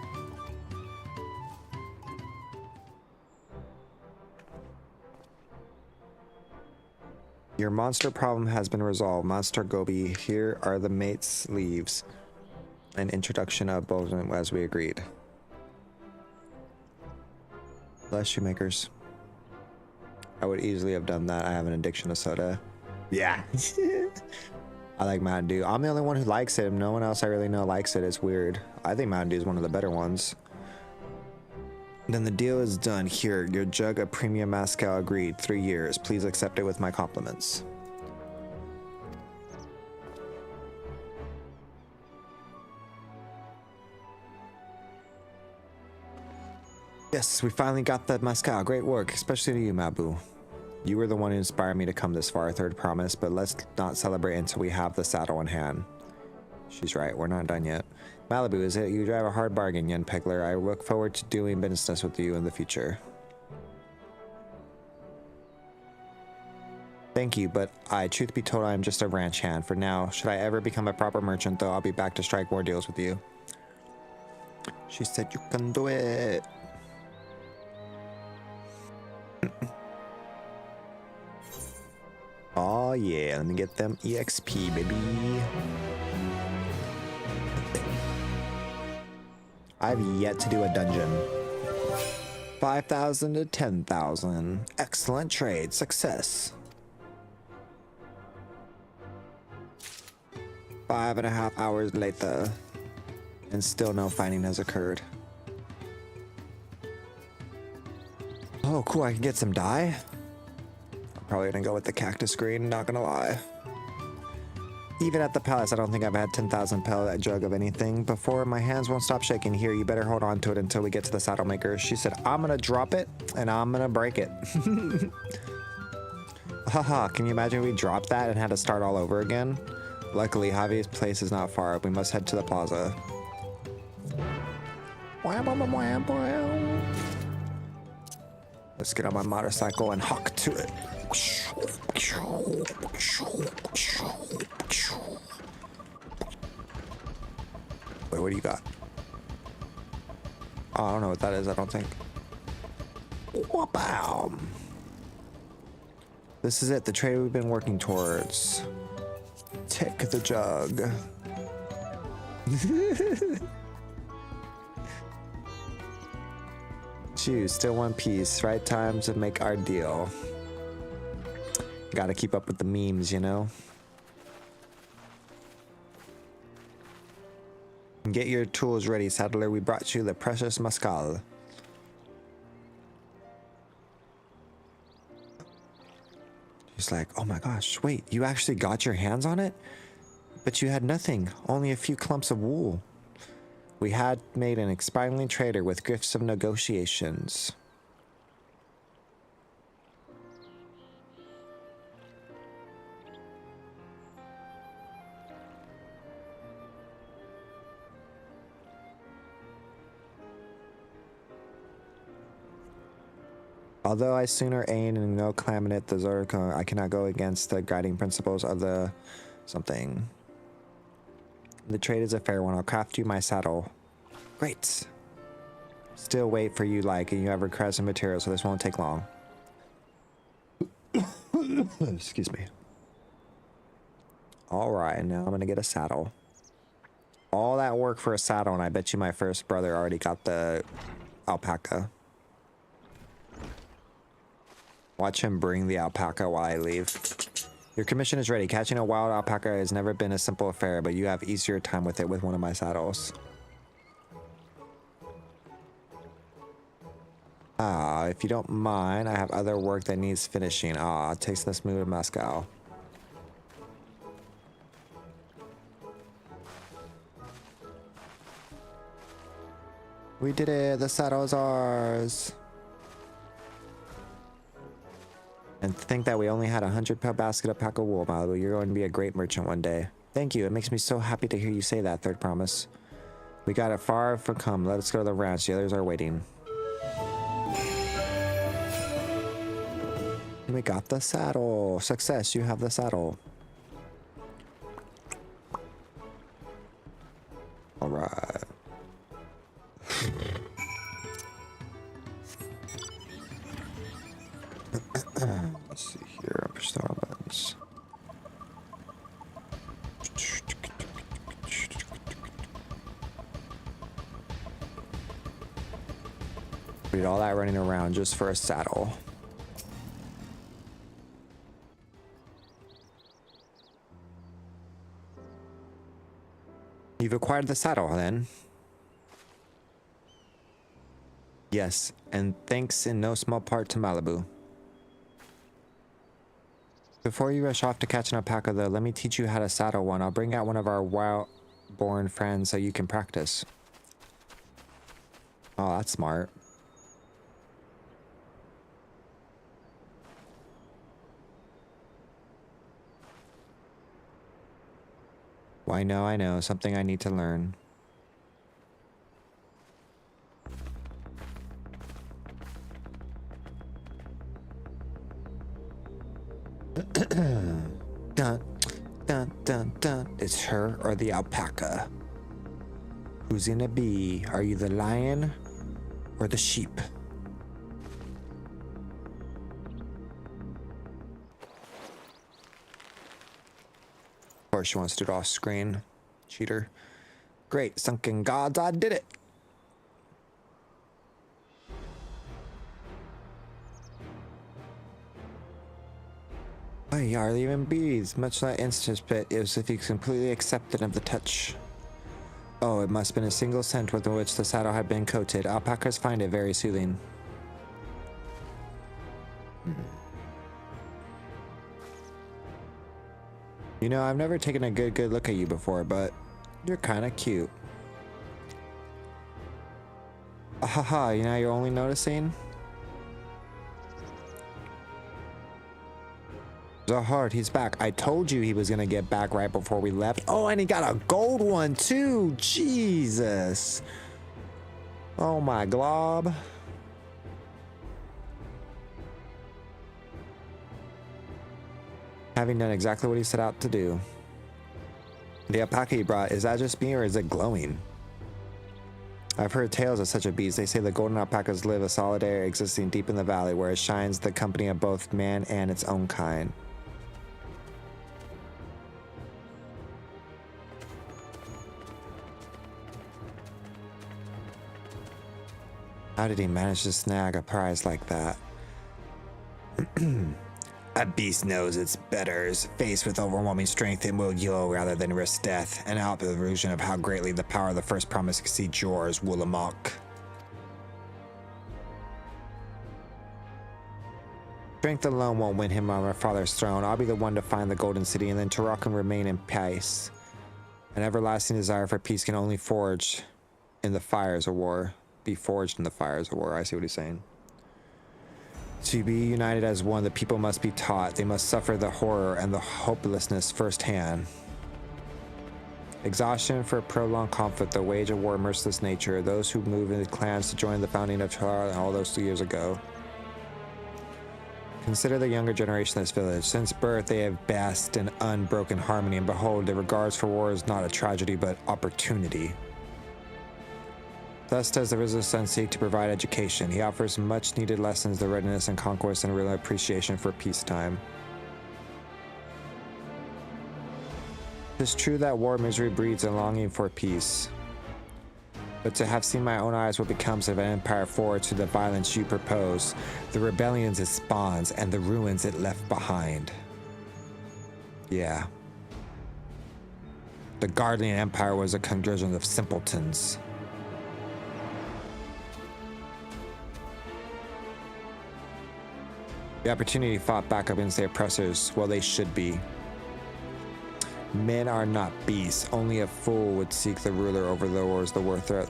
Your monster problem has been resolved. Monster Gobi, here are the mate's leaves. An introduction of both as we agreed. Bless you, makers. I would easily have done that. I have an addiction to soda. Yeah. I like Mountain Dew. I'm the only one who likes it. No one else I really know likes it. It's weird. I think Mountain Dew is one of the better ones. Then the deal is done. Here, your jug of premium Moscow agreed. 3 years. Please accept it with my compliments. Yes, we finally got the Moscow. Great work, especially to you, Mabu. You were the one who inspired me to come this far, third promise, but let's not celebrate until we have the saddle in hand. She's right, we're not done yet. Malibu, is it? You drive a hard bargain, young Pegler. I look forward to doing business with you in the future. Thank you, but truth be told, I'm just a ranch hand for now. Should I ever become a proper merchant, though, I'll be back to strike more deals with you. She said you can do it. Oh yeah, let me get them EXP, baby. I've yet to do a dungeon. 5,000 to 10,000. Excellent trade. Success. 5.5 hours later. And still no fighting has occurred. Oh, cool. I can get some dye. I'm probably gonna go with the cactus green, not gonna lie. Even at the palace, I don't think I've had 10,000 pellet jug of anything before. My hands won't stop shaking. Here, you better hold on to it until we get to the saddle maker. She said, I'm gonna drop it and I'm gonna break it. Haha, can you imagine if we dropped that and had to start all over again? Luckily, Javi's place is not far. We must head to the plaza. Let's get on my motorcycle and hawk to it. Wait, what do you got? Oh, I don't know what that is, I don't think. Wow. This is it, the trade we've been working towards. Take the jug. Choose, still one piece. Right time to make our deal. Gotta keep up with the memes, you know? Get your tools ready, saddler. We brought you the precious mescal. He's like, oh my gosh, wait, you actually got your hands on it? But you had nothing, only a few clumps of wool. We had made an expiring trader with gifts of negotiations. Although I sooner aim and no claminate the Zordicon, I cannot go against the guiding principles of the something. The trade is a fair one. I'll craft you my saddle. Great. Still wait for you and you have requested material, so this won't take long. Excuse me. Alright, now I'm gonna get a saddle. All that work for a saddle, and I bet you my first brother already got the alpaca. Watch him bring the alpaca while I leave. Your commission is ready. Catching a wild alpaca has never been a simple affair, but you have easier time with it with one of my saddles. If you don't mind, I have other work that needs finishing. Taste the smooth Moscow. We did it. The saddle is ours. And think that we only had a 100-pound basket of pack of wool, Malibu. You're going to be a great merchant one day. Thank you. It makes me so happy to hear you say that, third promise. We got it far from come. Let us go to the ranch. The others are waiting. We got the saddle. Success. You have the saddle. All right. Let's see here, personas. We did all that running around just for a saddle. You've acquired the saddle, then? Yes, and thanks in no small part to Malibu. Before you rush off to catch an alpaca, though, let me teach you how to saddle one. I'll bring out one of our wild-born friends so you can practice. Oh, that's smart. Well, I know. Something I need to learn. Dun, dun, dun, dun. It's her or the alpaca. Who's gonna be? Are you the lion or the sheep? Of course she wants to do it off screen. Cheater. Great, sunken gods, I did it. Oh, he hardly even breathes, much like instant spit, as if he's completely accepted of the touch. Oh, it must have been a single scent with which the saddle had been coated. Alpacas find it very soothing. You know, I've never taken a good look at you before, but you're kind of cute. Haha, you know you're only noticing? Zahard, he's back. I told you he was gonna get back right before we left. Oh, and he got a gold one too. Jesus. Oh my glob. Having done exactly what he set out to do. The alpaca he brought, is that just me or is it glowing? I've heard tales of such a beast. They say the golden alpacas live a solitary existing deep in the valley where it shines the company of both man and its own kind. How did he manage to snag a prize like that? A beast knows its betters. Faced with overwhelming strength, it will yield rather than risk death. An outward illusion of how greatly the power of the first promise exceeds yours, Woolamok. Strength alone won't win him on my father's throne. I'll be the one to find the Golden City, and then Turok can remain in peace. An everlasting desire for peace can only forge in the fires of war. Be forged in the fires of war. I see what he's saying. To be united as one, the people must be taught. They must suffer the horror and the hopelessness firsthand. Exhaustion for prolonged conflict, the wage of war, merciless nature. Those who move into clans to join the founding of Char all those 2 years ago. Consider the younger generation of this village. Since birth, they have basked in unbroken harmony, and behold, their regards for war is not a tragedy, but opportunity. Thus does the risen sun seek to provide education. He offers much needed lessons, the readiness and conquest, and real appreciation for peacetime. It is true that war misery breeds a longing for peace. But to have seen my own eyes what becomes of an empire forward to the violence you propose, the rebellions it spawns, and the ruins it left behind. Yeah. The Guardian Empire was a congregation of simpletons. The opportunity fought back against the oppressors. Well, they should be. Men are not beasts. Only a fool would seek the ruler over the wars the war threat.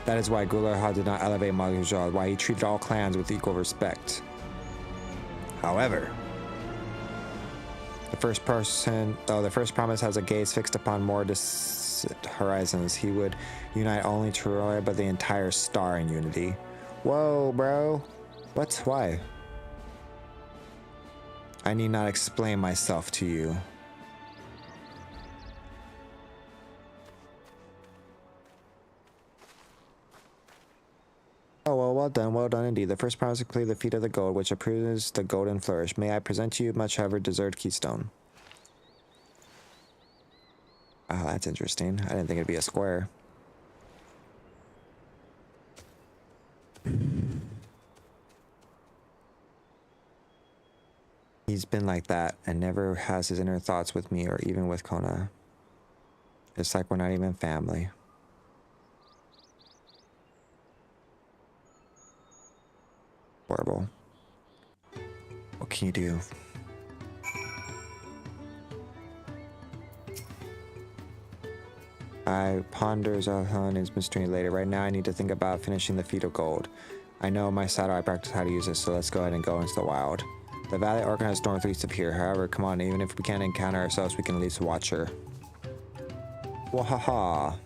That is why Gullarha did not elevate Malujal, why he treated all clans with equal respect. However, the first promise has a gaze fixed upon more distant horizons. He would unite only Troy, but the entire star in unity. Whoa, bro. What? Why? I need not explain myself to you. Oh, well done indeed. The first promise to complete the feat of the gold, which approves the golden flourish. May I present to you much however deserved keystone. Oh, that's interesting. I didn't think it'd be a square. He's been like that and never has his inner thoughts with me or even with Kona. It's like we're not even family. horrible. What can you do? I ponder Zalhan's mystery later. Right now I need to think about finishing the feat of gold. I know my saddle, I practice how to use this, so let's go ahead and go into the wild. The valley organized northeast of here. However, come on, even if we can't encounter ourselves, we can at least watch her. Wahaha.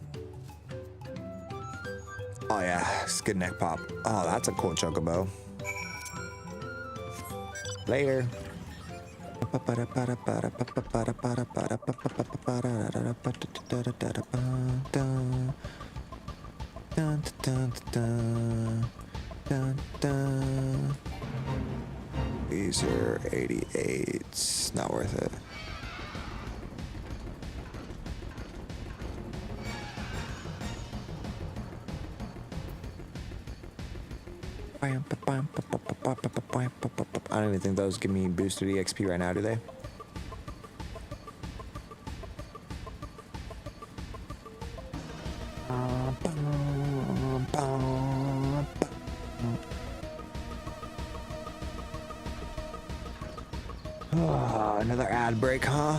Oh yeah, it's good neck pop. Oh, that's a cool chocobo. Later. These are 88s. Not worth it. I don't even think those give me boosted EXP right now, do they? Oh, another ad break, huh?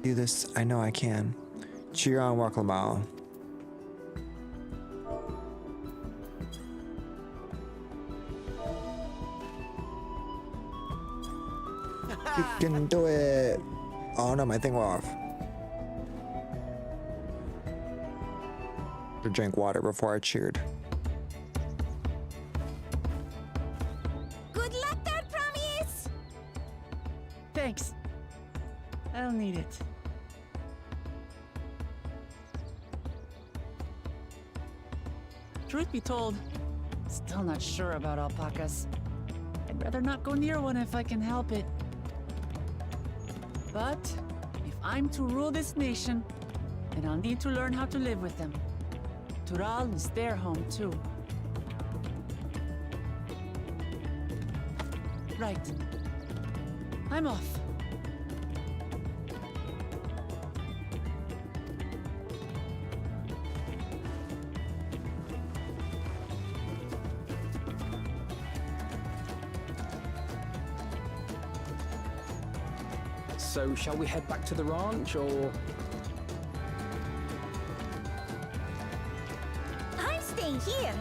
Do this. I know I can. Cheer on, Waklamal. You can do it. Oh no, my thing went off. To drink water before I cheered. Good luck there, Promise! Thanks. I'll need it. Truth be told, still not sure about alpacas. I'd rather not go near one if I can help it. But if I'm to rule this nation, then I'll need to learn how to live with them. Tural is their home too. Right. I'm off. So, shall we head back to the ranch, or...? I'm staying here.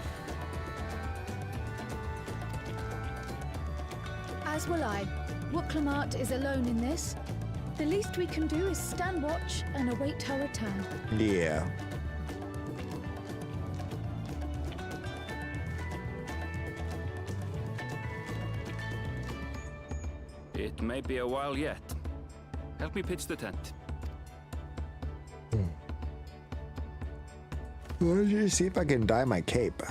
As will I. Wooklamart is alone in this. The least we can do is stand watch and await her return. Yeah. It may be a while yet. Help me pitch the tent. Let me see if I can dye my cape.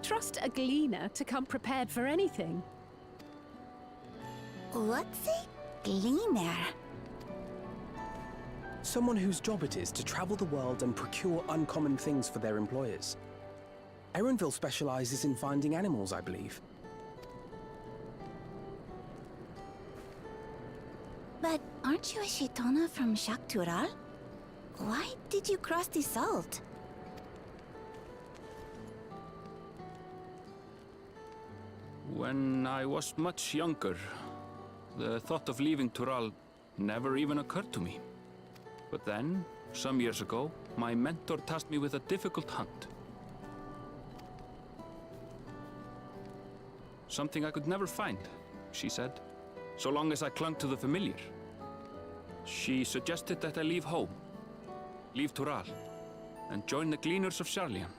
Trust a gleaner to come prepared for anything. What's a gleaner? Someone whose job it is to travel the world and procure uncommon things for their employers. Erenville specializes in finding animals, I believe. But aren't you a Shitona from Shaktural? Why did you cross the salt? When I was much younger, the thought of leaving Tural never even occurred to me. But then, some years ago, my mentor tasked me with a difficult hunt. Something I could never find, she said, so long as I clung to the familiar. She suggested that I leave home, leave Tural, and join the Gleaners of Sharlian.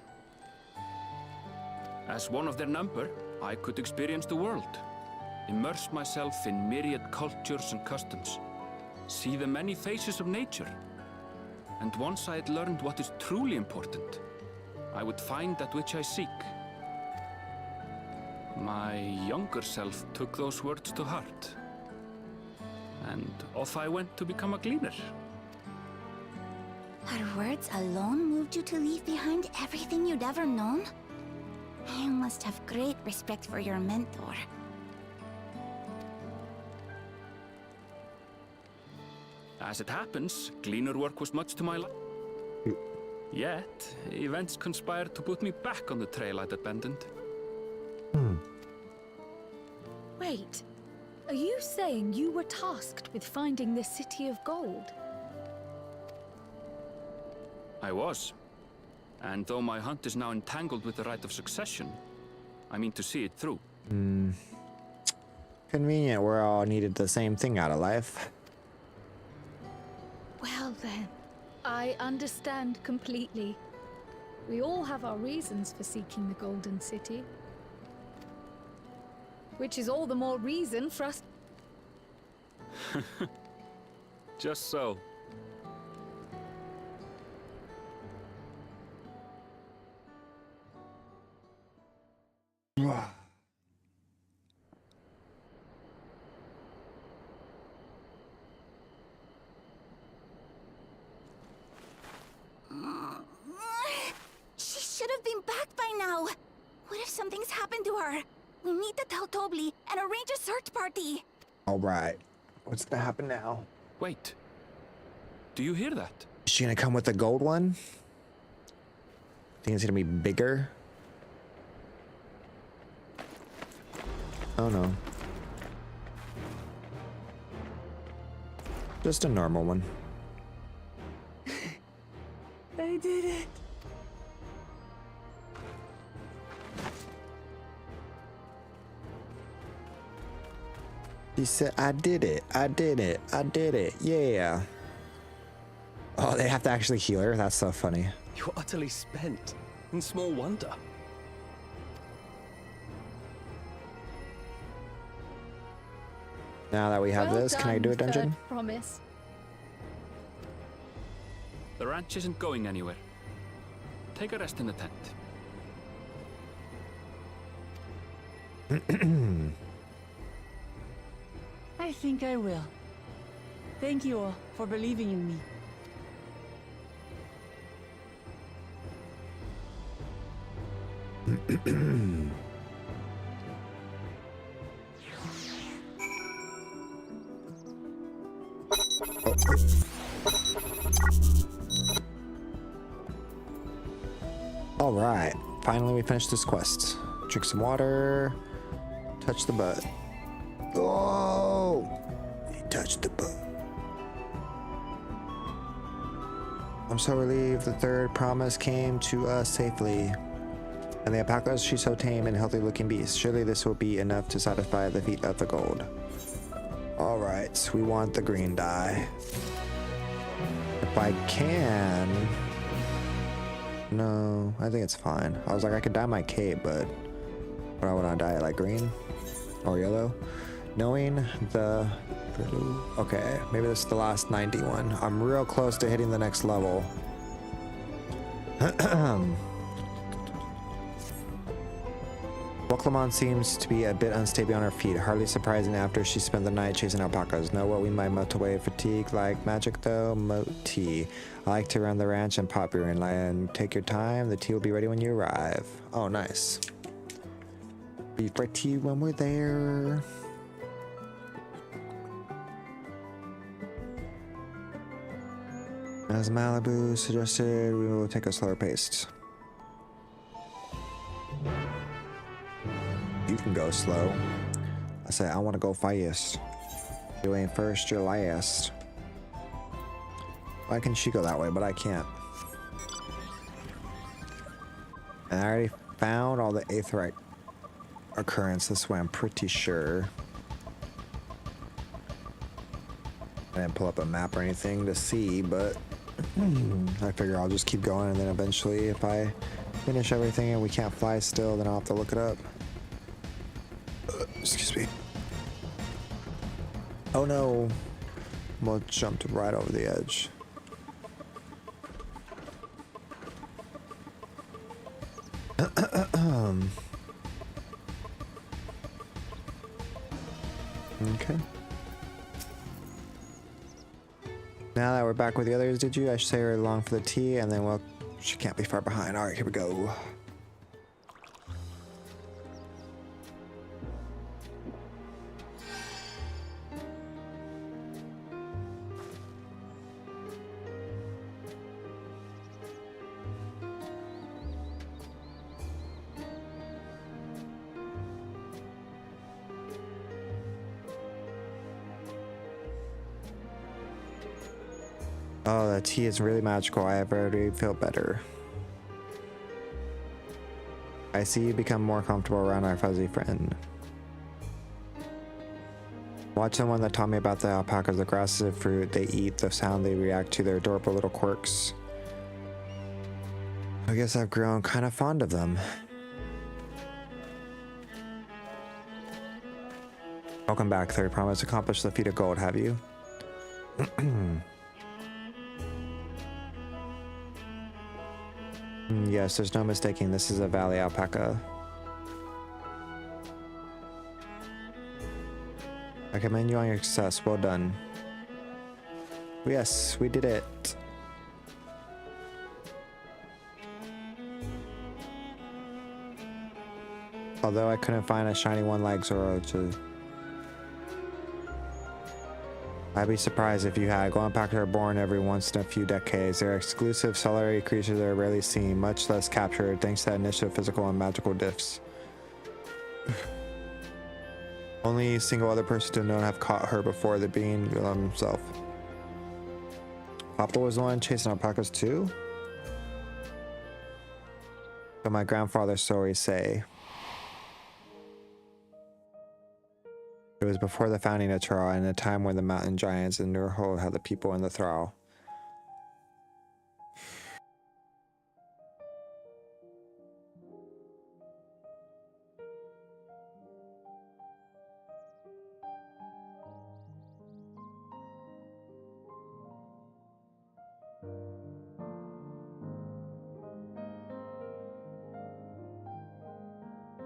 As one of their number, I could experience the world, immerse myself in myriad cultures and customs, see the many faces of nature. And once I had learned what is truly important, I would find that which I seek. My younger self took those words to heart. and off I went to become a cleaner. Our words alone moved you to leave behind everything you'd ever known? You must have great respect for your mentor. As it happens, cleaner work was much to my liking. Yet, events conspired to put me back on the trail I'd abandoned. Wait, are you saying you were tasked with finding the City of Gold? I was. And though my hunt is now entangled with the right of succession, I mean to see it through. Convenient, we're all needed the same thing out of life. Well then, I understand completely. We all have our reasons for seeking the Golden City. Which is all the more reason for us... Just so. She should have been back by now. What if something's happened to her? We need to tell Tobli and arrange a search party. All right, what's gonna happen now? Wait. Do you hear that? Is she gonna come with the gold one? Think it's gonna be bigger? Oh no. Just a normal one. I did it. He said, I did it, I did it, I did it, yeah. Oh, they have to actually heal her? That's so funny. You're utterly spent, and small wonder. Now that we have Well this, can I done, do a dungeon? Third promise. The ranch isn't going anywhere. Take a rest in the tent. I think I will. Thank you all for believing in me. All right, finally we finished this quest. Drink some water, touch the butt. Oh, he touched the butt. I'm so relieved the third promise came to us safely. And the alpacas, she's so tame and healthy looking beast. Surely this will be enough to satisfy the feat of the gold. All right, we want the green dye. If I can... No, I think it's fine. I was like, I could dye my cape, but I want to dye it like green or yellow. Knowing the... Okay, maybe this is the last 91. I'm real close to hitting the next level. Woklamon seems to be a bit unstable on her feet, hardly surprising after she spent the night chasing alpacas. Know what we might melt away fatigue like magic though? Moat tea. I like to run the ranch and pop your and take your time. The tea will be ready when you arrive. Oh, nice. Be ready when we're there. As Malibu suggested, we will take a slower pace. You can go slow. I said, I want to go fast. You ain't first, you're last. Why can she go that way, but I can't? And I already found all the aetheryte occurrence this way, I'm pretty sure. I didn't pull up a map or anything to see, but I figure I'll just keep going, and then eventually if I finish everything and we can't fly still, then I'll have to look it up. Excuse me. Oh no. We'll jump right over the edge. Okay. Now that we're back with the others, did you? I should say her along for the tea, and then we'll... She can't be far behind. All right, here we go. Oh, the tea is really magical. I already feel better. I see you become more comfortable around our fuzzy friend. Watch the one that taught me about the alpacas. The grass is a fruit. They eat the sound. They react to their adorable little quirks. I guess I've grown kind of fond of them. Welcome back, Third Promise. Accomplished the feat of gold, have you? Yes, there's no mistaking. This is a valley alpaca. I commend you on your success. Well done. Yes, we did it. Although I couldn't find a shiny one like Zoro to... I'd be surprised if you had. Golden alpacas are born every once in a few decades. They're exclusive solitary creatures that are rarely seen, much less captured, thanks to that initiative, physical, and magical diffs. Only a single other person to know have caught her before the being himself. Papa was the one chasing alpacas too? But my grandfather's stories say. It was before the founding of Thrall, and a time when the mountain giants in Nurhold had the people in the Thrall.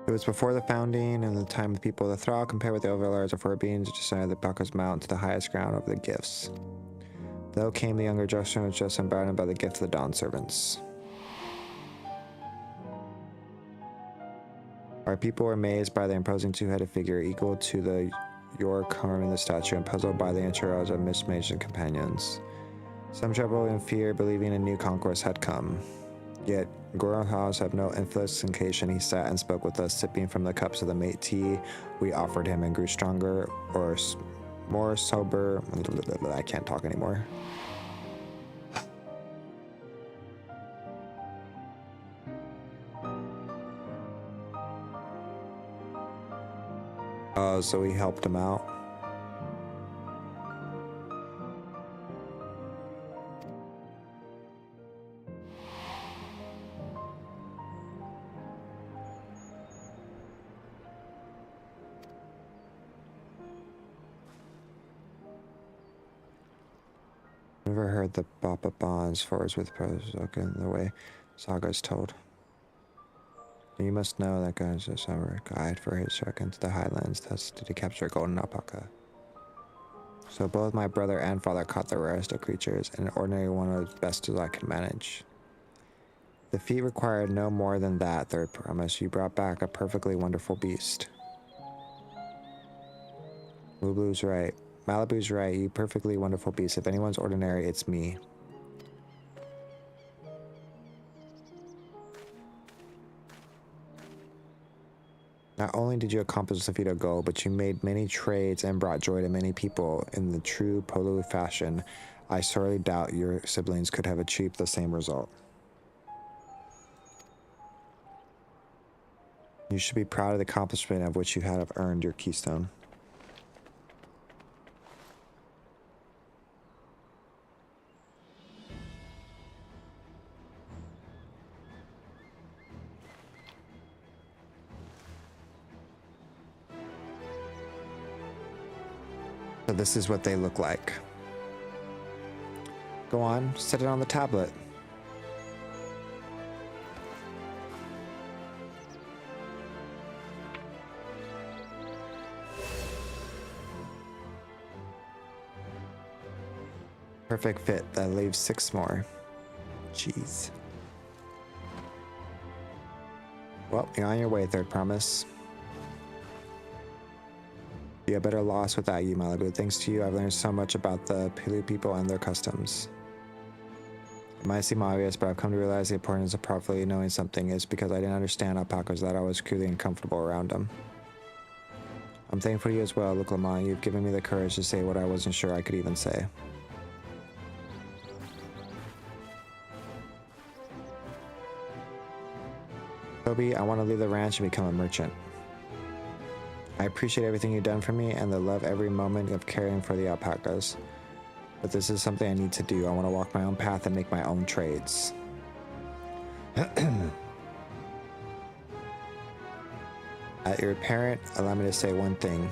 It was before the founding and the time of the people of the Thrall, compared with the overlords of four beings, which decided the Alpacas Mountain to the highest ground over the gifts. Though came the younger Justin, was just unbounded by the gift of the Dawn Servants. Our people were amazed by the imposing two-headed figure equal to the York carving the statue, and puzzled by the entourage of mismatched companions. Some trembled in fear, believing a new conquest had come. Yet, Goron House had no intoxication. He sat and spoke with us, sipping from the cups of the mate tea we offered him, and grew stronger or more sober. I can't talk anymore. Oh, so we helped him out. Never heard the Bappa bonds forwards with pros in the way Saga is told. You must know that God is a summer guide for his trek into the highlands, thus to capture a golden alpaca. So both my brother and father caught the rarest of creatures, and an ordinary one of the best as I could manage. The feat required no more than that, Third Promise. You brought back a perfectly wonderful beast. Lulu's right. Malibu's right, you perfectly wonderful beast. If anyone's ordinary, it's me. Not only did you accomplish the feat of gold, but you made many trades and brought joy to many people in the true Polu fashion. I sorely doubt your siblings could have achieved the same result. You should be proud of the accomplishment of which you have earned your keystone. So this is what they look like. Go on, set it on the tablet. Perfect fit. That leaves 6 more. Jeez. Well, you're on your way, Third Promise. You have better loss without you, Malibu. Thanks to you, I've learned so much about the Pilu people and their customs. It might seem obvious, but I've come to realize the importance of properly knowing something is because I didn't understand alpacas that I was cruelly uncomfortable around them. I'm thankful to you as well, Luke Lamont. You've given me the courage to say what I wasn't sure I could even say. Toby, I want to leave the ranch and become a merchant. I appreciate everything you've done for me and the love every moment of caring for the alpacas. But this is something I need to do. I want to walk my own path and make my own trades. As your parent, allow me to say one thing.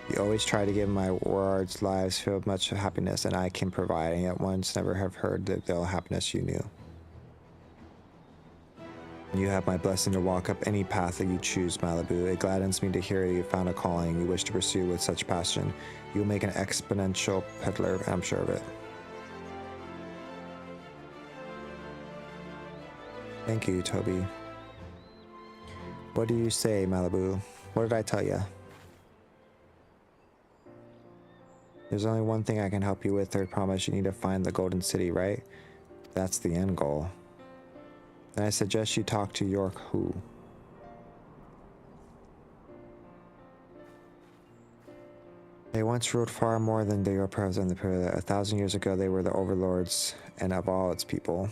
You always try to give my wards' lives filled with much happiness, and I can provide, and yet once never have heard the happiness you knew. You have my blessing to walk up any path that you choose, Malibu. It gladdens me to hear you found a calling you wish to pursue with such passion. You will make an exponential peddler, I'm sure of it. Thank you, Toby. What do you say, Malibu? What did I tell you? There's only one thing I can help you with, Third Promise. You need to find the Golden City, right? That's the end goal. Then I suggest you talk to York Who. They once ruled far more than they are present in the period. 1,000 years ago, they were the overlords and of all its people.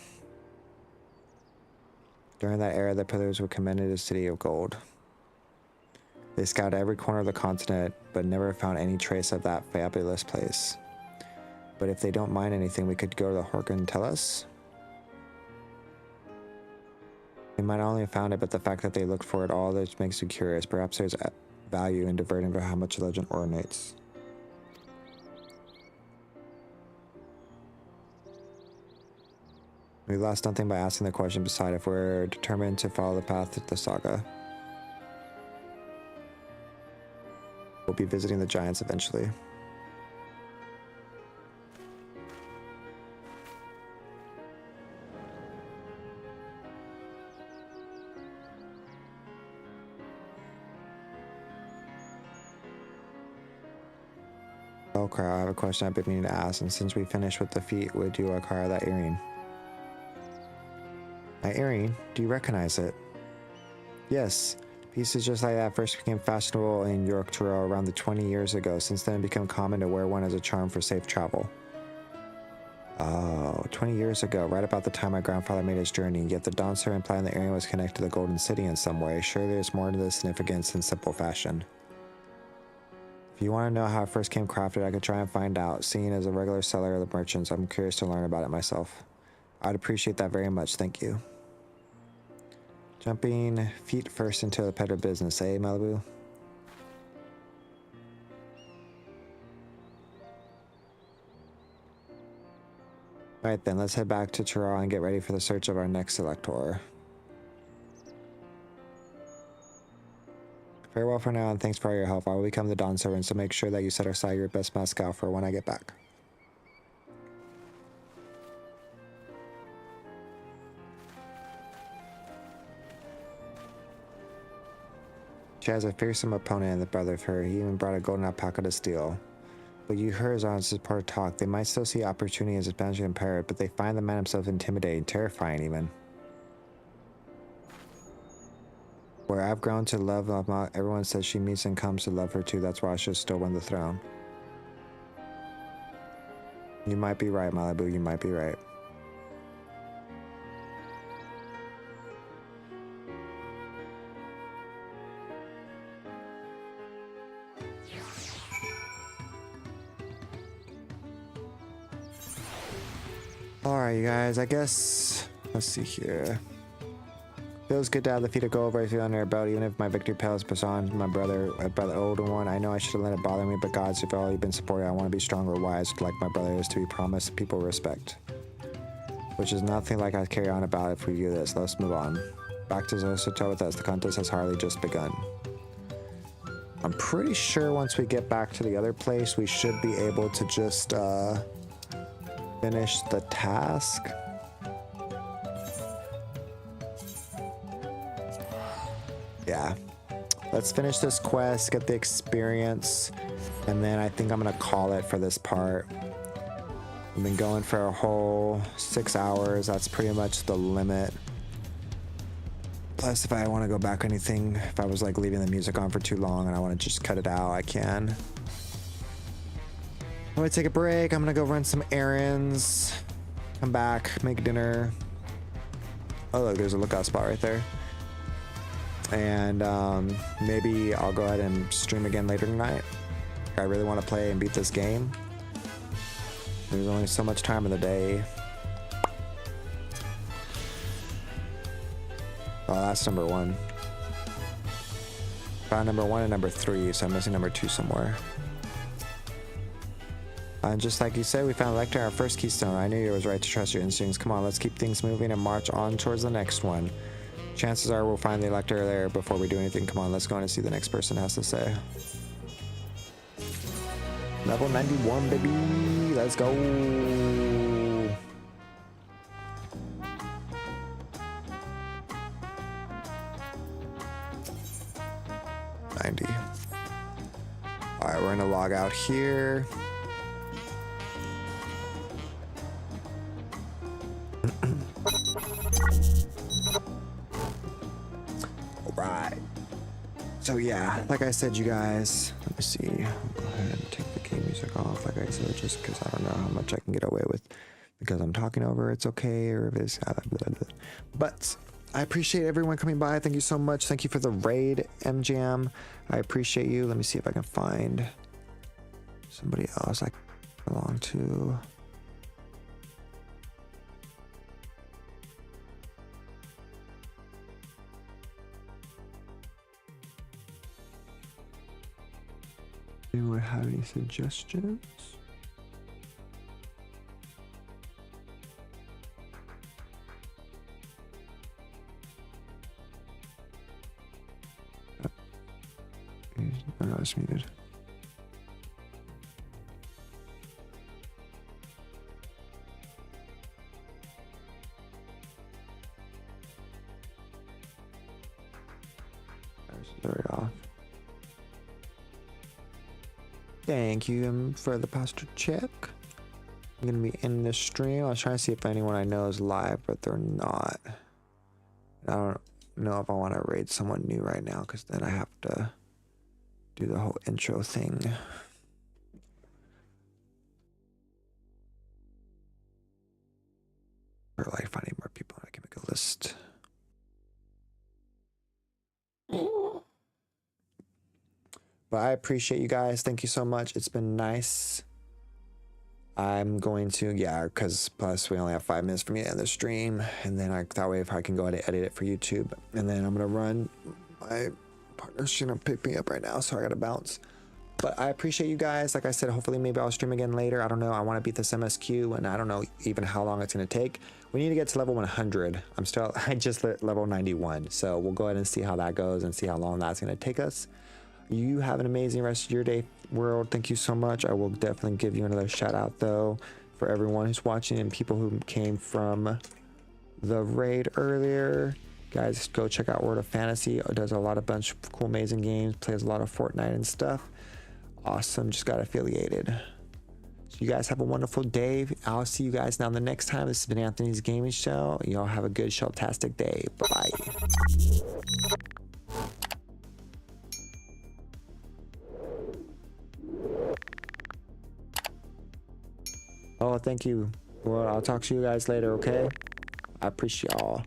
During that era, the pillars were commended a city of gold. They scouted every corner of the continent, but never found any trace of that fabulous place. But if they don't mind anything, we could go to the Horgan and tell us? We might only have found it, but the fact that they looked for it all that makes you curious. Perhaps there's value in diverting to how much legend originates. We lost nothing by asking the question beside if we're determined to follow the path of the saga. We'll be visiting the giants eventually. Oh crap, I have a question I've been meaning to ask, and since we finished with the feat, would you acquire that earring? My earring? Do you recognize it? Yes. Pieces just like that first became fashionable in York Tyrrell around 20 years ago. Since then, it became common to wear one as a charm for safe travel. Oh, 20 years ago, right about the time my grandfather made his journey, yet the Dawntrail implying the earring was connected to the Golden City in some way. Surely there's more to the significance than simple fashion. If you want to know how it first came crafted, I could try and find out. Seeing as a regular seller of the merchants, I'm curious to learn about it myself. I'd appreciate that very much, thank you. Jumping feet first into the peddler business, eh, Malibu? Alright then, let's head back to Tyrrell and get ready for the search of our next selector. Farewell for now, and thanks for all your help. I will become the Dawn Servant, so make sure that you set aside your best mascot for when I get back. She has a fearsome opponent in the brother of her. He even brought a golden alpaca to steal. But you heard on support talk. They might still see opportunity as a Spanish imperator, but they find the man himself intimidating, terrifying even. Where I've grown to love Lamont, everyone says she meets and comes to love her too. That's why I should still win the throne. You might be right, Malibu. You might be right. Alright, you guys, I guess, let's see here. Feels good to have the feat of gold right under our belt, even if my victory pales beyond my brother, the older one. I know I should have let it bother me, but gods, if all you've been supporting, I want to be stronger, wise, like my brother is to be promised, people respect. Which is nothing like I carry on about if we do this. Let's move on. Back to Zosoto with us. The contest has hardly just begun. I'm pretty sure once we get back to the other place, we should be able to just, finish the task. Yeah. Let's finish this quest, get the experience, and then I think I'm gonna call it for this part. I've been going for a whole 6 hours. That's pretty much the limit. Plus, if I want to go back anything, if I was like leaving the music on for too long and I want to just cut it out, I can. I'm gonna take a break. I'm gonna go run some errands, come back, make dinner. Oh look, there's a lookout spot right there. And maybe I'll go ahead and stream again later tonight. I really want to play and beat this game. There's only so much time in the day. Oh, that's number 1. Found number 1 and number 3, so I'm missing number 2 somewhere. And just like you said, we found Lecter, our first keystone. I knew you was right to trust your instincts. Come on, let's keep things moving and march on towards the next one. Chances are we'll find the Elector there before we do anything. Come on, let's go in and see the next person has to say. Level 91, baby. Let's go. Alright, we're gonna log out here. Alright. So yeah, like I said, you guys, let me see. I'll go ahead and take the game music off, like I said, just because I don't know how much I can get away with because I'm talking over, it's okay, or if it's blah, blah, blah. But I appreciate everyone coming by. Thank you so much. Thank you for the raid, MJam. I appreciate you. Let me see if I can find somebody else I can belong to. Anyone have any suggestions? No, it's muted. Very off. Thank you for the posture check. I'm gonna be in the stream. I was trying to see if anyone I know is live, but they're not. I don't know if I want to raid someone new right now because then I have to do the whole intro thing. Or like finding more people, I can make a list. But I appreciate you guys. Thank you so much. It's been nice. I'm going to, yeah, because plus we only have 5 minutes for me to end the stream. And then that way if I can go ahead and edit it for YouTube. And then I'm going to run. My partner's going to pick me up right now, so I got to bounce. But I appreciate you guys. Like I said, hopefully maybe I'll stream again later. I don't know. I want to beat this MSQ, and I don't know even how long it's going to take. We need to get to level 100. I just lit level 91. So we'll go ahead and see how that goes and see how long that's going to take us. You have an amazing rest of your day, world. Thank you so much. I will definitely give you another shout out though for everyone who's watching and people who came from the raid earlier. Guys, go check out World of Fantasy. It does a bunch of cool, amazing games. Plays a lot of Fortnite and stuff. Awesome. Just got affiliated. So you guys have a wonderful day. I'll see you guys now the next time. This has been Anthony's Gaming Show. Y'all have a good, shell-tastic day. Bye-bye. Oh, thank you. Well, I'll talk to you guys later, okay? I appreciate y'all.